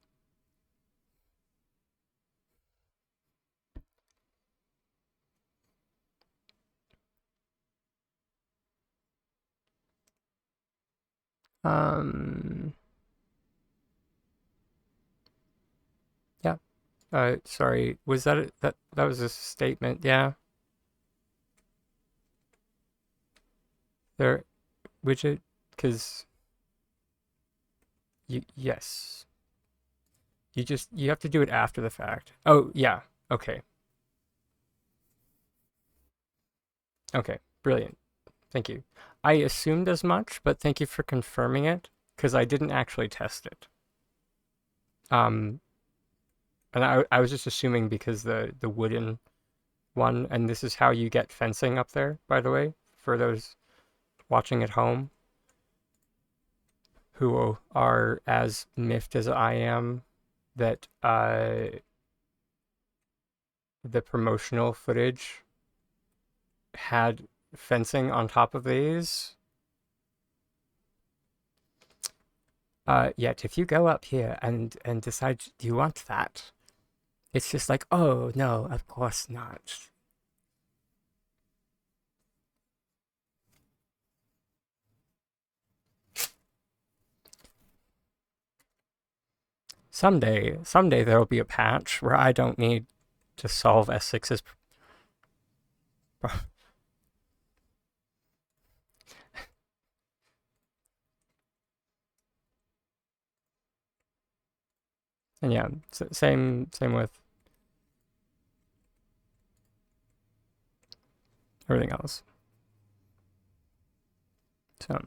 Speaker 1: Um. Yeah. Sorry. Was that was a statement? Yeah. There. Widget. Because yes. You have to do it after the fact. Oh yeah. Okay. Okay. Brilliant. Thank you. I assumed as much, but thank you for confirming it because I didn't actually test it. Um, and I was just assuming because the wooden one, and this is how you get fencing up there, by the way, for those watching at home who are as miffed as I am that the promotional footage had fencing on top of these. Yet if you go up here and decide you want that, it's just like, oh no, of course not. Someday there'll be a patch where I don't need to solve S6's. And yeah, same with everything else. So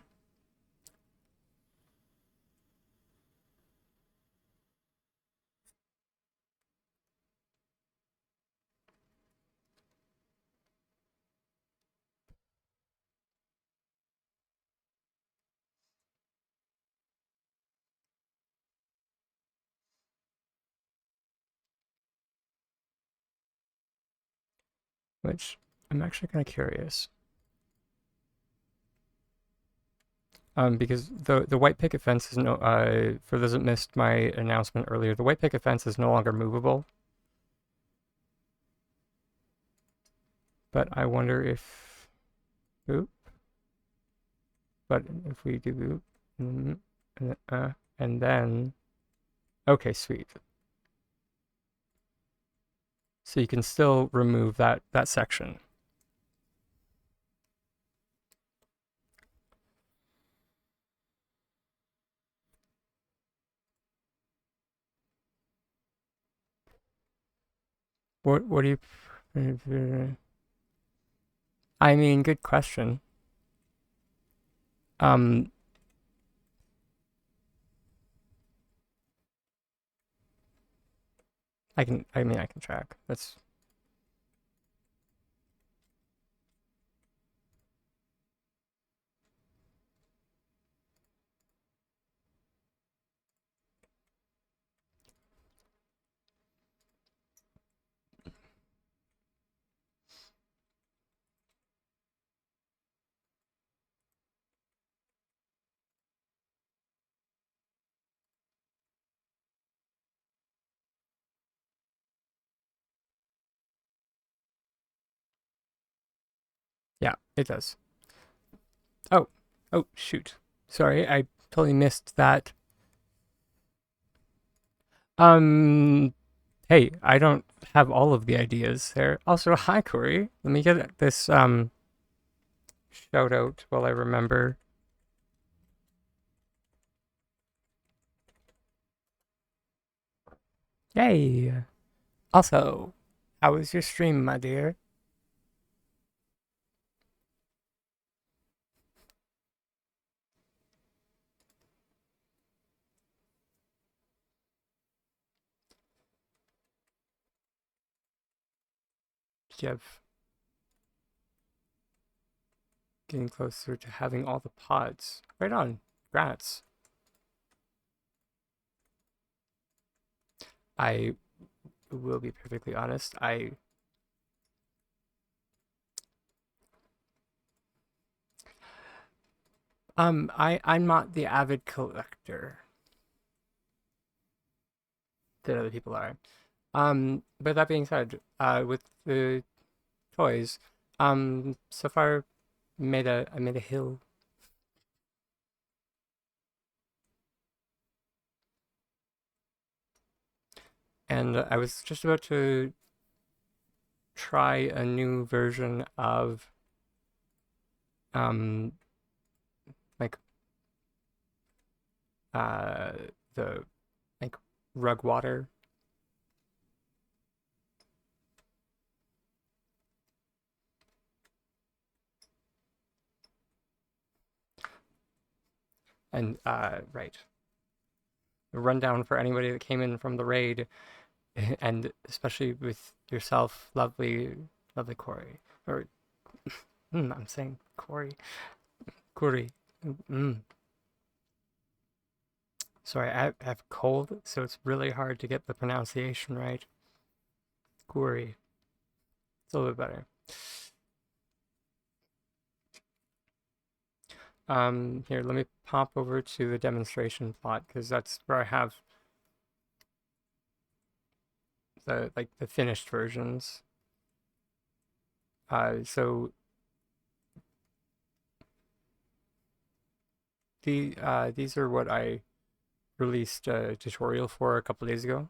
Speaker 1: which I'm actually kind of curious. Because the white picket fence is no for those that missed my announcement earlier, the white picket fence is no longer movable. But I wonder if boop. But if we do boop, and then okay, sweet. So you can still remove that section. What do you? I mean, good question. Um, I mean, I can track. That's yeah, it does. Oh, oh, shoot. Sorry, I totally missed that. Um, hey, I don't have all of the ideas there. Also, hi, Corey. Let me get this shout out while I remember. Yay! Also, how was your stream, my dear? Yep. Getting closer to having all the pods. Right on. Grats. I will be perfectly honest. I'm not the avid collector that other people are. But that being said, with the toys, so far I made a hill. And I was just about to try a new version of like uh the like rug water. And right. A rundown for anybody that came in from the raid, and especially with yourself, lovely Corey. Or I'm saying Corey. Corey. Sorry, I have a cold, so it's really hard to get the pronunciation right. Corey. It's a little bit better. Here, let me pop over to the demonstration plot because that's where I have the finished versions. So these are what I released a tutorial for a couple days ago.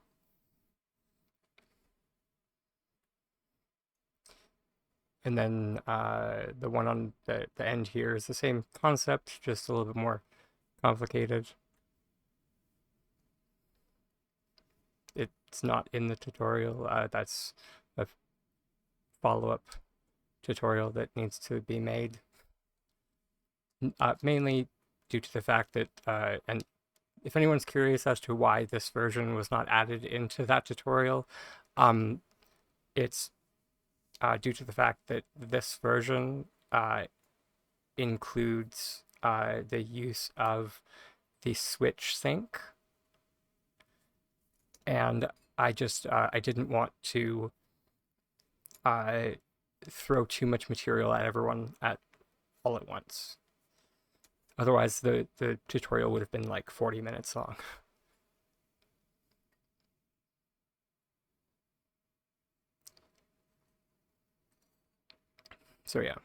Speaker 1: And then the one on the end here is the same concept, just a little bit more complicated. It's not in the tutorial. That's a follow-up tutorial that needs to be made. Mainly due to the fact that, and if anyone's curious as to why this version was not added into that tutorial, it's due to the fact that this version includes the use of the Switch sync, and I didn't want to throw too much material at everyone all at once. Otherwise, the tutorial would have been like 40 minutes long. So yeah.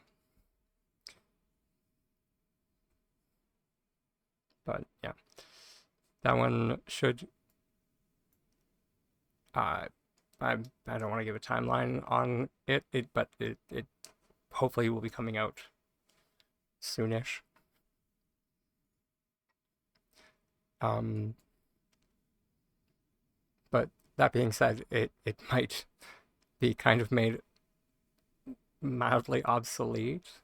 Speaker 1: But yeah, that one should. I don't want to give a timeline on it, but it hopefully will be coming out soonish. But that being said, it might be kind of made mildly obsolete,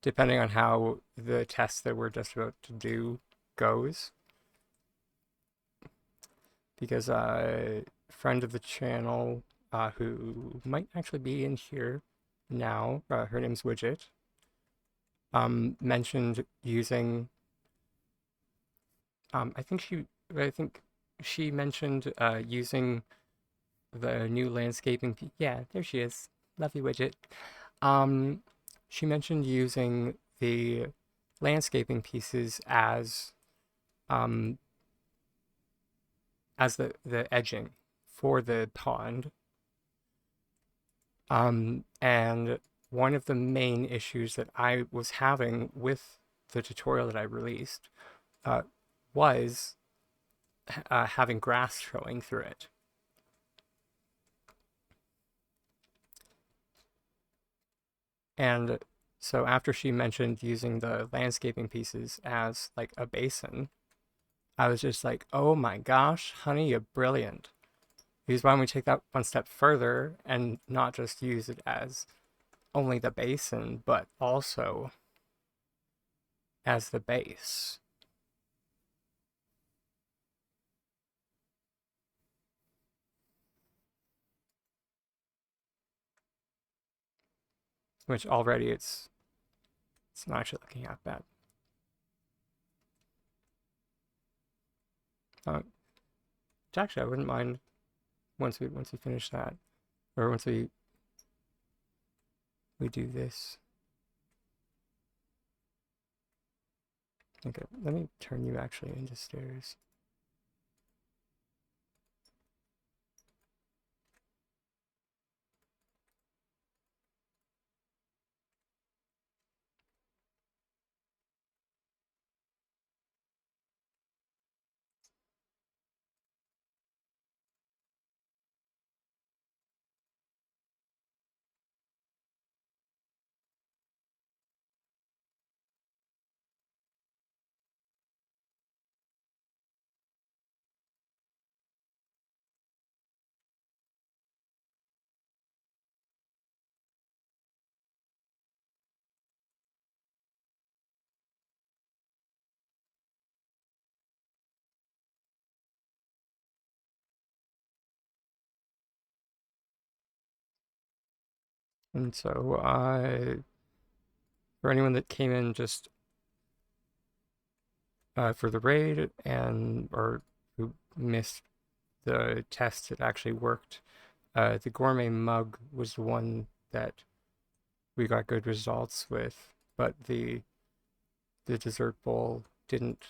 Speaker 1: depending on how the test that we're just about to do goes. Because a friend of the channel, who might actually be in here now, her name's Widget, mentioned using, I think she mentioned using the new landscaping. Yeah, there she is. Love you, Widget. She mentioned using the landscaping pieces as the edging for the pond. And one of the main issues that I was having with the tutorial that I released was having grass showing through it. And so after she mentioned using the landscaping pieces as like a basin, I was just like, oh my gosh, honey, you're brilliant. Because why don't we take that one step further and not just use it as only the basin, but also as the base. which already it's not actually looking half bad. Actually, I wouldn't mind once we finish that, or once we do this. Okay, let me turn you actually into stairs. And so for anyone that came in just for the raid or who missed the test that actually worked, the gourmet mug was the one that we got good results with, but the dessert bowl didn't.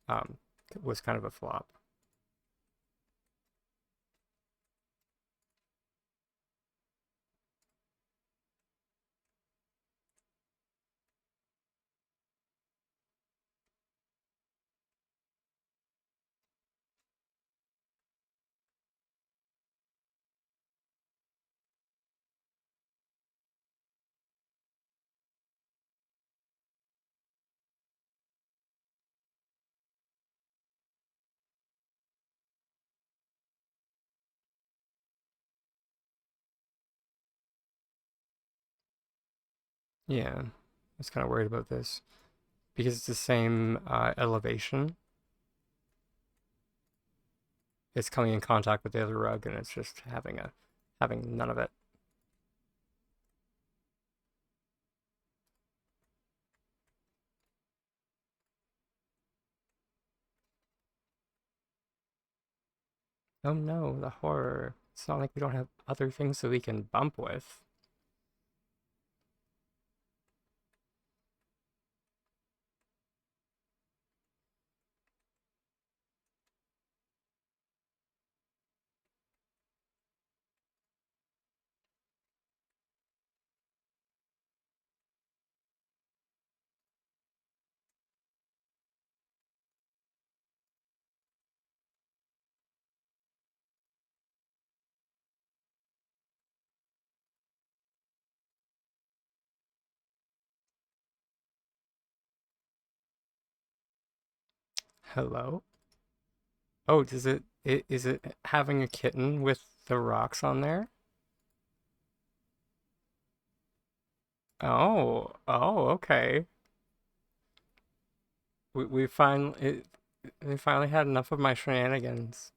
Speaker 1: It was kind of a flop. Yeah, I was kind of worried about this because it's the same elevation. It's coming in contact with the other rug, and it's just having none of it. Oh no, the horror. It's not like we don't have other things that we can bump with. Hello? Oh, is it having a kitten with the rocks on there? Oh, okay. We finally we finally had enough of my shenanigans.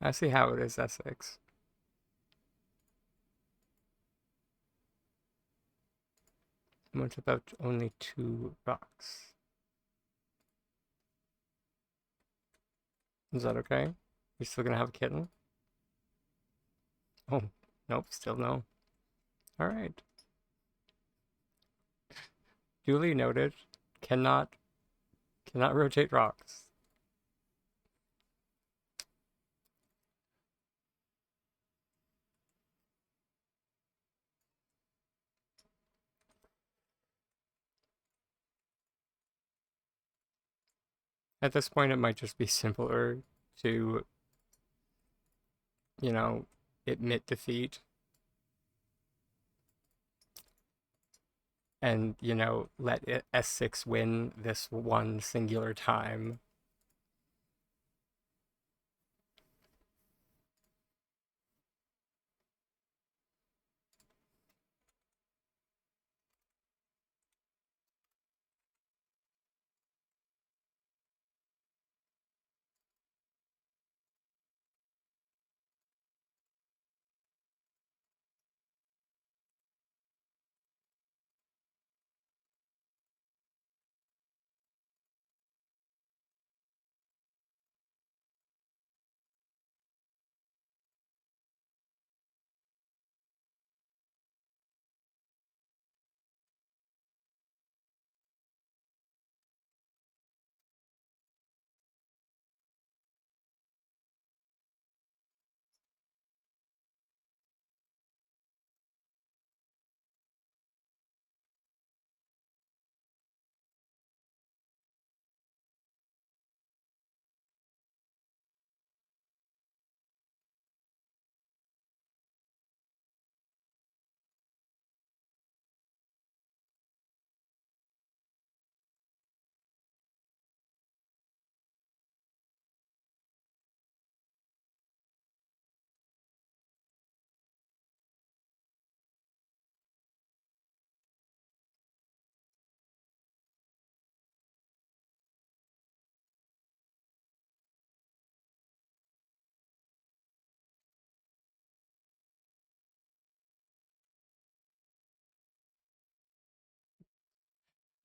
Speaker 1: I see how it is, Essex. Went about only 2 rocks. Is that okay? You're still gonna have a kitten? Oh, nope, still no. Alright. Duly noted. Cannot rotate rocks. At this point, it might just be simpler to, you know, admit defeat and, let S6 win this one singular time.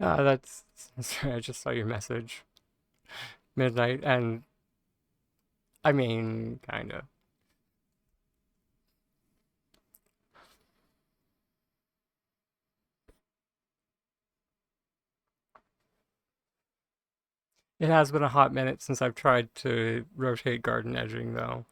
Speaker 1: That's sorry, I just saw your message. Midnight, and I mean, kinda. It has been a hot minute since I've tried to rotate garden edging, though.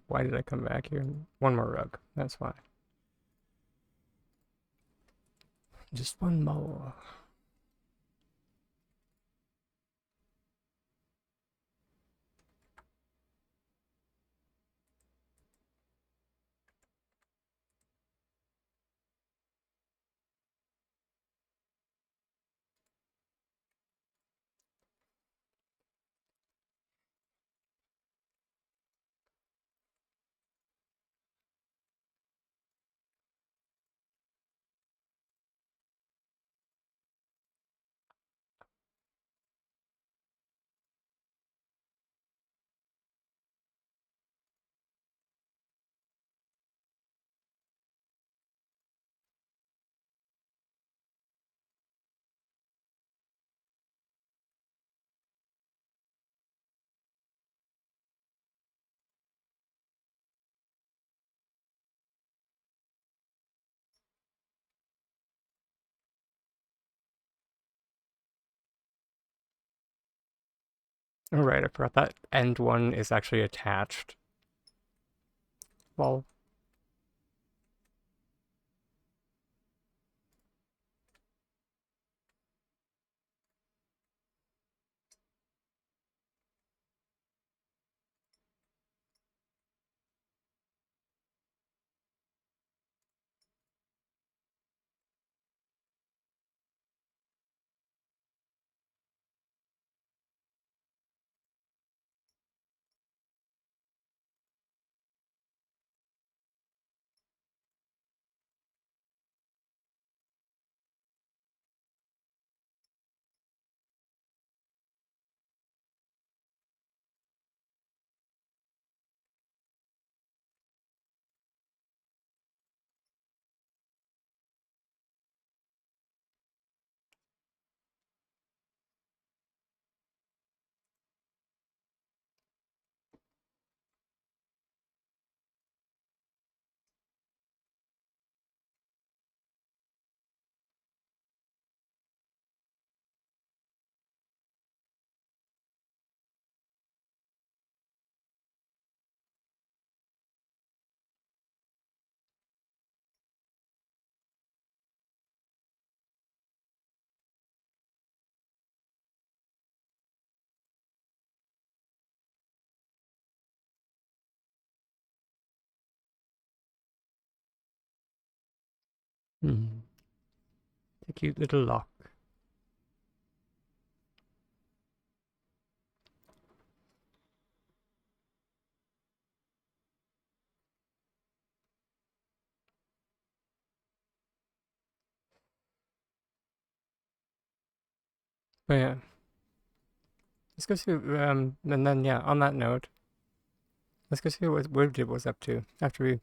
Speaker 1: Why did I come back here? One more rug. That's fine. Just one more. Alright, I forgot that end one is actually attached. Well, the cute little lock. But yeah, let's go see. And then yeah, on that note, let's go see what Wooded was up to after we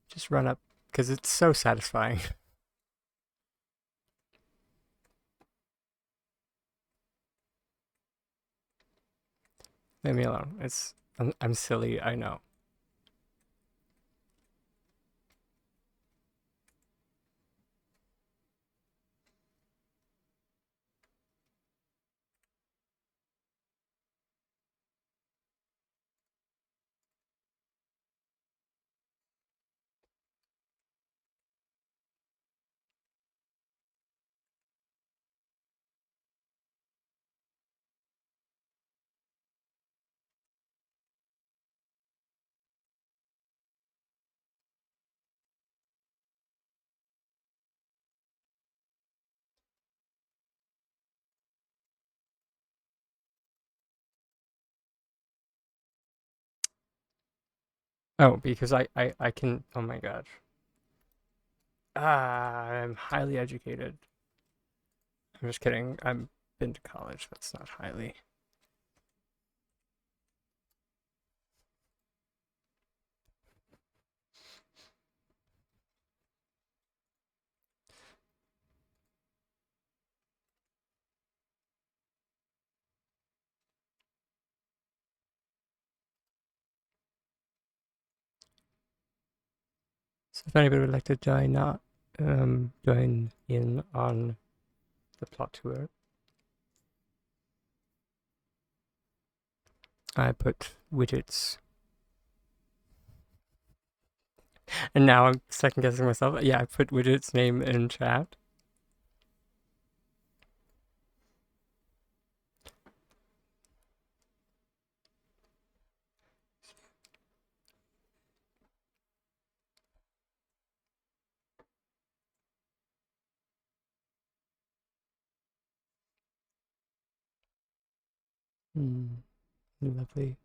Speaker 1: just run up, because it's so satisfying. Leave me alone. I'm silly, I know. Oh, because I can. Oh my gosh. I'm highly educated. I'm just kidding. I've been to college. That's not highly. If anybody would like to join in on the plot tour, I put widgets. And now I'm second guessing myself. Yeah, I put widget's name in chat. Lovely.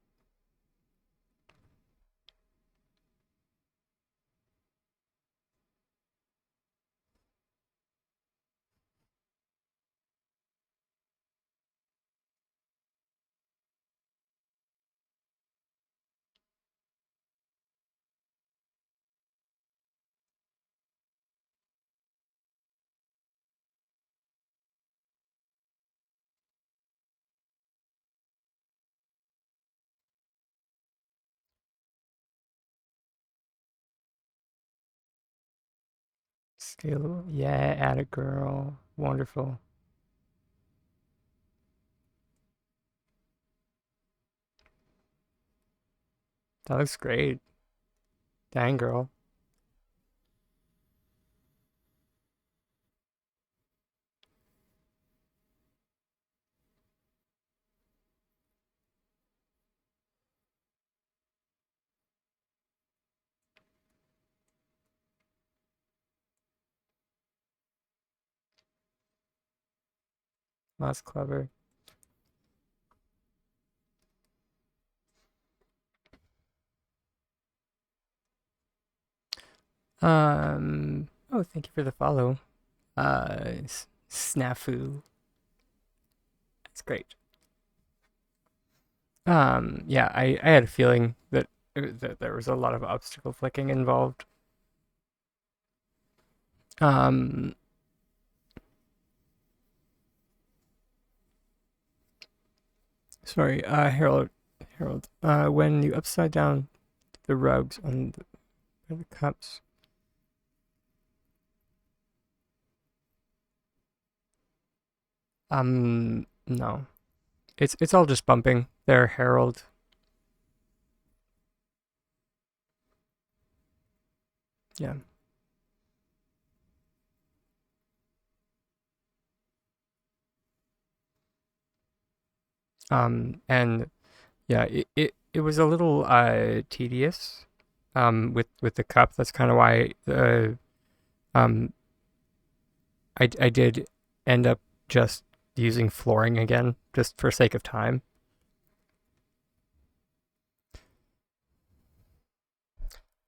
Speaker 1: Skill, yeah, add a girl. Wonderful. That looks great. Dang, girl. That's clever. Oh, thank you for the follow. Snafu. That's great. Yeah, I had a feeling that there was a lot of obstacle flicking involved. Um, sorry, Harold, when you upside down the rugs on the cups. No. It's all just bumping there, Harold. Yeah. And yeah, it was a little tedious with the cup. That's kind of why um I did end up just using flooring again, just for sake of time.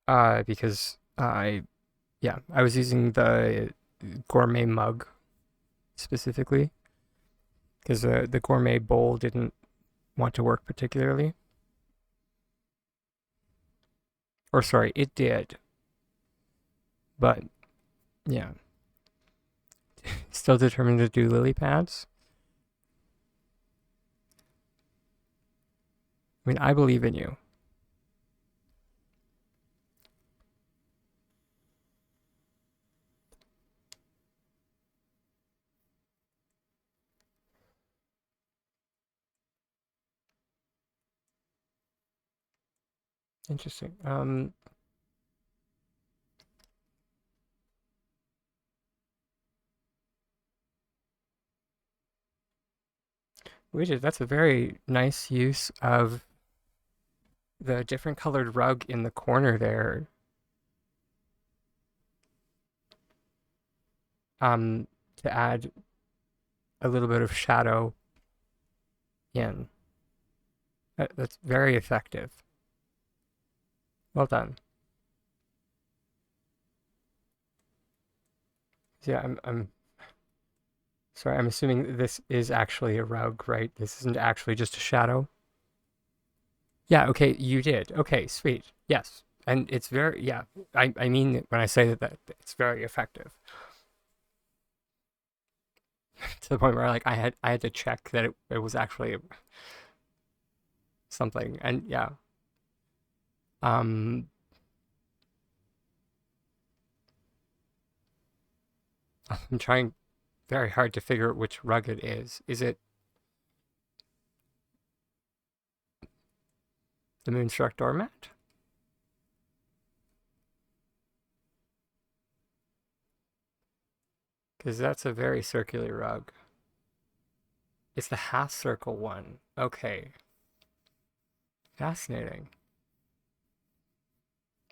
Speaker 1: Because I was using the gourmet mug specifically because the gourmet bowl didn't want to work particularly. Or sorry, it did, but yeah, still determined to do lily pads. I mean, I believe in you. Interesting. Widget, that's a very nice use of the different colored rug in the corner there. To add a little bit of shadow in. That's very effective. Well done. So yeah, I'm sorry, I'm assuming this is actually a rug, right? This isn't actually just a shadow. Yeah, okay, you did. Okay, sweet. Yes. And it's very, yeah, I mean when I say that it's very effective. To the point where like I had to check that it was actually something. And yeah. Um I'm trying very hard to figure out which rug it is. Is it the Moonstruck doormat? Because that's a very circular rug. It's the half circle one. Okay. Fascinating.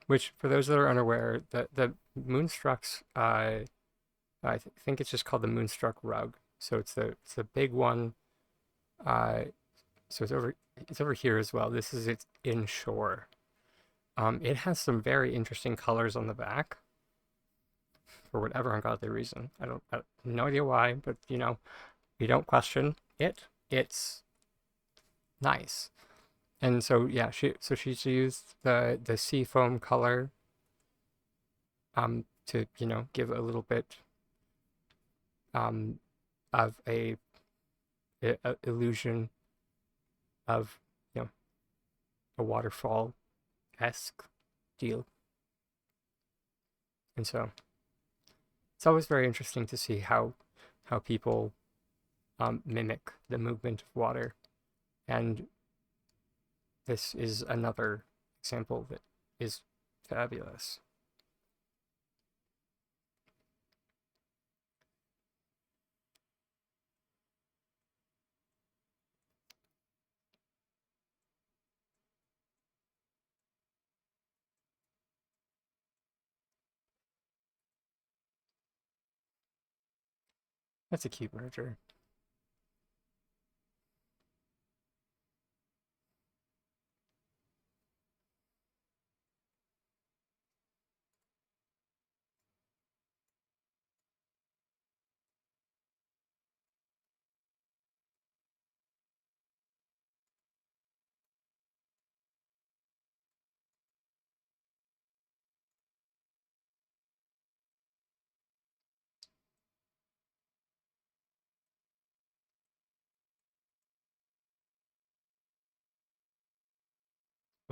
Speaker 1: Which, for those that are unaware, the Moonstrucks, think it's just called the Moonstruck rug. So it's the big one. Uh, so it's over here as well. This is its inshore. It has some very interesting colors on the back for whatever ungodly reason. I have no idea why, but we don't question it. It's nice. And so yeah, she's used the sea foam color to give a little bit of a illusion of a waterfall-esque deal. And so it's always very interesting to see how people mimic the movement of water, and this is another example that is fabulous. That's a cute merger.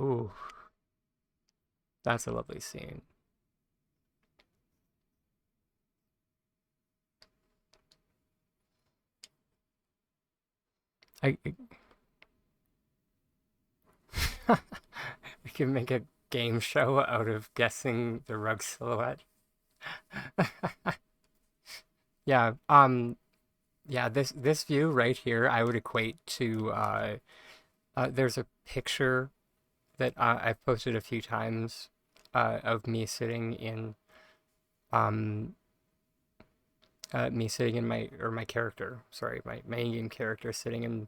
Speaker 1: Ooh, that's a lovely scene. I we can make a game show out of guessing the rug silhouette. Yeah, yeah, this view right here I would equate to there's a picture that I've posted a few times of um me sitting in my character, sorry, my in-game character sitting in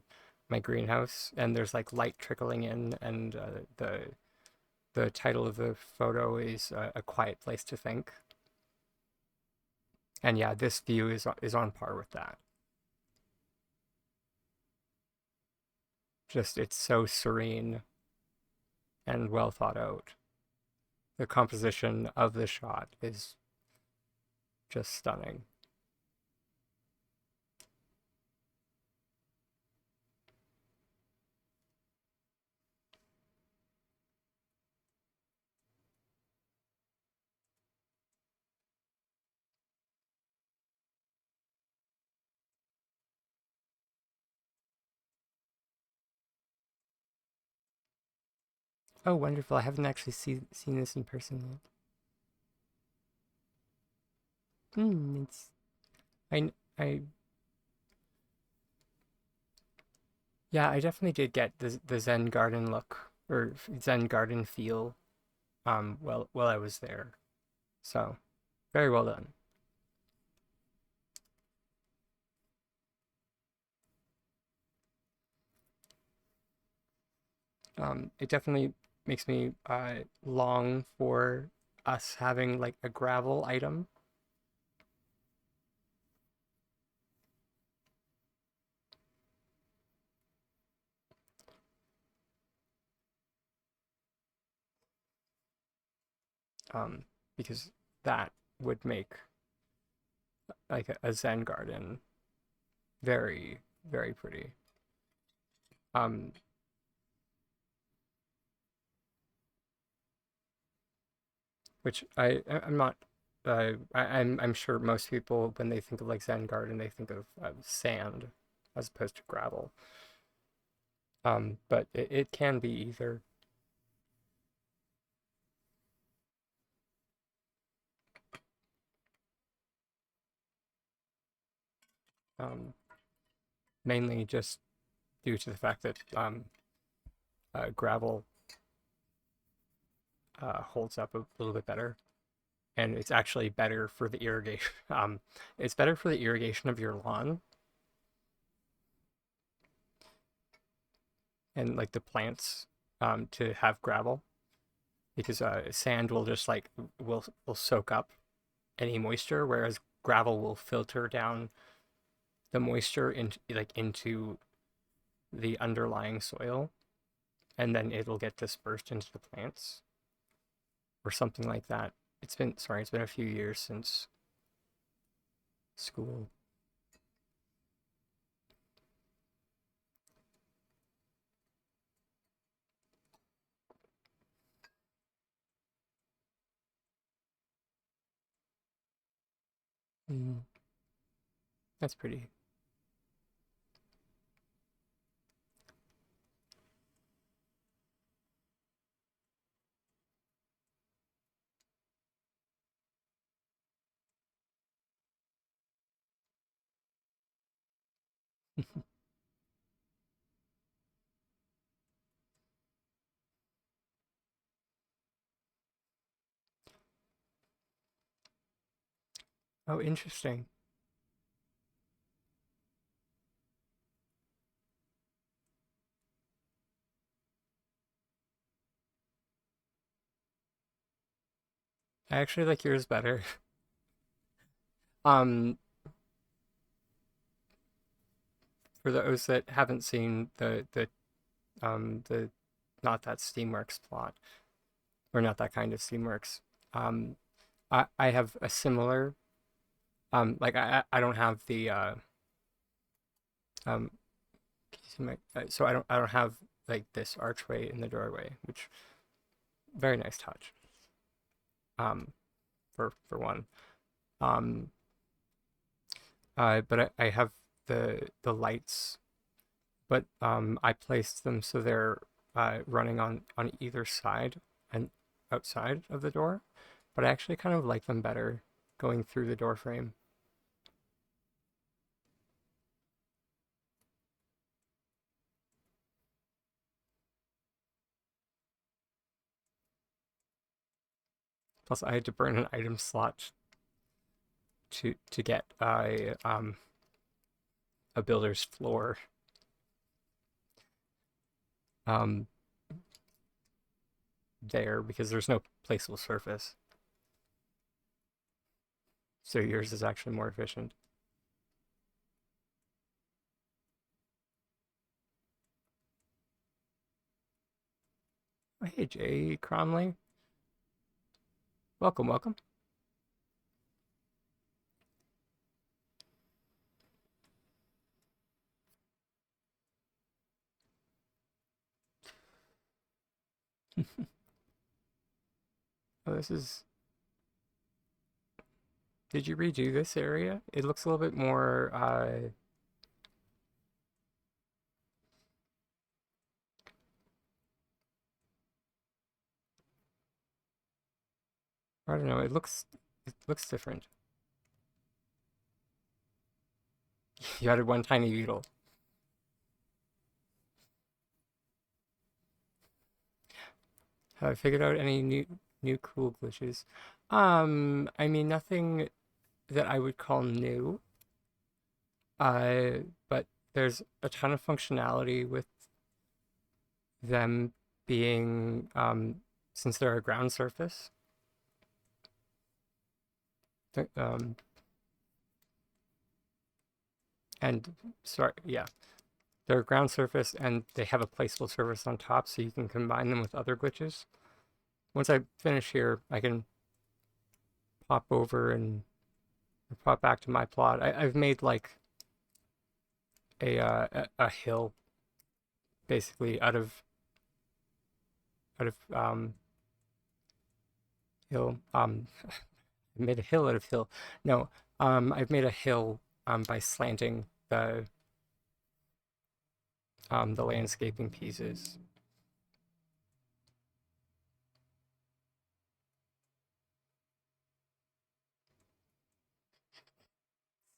Speaker 1: my greenhouse, and there's like light trickling in, and the title of the photo is A Quiet Place to Think. And yeah, this view is on par with that. Just it's so serene and well thought out. The composition of the shot is just stunning. Oh, wonderful. I haven't actually seen this in person yet. It's I yeah, I definitely did get the Zen garden look or Zen garden feel while I was there. So, very well done. It definitely makes me long for us having like a gravel item. Because that would make like a Zen garden very, very pretty. Um, which I'm not I'm sure most people, when they think of like Zen Garden, they think of sand as opposed to gravel. But it can be either. Um, Mainly just due to the fact that gravel holds up a little bit better, and it's actually better for the irrigation. It's better for the irrigation of your lawn and like the plants to have gravel because sand will just like will soak up any moisture, whereas gravel will filter down the moisture into the underlying soil, and then it'll get dispersed into the plants or something like that. It's been a few years since school. Mm, that's pretty. Oh, interesting. I actually like yours better. Um, for those that haven't seen the not that Steamworks plot or not that kind of Steamworks, um, I have a similar like I don't have the um so I don't have like this archway in the doorway, which very nice touch. Um, for one. Um, but I have the lights, but I placed them so they're running on either side and outside of the door. But I actually kind of like them better going through the door frame. Plus, I had to burn an item slot to get a builder's floor. Um, there because there's no placeable surface. So yours is actually more efficient. Oh, hey, Jay Kromley. Welcome, welcome. Oh, this is. Did you redo this area? It looks a little bit more. I don't know. It looks different. You added one tiny beetle. Have I figured out any new cool glitches? I mean nothing that I would call new. But there's a ton of functionality with them being since they're a ground surface. Um, and sorry, yeah, they're a ground surface and they have a placeable surface on top, so you can combine them with other glitches. Once I finish here, I can pop over and pop back to my plot. I've made like a hill basically out of hill I made a hill out of hill. No, I've made a hill by slanting the landscaping pieces.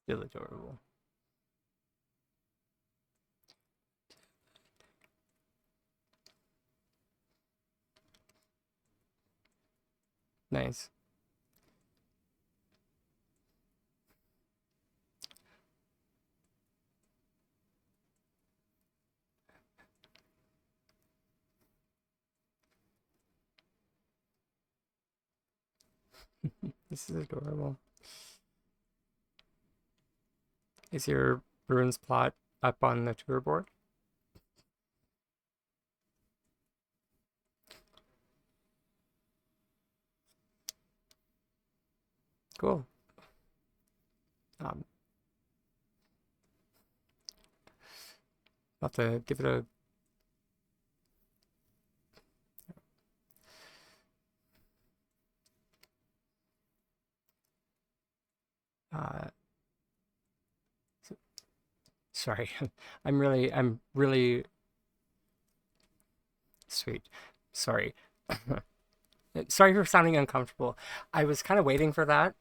Speaker 1: Still adorable. Nice. This is adorable. Is your runes plot up on the tour board? Cool. I'll have to give it a sorry. I'm really sweet. Sorry. Sorry for sounding uncomfortable. I was kind of waiting for that.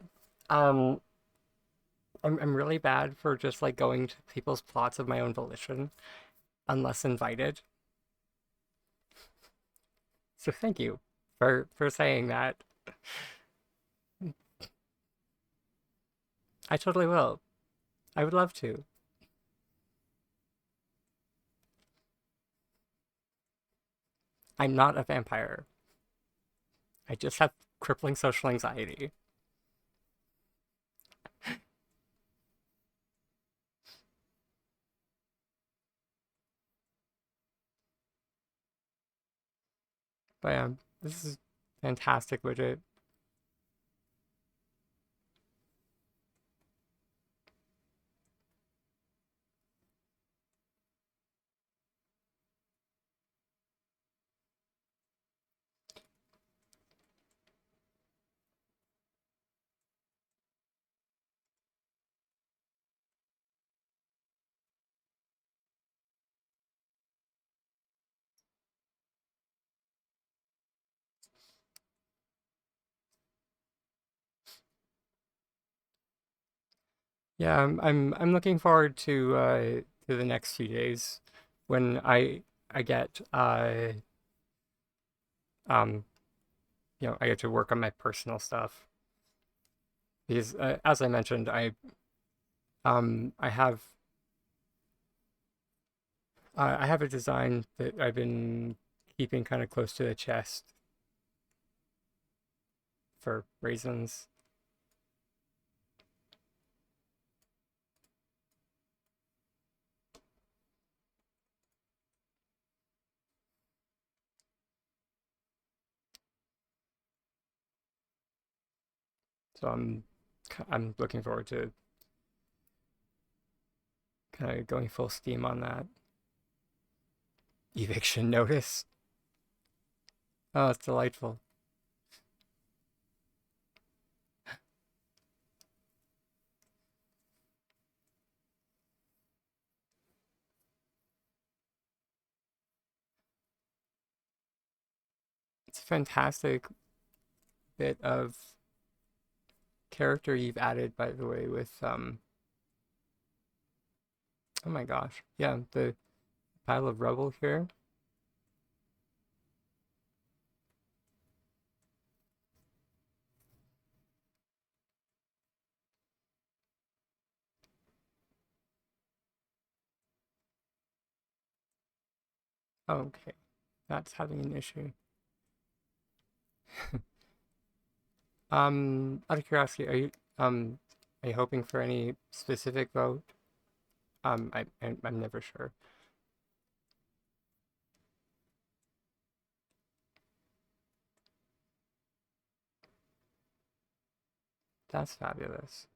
Speaker 1: Um, I'm really bad for just like going to people's plots of my own volition, unless invited. So thank you for saying that. I totally will. I would love to. I'm not a vampire. I just have crippling social anxiety. But yeah, this is fantastic widget. Yeah, I'm looking forward to the next few days when I get um I get to work on my personal stuff because as I mentioned I have a design that I've been keeping kind of close to the chest for reasons. So I'm looking forward to kind of going full steam on that. Eviction notice. Oh, it's delightful. It's a fantastic bit of character you've added, by the way, with oh my gosh. Yeah, the pile of rubble here. Okay, that's having an issue. Out of curiosity, are you hoping for any specific vote? I'm never sure. That's fabulous.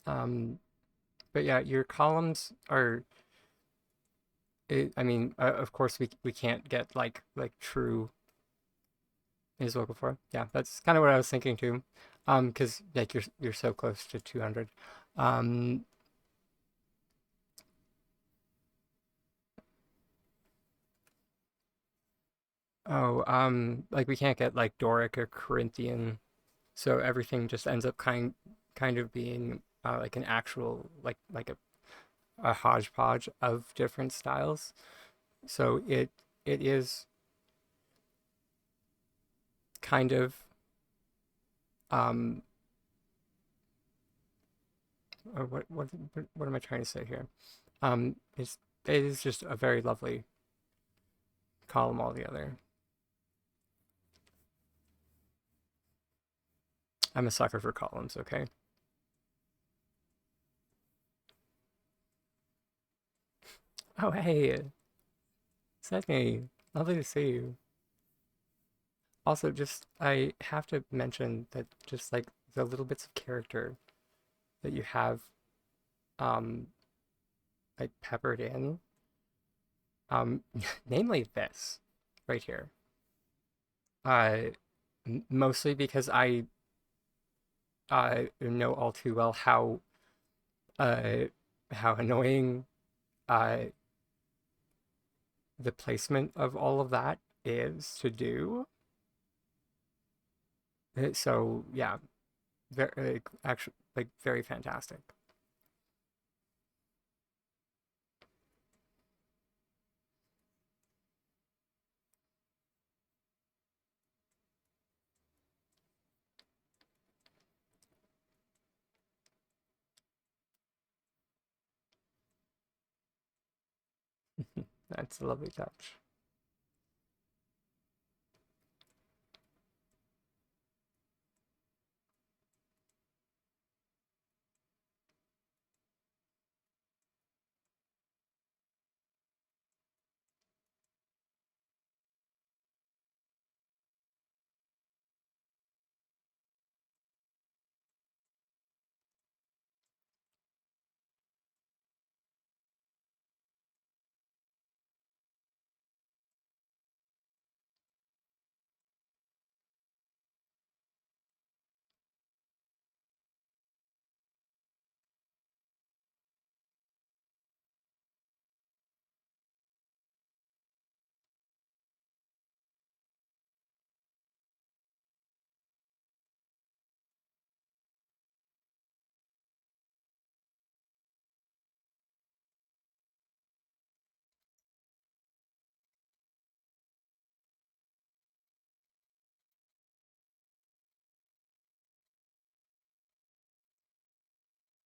Speaker 1: Um, but yeah, your columns are. I mean, of course we can't get like true is local for. Yeah, that's kind of what I was thinking too. Because like you're so close to 200. Um, like we can't get like Doric or Corinthian, so everything just ends up kind of being like an actual like a hodgepodge of different styles. So it is kind of um or what am I trying to say here? It is just a very lovely column altogether. I'm a sucker for columns, okay? Oh hey, Sydney. Lovely to see you. Also, just I have to mention that just like the little bits of character that you have um like peppered in, um namely this right here. Uh Mostly because I know all too well uh how annoying uh the placement of all of that is to do. So yeah, very actually like very fantastic. That's a lovely touch.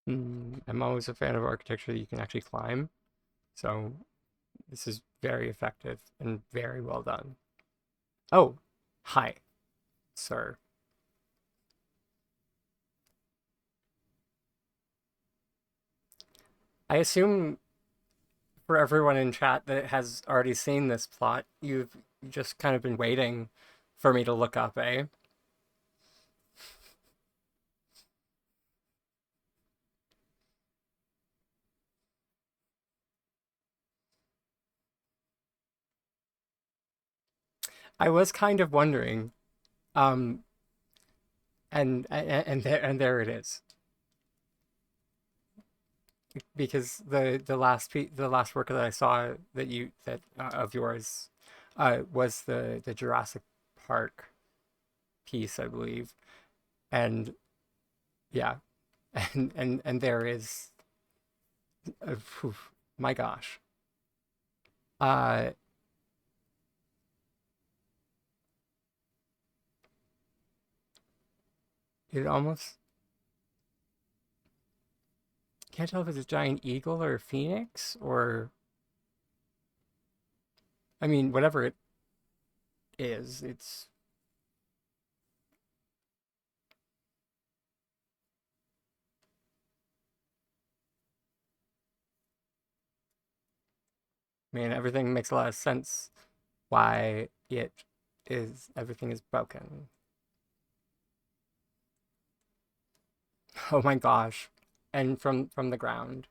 Speaker 1: I'm always a fan of architecture that you can actually climb, so this is very effective and very well done. Oh, hi, sir. I assume for everyone in chat that has already seen this plot, you've just kind of been waiting for me to look up, eh? I was kind of wondering, um, and there it is. Because the last work that I saw that of yours was the Jurassic Park piece, I believe, and yeah, and there is, phew, my gosh, uh, it almost can't tell if it's a giant eagle or a phoenix or I mean whatever it is, it's I mean everything makes a lot of sense why it is everything is broken. Oh my gosh. And from the ground.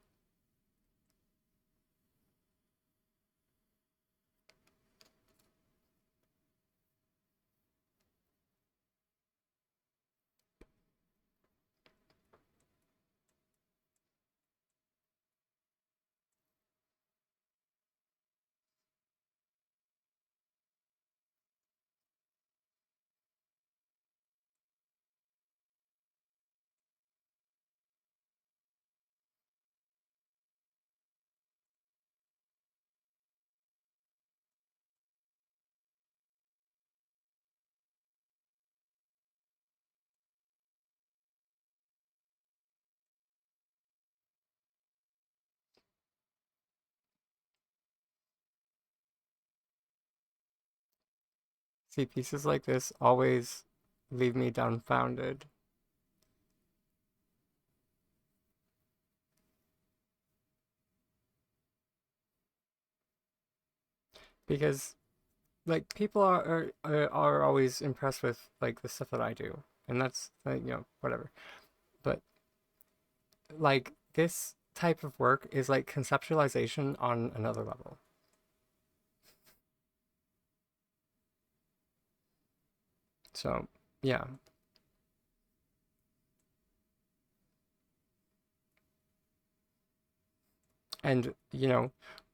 Speaker 1: See, pieces like this always leave me dumbfounded. Because, like, people are always impressed with, like, the stuff that I do. And that's, whatever. But, like, this type of work is, like, conceptualization on another level. So, yeah. And,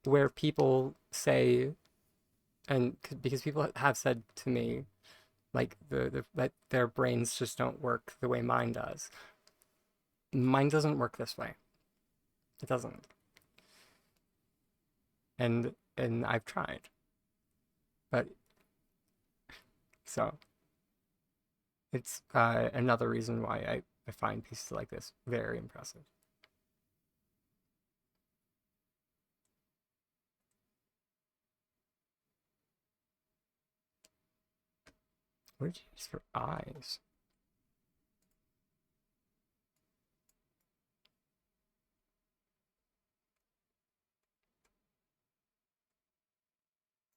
Speaker 1: where people say, and because people have said to me, like, that their brains just don't work the way mine does. Mine doesn't work this way. It doesn't. And I've tried. But, so, it's another reason why I find pieces like this very impressive. What did you use for eyes?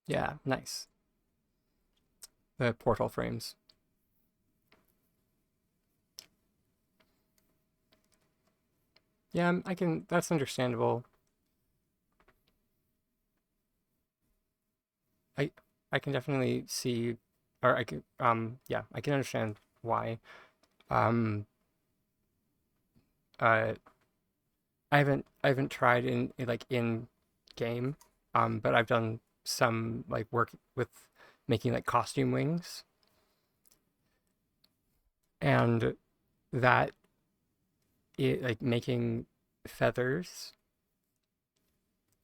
Speaker 1: Yeah, nice. The portal frames. Yeah, I can, that's understandable. I I can definitely see, or I can, yeah, I can understand why. Um, uh, I haven't tried like in game, but I've done some like work with making like costume wings, and that it like making feathers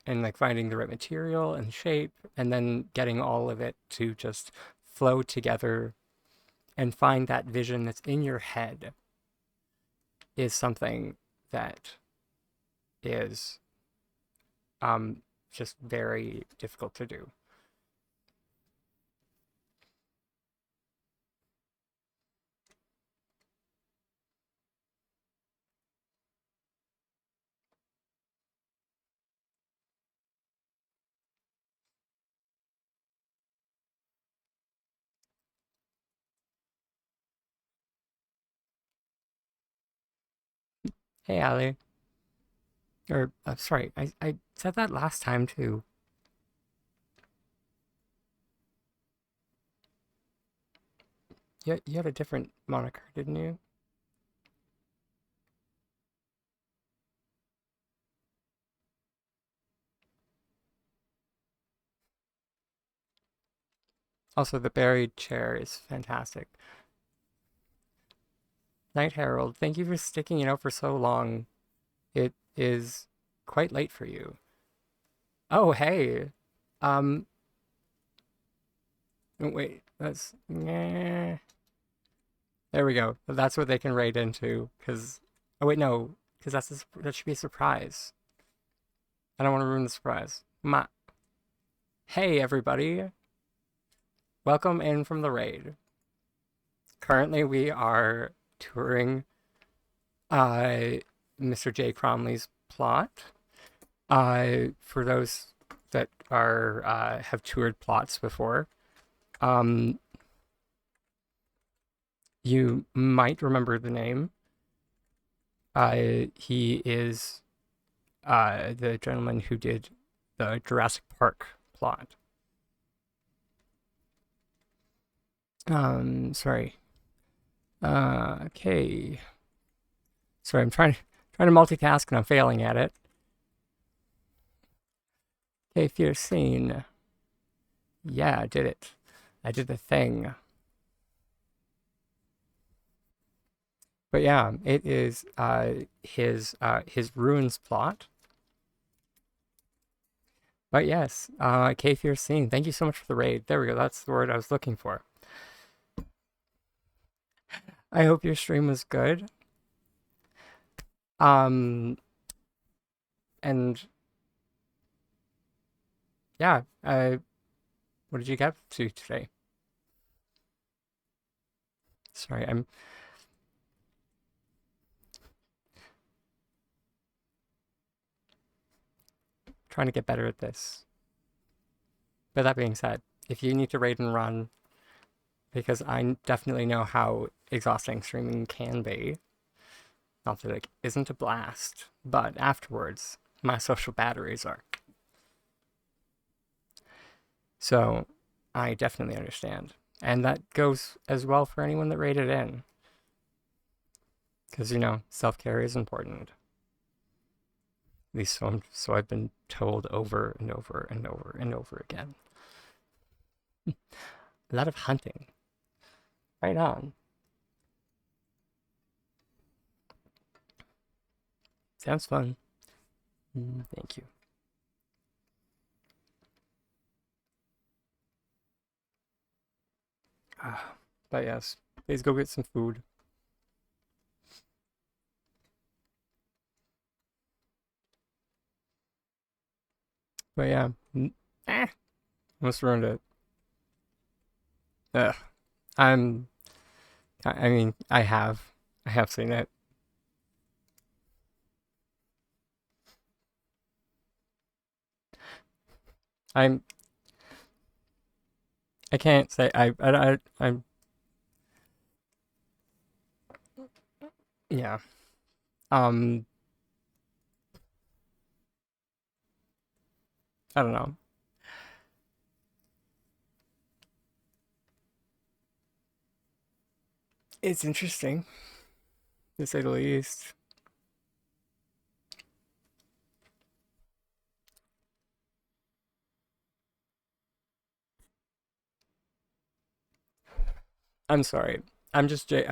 Speaker 1: and like finding the right material and shape, and then getting all of it to just flow together and find that vision that's in your head is something that is just very difficult to do. Hey, Ali. Or, sorry, I said that last time too. You had a different moniker, didn't you? Also, the buried chair is fantastic. Night Herald, thank you for sticking it out for so long. It is quite late for you. Oh, hey. Um, wait, that's... Nah. There we go. That's what they can raid into, because... Oh, wait, no, because that should be a surprise. I don't want to ruin the surprise. Hey, everybody. Welcome in from the raid. Currently, we are touring Mr. J. Kromley's plot. For those that are have toured plots before, you might remember the name. He is the gentleman who did the Jurassic Park plot. Sorry. Okay. Sorry, I'm trying to multitask and I'm failing at it. Okay, if you're seen. Yeah, I did it. I did the thing. But yeah, it is his ruins plot. But yes, K you're seen. Thank you so much for the raid. There we go. That's the word I was looking for. I hope your stream was good. And yeah, what did you get to today? Sorry, I'm trying to get better at this. But that being said, if you need to raid and run, because I definitely know how exhausting streaming can be, not that it isn't a blast, but afterwards, my social batteries are. So, I definitely understand. And that goes as well for anyone that raided in. Because, you know, self-care is important. At least so I've been told over and over and over and over again. A lot of hunting. Right on. Sounds fun. Thank you. But yes, please go get some food. But yeah, almost ruined it. Ugh. I mean, I have seen it. I can't say I'm yeah. I don't know. It's interesting, to say the least. I'm sorry. I'm just jaded.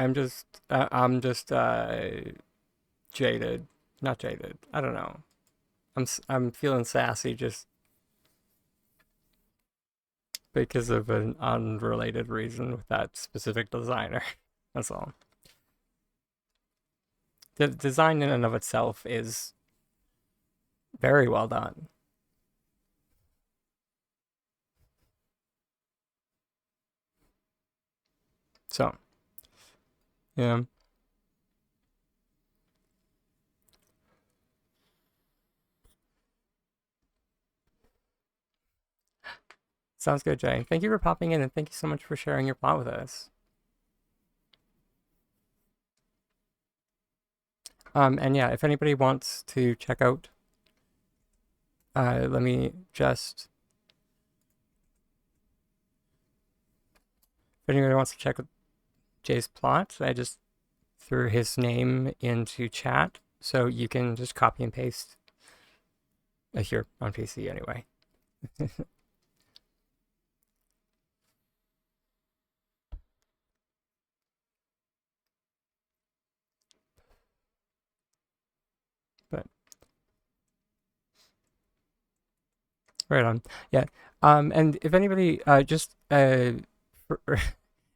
Speaker 1: Not jaded. I don't know. I'm feeling sassy just because of an unrelated reason with that specific designer. That's all. The design in and of itself is very well done. So, yeah. Sounds good, Jay. Thank you for popping in, and thank you so much for sharing your plot with us. And yeah, if anybody wants to check out, let me just. If anybody wants to check out Jay's plot, I just threw his name into chat, so you can just copy and paste. Here on PC, anyway. But right on, yeah. And if anybody just for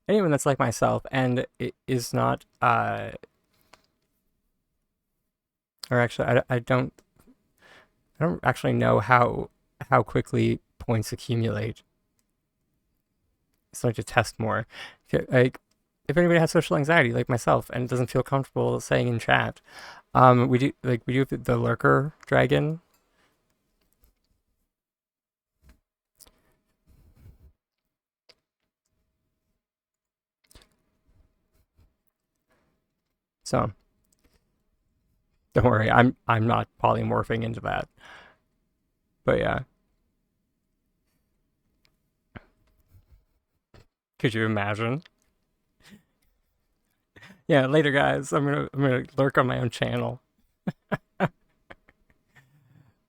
Speaker 1: anyone that's like myself and it is not or actually I don't actually know how quickly points accumulate. So I to test more. Like if anybody has social anxiety like myself and doesn't feel comfortable saying in chat, we do the lurker dragon. So don't worry, I'm not polymorphing into that. But yeah. Could you imagine? Yeah, later guys. I'm gonna lurk on my own channel.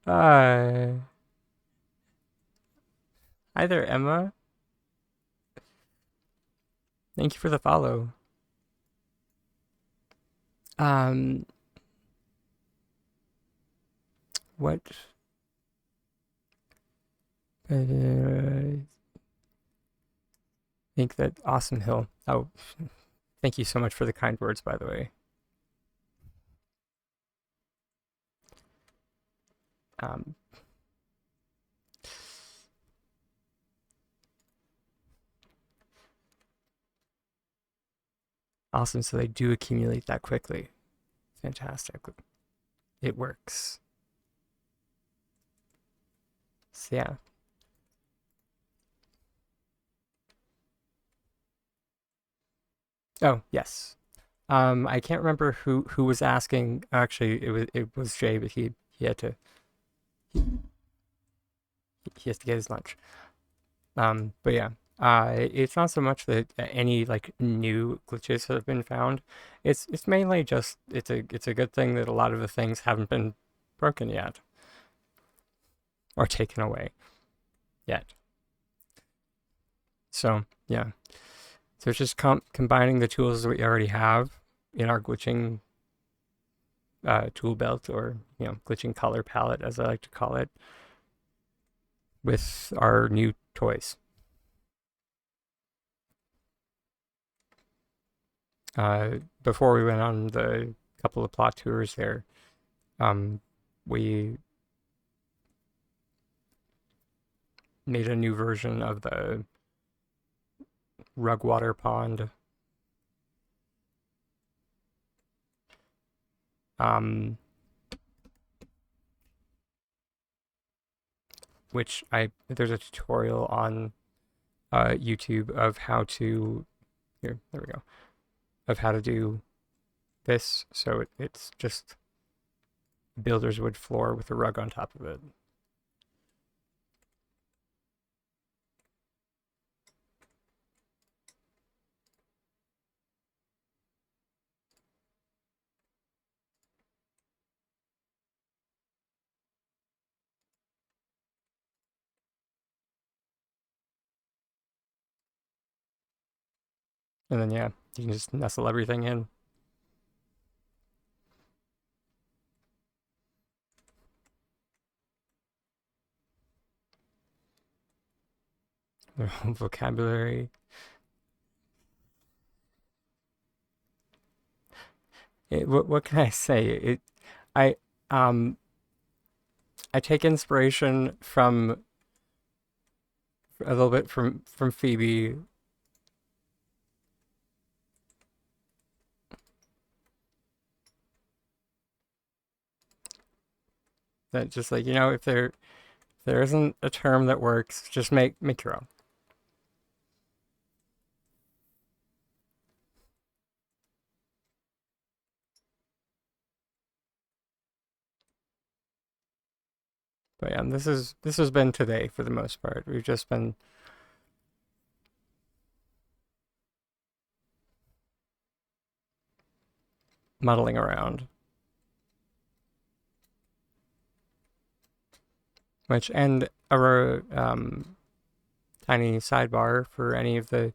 Speaker 1: Hi. Hi there, Emma. Thank you for the follow. What? I think that Awesome Hill. Oh, thank you so much for the kind words, by the way. Awesome, so they do accumulate that quickly. Fantastic. It works. So yeah. Oh, yes. I can't remember who was asking. Actually, it was Jay, but he had to he has to get his lunch. But yeah, it's not so much that any like new glitches have been found. It's mainly just it's a good thing that a lot of the things haven't been broken yet or taken away yet. So yeah, so it's just combining the tools that we already have in our glitching tool belt, or glitching color palette, as I like to call it, with our new toys. Before we went on the couple of plot tours there, we made a new version of the rug water pond. Which there's a tutorial on YouTube of how to, there we go, of how to do this. So it's just builder's wood floor with a rug on top of it. And then yeah, you can just nestle everything in. Vocabulary. What can I say? I um I take inspiration from a little bit from Phoebe. That just like, if there isn't a term that works, just make your own. But yeah, this has been today for the most part. We've just been muddling around. And our tiny sidebar for any of the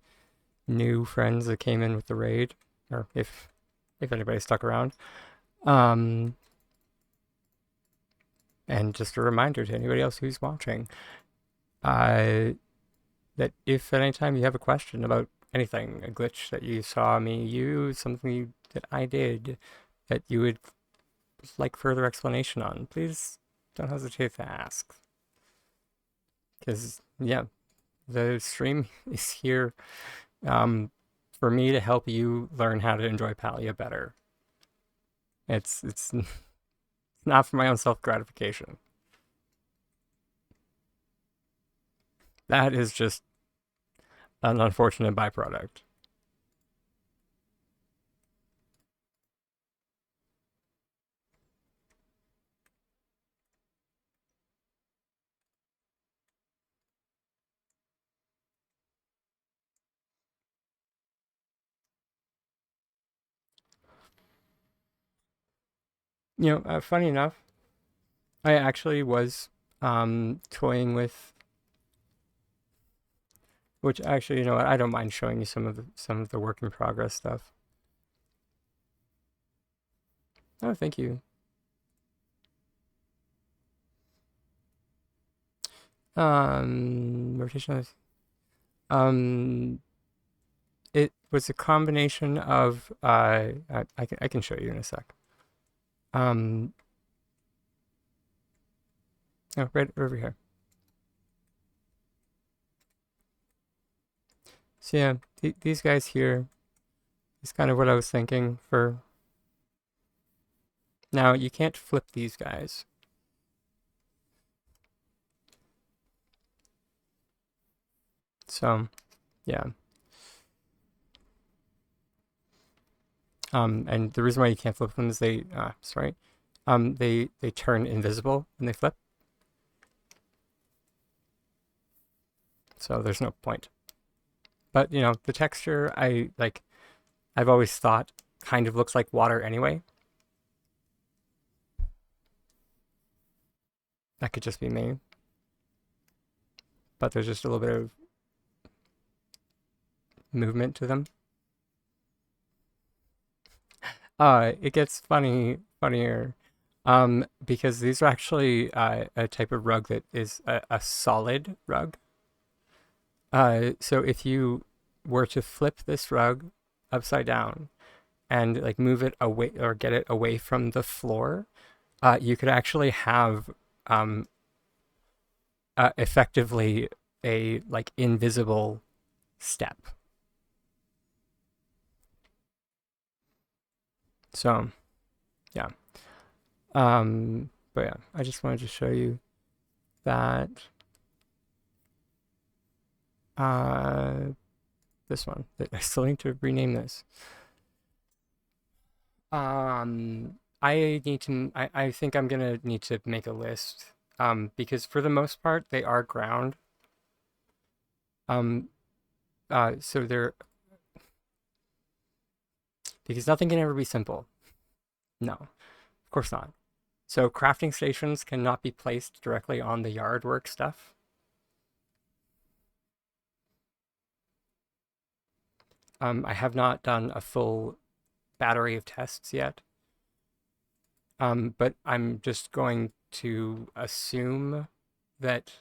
Speaker 1: new friends that came in with the raid, or if anybody stuck around. And just a reminder to anybody else who's watching, that if at any time you have a question about anything, a glitch that you saw me use, something that I did that you would like further explanation on, please don't hesitate to ask. Because, yeah, the stream is here for me to help you learn how to enjoy Palia better. It's not for my own self-gratification. That is just an unfortunate byproduct. Funny enough, I actually was toying with, which actually, you know what, I don't mind showing you some of the work in progress stuff. Oh, thank you. Rotation of, it was a combination of I can show you in a sec. Oh, right over here. So yeah, these guys here, It's kind of what I was thinking for... Now, you can't flip these guys. So, yeah. And the reason why you can't flip them is they turn invisible when they flip. So there's no point. But, you know, the texture, I've always thought kind of looks like water anyway. That could just be me. But there's just a little bit of movement to them. It gets funnier. Because these are actually a type of rug that is a solid rug. So if you were to flip this rug upside down and like move it away or get it away from the floor, you could actually have effectively a like invisible step. So, yeah. But yeah, I just wanted to show you that. This one. I still need to rename this. I think I'm gonna need to make a list. Because for the most part they are ground. So they're because nothing can ever be simple. No, of course not. So crafting stations cannot be placed directly on the yard work stuff. I have not done a full battery of tests yet. But I'm just going to assume that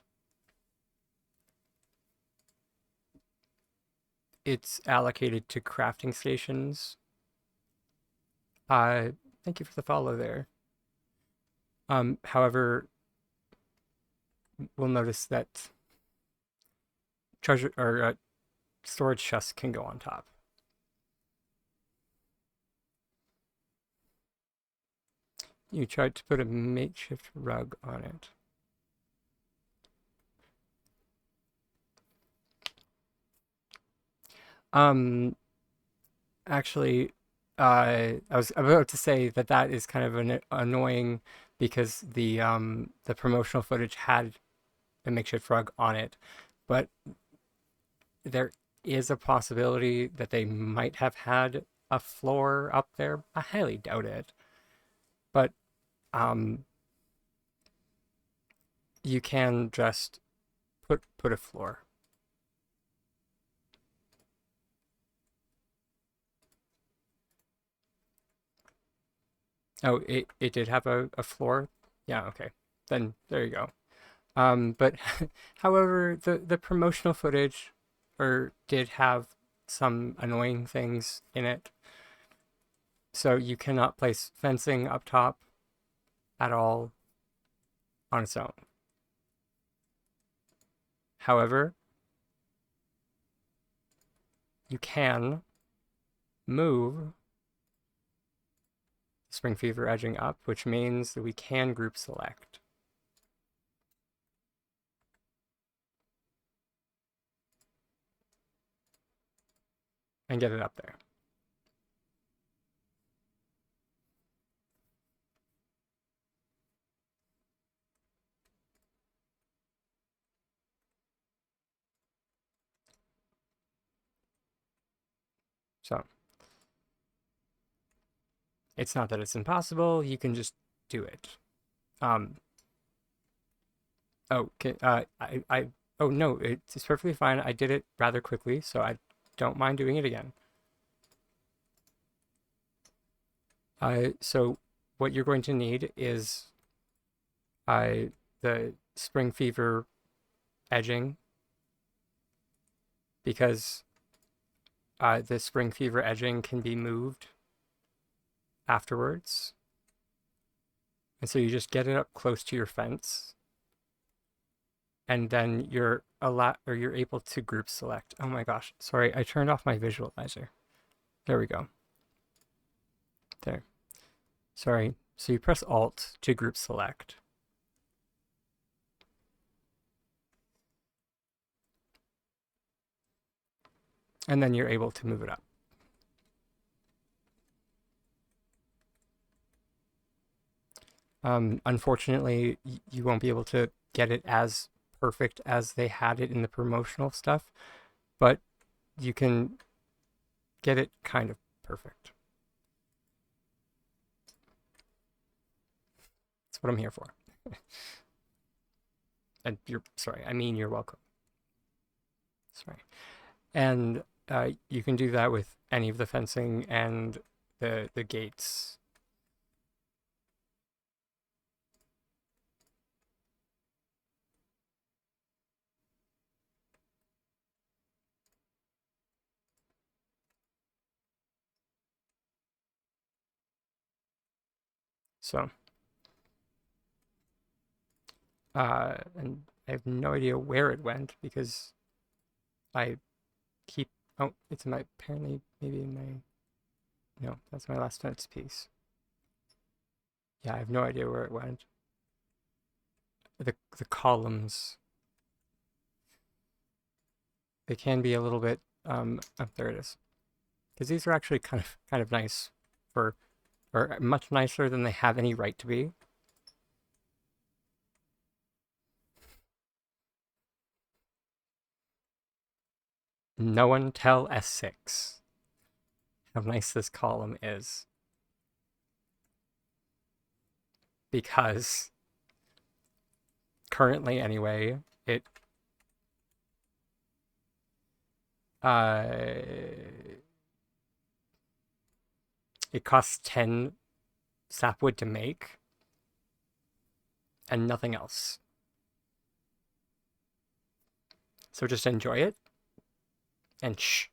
Speaker 1: it's allocated to crafting stations. Thank you for the follow there. However, we'll notice that treasure or storage chests can go on top. You tried to put a makeshift rug on it. Actually, I was about to say that is kind of annoying because the promotional footage had a makeshift rug on it, but there is a possibility that they might have had a floor up there. I highly doubt it, but you can just put a floor. Oh, it did have a floor? Yeah, okay. Then there you go. But however, the promotional footage did have some annoying things in it. So you cannot place fencing up top at all on its own. However, you can move Spring Fever edging up, which means that we can group select. And get it up there. So it's not that it's impossible, you can just do it. Oh, no, it's perfectly fine. I did it rather quickly, so I don't mind doing it again. So what you're going to need is the Spring Fever edging, because the Spring Fever edging can be moved afterwards. And so you just get it up close to your fence, and then you're able to group select. Oh my gosh, sorry, I turned off my visualizer. There we go. There. Sorry. So you press Alt to group select. And then you're able to move it up. Unfortunately, you won't be able to get it as perfect as they had it in the promotional stuff, but you can get it kind of perfect. That's what I'm here for. And you're welcome. Sorry. And you can do that with any of the fencing and the gates. So, and I have no idea where it went because I keep, oh, it's in my, apparently, maybe in my, no, that's my last notes piece. Yeah, I have no idea where it went. The columns, they can be a little bit, oh, there it is. Because these are actually kind of nice for, or much nicer than they have any right to be. No one tell S6 how nice this column is. Because currently anyway, it costs 10 sapwood to make and nothing else. So just enjoy it and shh.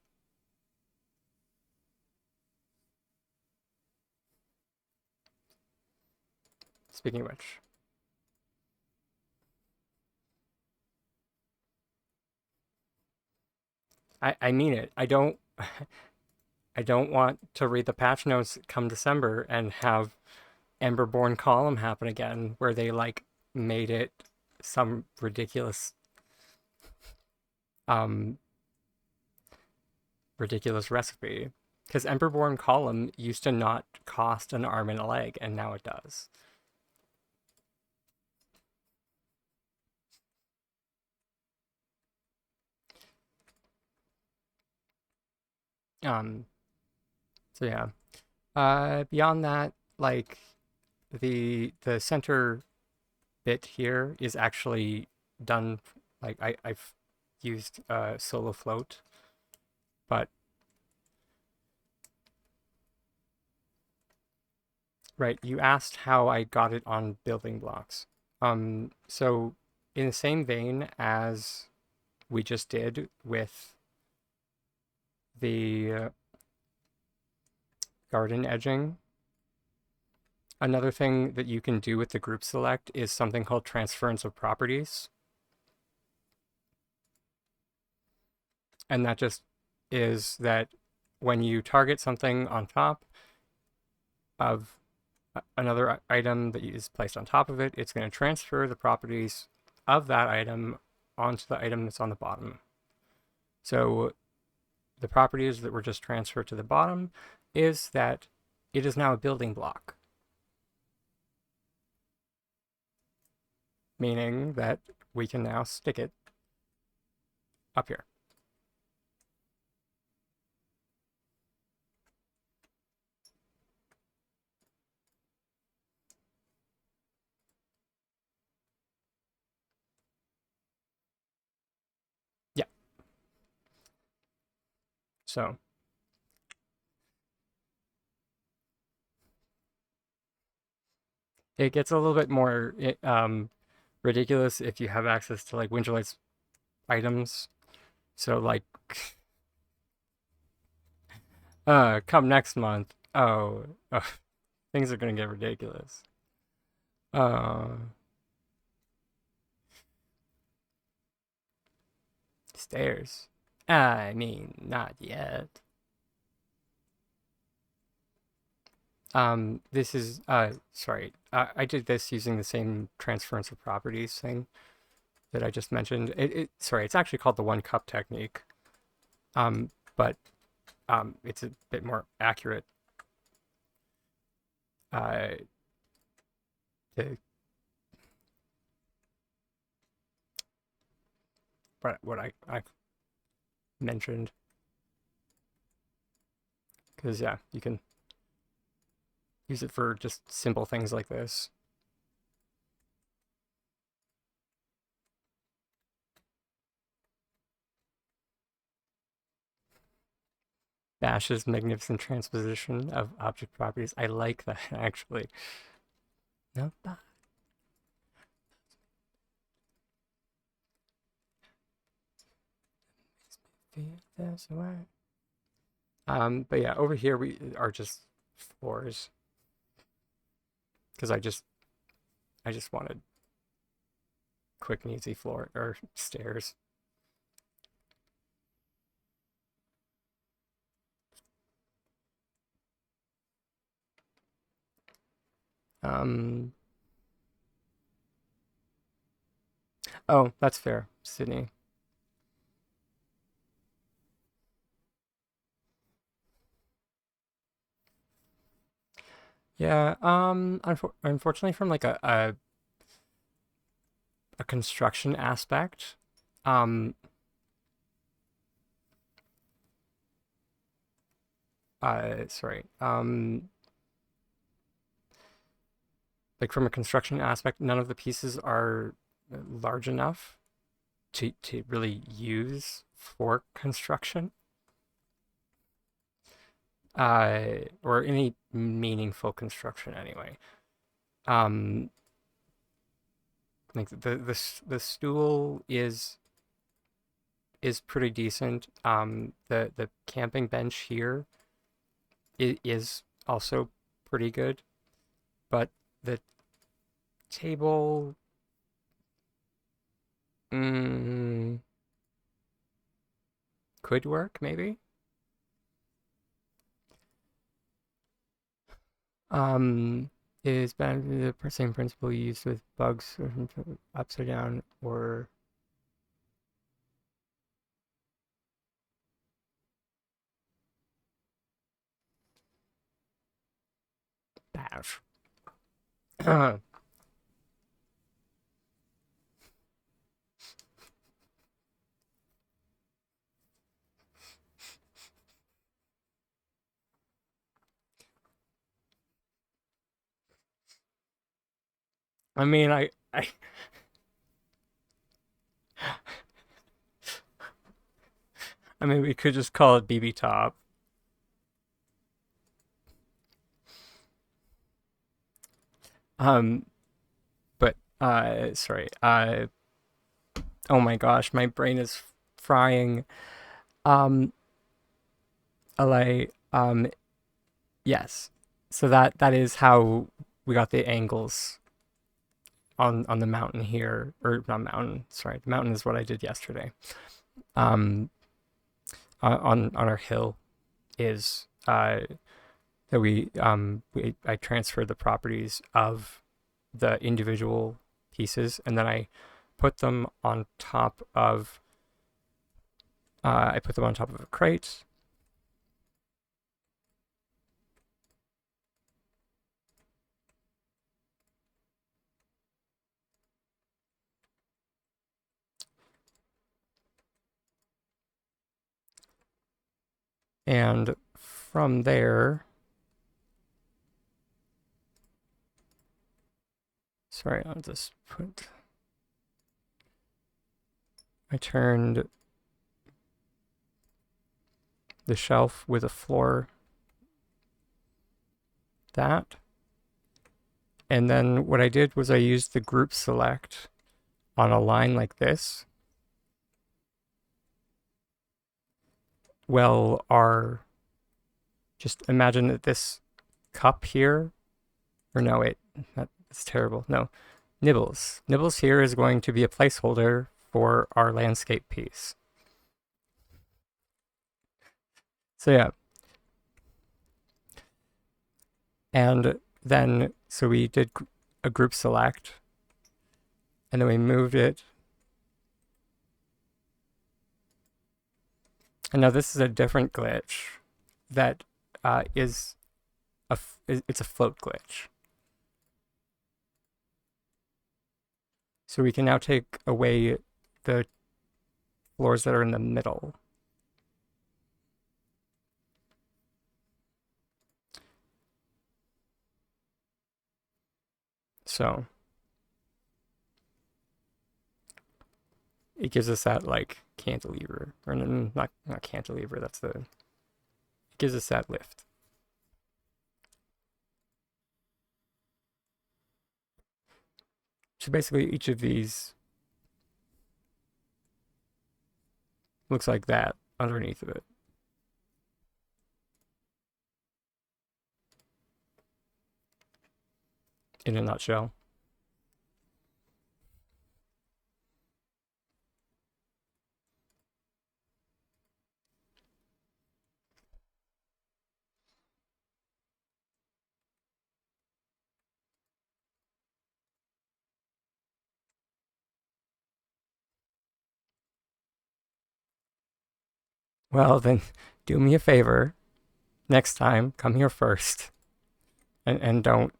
Speaker 1: Speaking of which, I mean it. I don't want to read the patch notes come December and have Emberborn column happen again, where they like made it some ridiculous recipe. Because Emberborn column used to not cost an arm and a leg, and now it does. So yeah. Beyond that, like the center bit here is actually done. Like I've used solo float, but right, you asked how I got it on building blocks. So in the same vein as we just did with the garden edging, another thing that you can do with the group select is something called transference of properties. And that just is that when you target something on top of another item that is placed on top of it, it's going to transfer the properties of that item onto the item that's on the bottom. So the properties that were just transferred to the bottom is that it is now a building block. Meaning that we can now stick it up here. Yeah. So it gets a little bit more ridiculous if you have access to like Winterlight's items. So like come next month. Oh, things are gonna get ridiculous. Stairs. I mean, not yet. This is, sorry, I did this using the same transference of properties thing that I just mentioned. Sorry, it's actually called the one cup technique. But it's a bit more accurate. To what I mentioned, because yeah, you can use it for just simple things like this. Bash's magnificent transposition of object properties. I like that actually. No. But yeah, over here we are just floors, because I just wanted quick and easy floor or stairs. Oh, that's fair, Sydney. Yeah, unfortunately from like a construction aspect, sorry, like from a construction aspect, none of the pieces are large enough to really use for construction, or any meaningful construction anyway. Like the stool is pretty decent. The camping bench here is also pretty good, but the table, could work maybe. Is the same principle used with bugs upside down or bash? I mean, I mean, we could just call it BB Top. But sorry. Oh my gosh, my brain is frying. LA. Yes. So that is how we got the angles on the mountain here, or not mountain. Sorry, the mountain is what I did yesterday. On our hill is that I transferred the properties of the individual pieces, and then I put them on top of a crate. And from there, sorry, I'll just put, I turned the shelf with a floor, that. And then what I did was I used the group select on a line like this. Well, just imagine that this cup here, or no, wait, that's terrible. No, Nibbles. Nibbles here is going to be a placeholder for our landscape piece. So yeah. And then, so we did a group select, and then we moved it. And now this is a different glitch that it's a float glitch. So we can now take away the floors that are in the middle. So it gives us that like cantilever, or not cantilever. It gives us that lift. So basically, each of these looks like that underneath of it. In a nutshell. Well, then do me a favor. Next time, come here first. And don't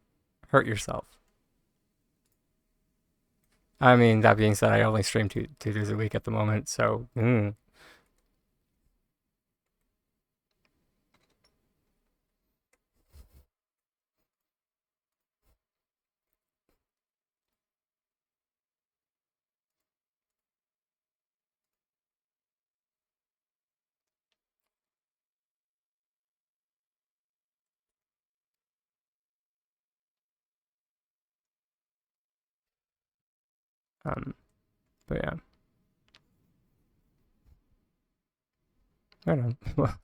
Speaker 1: hurt yourself. I mean, that being said, I only stream two days a week at the moment, so but yeah. Right on. Well,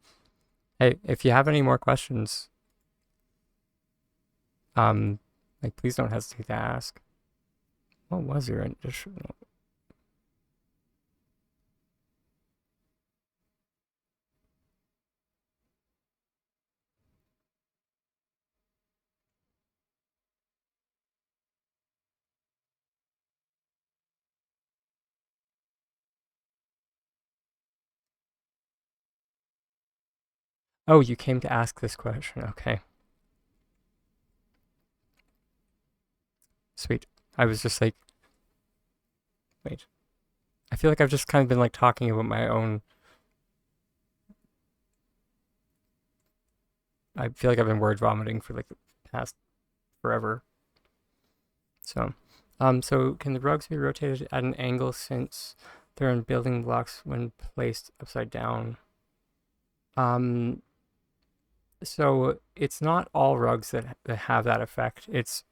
Speaker 1: hey, if you have any more questions, like please don't hesitate to ask. What was your additional? Oh, you came to ask this question. Okay. Sweet. I was just like, wait. I feel like I've just kind of been like talking about my own. I feel like I've been word vomiting for like the past forever. So, so can the rugs be rotated at an angle since they're in building blocks when placed upside down? So it's not all rugs that have that effect. It's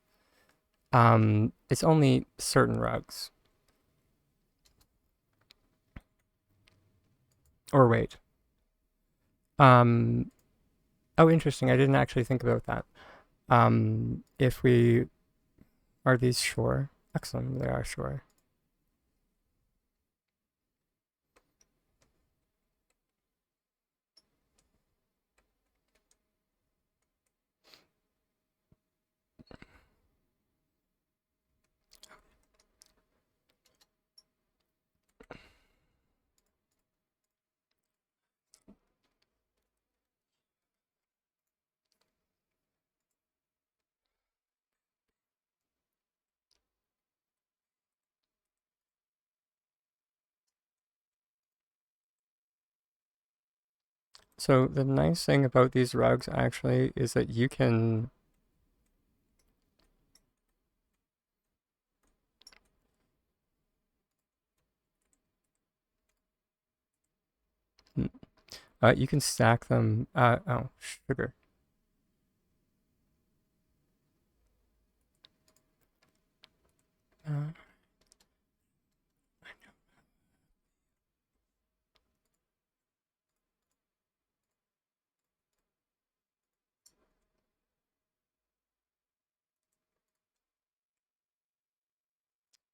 Speaker 1: only certain rugs. Or wait. Oh, interesting. I didn't actually think about that. If we are these shore? Excellent, they are shore. So the nice thing about these rugs actually is that you can you can stack them. Oh, sugar.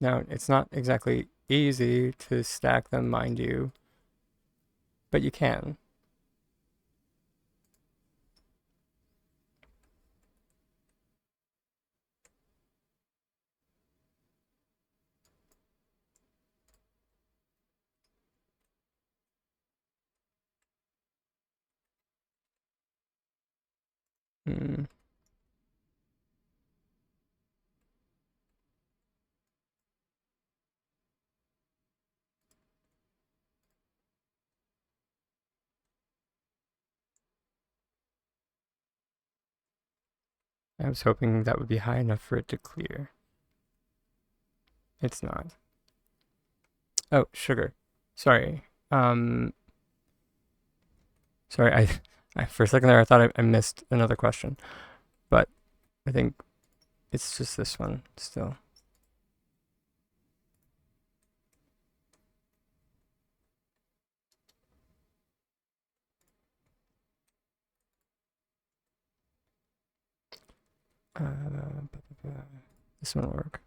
Speaker 1: Now, it's not exactly easy to stack them, mind you, but you can. Hmm. I was hoping that would be high enough for it to clear. It's not. Oh, sugar. Sorry. Sorry, I for a second there I thought I missed another question, but I think it's just this one still. This one will work.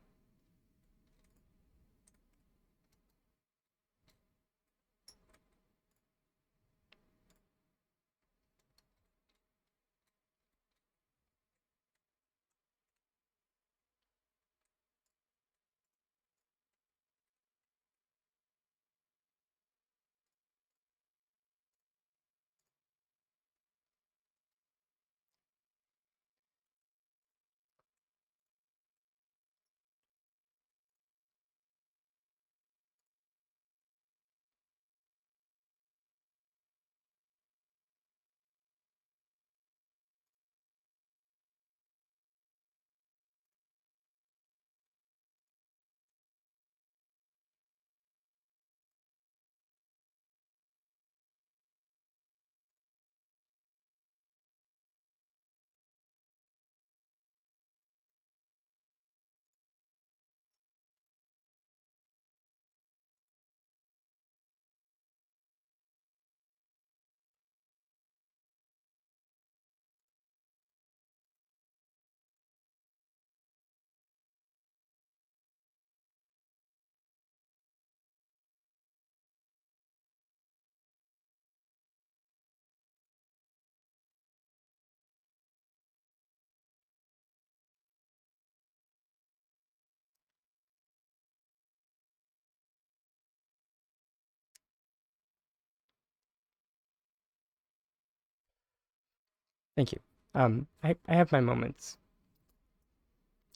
Speaker 1: Thank you. I have my moments.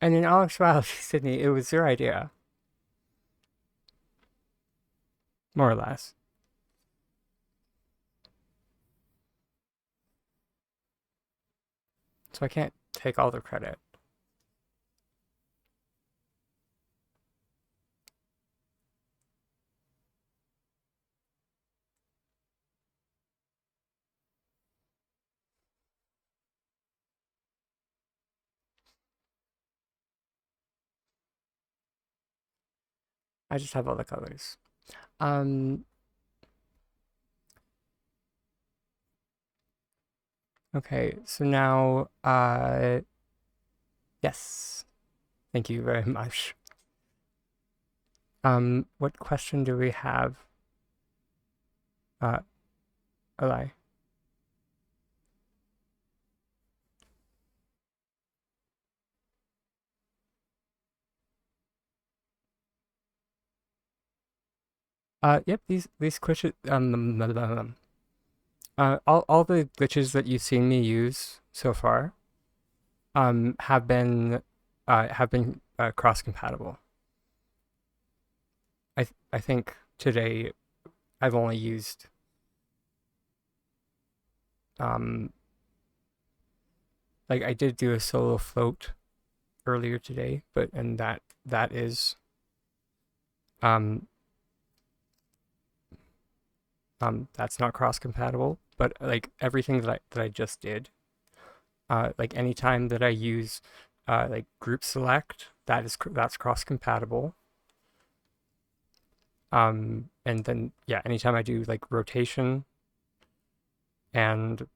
Speaker 1: And in all actuality, Sydney, it was your idea, more or less. So I can't take all the credit. I just have all the colors. Um, okay, so now, yes. Thank you very much. What question do we have? Eli? Yep, these glitches, all the glitches that you've seen me use so far, have been, cross-compatible. I think today I've only used, um, like I did do a solo float earlier today, and that is, um, that's not cross-compatible, but like everything that I just did, like anytime that I use, like group select, that's cross-compatible. And then yeah, anytime I do like rotation and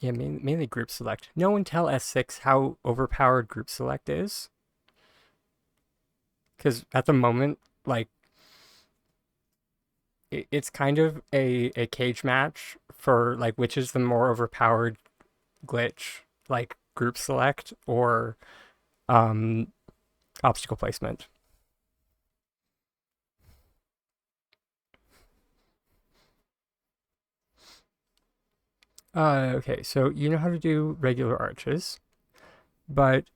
Speaker 1: yeah, mainly group select. No one tell S6 how overpowered group select is, because at the moment, like it's kind of a cage match for like which is the more overpowered glitch, like group select or um obstacle placement. Okay, so you know how to do regular arches, but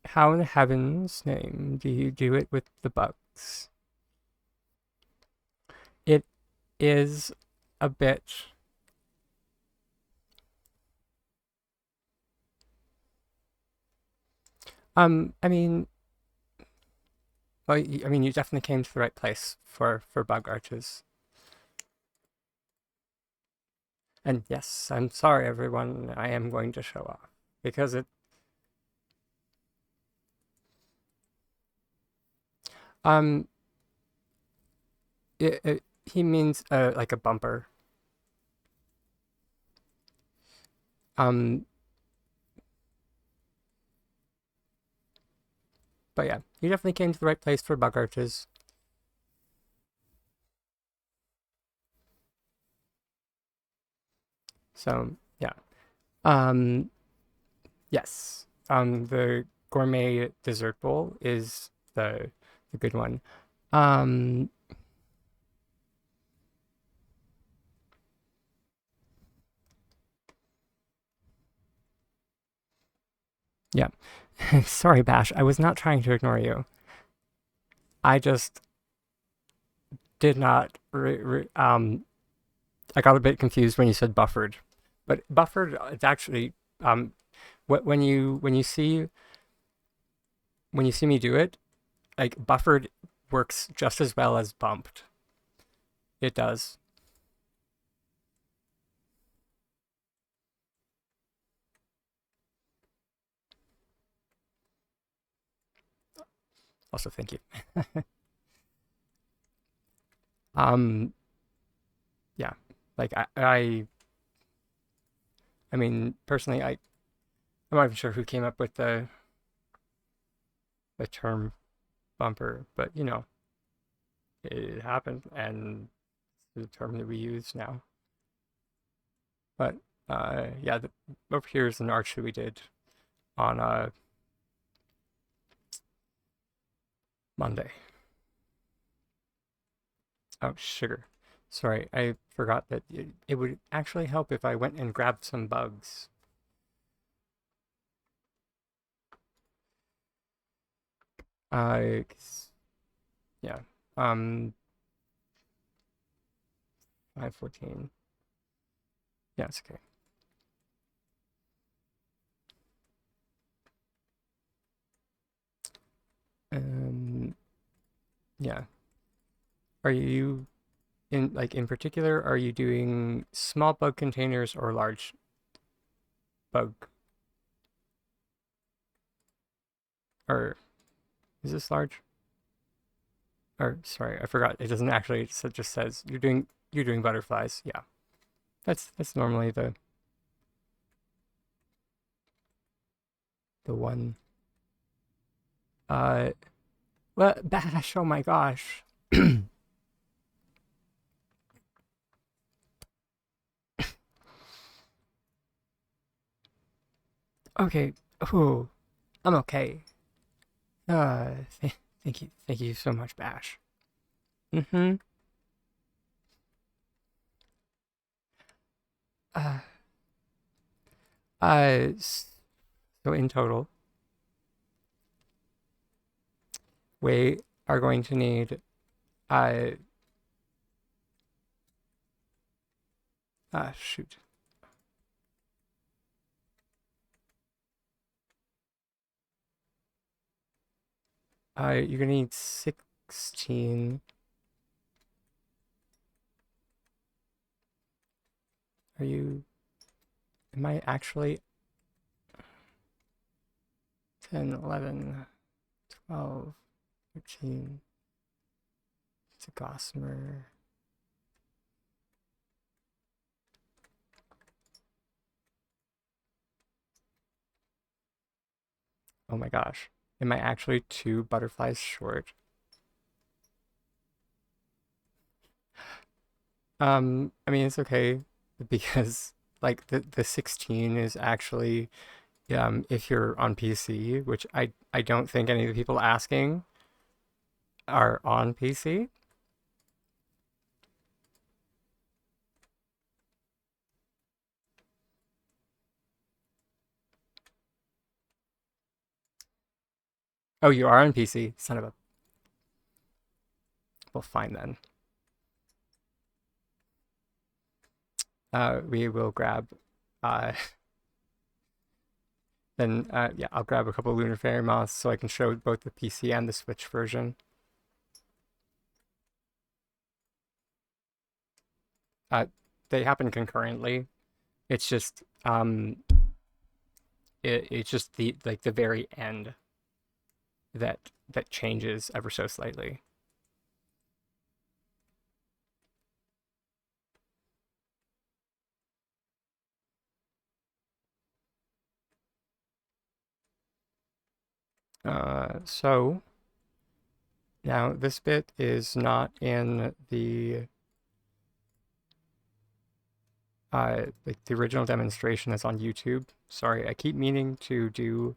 Speaker 1: how in heaven's name do you do it with the bugs? It is a bit... I mean, well, I mean, you definitely came to the right place for bug arches. And yes, I'm sorry, everyone. I am going to show off because um, he means like a bumper. Um, but yeah, you definitely came to the right place for bug arches. So yeah, um, yes, the gourmet dessert bowl is the good one. Um, yeah. Sorry, Bash. I was not trying to ignore you. I just did not. I got a bit confused when you said buffered, but buffered it's actually when you see me do it, like buffered works just as well as bumped. It does. Also, thank you. um, yeah, like I mean, personally, I'm not even sure who came up with the term bumper, but you know, it happened, and it's the term that we use now. But yeah, over here is an arch that we did on Monday. Oh, sugar. Sorry, I forgot that it would actually help if I went and grabbed some bugs. Uh, yeah. 514. Yeah, it's okay. Yeah. Are you in particular, are you doing small bug containers or large bug? Or is this large? Or sorry, I forgot. It doesn't actually. It just says you're doing butterflies. Yeah, that's normally the one. Uh, well, Bash. Oh my gosh. Okay. Ooh, I'm okay. Thank you so much, Bash. Mm-hmm. Uh, so in total, we are going to need uh shoot. You're gonna need 16. Are you? Am I actually 10, 11, 12, 13? It's a gossamer. Oh my gosh. Am I actually 2 butterflies short? I mean, it's okay because like the 16 is actually if you're on PC, which I don't think any of the people asking are on PC. Oh, you are on PC? Son of a... Well, fine then. We will grab... then, yeah, I'll grab a couple Lunar Fairy Moths so I can show both the PC and the Switch version. They happen concurrently. It's just, it's just the very end that changes ever so slightly. So now this bit is not in the like the original demonstration that's on YouTube. Sorry, I keep meaning to do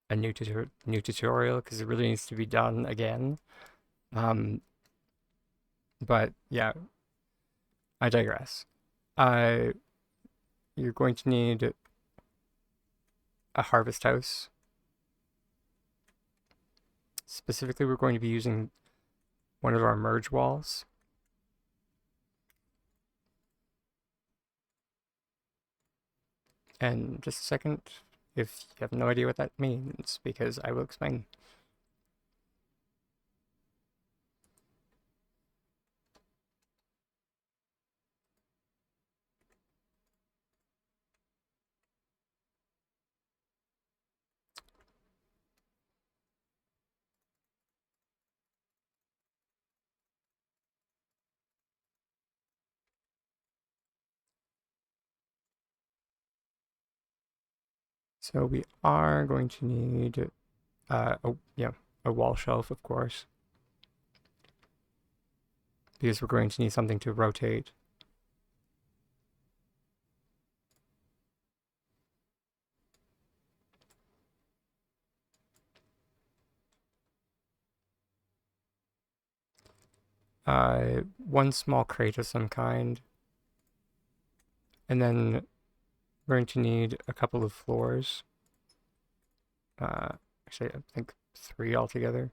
Speaker 1: a new tutorial because it really needs to be done again. But yeah, I digress. You're going to need a harvest house. Specifically, we're going to be using one of our merge walls. And just a second, if you have no idea what that means, because I will explain. So we are going to need a wall shelf, of course, because we're going to need something to rotate. One small crate of some kind, and then we're going to need a couple of floors. Actually, I think 3 altogether.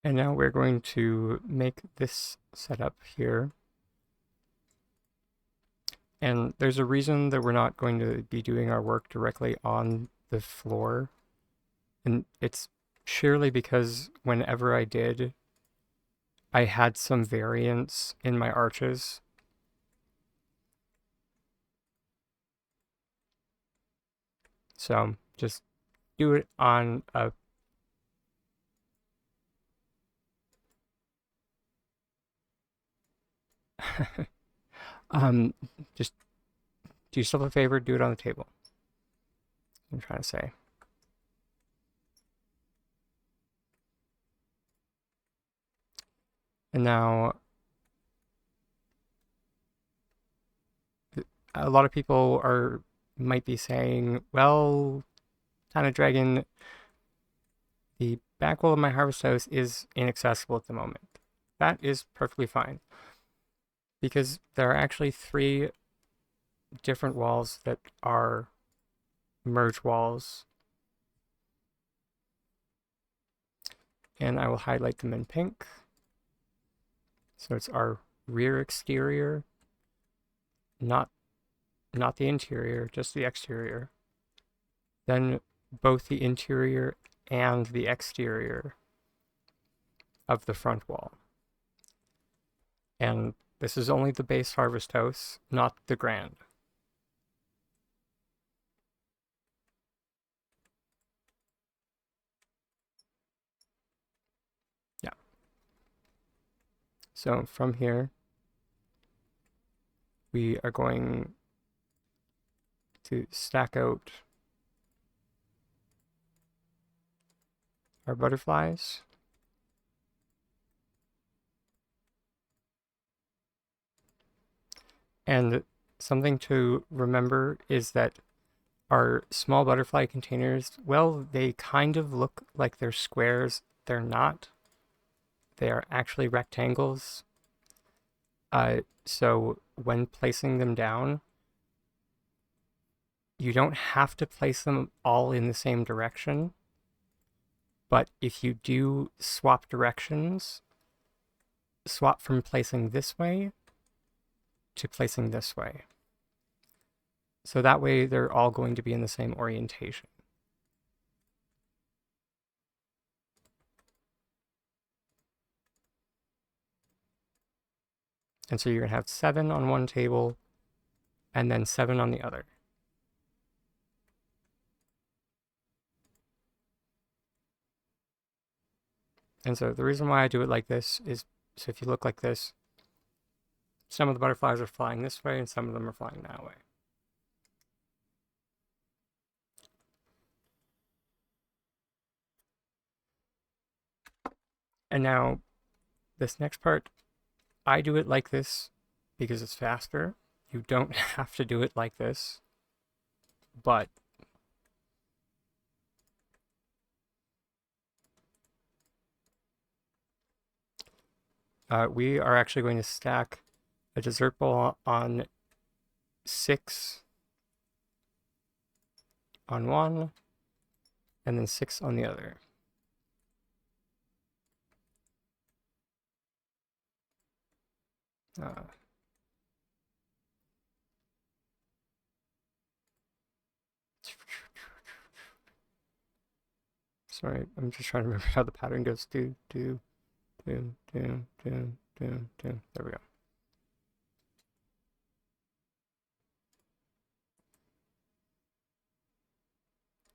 Speaker 1: And now we're going to make this setup here. And there's a reason that we're not going to be doing our work directly on the floor. And it's surely because whenever I did, I had some variance in my arches. So just do it on a just do yourself a favor, do it on the table. I'm trying to say. And now a lot of people might be saying, well, CsTinyDragon, the back wall of my harvest house is inaccessible at the moment. That is perfectly fine, because there are actually 3 different walls that are merge walls. And I will highlight them in pink. So it's our rear exterior, not the interior, just the exterior. Then both the interior and the exterior of the front wall. And this is only the base harvest house, not the grand. Yeah. So from here, we are going to stack out our butterflies. And something to remember is that our small butterfly containers, well, they kind of look like they're squares. They're not. They are actually rectangles. So when placing them down, you don't have to place them all in the same direction. But if you do swap directions, swap from placing this way to placing this way. So that way they're all going to be in the same orientation. And so you're going to have 7 on one table and then 7 on the other. And so the reason why I do it like this is, so if you look like this, some of the butterflies are flying this way and some of them are flying that way. And now this next part, I do it like this because it's faster. You don't have to do it like this, but we are actually going to stack a dessert bowl on 6 on one and then 6 on the other. Sorry, I'm just trying to remember how the pattern goes. Do. There we go.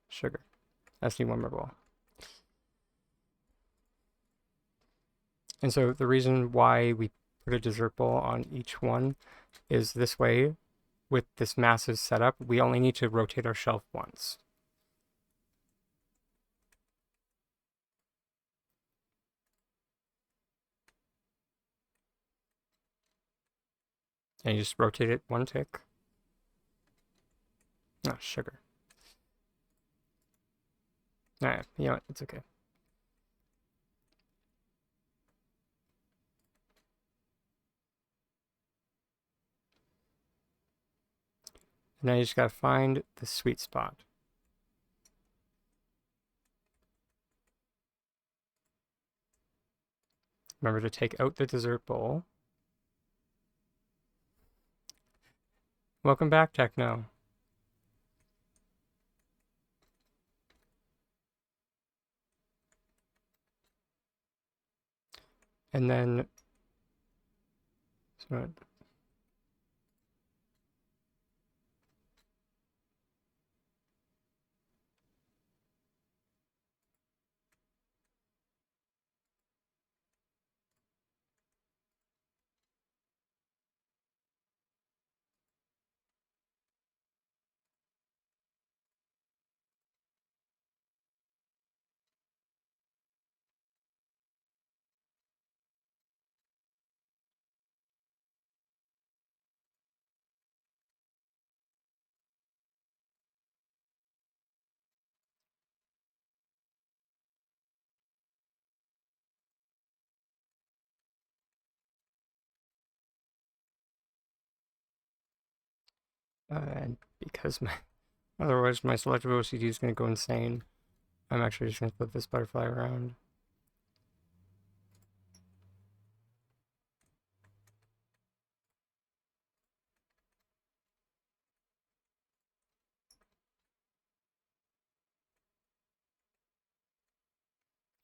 Speaker 1: Sugar. I just need one more bowl. And so the reason why we put a dessert bowl on each one is this way, with this massive setup, we only need to rotate our shelf once. And you just rotate it one tick. Oh, sugar. Alright, you know what, it's okay. Now you just gotta find the sweet spot. Remember to take out the dessert bowl. Welcome back, Techno. And then, so and because otherwise my selective OCD is going to go insane, I'm actually just going to flip this butterfly around.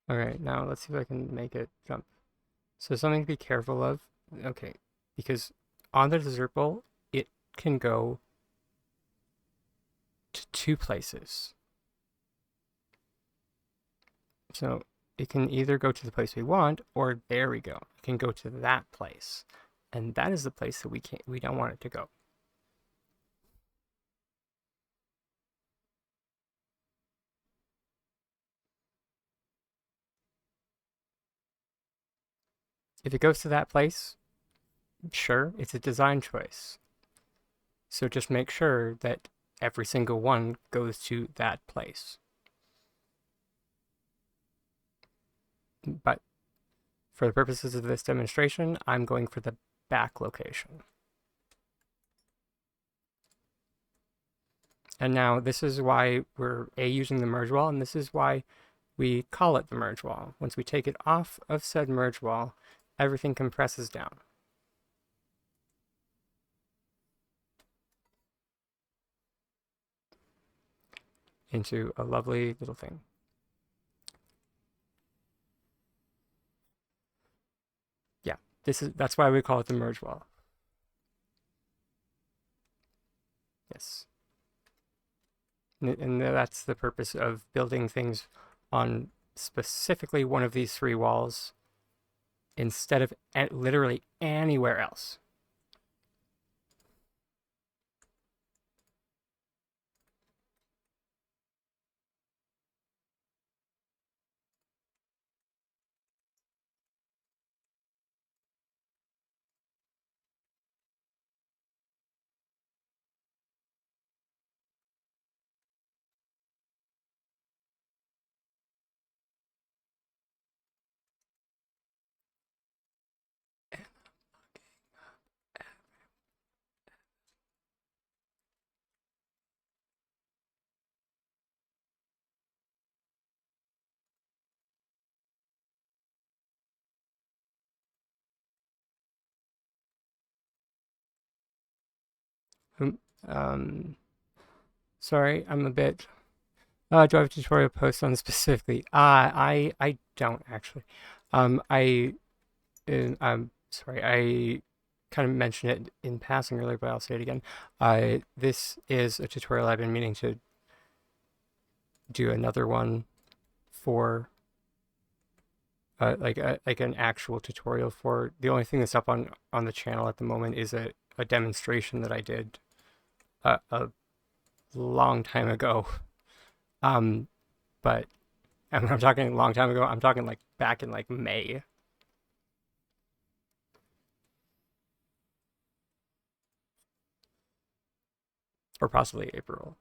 Speaker 1: Alright, now let's see if I can make it jump. So something to be careful of, okay, because on the dessert bowl, it can go to 2 places. So it can either go to the place we want, or there we go. It can go to that place. And that is the place that we don't want it to go. If it goes to that place, sure, it's a design choice. So just make sure that every single one goes to that place. But for the purposes of this demonstration, I'm going for the back location. And now this is why we're using the merge wall, and this is why we call it the merge wall. Once we take it off of said merge wall, everything compresses down into a lovely little thing. Yeah, that's why we call it the merge wall. Yes. And that's the purpose of building things on specifically one of these three walls instead of literally anywhere else. Sorry, I'm a bit. Do I have a tutorial post on specifically? I don't actually. I'm sorry, I kind of mentioned it in passing earlier, but I'll say it again. This is a tutorial I've been meaning to do another one for, like an actual tutorial for. The only thing that's up on the channel at the moment is a demonstration that I did a long time ago. But and when I'm talking a long time ago, I'm talking like back in like May. Or possibly April.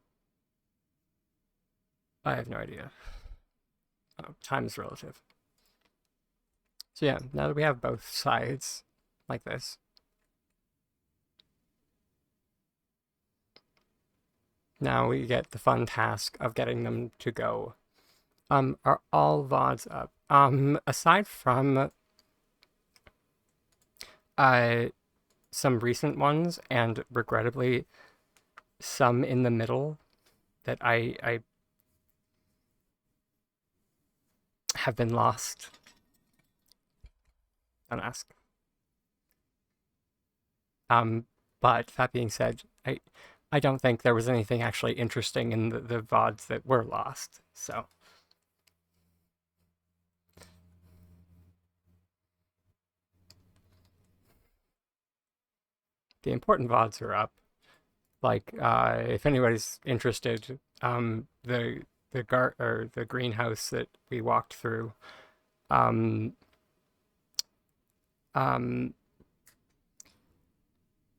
Speaker 1: I have no idea. Time is relative. So yeah, now that we have both sides like this, now we get the fun task of getting them to go. Are all VODs up? Aside from some recent ones and regrettably some in the middle that I have been lost. Don't ask. But that being said, I don't think there was anything actually interesting in the VODs that were lost. So the important VODs are up. Like if anybody's interested, the greenhouse that we walked through, um, um,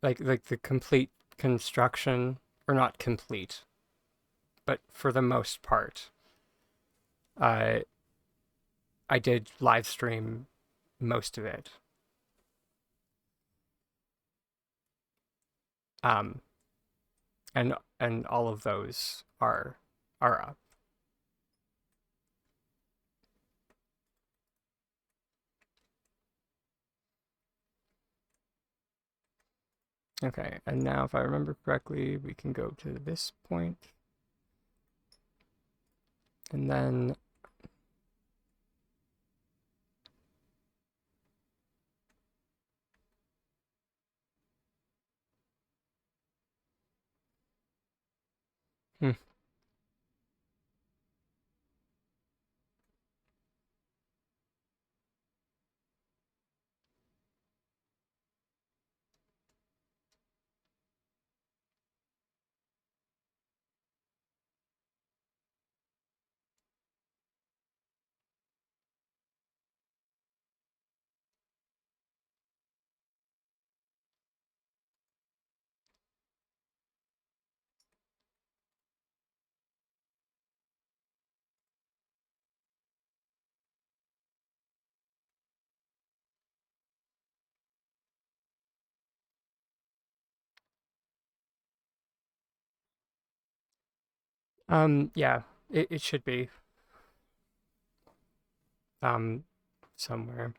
Speaker 1: like the complete construction, or not complete, but for the most part, uh, I did live stream most of it. Um, and all of those are up. Okay, and now if I remember correctly, we can go to this point. And then hmm. Yeah, it should be somewhere.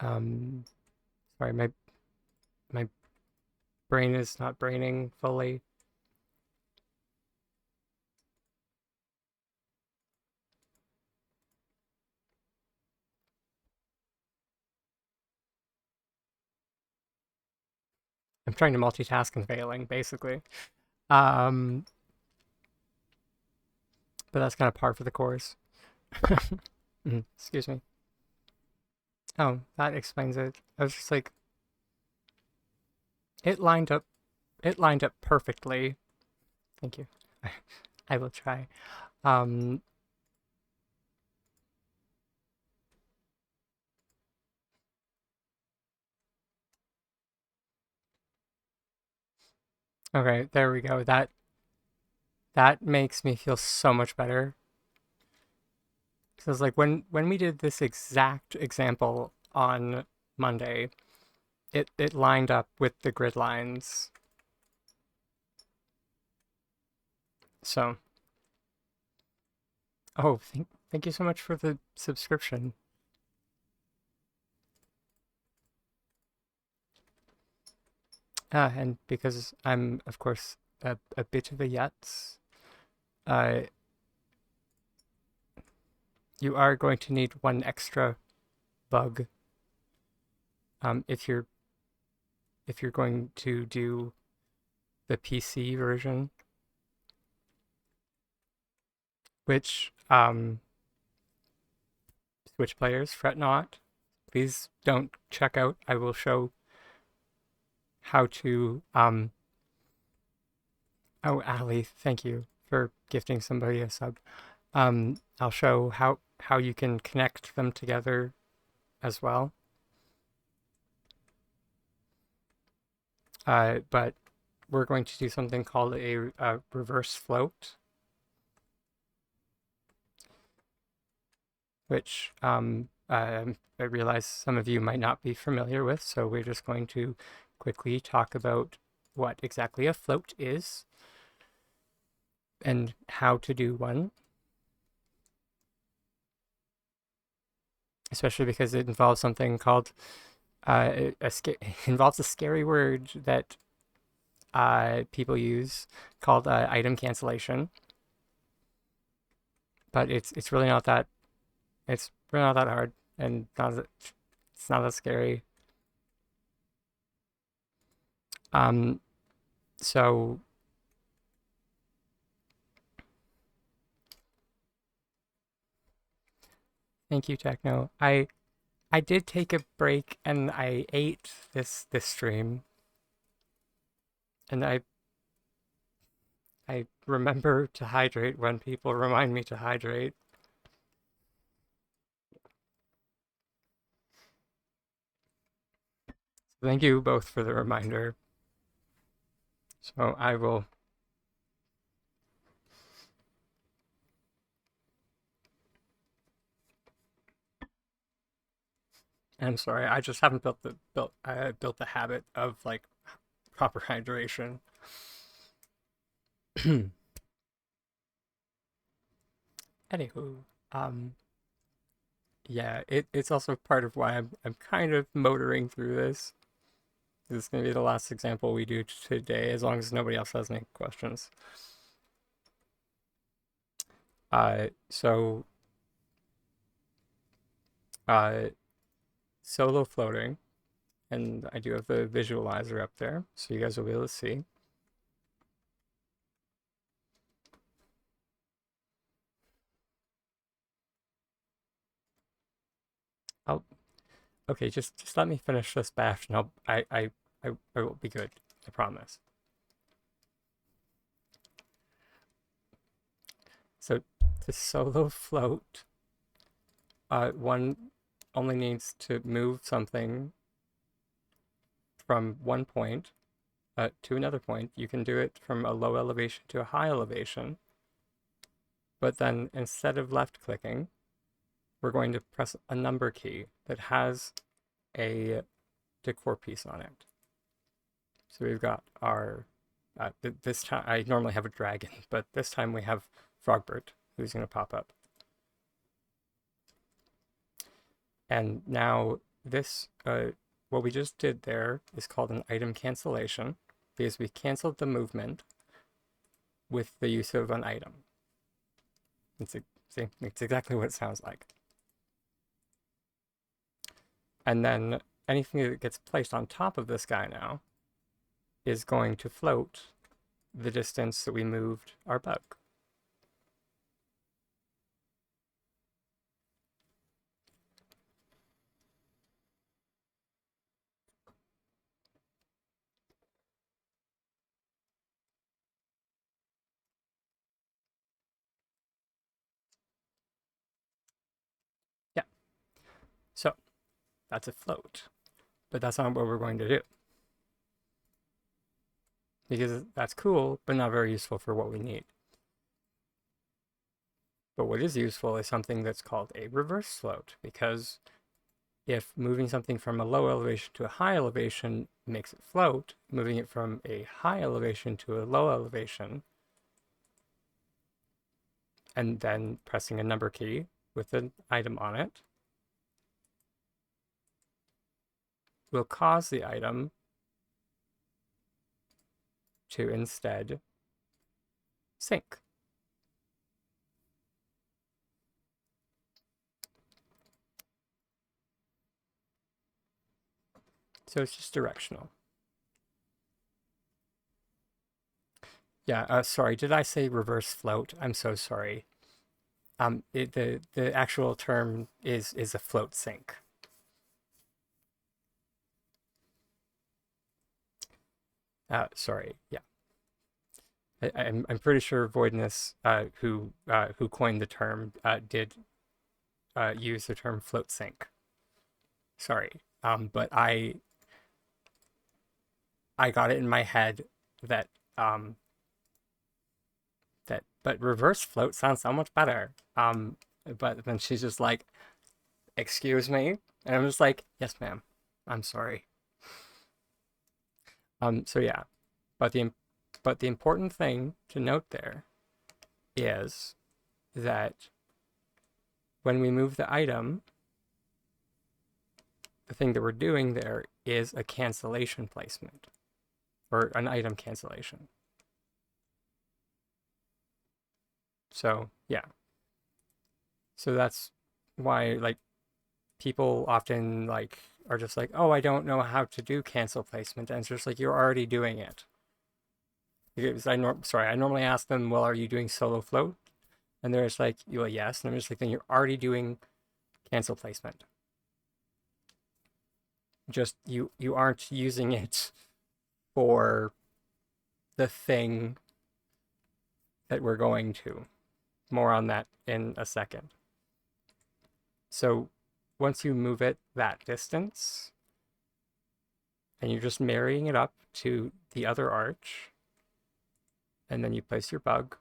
Speaker 1: Sorry, my brain is not braining fully. I'm trying to multitask and failing, basically. But that's kind of par for the course. Excuse me. Oh, that explains it. I was just like, it lined up. It lined up perfectly. Thank you. I will try. Um, okay, there we go. That makes me feel so much better. Because like when we did this exact example on Monday, it lined up with the grid lines. So, oh, thank you so much for the subscription. And because I'm of course a bit of a yutz, uh, you are going to need one extra bug if you're going to do the PC version, which Switch players, fret not. Please don't check out. I will show how to oh, Ali, thank you for gifting somebody a sub. I'll show how you can connect them together as well. But we're going to do something called a reverse float, which I realize some of you might not be familiar with, so we're just going to quickly talk about what exactly a float is and how to do one, especially because it involves something called involves a scary word that people use called item cancellation, but it's really not that hard and it's not that scary. So thank you, Techno. I did take a break and I ate this stream, and I remember to hydrate when people remind me to hydrate. So thank you both for the reminder. So I will. I'm sorry, I just haven't built the habit of like proper hydration. Anywho, yeah, it's also part of why I'm kind of motoring through this. This is gonna be the last example we do today, as long as nobody else has any questions. So solo floating, and I do have the visualizer up there, so you guys will be able to see. Oh, okay, just let me finish this batch, and I will be good. I promise. So to solo float, one only needs to move something from one point to another point. You can do it from a low elevation to a high elevation. But then instead of left clicking, we're going to press a number key that has a decor piece on it. So we've got our, this time, I normally have a dragon, but this time we have Frogbert, who's going to pop up. And now this, what we just did there is called an item cancellation, because we canceled the movement with the use of an item. It's exactly what it sounds like. And then anything that gets placed on top of this guy now is going to float the distance that we moved our bug. Yeah. So that's a float, but that's not what we're going to do. Because that's cool, but not very useful for what we need. But what is useful is something that's called a reverse float, because if moving something from a low elevation to a high elevation makes it float, moving it from a high elevation to a low elevation, and then pressing a number key with an item on it, will cause the item to instead sink. So it's just directional. Yeah, sorry, did I say reverse float? I'm so sorry. The actual term is a float sink. Sorry, yeah. I'm pretty sure Voidness, who coined the term, did use the term float sink. Sorry, but I got it in my head that but reverse float sounds so much better. But then she's just like, "Excuse me," and I'm just like, "Yes, ma'am. I'm sorry." So yeah, but the important thing to note there is that when we move the item, the thing that we're doing there is a cancellation placement, or an item cancellation. So yeah. So that's why, like, people often like are just like, oh, I don't know how to do cancel placement, and it's just like, you're already doing it. Because I normally ask them, well, are you doing solo float? And they're just like, well, yes. And I'm just like, then you're already doing cancel placement. Just you aren't using it for the thing that we're going to. More on that in a second. So once you move it that distance, and you're just marrying it up to the other arch, and then you place your bug.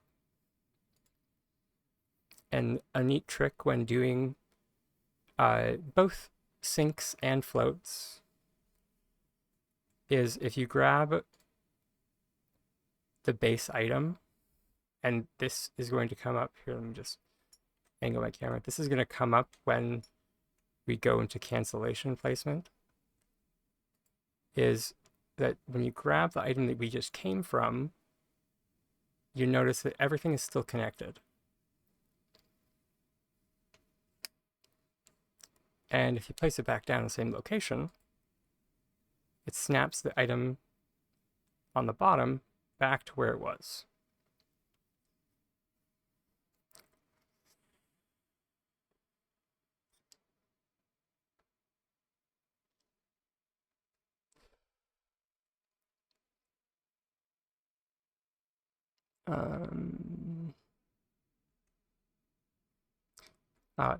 Speaker 1: And a neat trick when doing both sinks and floats is if you grab the base item, and this is going to come up here, let me just angle my camera. This is going to come up when we go into cancellation placement, is that when you grab the item that we just came from, you notice that everything is still connected. And if you place it back down in the same location, it snaps the item on the bottom back to where it was.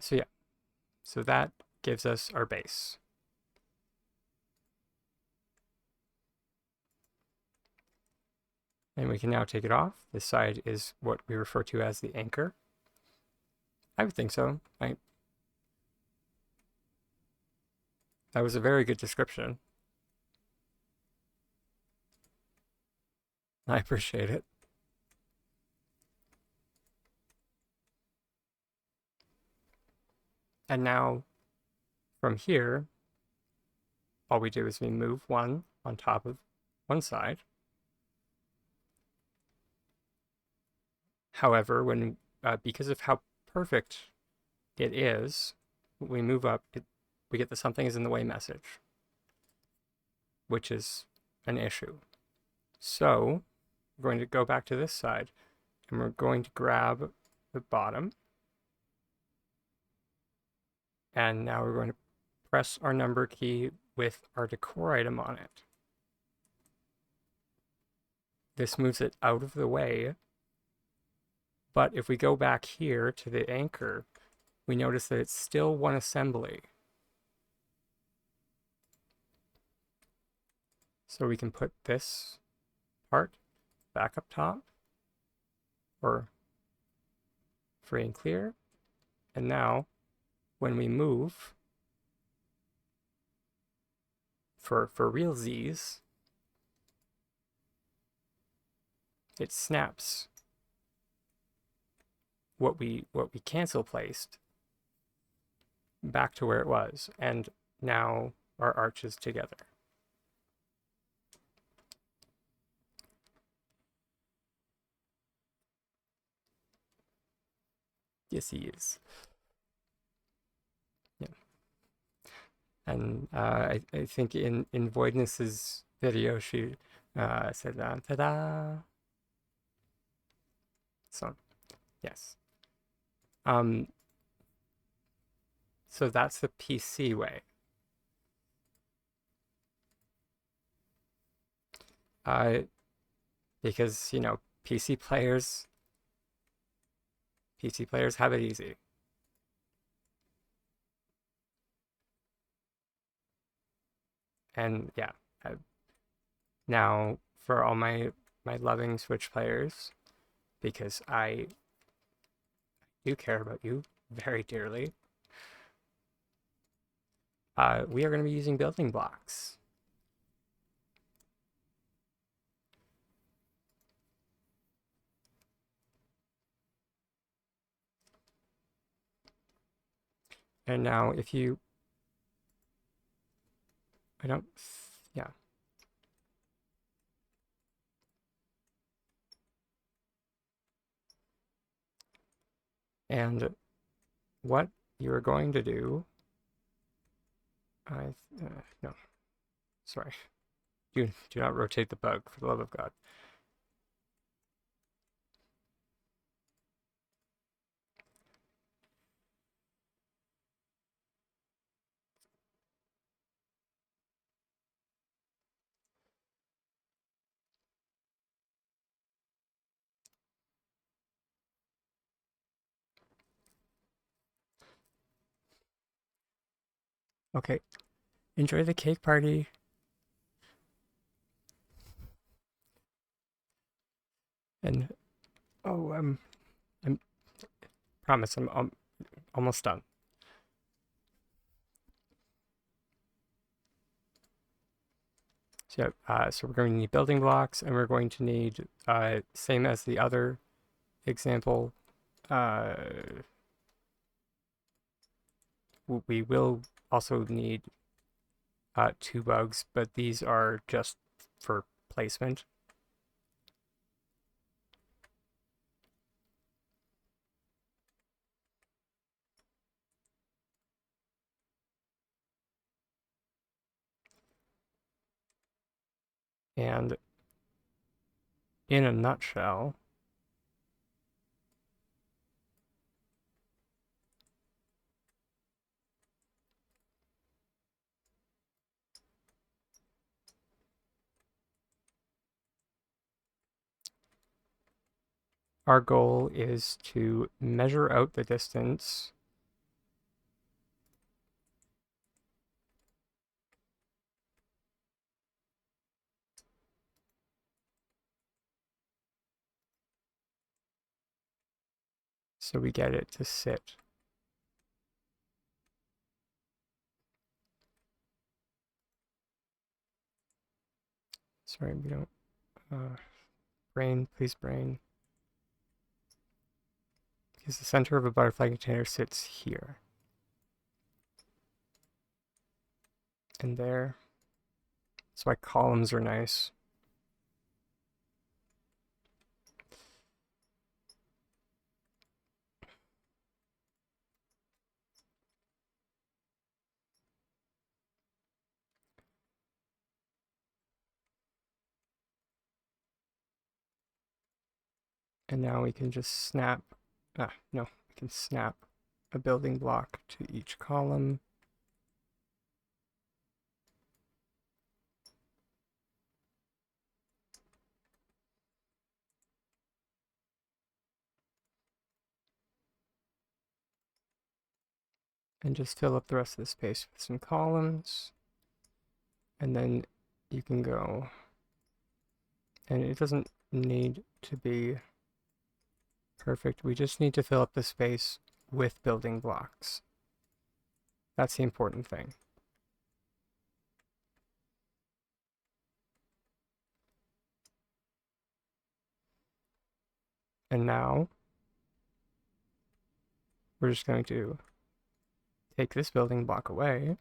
Speaker 1: So yeah, so that gives us our base. And we can now take it off. This side is what we refer to as the anchor. I would think so. That was a very good description. I appreciate it. And now, from here, all we do is we move one on top of one side. However, when because of how perfect it is, we move up, we get the something is in the way message, which is an issue. So we're going to go back to this side, and we're going to grab the bottom, and now we're going to press our number key with our decor item on it. This moves it out of the way, but if we go back here to the anchor, we notice that it's still one assembly. So we can put this part back up top, or free and clear, and now when we move for realsies, it snaps what we cancel placed back to where it was, and now our arch is together. Yes, he is. Yeah. And I think in Voidness's video, she said, ta-da! So, yes. So that's the PC way. Because, you know, PC players have it easy. And yeah, now for all my loving Switch players, because I do care about you very dearly, we are going to be using building blocks. And now if you, yeah. And what you're going to do, no, sorry. Do not rotate the bug, for the love of God. Okay, enjoy the cake party. And oh, I'm promise I'm almost done. So so we're going to need building blocks, and we're going to need same as the other example. We will also need 2 bugs, but these are just for placement. And in a nutshell, our goal is to measure out the distance so we get it to sit. Sorry, we don't. Brain, please brain. Because the center of a butterfly container sits here. And there. That's why columns are nice. And now we can just snap, we can snap a building block to each column. And just fill up the rest of the space with some columns. And then you can go, and it doesn't need to be perfect. We just need to fill up the space with building blocks. That's the important thing. And now we're just going to take this building block away.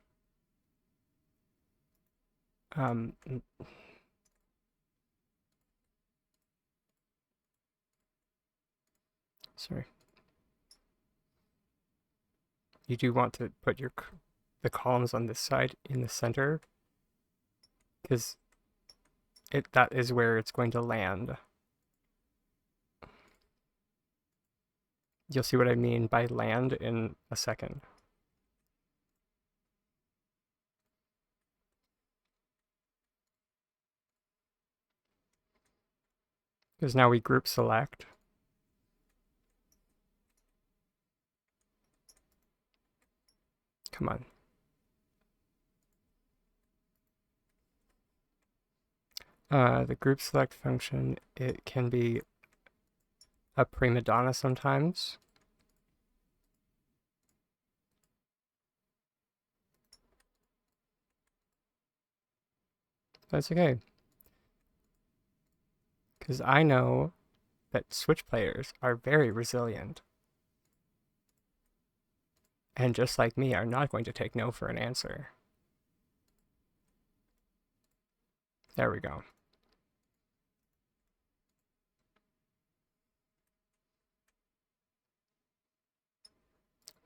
Speaker 1: Sorry. You do want to put the columns on this side in the center, because that is where it's going to land. You'll see what I mean by land in a second. Because now we group select. Come on. The group select function, it can be a prima donna sometimes. That's okay. Because I know that Switch players are very resilient. And just like me, are not going to take no for an answer. There we go.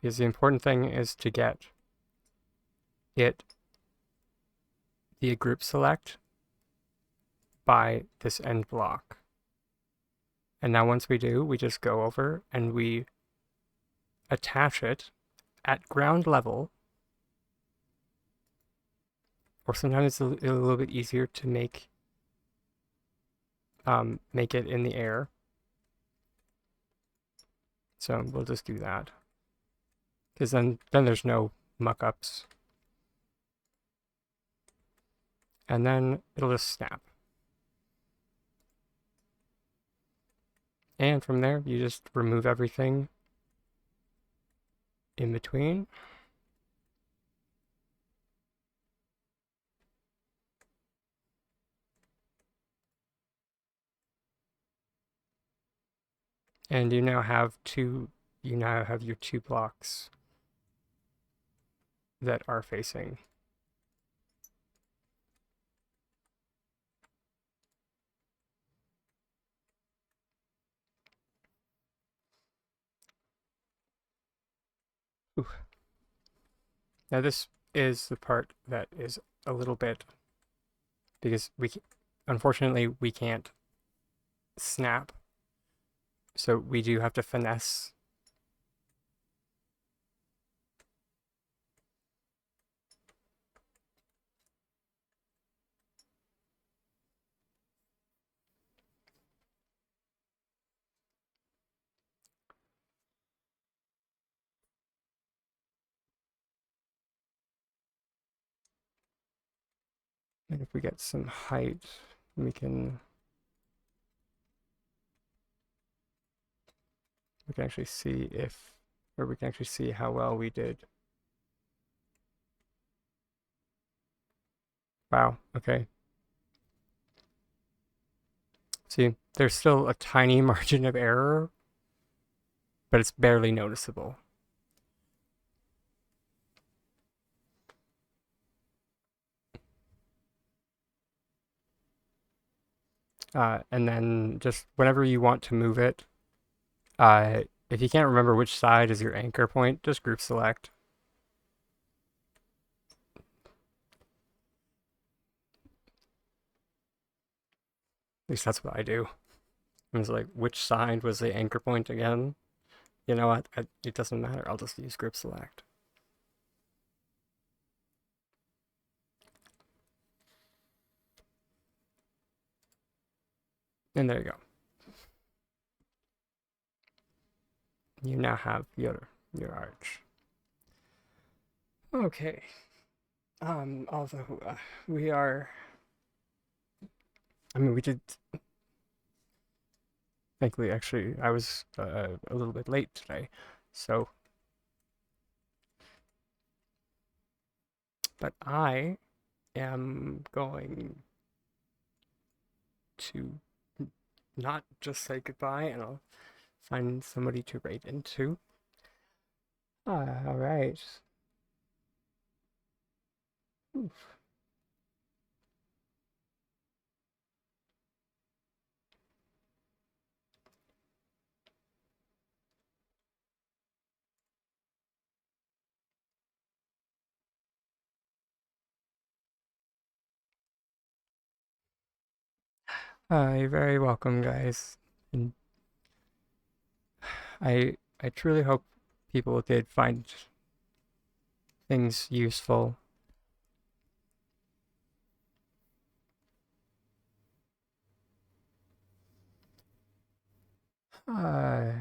Speaker 1: Because the important thing is to get the group select by this end block. And now once we do, we just go over and we attach it at ground level. Or sometimes it's a little bit easier to make it in the air. So we'll just do that. Because then there's no muck-ups. And then it'll just snap. And from there, you just remove everything in between. And you now have your two blocks that are facing. Ooh. Now this is the part that is a little bit, because unfortunately we can't snap, so we do have to finesse. And if we get some height, we can actually see we can actually see how well we did. Wow, okay. See, there's still a tiny margin of error, but it's barely noticeable. And then just whenever you want to move it, if you can't remember which side is your anchor point, just group select. At least that's what I do. I was like, which side was the anchor point again? You know what? It doesn't matter. I'll just use group select. And there you go. You now have your arch. Okay. Although we are, I mean, we did. Thankfully, actually, I was a little bit late today, so. But I am going to not just say goodbye, and I'll find somebody to raid into. All right. Oof. You're very welcome, guys. And I truly hope people did find things useful. All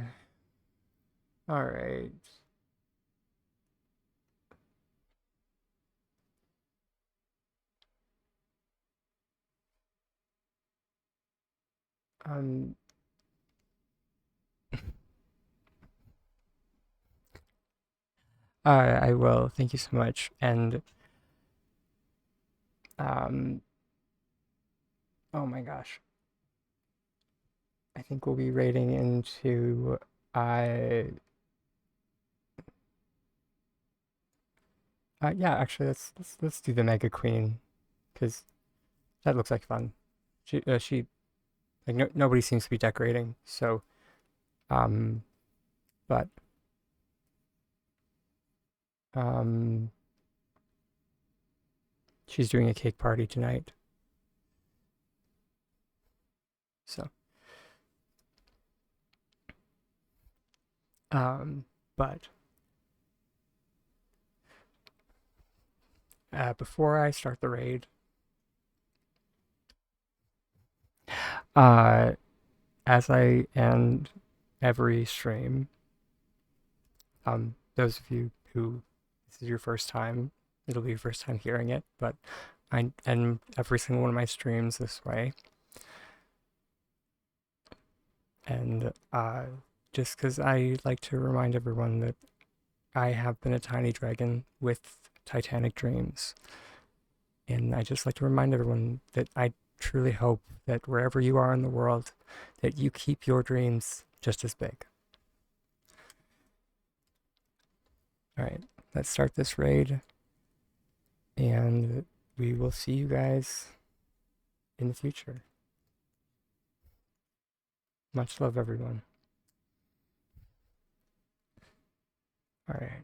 Speaker 1: right. Um. I will. Thank you so much. And oh my gosh. I think we'll be raiding into yeah, actually let's do the Mega Queen, because that looks like fun. She like nobody seems to be decorating, so um but um she's doing a cake party tonight. So but before I start the raid, uh as I end every stream, those of you who this is your first time, it'll be your first time hearing it, but I end every single one of my streams this way. And just because I like to remind everyone that I have been a tiny dragon with Titanic dreams. And I just like to remind everyone that I truly hope that wherever you are in the world, that you keep your dreams just as big. All right, let's start this raid. And we will see you guys in the future. Much love, everyone. All right.